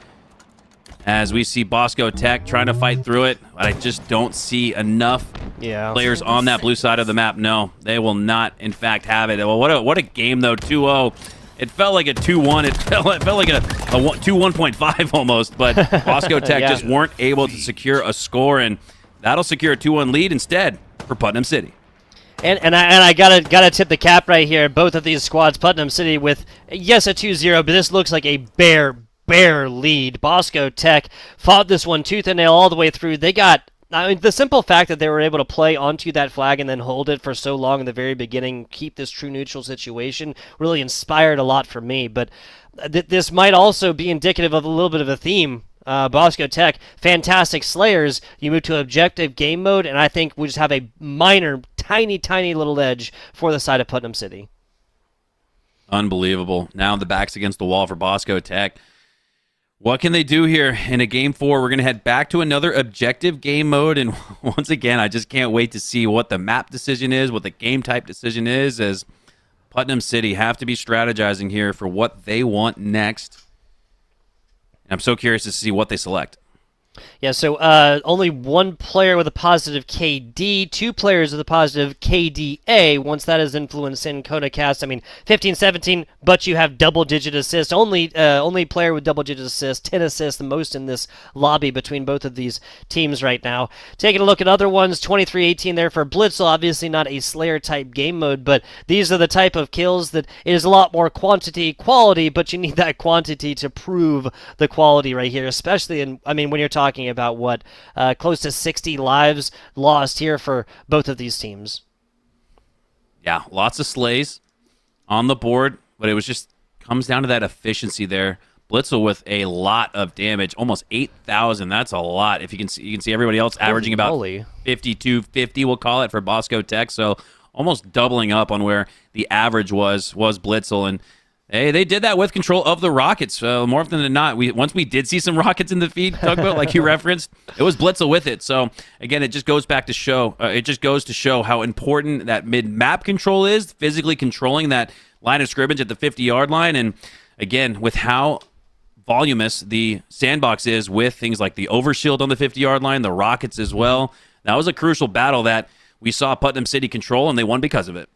as we see Bosco Tech trying to fight through it. But I just don't see enough players on that blue side of the map. No, they will not, in fact, have it. Well, what a game, though, 2-0. It felt like a 2-1. It felt like a 2-1.5 almost. But Bosco Tech just weren't able to secure a score, and that'll secure a 2-1 lead instead for Putnam City. I gotta tip the cap right here. Both of these squads, Putnam City with yes a 2-0, but this looks like a bare lead. Bosco Tech fought this one tooth and nail all the way through. They got. I mean, the simple fact that they were able to play onto that flag and then hold it for so long in the very beginning, keep this true neutral situation, really inspired a lot for me. But this might also be indicative of a little bit of a theme. Bosco Tech, fantastic slayers. You move to objective game mode, and I think we just have a minor, tiny little edge for the side of Putnam City. Unbelievable. Now the back's against the wall for Bosco Tech. What can they do here in a game 4? We're going to head back to another objective game mode, and once again, I just can't wait to see what the map decision is, what the game type decision is, as Putnam City have to be strategizing here for what they want next. I'm so curious to see what they select. Yeah, so only one player with a positive KD, 2 players with a positive KDA. Once that is influenced in CodaCast, I mean, 15-17, but you have double-digit assists. Only player with double-digit assists, 10 assists, the most in this lobby between both of these teams right now. Taking a look at other ones, 23-18 there for Blitzel. Obviously not a Slayer-type game mode, but these are the type of kills that it is a lot more quality, but you need that quantity to prove the quality right here, especially when you're talking about what close to 60 lives lost here for both of these teams. Yeah, lots of slays on the board, but it was just comes down to that efficiency there. Blitzel with a lot of damage, almost 8,000. That's a lot. If you can see everybody else averaging about 5250, we'll call it, for Bosco Tech. So almost doubling up on where the average was Blitzel. And hey, they did that with control of the Rockets. More often than not, once we did see some Rockets in the feed, Tugboat, like you referenced, it was Blitzel with it. So again, it just goes back to show. It just goes to show how important that mid-map control is, physically controlling that line of scrimmage at the 50-yard line. And again, with how voluminous the sandbox is, with things like the overshield on the 50-yard line, the Rockets as well. That was a crucial battle that we saw Putnam City control, and they won because of it.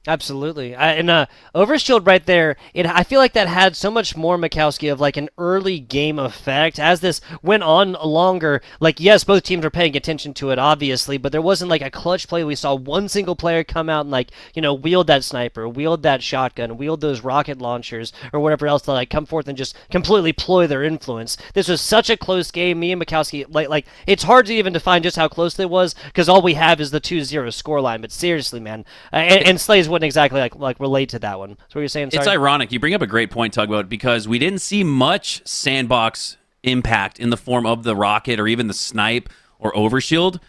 Absolutely. And Overshield right there, I feel like that had so much more, Mikowski, of like an early game effect. As this went on longer, like, yes, both teams were paying attention to it, obviously, but there wasn't like a clutch play. We saw one single player come out and, like, wield that sniper, wield that shotgun, wield those rocket launchers, or whatever else to, like, come forth and just completely ploy their influence. This was such a close game. Me and Mikowski, like it's hard to even define just how close it was, because all we have is the 2-0 scoreline. But seriously, man, and Slays wouldn't exactly like relate to that one. So what you're saying? Sorry? It's ironic. You bring up a great point, Tugboat, because we didn't see much sandbox impact in the form of the rocket or even the snipe or overshield.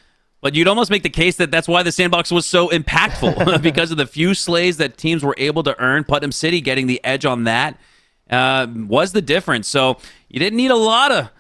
But you'd almost make the case that that's why the sandbox was so impactful, because of the few slays that teams were able to earn. Putnam City getting the edge on that was the difference. So you didn't need a lot of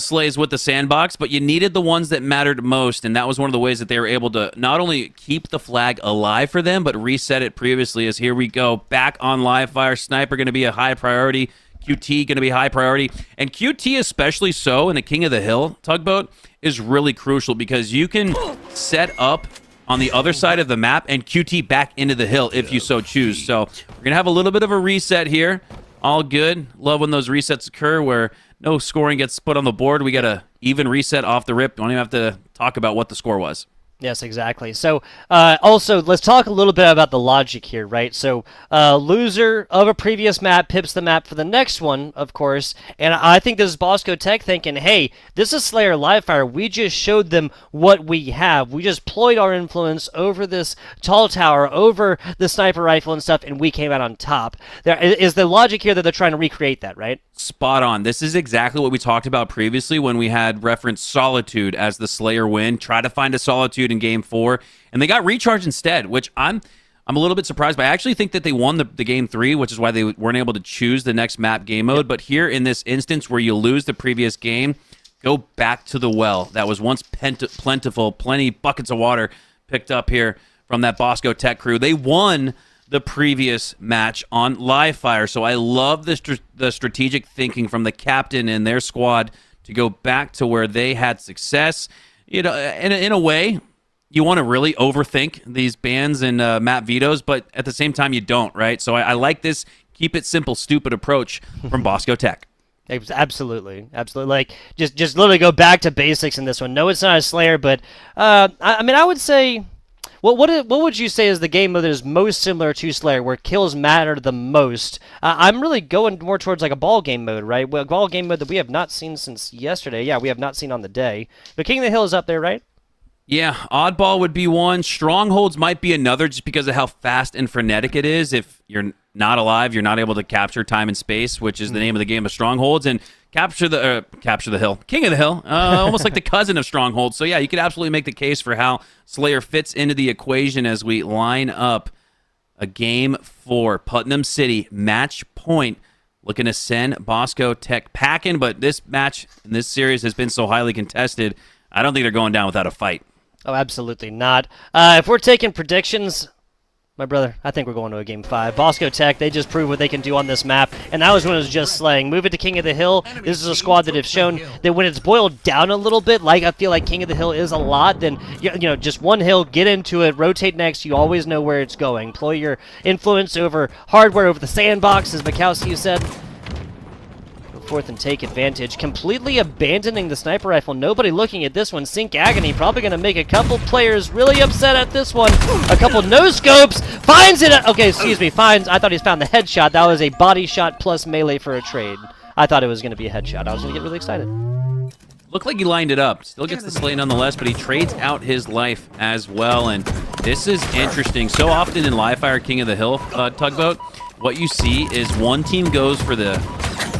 slays with the sandbox, but you needed the ones that mattered most, and that was one of the ways that they were able to not only keep the flag alive for them, but reset it previously. As here we go, back on live fire. Sniper going to be a high priority. QT going to be high priority, and QT especially so in the King of the Hill Tugboat is really crucial, because you can set up on the other side of the map and QT back into the hill if you so choose. So we're going to have a little bit of a reset here. All good. Love when those resets occur where no scoring gets put on the board. We got a even reset off the rip. Don't even have to talk about what the score was. Yes, exactly. So, also, let's talk a little bit about the logic here, right? So, loser of a previous map pips the map for the next one, of course, and I think this is Bosco Tech thinking, hey, this is Slayer Livefire. We just showed them what we have. We just ployed our influence over this tall tower, over the sniper rifle and stuff, and we came out on top. There is the logic here that they're trying to recreate that, right? Spot on. This is exactly what we talked about previously when we had referenced Solitude as the Slayer win. Try to find a Solitude in Game 4, and they got Recharge instead, which I'm a little bit surprised by. I actually think that they won the Game 3, which is why they weren't able to choose the next map game mode. But here in this instance where you lose the previous game, go back to the well. That was once plentiful, plenty buckets of water picked up here from that Bosco Tech crew. They won the previous match on live fire. So I love the strategic thinking from the captain and their squad to go back to where they had success. You know, in a way, you want to really overthink these bans and map vetoes, but at the same time, you don't, right? So I like this keep it simple, stupid approach from Bosco Tech. Absolutely. Like, just literally go back to basics in this one. No, it's not a Slayer, but I mean, I would say, What would you say is the game mode that is most similar to Slayer, where kills matter the most? I'm really going more towards like a ball game mode, right? Well, a ball game mode that we have not seen since yesterday. Yeah, we have not seen on the day. But King of the Hill is up there, right? Yeah, Oddball would be one. Strongholds might be another just because of how fast and frenetic it is. If you're not alive, you're not able to capture time and space, which is the name of the game of Strongholds. And capture the hill. King of the Hill, almost like the cousin of Strongholds. So yeah, you could absolutely make the case for how Slayer fits into the equation as we line up a game for Putnam City. Match point. Looking to send Bosco Tech packing, but this match in this series has been so highly contested, I don't think they're going down without a fight. Oh, absolutely not. If we're taking predictions, my brother, I think we're going to a Game 5. Bosco Tech, they just proved what they can do on this map, and that was when it was just slaying. Move it to King of the Hill. This is a squad that have shown that when it's boiled down a little bit, like I feel like King of the Hill is a lot, then, you know, just one hill, get into it, rotate next, you always know where it's going. Employ your influence over hardware, over the sandbox, as Mikowski said. Forth and take advantage, completely abandoning the sniper rifle. Nobody looking at this one. Sync Agony probably going to make a couple players really upset at this one. A couple no scopes, finds it. Okay, excuse me, finds. I thought he's found the headshot. That was a body shot plus melee for a trade. I thought it was going to be a headshot. I was going to get really excited. Looked like he lined it up. Still gets the slay nonetheless, but he trades out his life as well. And this is interesting. So often in live fire King of the Hill tugboat, what you see is one team goes for the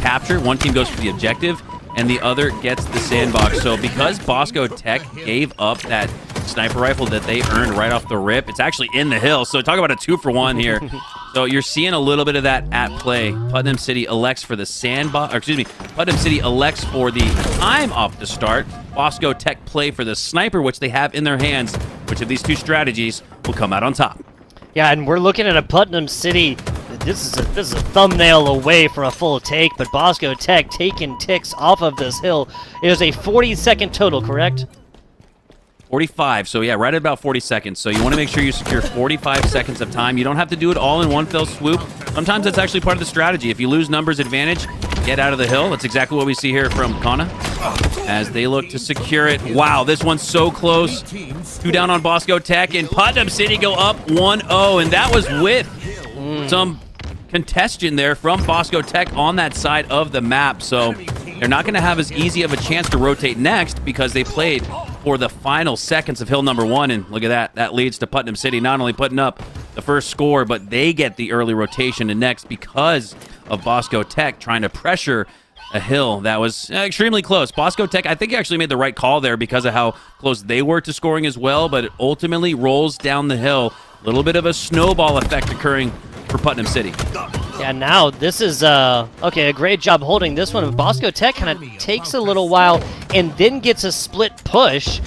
capture, one team goes for the objective, and the other gets the sandbox. So because Bosco Tech gave up that sniper rifle that they earned right off the rip, it's actually in the hill. So talk about a 2-for-1 here. So you're seeing a little bit of that at play. Putnam City elects for the sandbox, or excuse me, Putnam City elects for the time off the start. Bosco Tech play for the sniper, which they have in their hands. Which of these two strategies will come out on top? Yeah, and we're looking at a Putnam City. This is a thumbnail away for a full take, but Bosco Tech taking ticks off of this hill. It was a 40-second total, correct? 45, so yeah, right at about 40 seconds. So you want to make sure you secure 45 seconds of time. You don't have to do it all in one fell swoop. Sometimes that's actually part of the strategy. If you lose numbers advantage, get out of the hill. That's exactly what we see here from Kana as they look to secure it. Wow, this one's so close. 2 down on Bosco Tech, and Putnam City go up 1-0, and that was with some congestion there from Bosco Tech on that side of the map. So they're not going to have as easy of a chance to rotate next because they played for the final seconds of hill number 1. And look at that. That leads to Putnam City not only putting up the first score, but they get the early rotation to next because of Bosco Tech trying to pressure a hill that was extremely close. Bosco Tech, I think, actually made the right call there because of how close they were to scoring as well, but it ultimately rolls down the hill. A little bit of a snowball effect occurring for Putnam City. Yeah, now this is, okay, a great job holding this one. Bosco Tech kind of takes a little while and then gets a split push.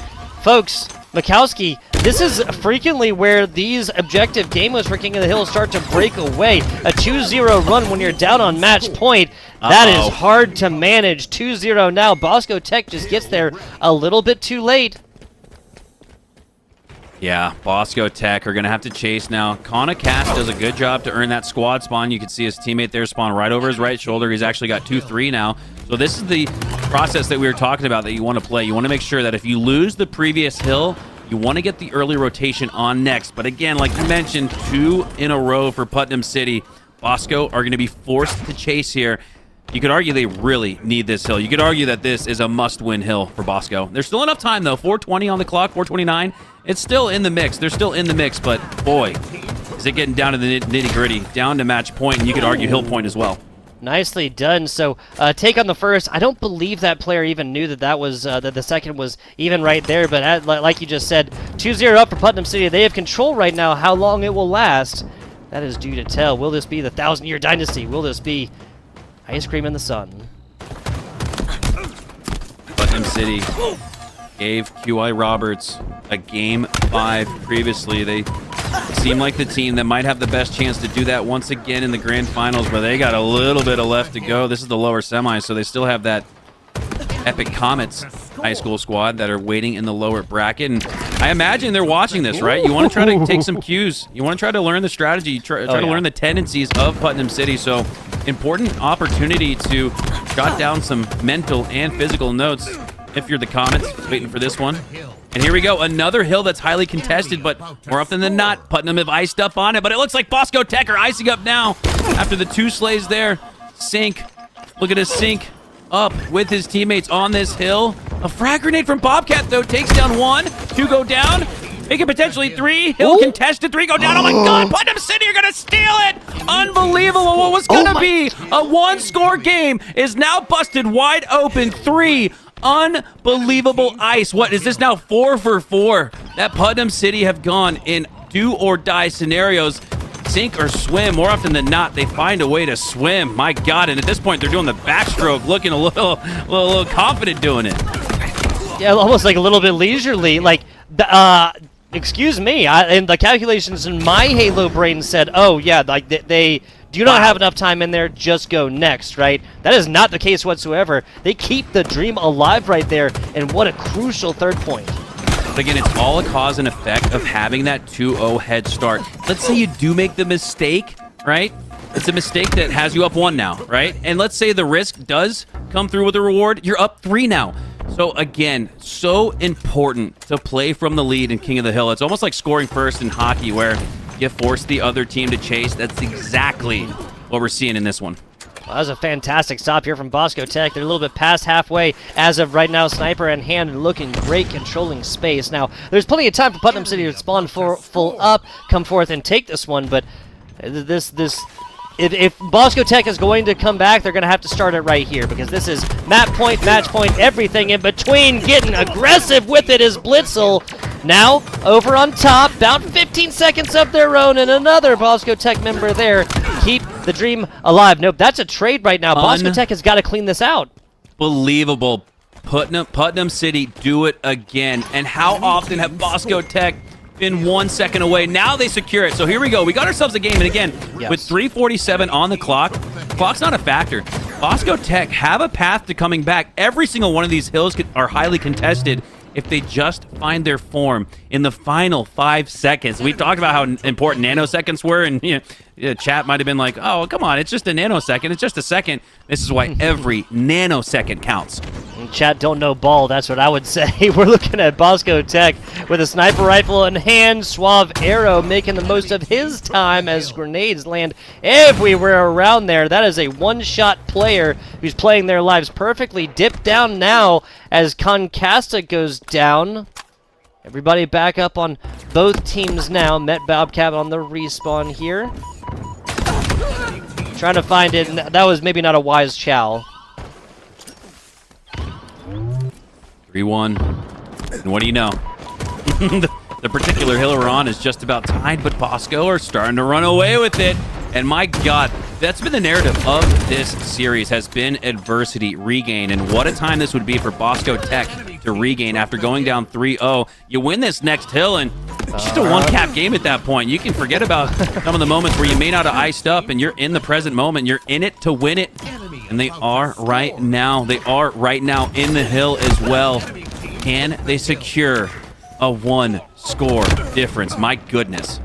Folks, Mikowski, this is frequently where these objective game modes for King of the Hill start to break away. A 2-0 run when you're down on match point, that is hard to manage. 2-0 now. Bosco Tech just gets there a little bit too late. Yeah, Bosco Tech are going to have to chase now. Kana Cass does a good job to earn that squad spawn. You can see his teammate there spawn right over his right shoulder. He's actually got 2-3 now. So this is the process that we were talking about that you want to play. You want to make sure that if you lose the previous hill, you want to get the early rotation on next. But again, like you mentioned, 2 in a row for Putnam City. Bosco are going to be forced to chase here. You could argue they really need this hill. You could argue that this is a must-win hill for Bosco. There's still enough time, though. 4:20 on the clock, 4:29. It's still in the mix. They're still in the mix, but boy, is it getting down to the nitty-gritty, down to match point, and you could argue hill point as well. Nicely done. So, take on the first. I don't believe that player even knew that that was that the second was even right there. But like you just said, 2-0 up for Putnam City. They have control right now. How long it will last, that is due to tell. Will this be the 1,000-year dynasty? Will this be ice cream in the sun? Putnam City gave QI Roberts a Game 5 previously. They seem like the team that might have the best chance to do that once again in the grand finals, but they got a little bit of left to go. This is the lower semis, so they still have that Epic Comets high school squad that are waiting in the lower bracket. And I imagine they're watching this, right? You want to try to take some cues. You want to try to learn the strategy, try to learn the tendencies of Putnam City. So important opportunity to jot down some mental and physical notes. if you're the Comets, waiting for this one. And here we go, another hill that's highly contested, but more often than not, Putnam have iced up on it, but it looks like Bosco Tech are icing up now after the 2 slays there. Sink, look at us sink up with his teammates on this hill. A frag grenade from Bobcat, though, takes down 1, 2 go down. Make it potentially 3. Hill contested, 3 go down. Oh my God, Putnam City are gonna steal it! Unbelievable. What was gonna be a 1-score game is now busted wide open. 3 unbelievable ice. What is this now? 4 for 4. That Putnam City have gone in do or die scenarios. Sink or swim. More often than not, they find a way to swim. My God, and at this point, they're doing the backstroke, looking a little confident doing it. Yeah, almost like a little bit leisurely. Like, excuse me, and the calculations in my Halo brain said, oh, yeah, like they do not have enough time in there, just go next, right? That is not the case whatsoever. They keep the dream alive right there, and what a crucial third point. But again, it's all a cause and effect of having that 2-0 head start. Let's say you do make the mistake, right? It's a mistake that has you up 1 now, right? And let's say the risk does come through with a reward. You're up 3 now. So again, so important to play from the lead in King of the Hill. It's almost like scoring first in hockey where you force the other team to chase. That's exactly what we're seeing in this one. Well, that was a fantastic stop here from Bosco Tech. They're a little bit past halfway as of right now. Sniper in hand, looking great, controlling space. Now, there's plenty of time for Putnam City to spawn full up, come forth and take this one, but if Bosco Tech is going to come back, they're going to have to start it right here because this is map point, match point, everything in between. Getting aggressive with it is Blitzel. Now, over on top, about 15 seconds of their own, and another Bosco Tech member there. Keep the dream alive. Nope, that's a trade right now. Bosco Tech has got to clean this out. Believable. Putnam City do it again. And how often have Bosco Tech been 1 second away? Now they secure it. So here we go. We got ourselves a game. And again, with 3:47 on the clock's not a factor. Bosco Tech have a path to coming back. Every single one of these hills are highly contested if they just find their form in the final 5 seconds. We talked about how important nanoseconds were, and chat might have been like, oh, come on, it's just a nanosecond. It's just a second. This is why every nanosecond counts. And chat don't know ball, that's what I would say. We're looking at Bosco Tech with a sniper rifle in hand, Suave Arrow making the most of his time as grenades land everywhere around there. That is a one-shot player who's playing their lives perfectly. Dipped down now as Concasta goes down. Everybody back up on both teams now. Met Bobcat on the respawn here. Trying to find it. That was maybe not a wise chow. 3-1. And what do you know? The particular hill we're on is just about tied, but Bosco are starting to run away with it. And my God, that's been the narrative of this series, has been adversity, regain. And what a time this would be for Bosco Tech to regain after going down 3-0. You win this next hill, and it's just a one-cap game at that point. You can forget about some of the moments where you may not have iced up, and you're in the present moment. You're in it to win it. And they are right now. They are right now in the hill as well. Can they secure a 1-score difference? My goodness.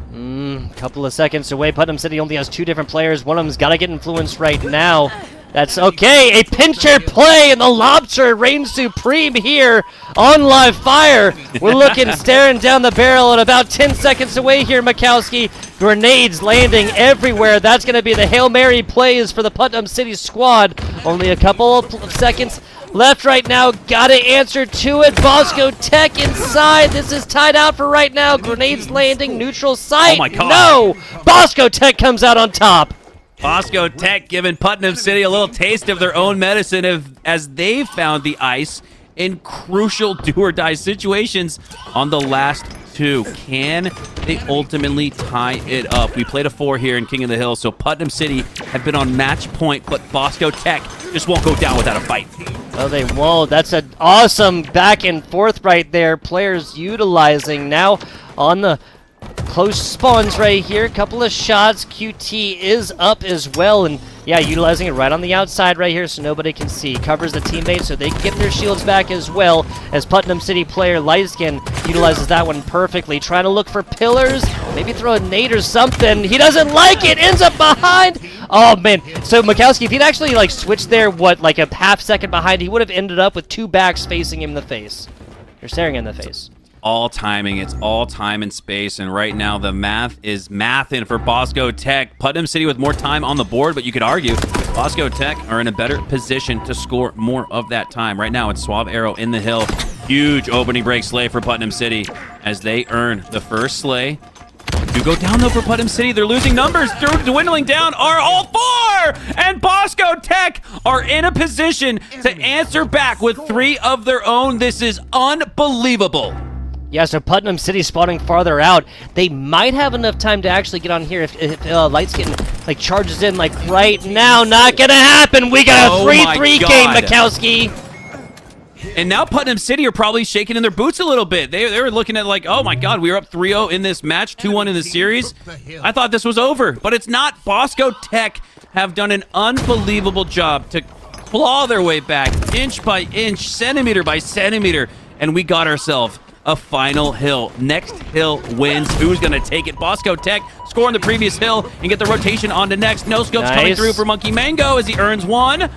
Couple of seconds away. Putnam City only has 2 different players. One of them's got to get influenced right now. That's okay. A pincher play, and the Lobster reigns supreme here on live fire. We're looking, staring down the barrel, and about 10 seconds away here, Mikowski. Grenades landing everywhere. That's going to be the Hail Mary plays for the Putnam City squad. Only a couple of seconds left right now. Got to answer to it. Bosco Tech inside. This is tied out for right now. Grenades landing. Neutral site. Oh my God. No! Bosco Tech comes out on top. Bosco Tech giving Putnam City a little taste of their own medicine as they found the ice in crucial do-or-die situations on the last 2. Can they ultimately tie it up? We played a 4 here in King of the Hill, so Putnam City have been on match point, but Bosco Tech just won't go down without a fight. Oh, they won't. That's an awesome back and forth right there. Players utilizing now on the close spawns right here. Couple of shots. QT is up as well, and yeah, utilizing it right on the outside right here so nobody can see. Covers the teammates so they can get their shields back as well, as Putnam City player Lightskin utilizes that one perfectly. Trying to look for pillars, maybe throw a nade or something. He doesn't like it, ends up behind. Oh man, so Mikowski, if he'd actually like switched there, like a half second behind, he would have ended up with 2 backs facing him in the face. Or staring in the face. All timing. It's all time and space. And right now, the math is mathin' for Bosco Tech. Putnam City with more time on the board, but you could argue Bosco Tech are in a better position to score more of that time. Right now, it's Suave Arrow in the hill. Huge opening break slay for Putnam City as they earn the first slay. Do go down, though, for Putnam City. They're losing numbers. They're dwindling down. Are all 4! And Bosco Tech are in a position to answer back with 3 of their own. This is unbelievable. Yeah, so Putnam City spawning farther out. They might have enough time to actually get on here if Lights getting like charges in like right now. Not gonna happen. We got a 3-3 game, Mikowski. And now Putnam City are probably shaking in their boots a little bit. They were looking at like, oh my God, we were up 3-0 in this match, 2-1 in the series. I thought this was over, but it's not. Bosco Tech have done an unbelievable job to claw their way back, inch by inch, centimeter by centimeter, and we got ourselves a final hill. Next hill wins. Who's going to take it? Bosco Tech score on the previous hill and get the rotation on to next. No scopes coming through for Monkey Mango as he earns 1.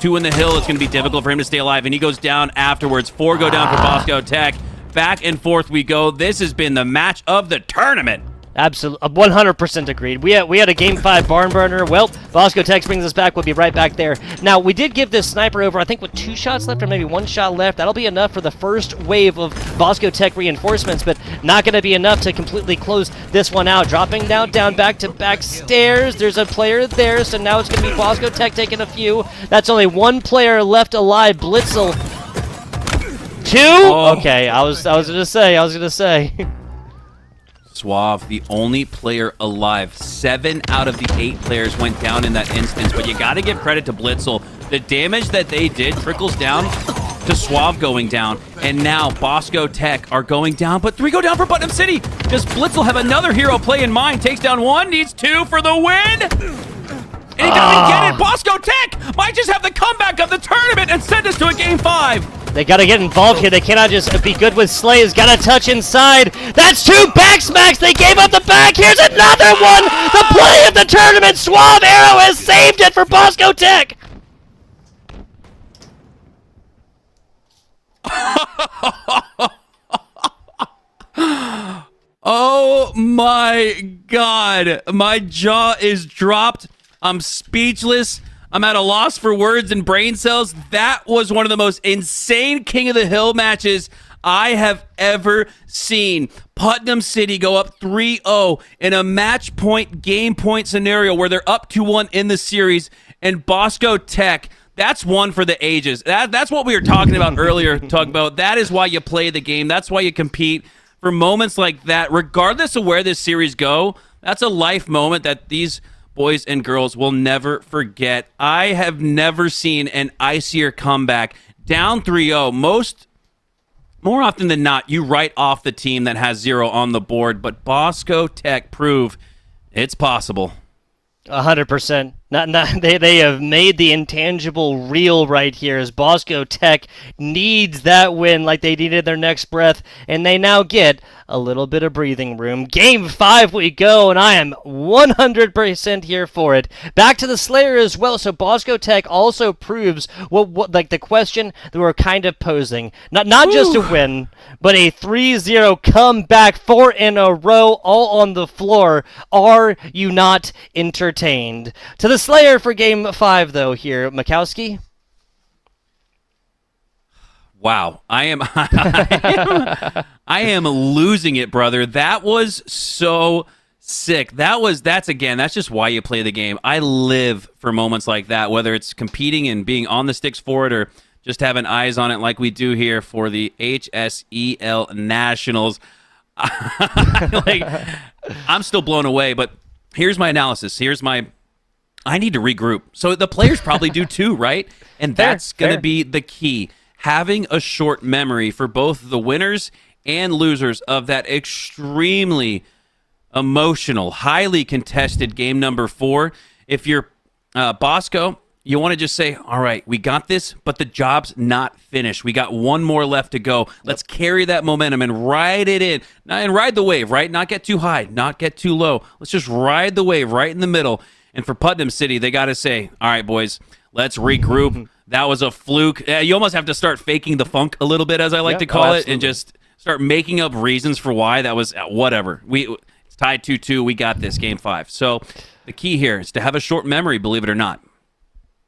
2 in the hill. It's going to be difficult for him to stay alive, and he goes down afterwards. 4 go down for Bosco Tech. Back and forth we go. This has been the match of the tournament. Absolutely, 100% agreed. We had a Game 5 barn burner. Well, Bosco Tech brings us back. We'll be right back there. Now, we did give this sniper over, I think, with 2 shots left or maybe 1 shot left. That'll be enough for the first wave of Bosco Tech reinforcements, but not going to be enough to completely close this one out. Dropping down back-to-back stairs. There's a player there, so now it's going to be Bosco Tech taking a few. That's only 1 player left alive. Blitzel. 2? Oh. Okay, I was going to say. Suave, the only player alive. 7 out of the 8 players went down in that instance, but you got to give credit to Blitzel. The damage that they did trickles down to Suave going down, and now Bosco Tech are going down, but 3 go down for Putnam City. Does Blitzel have another hero play in mind? Takes down 1, needs 2 for the win. And he doesn't get it. Bosco Tech might just have the comeback of the tournament and send us to a Game 5. They gotta get involved here. They cannot just be good with slays. Gotta touch inside. That's 2 back smacks. They gave up the back. Here's another one. The play of the tournament. Suave Arrow has saved it for Bosco Tech. Oh my God. My jaw is dropped. I'm speechless. I'm at a loss for words and brain cells. That was one of the most insane King of the Hill matches I have ever seen. Putnam City go up 3-0 in a match point, game point scenario where they're up 2-1 in the series. And Bosco Tech, that's one for the ages. That's what we were talking about earlier, Tugboat. That is why you play the game. That's why you compete. For moments like that, regardless of where this series go, that's a life moment that these boys and girls will never forget. I have never seen an icier comeback. Down 3-0. More often than not, you write off the team that has 0 on the board, but Bosco Tech prove it's possible. 100%. They have made the intangible real right here as Bosco Tech needs that win like they needed their next breath, and they now get a little bit of breathing room. Game 5 we go, and I am 100% here for it. Back to the Slayer as well, so Bosco Tech also proves what like the question that we're kind of posing. Not just a win, but a 3-0 comeback, 4 in a row, all on the floor. Are you not entertained? To the Slayer for Game 5, though, here, Mikowski. Wow, I am losing it, brother. That was so sick. That's just why you play the game. I live for moments like that, whether it's competing and being on the sticks for it or just having eyes on it like we do here for the HSEL Nationals. I'm still blown away, but here's my analysis. I need to regroup. So the players probably do too, right? And that's going to be the key. Having a short memory for both the winners and losers of that extremely emotional, highly contested game number 4. If you're Bosco, you want to just say, all right, we got this, but the job's not finished. We got one more left to go. Let's carry that momentum and ride it in. And ride the wave, right? Not get too high, not get too low. Let's just ride the wave right in the middle. And for Putnam City, they got to say, all right, boys, let's regroup. That was a fluke. You almost have to start faking the funk a little bit, as I like to call it, and just start making up reasons for why that was whatever. It's tied 2-2. We got this, game 5. So the key here is to have a short memory, believe it or not.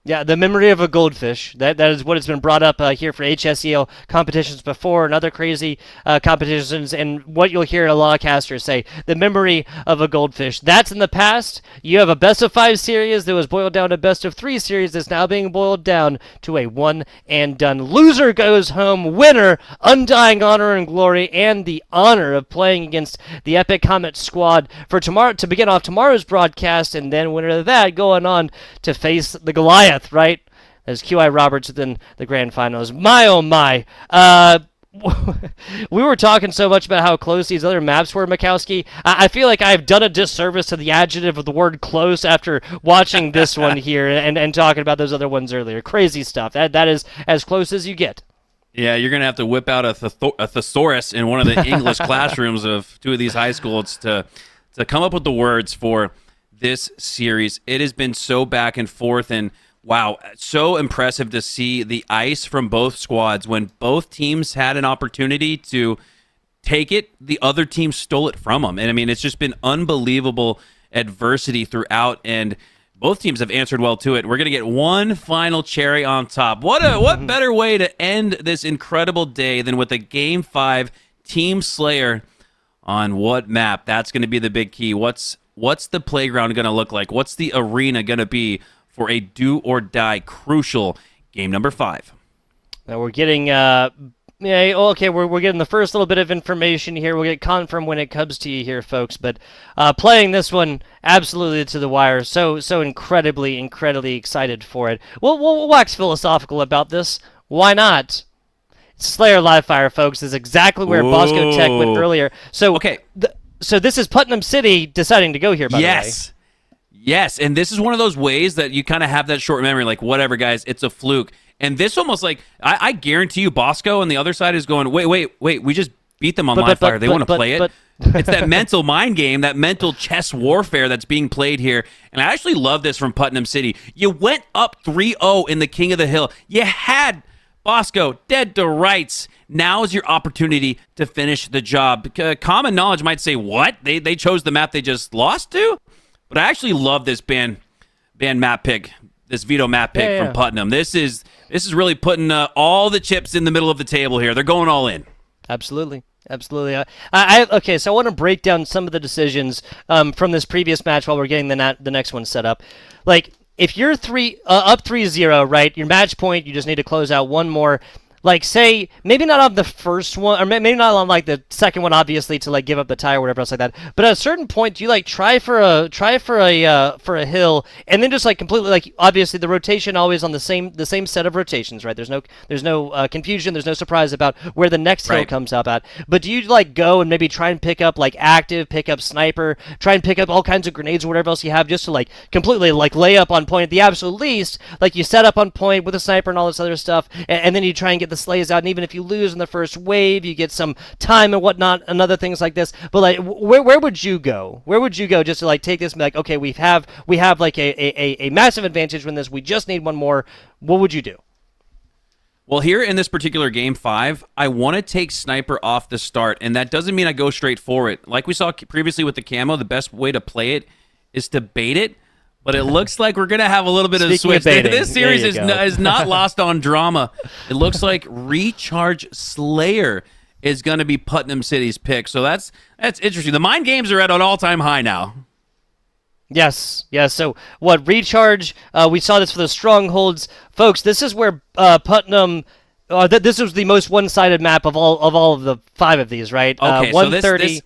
Yeah, the memory of a goldfish. That is what has been brought up here for HSEL competitions before and other crazy competitions. And what you'll hear a lot of casters say, the memory of a goldfish. That's in the past. You have a best of 5 series that was boiled down to best of 3 series that's now being boiled down to a one and done. Loser goes home. Winner, undying honor and glory, and the honor of playing against the Epic Comet squad for tomorrow to begin off tomorrow's broadcast, and then winner of that going on to face the Goliath. Right? As QI Roberts within the grand finals. My, oh my. We were talking so much about how close these other maps were, Mikowski. I feel like I've done a disservice to the adjective of the word close after watching this one here and talking about those other ones earlier. Crazy stuff. That is as close as you get. Yeah, you're going to have to whip out a thesaurus in one of the English classrooms of 2 of these high schools to come up with the words for this series. It has been so back and forth, and wow, so impressive to see the ice from both squads. When both teams had an opportunity to take it, the other team stole it from them. And I mean, it's just been unbelievable adversity throughout, and both teams have answered well to it. We're going to get one final cherry on top. What better way to end this incredible day than with a Game 5 Team Slayer on what map? That's going to be the big key. What's the playground going to look like? What's the arena going to be for a do-or-die crucial game number 5? Now we're getting, we're getting the first little bit of information here. We'll get confirmed when it comes to you here, folks. But playing this one absolutely to the wire. So incredibly excited for it. We'll wax philosophical about this. Why not? Slayer Live Fire, folks, is exactly where Bosco Tech went earlier. So, okay. So this is Putnam City deciding to go here, by the way. Yes, and this is one of those ways that you kind of have that short memory, like, whatever, guys, it's a fluke. And this almost like, I guarantee you, Bosco on the other side is going, wait, we just beat them on Live Fire. They want to play it. It's that mental mind game, that mental chess warfare that's being played here. And I actually love this from Putnam City. You went up 3-0 in the King of the Hill. You had Bosco dead to rights. Now is your opportunity to finish the job. Common knowledge might say, what? They chose the map they just lost to? But I actually love this band map pick, this veto map pick from Putnam. This is really putting all the chips in the middle of the table here. They're going all in. Absolutely. Okay, so I want to break down some of the decisions from this previous match while we're getting the next one set up. Like, if you're up 3-0, right, your match point, you just need to close out one more. Like, say, maybe not on the first one, or maybe not on, like, the second one, obviously, to, like, give up the tie or whatever else like that. But at a certain point, do you, like, try for a hill, and then just, like, completely, like, obviously, the rotation always on the same set of rotations, right? There's no confusion, there's no surprise about where the next hill comes up at. But do you, like, go and maybe try and pick up, like, active, pick up sniper, try and pick up all kinds of grenades or whatever else you have, just to, like, completely, like, lay up on point at the absolute least? Like, you set up on point with a sniper and all this other stuff, and then you try and get the slays out, and even if you lose in the first wave, you get some time and whatnot and other things like this. But like, where would you go? Where would you go just to like take this and be like, okay, we have like a massive advantage when this. We just need one more. What would you do? Well, here in this particular Game 5, I want to take Sniper off the start, and that doesn't mean I go straight for it. Like we saw previously with the camo, the best way to play it is to bait it. But it looks like we're going to have a little bit of a switch. This series is not lost on drama. It looks like Recharge Slayer is going to be Putnam City's pick. So that's interesting. The mind games are at an all-time high now. Yes. So what, Recharge, we saw this for the Strongholds. Folks, this is where Putnam... this was the most one-sided map of all of the 5 of these, right? Okay, 130... so this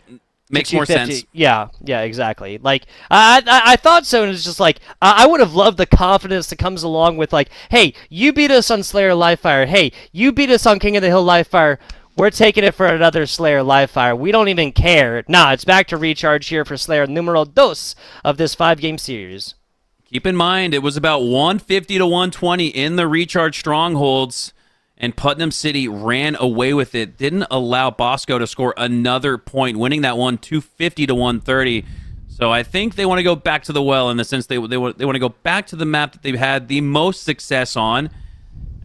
makes more sense. Yeah, exactly. Like, I thought so, and it's just like, I would have loved the confidence that comes along with, like, hey, you beat us on Slayer Livefire. Hey, you beat us on King of the Hill Livefire. We're taking it for another Slayer live fire. We don't even care. Nah, it's back to recharge here for Slayer numero dos of this 5-game series. Keep in mind, it was about 150 to 120 in the recharge strongholds, and Putnam City ran away with it. Didn't allow Bosco to score another point, winning that one 250 to 130. So I think they want to go back to the well in the sense they want to go back to the map that they've had the most success on.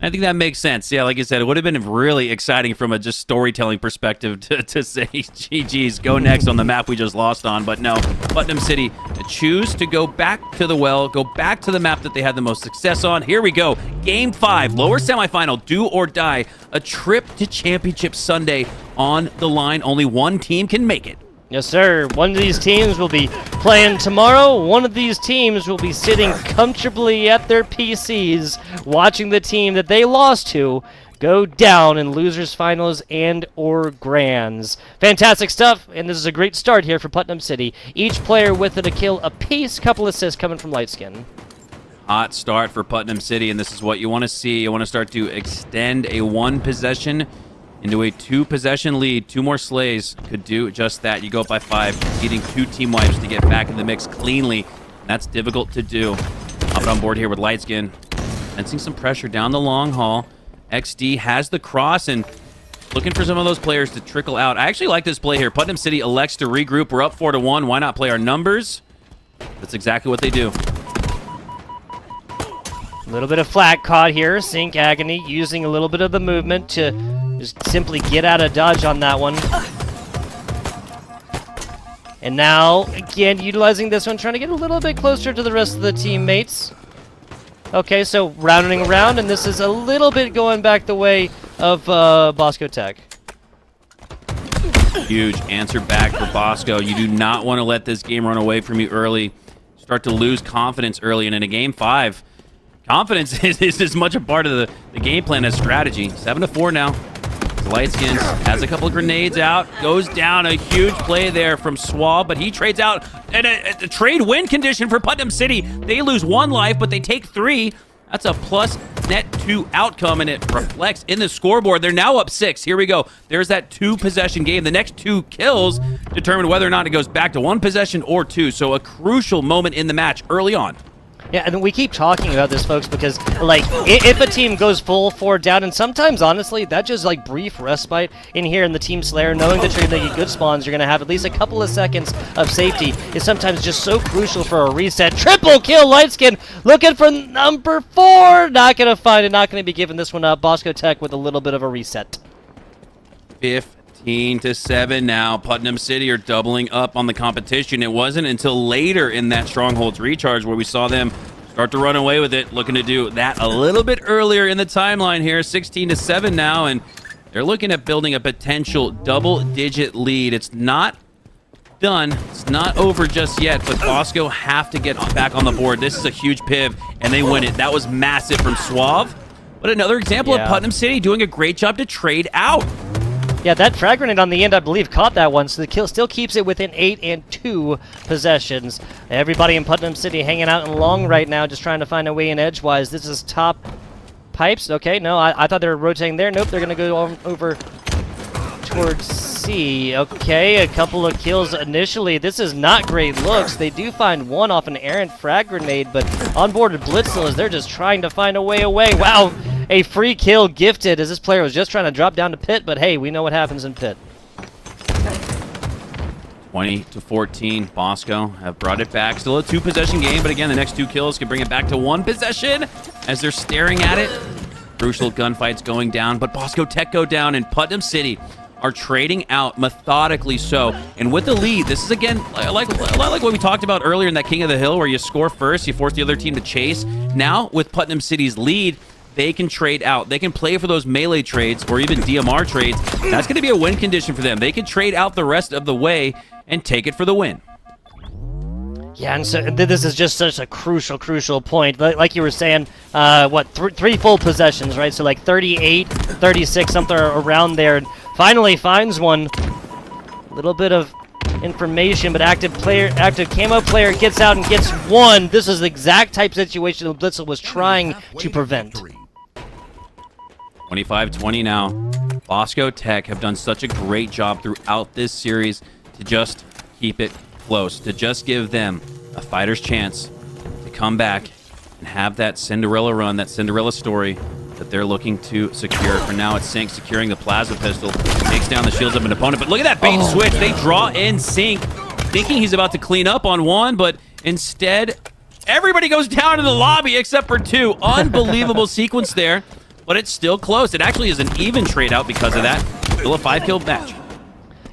I think that makes sense. Yeah, like you said, it would have been really exciting from a just storytelling perspective to say, GG's, go next on the map we just lost on. But no, Putnam City choose to go back to the well, go back to the map that they had the most success on. Here we go. Game 5, lower semifinal, do or die. A trip to Championship Sunday on the line. Only one team can make it. Yes, sir. One of these teams will be playing tomorrow. One of these teams will be sitting comfortably at their PCs watching the team that they lost to go down in losers finals and or grands. Fantastic stuff, and this is a great start here for Putnam City. Each player with a kill apiece, couple assists coming from Lightskin. Hot start for Putnam City, and this is what you want to see. You want to start to extend a 1-possession into a 2-possession lead. 2 more slays could do just that. You go up by 5, needing 2 team wipes to get back in the mix cleanly. That's difficult to do. Up on board here with Lightskin. Sensing some pressure down the long haul. XD has the cross and looking for some of those players to trickle out. I actually like this play here. Putnam City elects to regroup. We're up 4-1. Why not play our numbers? That's exactly what they do. A little bit of flat caught here. Sync Agony using a little bit of the movement to just simply get out of dodge on that one. And now, again, utilizing this one, trying to get a little bit closer to the rest of the teammates. Okay, so rounding around, and this is a little bit going back the way of Bosco Tech. Huge answer back for Bosco. You do not want to let this game run away from you early. Start to lose confidence early, and in a game 5, confidence is as much a part of the game plan as strategy. 7-4 now. Lightskins has a couple of grenades out, goes down. A huge play there from Swab, but he trades out. And a trade win condition for Putnam City. They lose 1 life, but they take 3. That's a plus net 2 outcome, and it reflects in the scoreboard. They're now up 6. Here we go. There's that 2-possession game. The next 2 kills determine whether or not it goes back to 1 possession or 2. So a crucial moment in the match early on. Yeah, and we keep talking about this, folks, because, like, if a team goes full 4 down, and sometimes, honestly, that just, like, brief respite in here in the Team Slayer, knowing that you're going to get good spawns, you're going to have at least a couple of seconds of safety, is sometimes just so crucial for a reset. Triple kill, Lightskin, looking for number 4. Not going to find it, not going to be giving this one up. Bosco Tech with a little bit of a reset. 15-7 now. Putnam City are doubling up on the competition. It wasn't until later in that Strongholds recharge where we saw them start to run away with it, looking to do that a little bit earlier in the timeline here. 16-7 now, and they're looking at building a potential double-digit lead. It's not done. It's not over just yet, but Bosco have to get back on the board. This is a huge piv, and they win it. That was massive from Suave, but another example of Putnam City doing a great job to trade out. Yeah, that frag grenade on the end, I believe, caught that one, so the kill still keeps it within 8 and 2 possessions. Everybody in Putnam City hanging out in long right now, just trying to find a way in edgewise. This is top pipes. Okay, no, I thought they were rotating there. Nope, they're going to go over towards C. Okay, a couple of kills initially. This is not great looks. They do find one off an errant frag grenade, but onboarded Blitzel as they're just trying to find a way away. Wow, a free kill gifted as this player was just trying to drop down to pit, but hey, we know what happens in pit. 20-14, Bosco have brought it back. Still a 2-possession game, but again, the next 2 kills can bring it back to 1 possession as they're staring at it. Crucial gunfights going down, but Bosco Tech go down, and Putnam City are trading out methodically so. And with the lead, this is, again, a lot like what we talked about earlier in that King of the Hill, where you score first, you force the other team to chase. Now, with Putnam City's lead, they can trade out. They can play for those melee trades or even DMR trades. That's going to be a win condition for them. They can trade out the rest of the way and take it for the win. Yeah, and so this is just such a crucial point. Like you were saying, what, 3 full possessions, right? So like 38, 36, something around there. And finally finds one. A little bit of information, but active camo player gets out and gets 1. This is the exact type of situation that Blitzel was trying to prevent. 25-20 now. Bosco Tech have done such a great job throughout this series to just keep it close, to just give them a fighter's chance to come back and have that Cinderella run, that Cinderella story that they're looking to secure. For now, it's Sink securing the plasma pistol, takes down the shields of an opponent. But look at that bait and switch. They draw in Sink, thinking he's about to clean up on one, but instead, everybody goes down to the lobby except for two. Unbelievable sequence there, but it's still close. It actually is an even trade out because of that. Still a 5-kill match.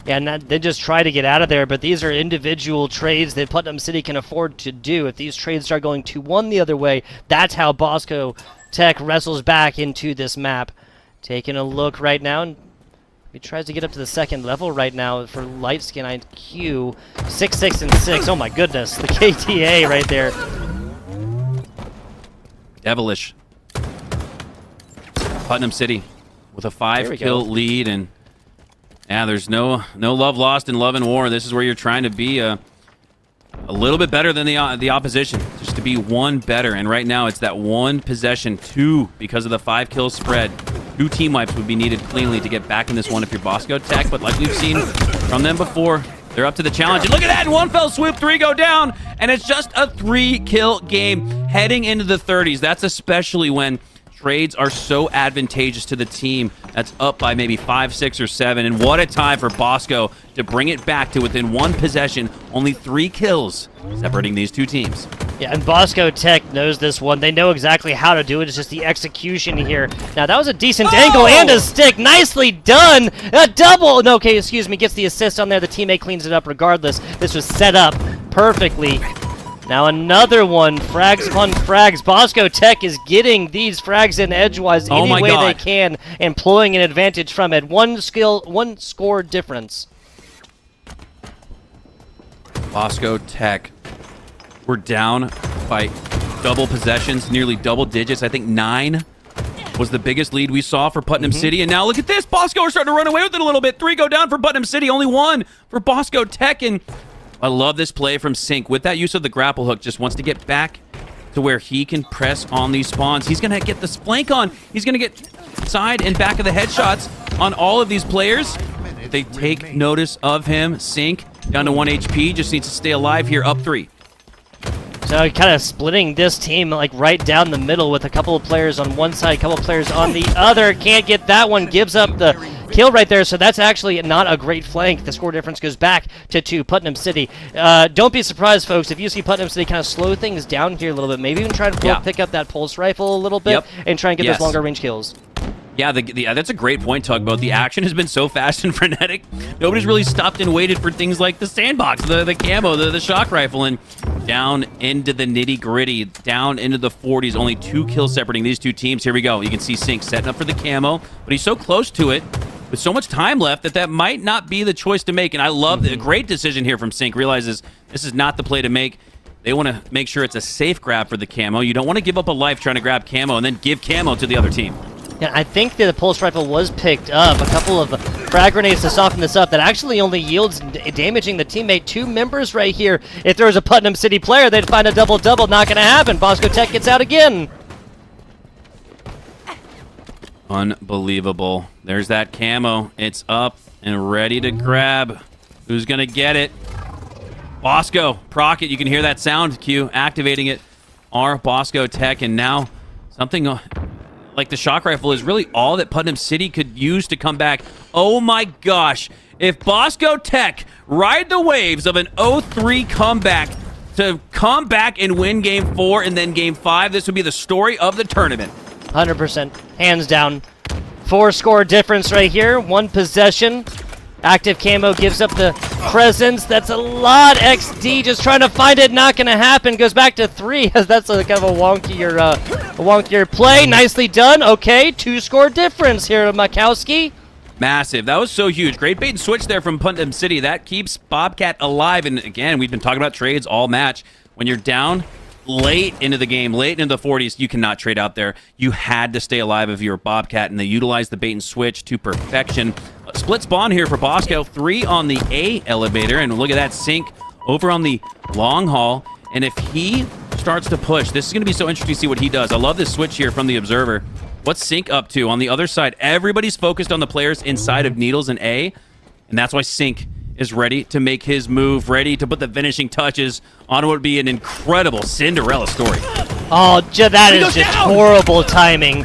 Yeah, and they just try to get out of there, but these are individual trades that Putnam City can afford to do. If these trades start going 2-1 the other way, that's how Bosco Tech wrestles back into this map. Taking a look right now, and he tries to get up to the second level right now for Light Skin IQ. 6, 6, and 6. Oh my goodness, the KTA right there. Devilish. Putnam City with a 5-kill lead, and yeah, there's no love lost in Love and War. This is where you're trying to be a little bit better than the opposition, just to be one better. And right now, it's that one possession, two because of the 5-kill spread. 2 team wipes would be needed cleanly to get back in this one if you're Bosco Tech. But like we've seen from them before, they're up to the challenge. And look at that! In one fell swoop, 3 go down, and it's just a 3-kill game heading into the 30s. That's especially when trades are so advantageous to the team that's up by maybe 5, 6, or 7. And what a time for Bosco to bring it back to within 1 possession. Only 3 kills separating these 2 teams. Yeah, and Bosco Tech knows this one. They know exactly how to do it. It's just the execution here. Now, that was a decent angle and a stick. Nicely done. A double. No, okay, excuse me. Gets the assist on there. The teammate cleans it up regardless. This was set up perfectly. Now another one, frags upon frags. Bosco Tech is getting these frags in edgewise any way they can, employing an advantage from it. 1 score difference. Bosco Tech, we're down by double possessions, nearly double digits. I think 9 was the biggest lead we saw for Putnam City. And now look at this. Bosco are starting to run away with it a little bit. 3 go down for Putnam City, only 1 for Bosco Tech. And I love this play from Sink. With that use of the grapple hook, just wants to get back to where he can press on these spawns. He's going to get this flank on. He's going to get side and back of the headshots on all of these players. They take notice of him. Sink down to 1 HP. Just needs to stay alive here, up 3. So kind of splitting this team like right down the middle with a couple of players on one side, a couple of players on the other. Can't get that one. Gives up the kill right there. So that's actually not a great flank. The score difference goes back to 2. Putnam City. Don't be surprised, folks, if you see Putnam City kind of slow things down here a little bit. Maybe even try to pick up that pulse rifle a little bit and try and get those longer range kills. Yeah, that's a great point, Tugboat. The action has been so fast and frenetic. Nobody's really stopped and waited for things like the sandbox, the camo, the shock rifle, and down into the nitty-gritty, down into the 40s. Only 2 kills separating these 2 teams. Here we go. You can see Sink setting up for the camo, but he's so close to it with so much time left that might not be the choice to make. And I love the great decision here from Sink. Realizes this is not the play to make. They want to make sure it's a safe grab for the camo. You don't want to give up a life trying to grab camo and then give camo to the other team. Yeah, I think that the pulse rifle was picked up. A couple of frag grenades to soften this up that actually only yields damaging the teammate. 2 members right here. If there was a Putnam City player, they'd find a double-double. Not going to happen. Bosco Tech gets out again. Unbelievable. There's that camo. It's up and ready to grab. Who's going to get it? Bosco. Proc it. You can hear that sound cue. Activating it. Our Bosco Tech. And now something like the shock rifle is really all that Putnam City could use to come back. Oh my gosh. If Bosco Tech ride the waves of an 0-3 comeback to come back and win Game 4 and then Game 5, this would be the story of the tournament. 100%. Hands down. 4 score difference right here. 1 possession. Active camo gives up the presence. That's a lot. XD just trying to find it. Not going to happen. Goes back to 3. That's a kind of a wonkier play. Nicely done. Okay, 2 score difference here, Makowski. Massive. That was so huge. Great bait and switch there from Putnam City. That keeps Bobcat alive. And again, we've been talking about trades all match. When you're down late into the game, late into the 40s, you cannot trade out there. You had to stay alive if you're a Bobcat, and they utilized the bait and switch to perfection. Split spawn here for Bosco. 3 on the A elevator, and look at that Sink over on the long haul. And if he starts to push, this is going to be so interesting to see what he does. I love this switch here from the Observer. What's Sync up to on the other side? Everybody's focused on the players inside of Needles and A, and that's why Sync is ready to make his move, ready to put the finishing touches on what would be an incredible Cinderella story. Oh, that is just horrible timing.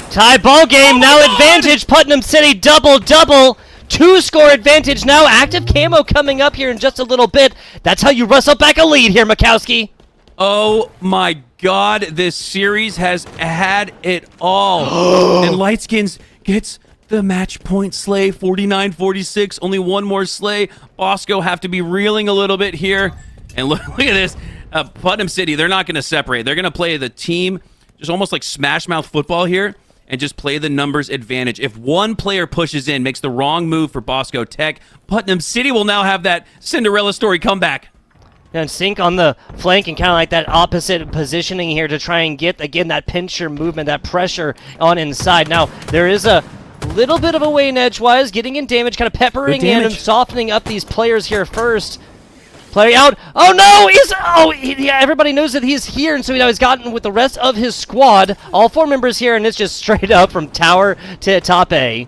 Tie ball game, now advantage, Putnam City, double. 2-score advantage now. Active camo coming up here in just a little bit. That's how you wrestle back a lead here, Mikowski. Oh my God, this series has had it all. And Lightskins gets the match point slay, 49-46. Only one more slay. Bosco have to be reeling a little bit here. And look at this. Putnam City, they're not going to separate. They're going to play the team, just almost like Smash Mouth football here, and just play the numbers advantage. If one player pushes in, makes the wrong move for Bosco Tech, Putnam City will now have that Cinderella story comeback. And Sync on the flank and kind of like that opposite positioning here to try and get, again, that pincher movement, that pressure on inside. Now, there is a little bit of a Wayne edgewise, getting in damage, kind of peppering in and softening up these players here first. Player out. Oh no! Yeah, everybody knows that he's here, and so now he's gotten with the rest of his squad. All 4 members here, and it's just straight up from tower to top A.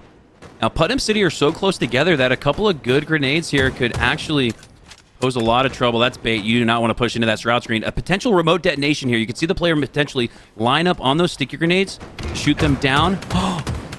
Now, Putnam City are so close together that a couple of good grenades here could actually pose a lot of trouble. That's bait. You do not want to push into that route screen. A potential remote detonation here. You can see the player potentially line up on those sticky grenades, shoot them down.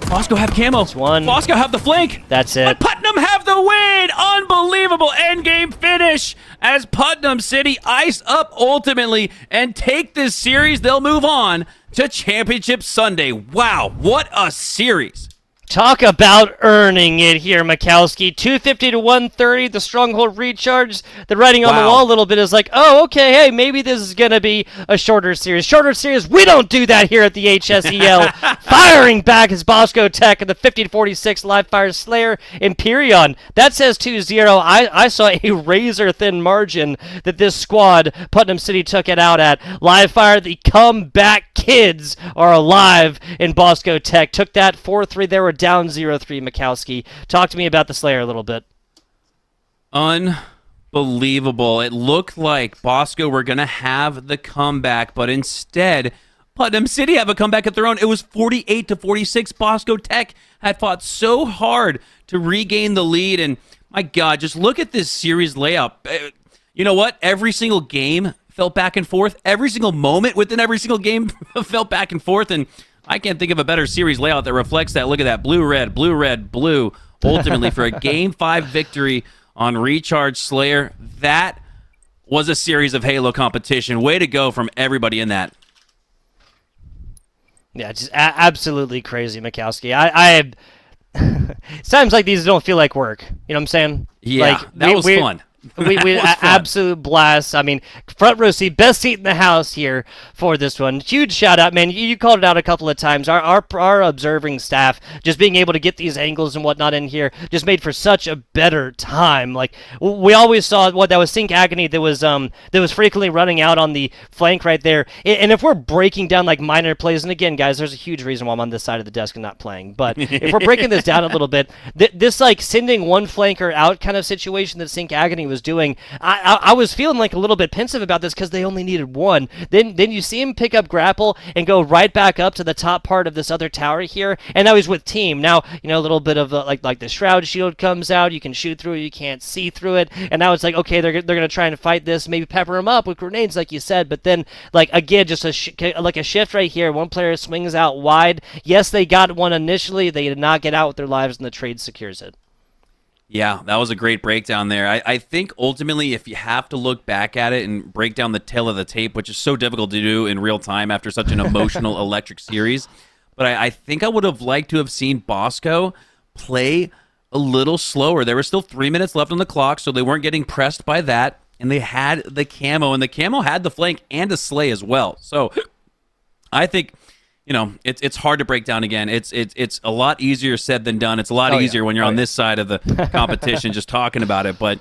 Bosco have camo. Bosco have the flank. That's it. But Putnam have the win. Unbelievable endgame finish as Putnam City ice up ultimately and take this series. They'll move on to Championship Sunday. Wow, what a series. Talk about earning it here, Mikowski. 250 to 130, the Stronghold recharge. The writing on the wall a little bit is like, oh, okay, hey, maybe this is going to be a shorter series. Shorter series, we don't do that here at the HSEL. Firing back is Bosco Tech and the 50-46 live fire Slayer Imperion. That says 2-0. I saw a razor-thin margin that this squad, Putnam City, took it out at. Live fire, the comeback kids are alive in Bosco Tech. Took that 4-3. They were down 0-3, Mikowski. Talk to me about the Slayer a little bit. Unbelievable. It looked like Bosco were going to have the comeback, but instead, Putnam City have a comeback at their own. It was 48-46. Bosco Tech had fought so hard to regain the lead, and my God, just look at this series layout. You know what? Every single game felt back and forth. Every single moment within every single game felt back and forth, and I can't think of a better series layout that reflects that. Look at that. Blue, red, blue, ultimately for a Game 5 victory on Recharge Slayer. That was a series of Halo competition. Way to go from everybody in that. Yeah, just absolutely crazy, Mikowski. Times like these don't feel like work. You know what I'm saying? Yeah, like, that was fun. We absolute blast. I mean, front row seat, best seat in the house here for this one. Huge shout out, man. You called it out a couple of times. Our observing staff just being able to get these angles and whatnot in here just made for such a better time. Like we always saw that was Sync Agony that was frequently running out on the flank right there. And if we're breaking down like minor plays, and again, guys, there's a huge reason why I'm on this side of the desk and not playing. But if we're breaking this down a little bit, this like sending one flanker out kind of situation that Sync Agony was doing, I was feeling like a little bit pensive about this because they only needed one. Then you see him pick up grapple and go right back up to the top part of this other tower here, and now he's with team. Now a little bit of like the shroud shield comes out. You can shoot through it, you can't see through it, and now it's like, okay, they're gonna try and fight this, maybe pepper him up with grenades like you said, but then like again just a shift right here. One player swings out wide. Yes, they got one initially. They did not get out with their lives, and the trade secures it. Yeah, that was a great breakdown there. I think ultimately if you have to look back at it and break down the tail of the tape, which is so difficult to do in real time after such an emotional electric series, but I think I would have liked to have seen Bosco play a little slower. There were still 3 minutes left on the clock, so they weren't getting pressed by that, and they had the camo, and the camo had the flank and a slay as well. So I think... it's hard to break down again. It's a lot easier said than done. It's a lot easier when you're on this side of the competition just talking about it. But,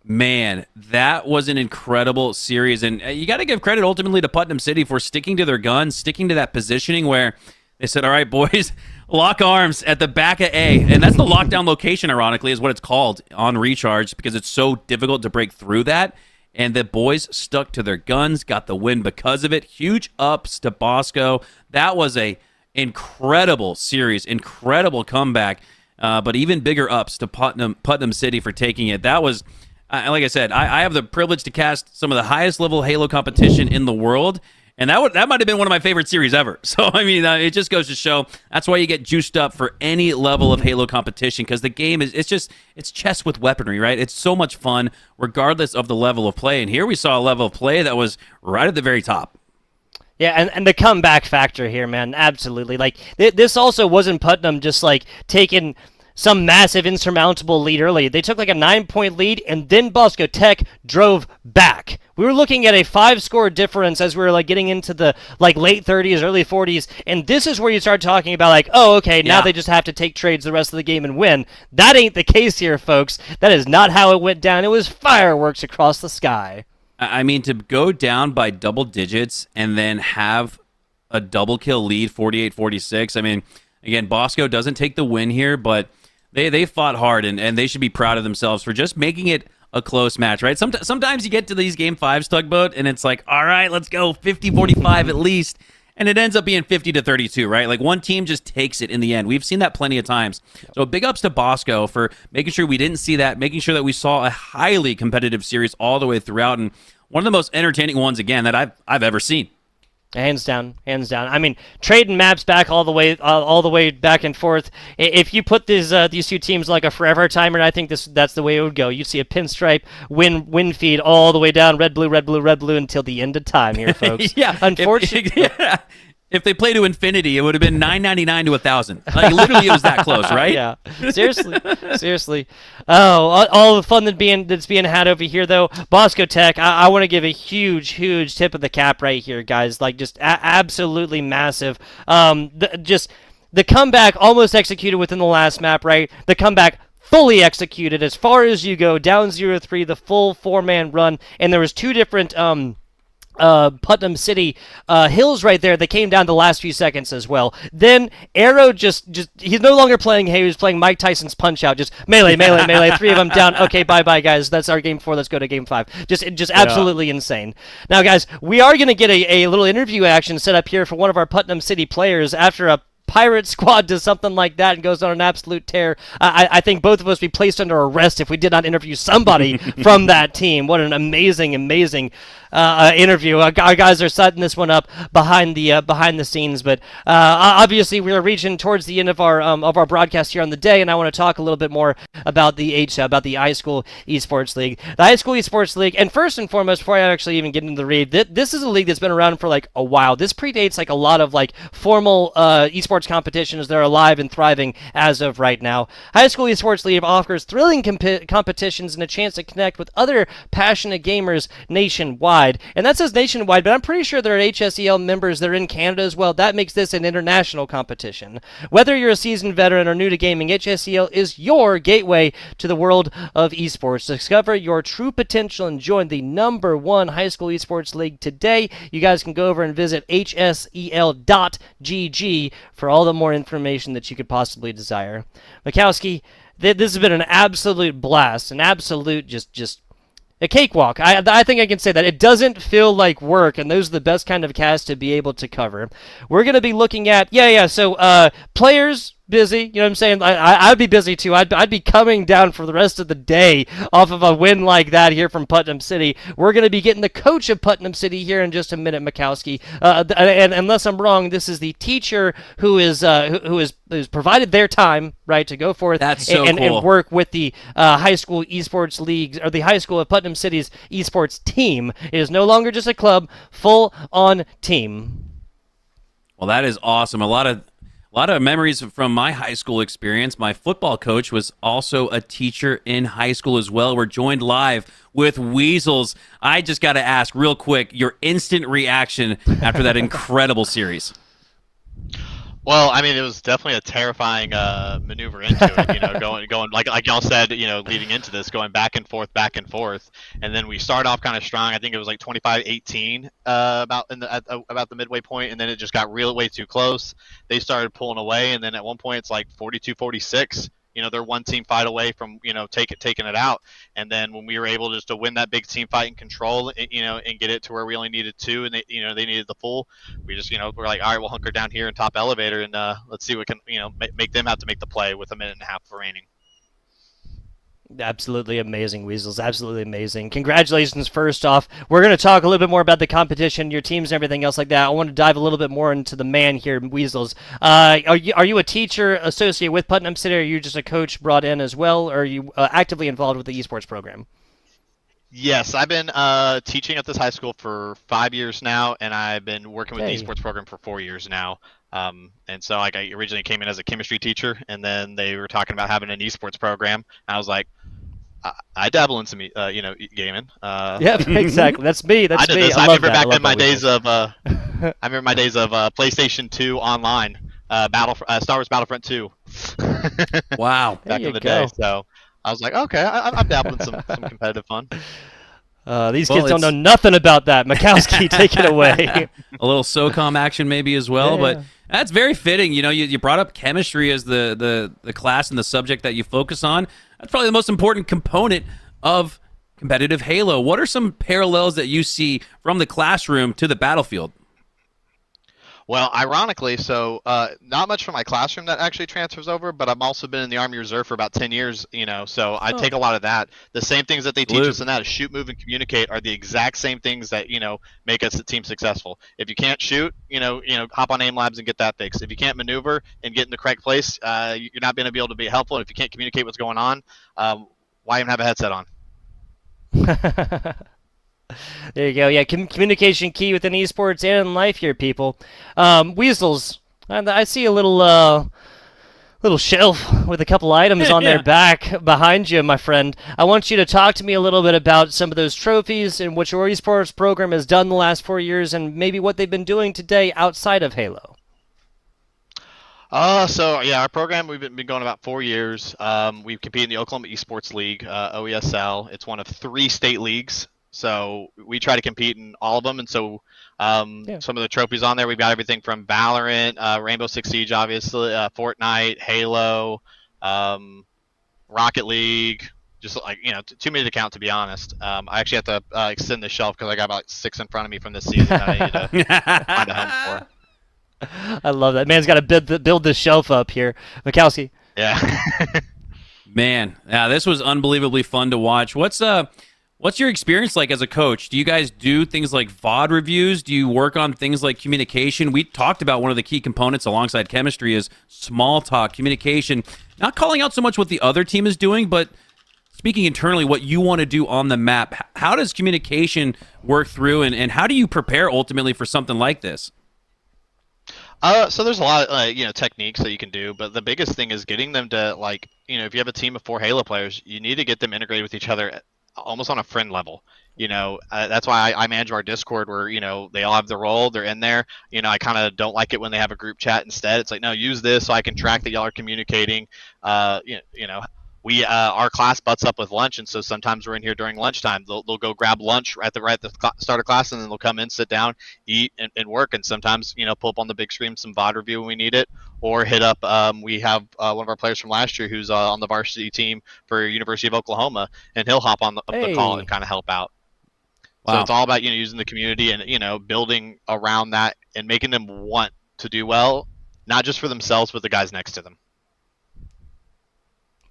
man, that was an incredible series. And you got to give credit ultimately to Putnam City for sticking to their guns, sticking to that positioning where they said, all right, boys, lock arms at the back of A. And that's the lockdown location, ironically, is what it's called on Recharge because it's so difficult to break through that. And the boys stuck to their guns, got the win because of it. Huge ups to Bosco. That was a incredible series, incredible comeback, but even bigger ups to Putnam City for taking it. That was, like I said, I have the privilege to cast some of the highest level Halo competition in the world. And that might have been one of my favorite series ever. So, I mean, it just goes to show that's why you get juiced up for any level of Halo competition, because the game it's chess with weaponry, right? It's so much fun regardless of the level of play. And here we saw a level of play that was right at the very top. Yeah, and the comeback factor here, man, absolutely. Like, this also wasn't Putnam just, like, taking some massive insurmountable lead early. They took like a 9-point lead, and then Bosco Tech drove back. We were looking at a 5-score difference as we were like getting into the like late 30s, early 40s, and this is where you start talking about like, oh, okay, now they just have to take trades the rest of the game and win. That ain't the case here, folks. That is not how it went down. It was fireworks across the sky. I mean, to go down by double digits and then have a double kill lead, 48-46. I mean, again, Bosco doesn't take the win here, but they fought hard, and they should be proud of themselves for just making it a close match, right? Sometimes you get to these Game 5s, Tugboat, and it's like, all right, let's go 50-45 at least, and it ends up being 50-32, right? Like, one team just takes it in the end. We've seen that plenty of times. So big ups to Bosco for making sure we didn't see that, making sure that we saw a highly competitive series all the way throughout, and one of the most entertaining ones, again, that I've ever seen. Hands down, hands down. I mean, trading maps back all the way back and forth. If you put these two teams like a forever timer, I think that's the way it would go. You'd see a pinstripe win feed all the way down, red blue until the end of time here, folks. Yeah, unfortunately. If they play to infinity, it would have been 999 to 1,000. Like, literally, it was that close, right? Yeah, seriously. Oh, all the fun that's being had over here, though. Bosco Tech, I want to give a huge tip of the cap right here, guys. Like, just absolutely massive. The comeback almost executed within the last map, right? The comeback fully executed as far as you go, down 0-3, the full 4-man run, and there was two different Putnam City hills right there that came down the last few seconds as well. Then Arrow just he's no longer playing Hey, he's playing Mike Tyson's Punch Out, just melee, 3 of them down. Okay, bye guys, that's our game 4, let's go to game 5. Just absolutely insane. Now guys, we are going to get a little interview action set up here for one of our Putnam City players after a Pirate Squad does something like that and goes on an absolute tear. I think both of us would be placed under arrest if we did not interview somebody from that team. What an amazing interview. Our guys are setting this one up behind the scenes, but obviously we are reaching towards the end of our broadcast here on the day, and I want to talk a little bit more about the High School Esports League. The High School Esports League, and first and foremost, before I actually even get into the read, this is a league that's been around for like a while. This predates like a lot of like formal esports competitions that are alive and thriving as of right now. High School Esports League offers thrilling competitions and a chance to connect with other passionate gamers nationwide. And that says nationwide, but I'm pretty sure there are HSEL members that are in Canada as well. That makes this an international competition. Whether you're a seasoned veteran or new to gaming, HSEL is your gateway to the world of esports. Discover your true potential and join the #1 High School Esports League today. You guys can go over and visit hsel.gg for all the more information that you could possibly desire. Mikowski, this has been an absolute blast, an absolute just a cakewalk. I think I can say that. It doesn't feel like work, and those are the best kind of casts to be able to cover. We're going to be looking at, so players busy, you know what I'm saying? I'd be busy too. I'd be coming down for the rest of the day off of a win like that here from Putnam City. We're going to be getting the coach of Putnam City here in just a minute, Mikowski. And unless I'm wrong, this is the teacher who is provided their time, right, to go forth and work with the High School Esports Leagues, or the High School of Putnam City's esports team. It is no longer just a club, full-on team. Well, that is awesome. A lot of memories from my high school experience. My football coach was also a teacher in high school as well. We're joined live with Weasels. I just got to ask real quick, your instant reaction after that incredible series. Well, I mean, it was definitely a terrifying maneuver into it. You know, going like y'all said, you know, leading into this, going back and forth, and then we start off kind of strong. I think it was like 25-18 about the midway point, and then it just got way too close. They started pulling away, and then at one point it's like 42-46. they're one team fight away from taking it out. And then when we were able just to win that big team fight and control it, and get it to where we only needed two, and they needed the full, we just we're like, all right, we'll hunker down here in top elevator, and let's see what can make them have to make the play with a minute and a half remaining. Absolutely amazing, Weasels. Absolutely amazing. Congratulations, first off. We're going to talk a little bit more about the competition, your teams, and everything else like that. I want to dive a little bit more into the man here, Weasels. Are you a teacher associated with Putnam City, or are you just a coach brought in as well, or are you actively involved with the esports program? Yes, I've been teaching at this high school for 5 years now, and I've been working with the esports program for 4 years now. And so I originally came in as a chemistry teacher, and then they were talking about having an esports program. And I was like, I dabble in some, gaming. Yeah, exactly. That's me. That's me. I remember back in my days of, I remember my days of PlayStation 2 online, Star Wars Battlefront 2. Wow. Back in the day. So I was like, okay, I'm dabbling in some competitive fun. These kids don't know nothing about that. Mikowski, take it away. A little SOCOM action maybe as well, Yeah. but that's very fitting. You brought up chemistry as the class and the subject that you focus on. That's probably the most important component of competitive Halo. What are some parallels that you see from the classroom to the battlefield? Well, ironically, so not much from my classroom that actually transfers over, but I've also been in the Army Reserve for about 10 years, so I take a lot of that. The same things that they teach us in that, shoot, move, and communicate, are the exact same things that, make us a team successful. If you can't shoot, hop on aim labs and get that fixed. If you can't maneuver and get in the correct place, you're not going to be able to be helpful. And if you can't communicate what's going on, why even have a headset on? There you go. Yeah, communication key within esports and in life here, people. Weasels, I see a little shelf with a couple items on their back behind you, my friend. I want you to talk to me a little bit about some of those trophies and what your esports program has done the last 4 years, and maybe what they've been doing today outside of Halo. So yeah, our program, we've been going about 4 years. We compete in the Oklahoma Esports League, OESL. It's one of 3 state leagues. So we try to compete in all of them, and so some of the trophies on there, we've got everything from Valorant, Rainbow Six Siege, obviously, Fortnite, Halo, Rocket League. Just like too many to count, to be honest. I actually have to extend the shelf because I got about 6 in front of me from this season that I need to find a home for. I love that. Man's got to build this shelf up here. Mikowski. Yeah. Man, this was unbelievably fun to watch. What's your experience like as a coach? Do you guys do things like VOD reviews? Do you work on things like communication? We talked about one of the key components alongside chemistry is small talk, communication. Not calling out so much what the other team is doing, but speaking internally what you want to do on the map. How does communication work through, and how do you prepare ultimately for something like this? So there's a lot of techniques that you can do, but the biggest thing is getting them to if you have a team of 4 Halo players, you need to get them integrated with each other almost on a friend level. That's why I manage our Discord where they all have their role, they're in there. I kind of don't like it when they have a group chat instead. It's like, no, use this so I can track that y'all are communicating. We our class butts up with lunch, and so sometimes we're in here during lunchtime. They'll go grab lunch right at the start of class, and then they'll come in, sit down, eat, and work. And sometimes pull up on the big screen some VOD review when we need it, or hit up. We have one of our players from last year who's on the varsity team for University of Oklahoma, and he'll hop on the call and kind of help out. Wow. So it's all about using the community and building around that and making them want to do well, not just for themselves but the guys next to them.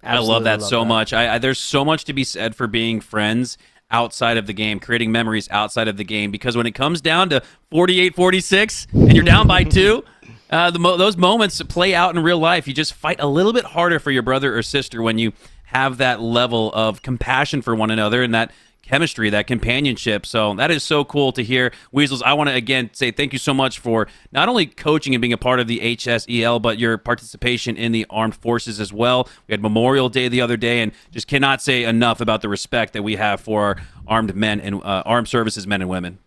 I love that so much. There's so much to be said for being friends outside of the game, creating memories outside of the game, because when it comes down to 48-46 and you're down by 2, those moments play out in real life. You just fight a little bit harder for your brother or sister when you have that level of compassion for one another and that chemistry, that companionship. So that is so cool to hear. Weasels, I want to again say thank you so much for not only coaching and being a part of the HSEL, but your participation in the armed forces as well. We had Memorial Day the other day, and just cannot say enough about the respect that we have for our armed men and armed services men and women.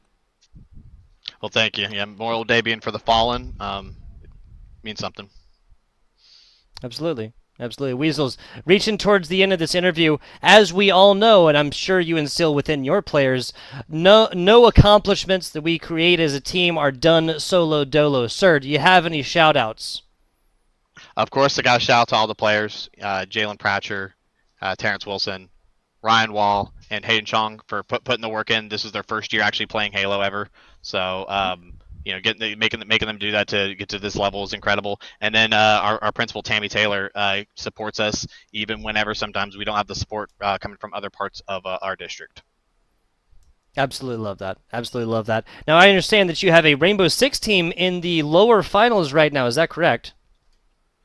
Well, thank you. Yeah, Memorial Day being for the fallen means something. Absolutely. Absolutely. Weasels, reaching towards the end of this interview, as we all know, and I'm sure you instill within your players, no accomplishments that we create as a team are done solo dolo. Sir, do you have any shout-outs? Of course, I got to shout out to all the players: Jalen Pratcher, Terrence Wilson, Ryan Wall, and Hayden Chong for putting the work in. This is their first year actually playing Halo ever, so making them do that to get to this level is incredible. And then our principal Tammy Taylor supports us even whenever sometimes we don't have the support coming from other parts of our district. Absolutely love that. Absolutely love that. Now I understand that you have a Rainbow Six team in the lower finals right now. Is that correct?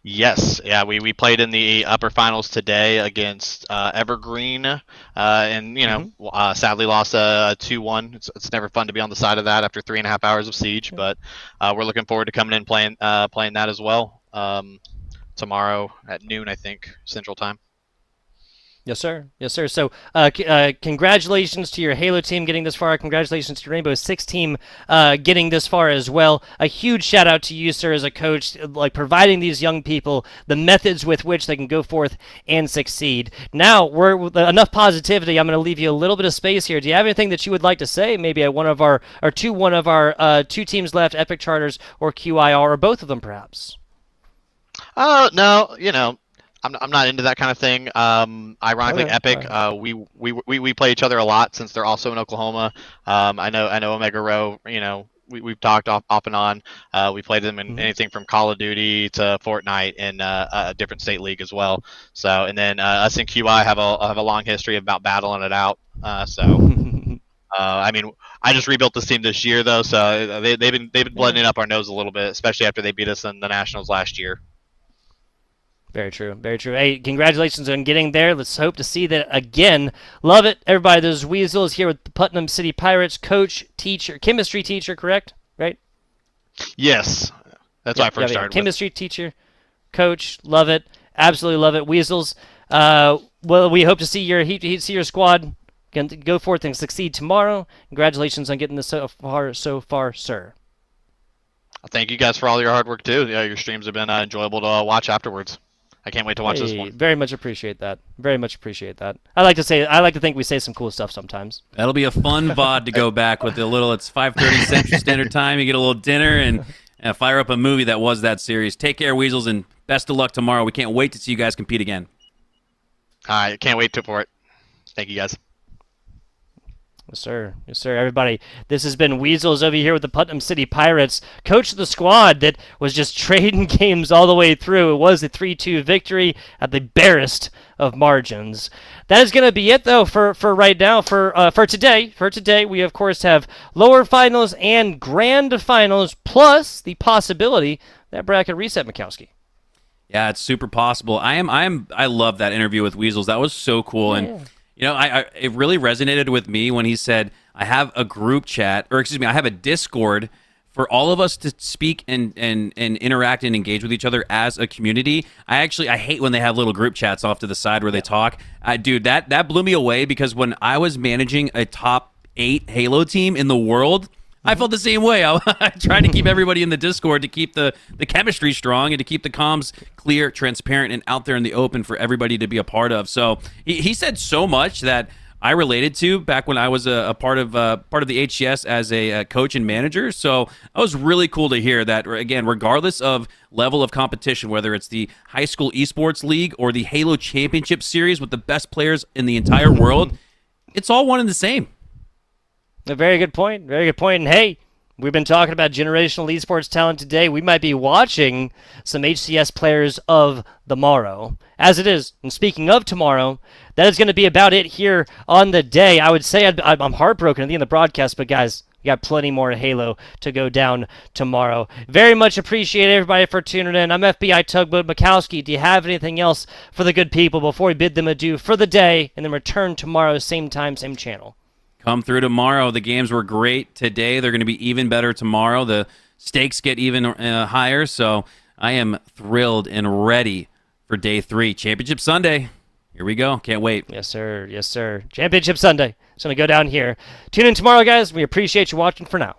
Yes, yeah, we played in the upper finals today against Evergreen, and sadly lost 2-1. It's never fun to be on the side of that after 3.5 hours of siege, but we're looking forward to coming in playing that as well tomorrow at noon, I think, Central Time. Yes, sir. Yes, sir. So, congratulations to your Halo team getting this far. Congratulations to your Rainbow Six team getting this far as well. A huge shout out to you, sir, as a coach, like providing these young people the methods with which they can go forth and succeed. Now, we're with enough positivity. I'm going to leave you a little bit of space here. Do you have anything that you would like to say? Maybe at one of our two teams left, Epic Charters or QIR, or both of them, perhaps. No, I'm not into that kind of thing. Ironically, Okay, Epic, we play each other a lot since they're also in Oklahoma. I know Omega Row. We've talked off and on. We played them in anything from Call of Duty to Fortnite in a different state league as well. So, and then us in QI have a long history about battling it out. I mean, I just rebuilt this team this year though, so they've been blending up our nose a little bit, especially after they beat us in the Nationals last year. Very true. Very true. Hey, congratulations on getting there. Let's hope to see that again. Love it. Everybody, there's Weasels here with the Putnam City Pirates, coach, teacher, chemistry teacher, correct? Right? Yes. That's why I first started chemistry teacher, coach, love it. Absolutely love it. Weasels, well, we hope to see your squad go forth and succeed tomorrow. Congratulations on getting this so far, sir. Thank you guys for all your hard work, too. Yeah, your streams have been enjoyable to watch afterwards. I can't wait to watch this one. Very much appreciate that. Very much appreciate that. I like to think we say some cool stuff sometimes. That'll be a fun VOD to go back with a little. It's 5:30 Central Standard Time. You get a little dinner and fire up a movie that was that series. Take care, Weasels, and best of luck tomorrow. We can't wait to see you guys compete again. All right, can't wait for it. Thank you, guys. Yes, sir. Yes, sir. Everybody, this has been Weasels over here with the Putnam City Pirates. Coach of the squad that was just trading games all the way through. It was a 3-2 victory at the barest of margins. That is going to be it, though, for right now. For today. For today, we, of course, have lower finals and grand finals, plus the possibility that bracket reset, Mikowski. Yeah, it's super possible. I love that interview with Weasels. That was so cool. Yeah. And it really resonated with me when he said, I have a group chat, or excuse me, I have a Discord for all of us to speak and interact and engage with each other as a community. I hate when they have little group chats off to the side where they talk. Dude, that blew me away, because when I was managing a top 8 Halo team in the world, I felt the same way. I tried to keep everybody in the Discord to keep the chemistry strong and to keep the comms clear, transparent, and out there in the open for everybody to be a part of. So he said so much that I related to back when I was a part of the HCS as a coach and manager. So that was really cool to hear that, again, regardless of level of competition, whether it's the high school esports league or the Halo Championship Series with the best players in the entire world, it's all one and the same. A very good point. Very good point. And hey, we've been talking about generational esports talent today. We might be watching some HCS players of the morrow, as it is. And speaking of tomorrow, that is going to be about it here on the day. I would say I'm heartbroken at the end of the broadcast, but guys, we got plenty more Halo to go down tomorrow. Very much appreciate everybody for tuning in. I'm FBI Tugboat Mikowski. Do you have anything else for the good people before we bid them adieu for the day and then return tomorrow, same time, same channel? Come through tomorrow. The games were great today. They're going to be even better tomorrow. The stakes get even higher. So I am thrilled and ready for day 3. Championship Sunday. Here we go. Can't wait. Yes, sir. Yes, sir. Championship Sunday. It's going to go down here. Tune in tomorrow, guys. We appreciate you watching for now.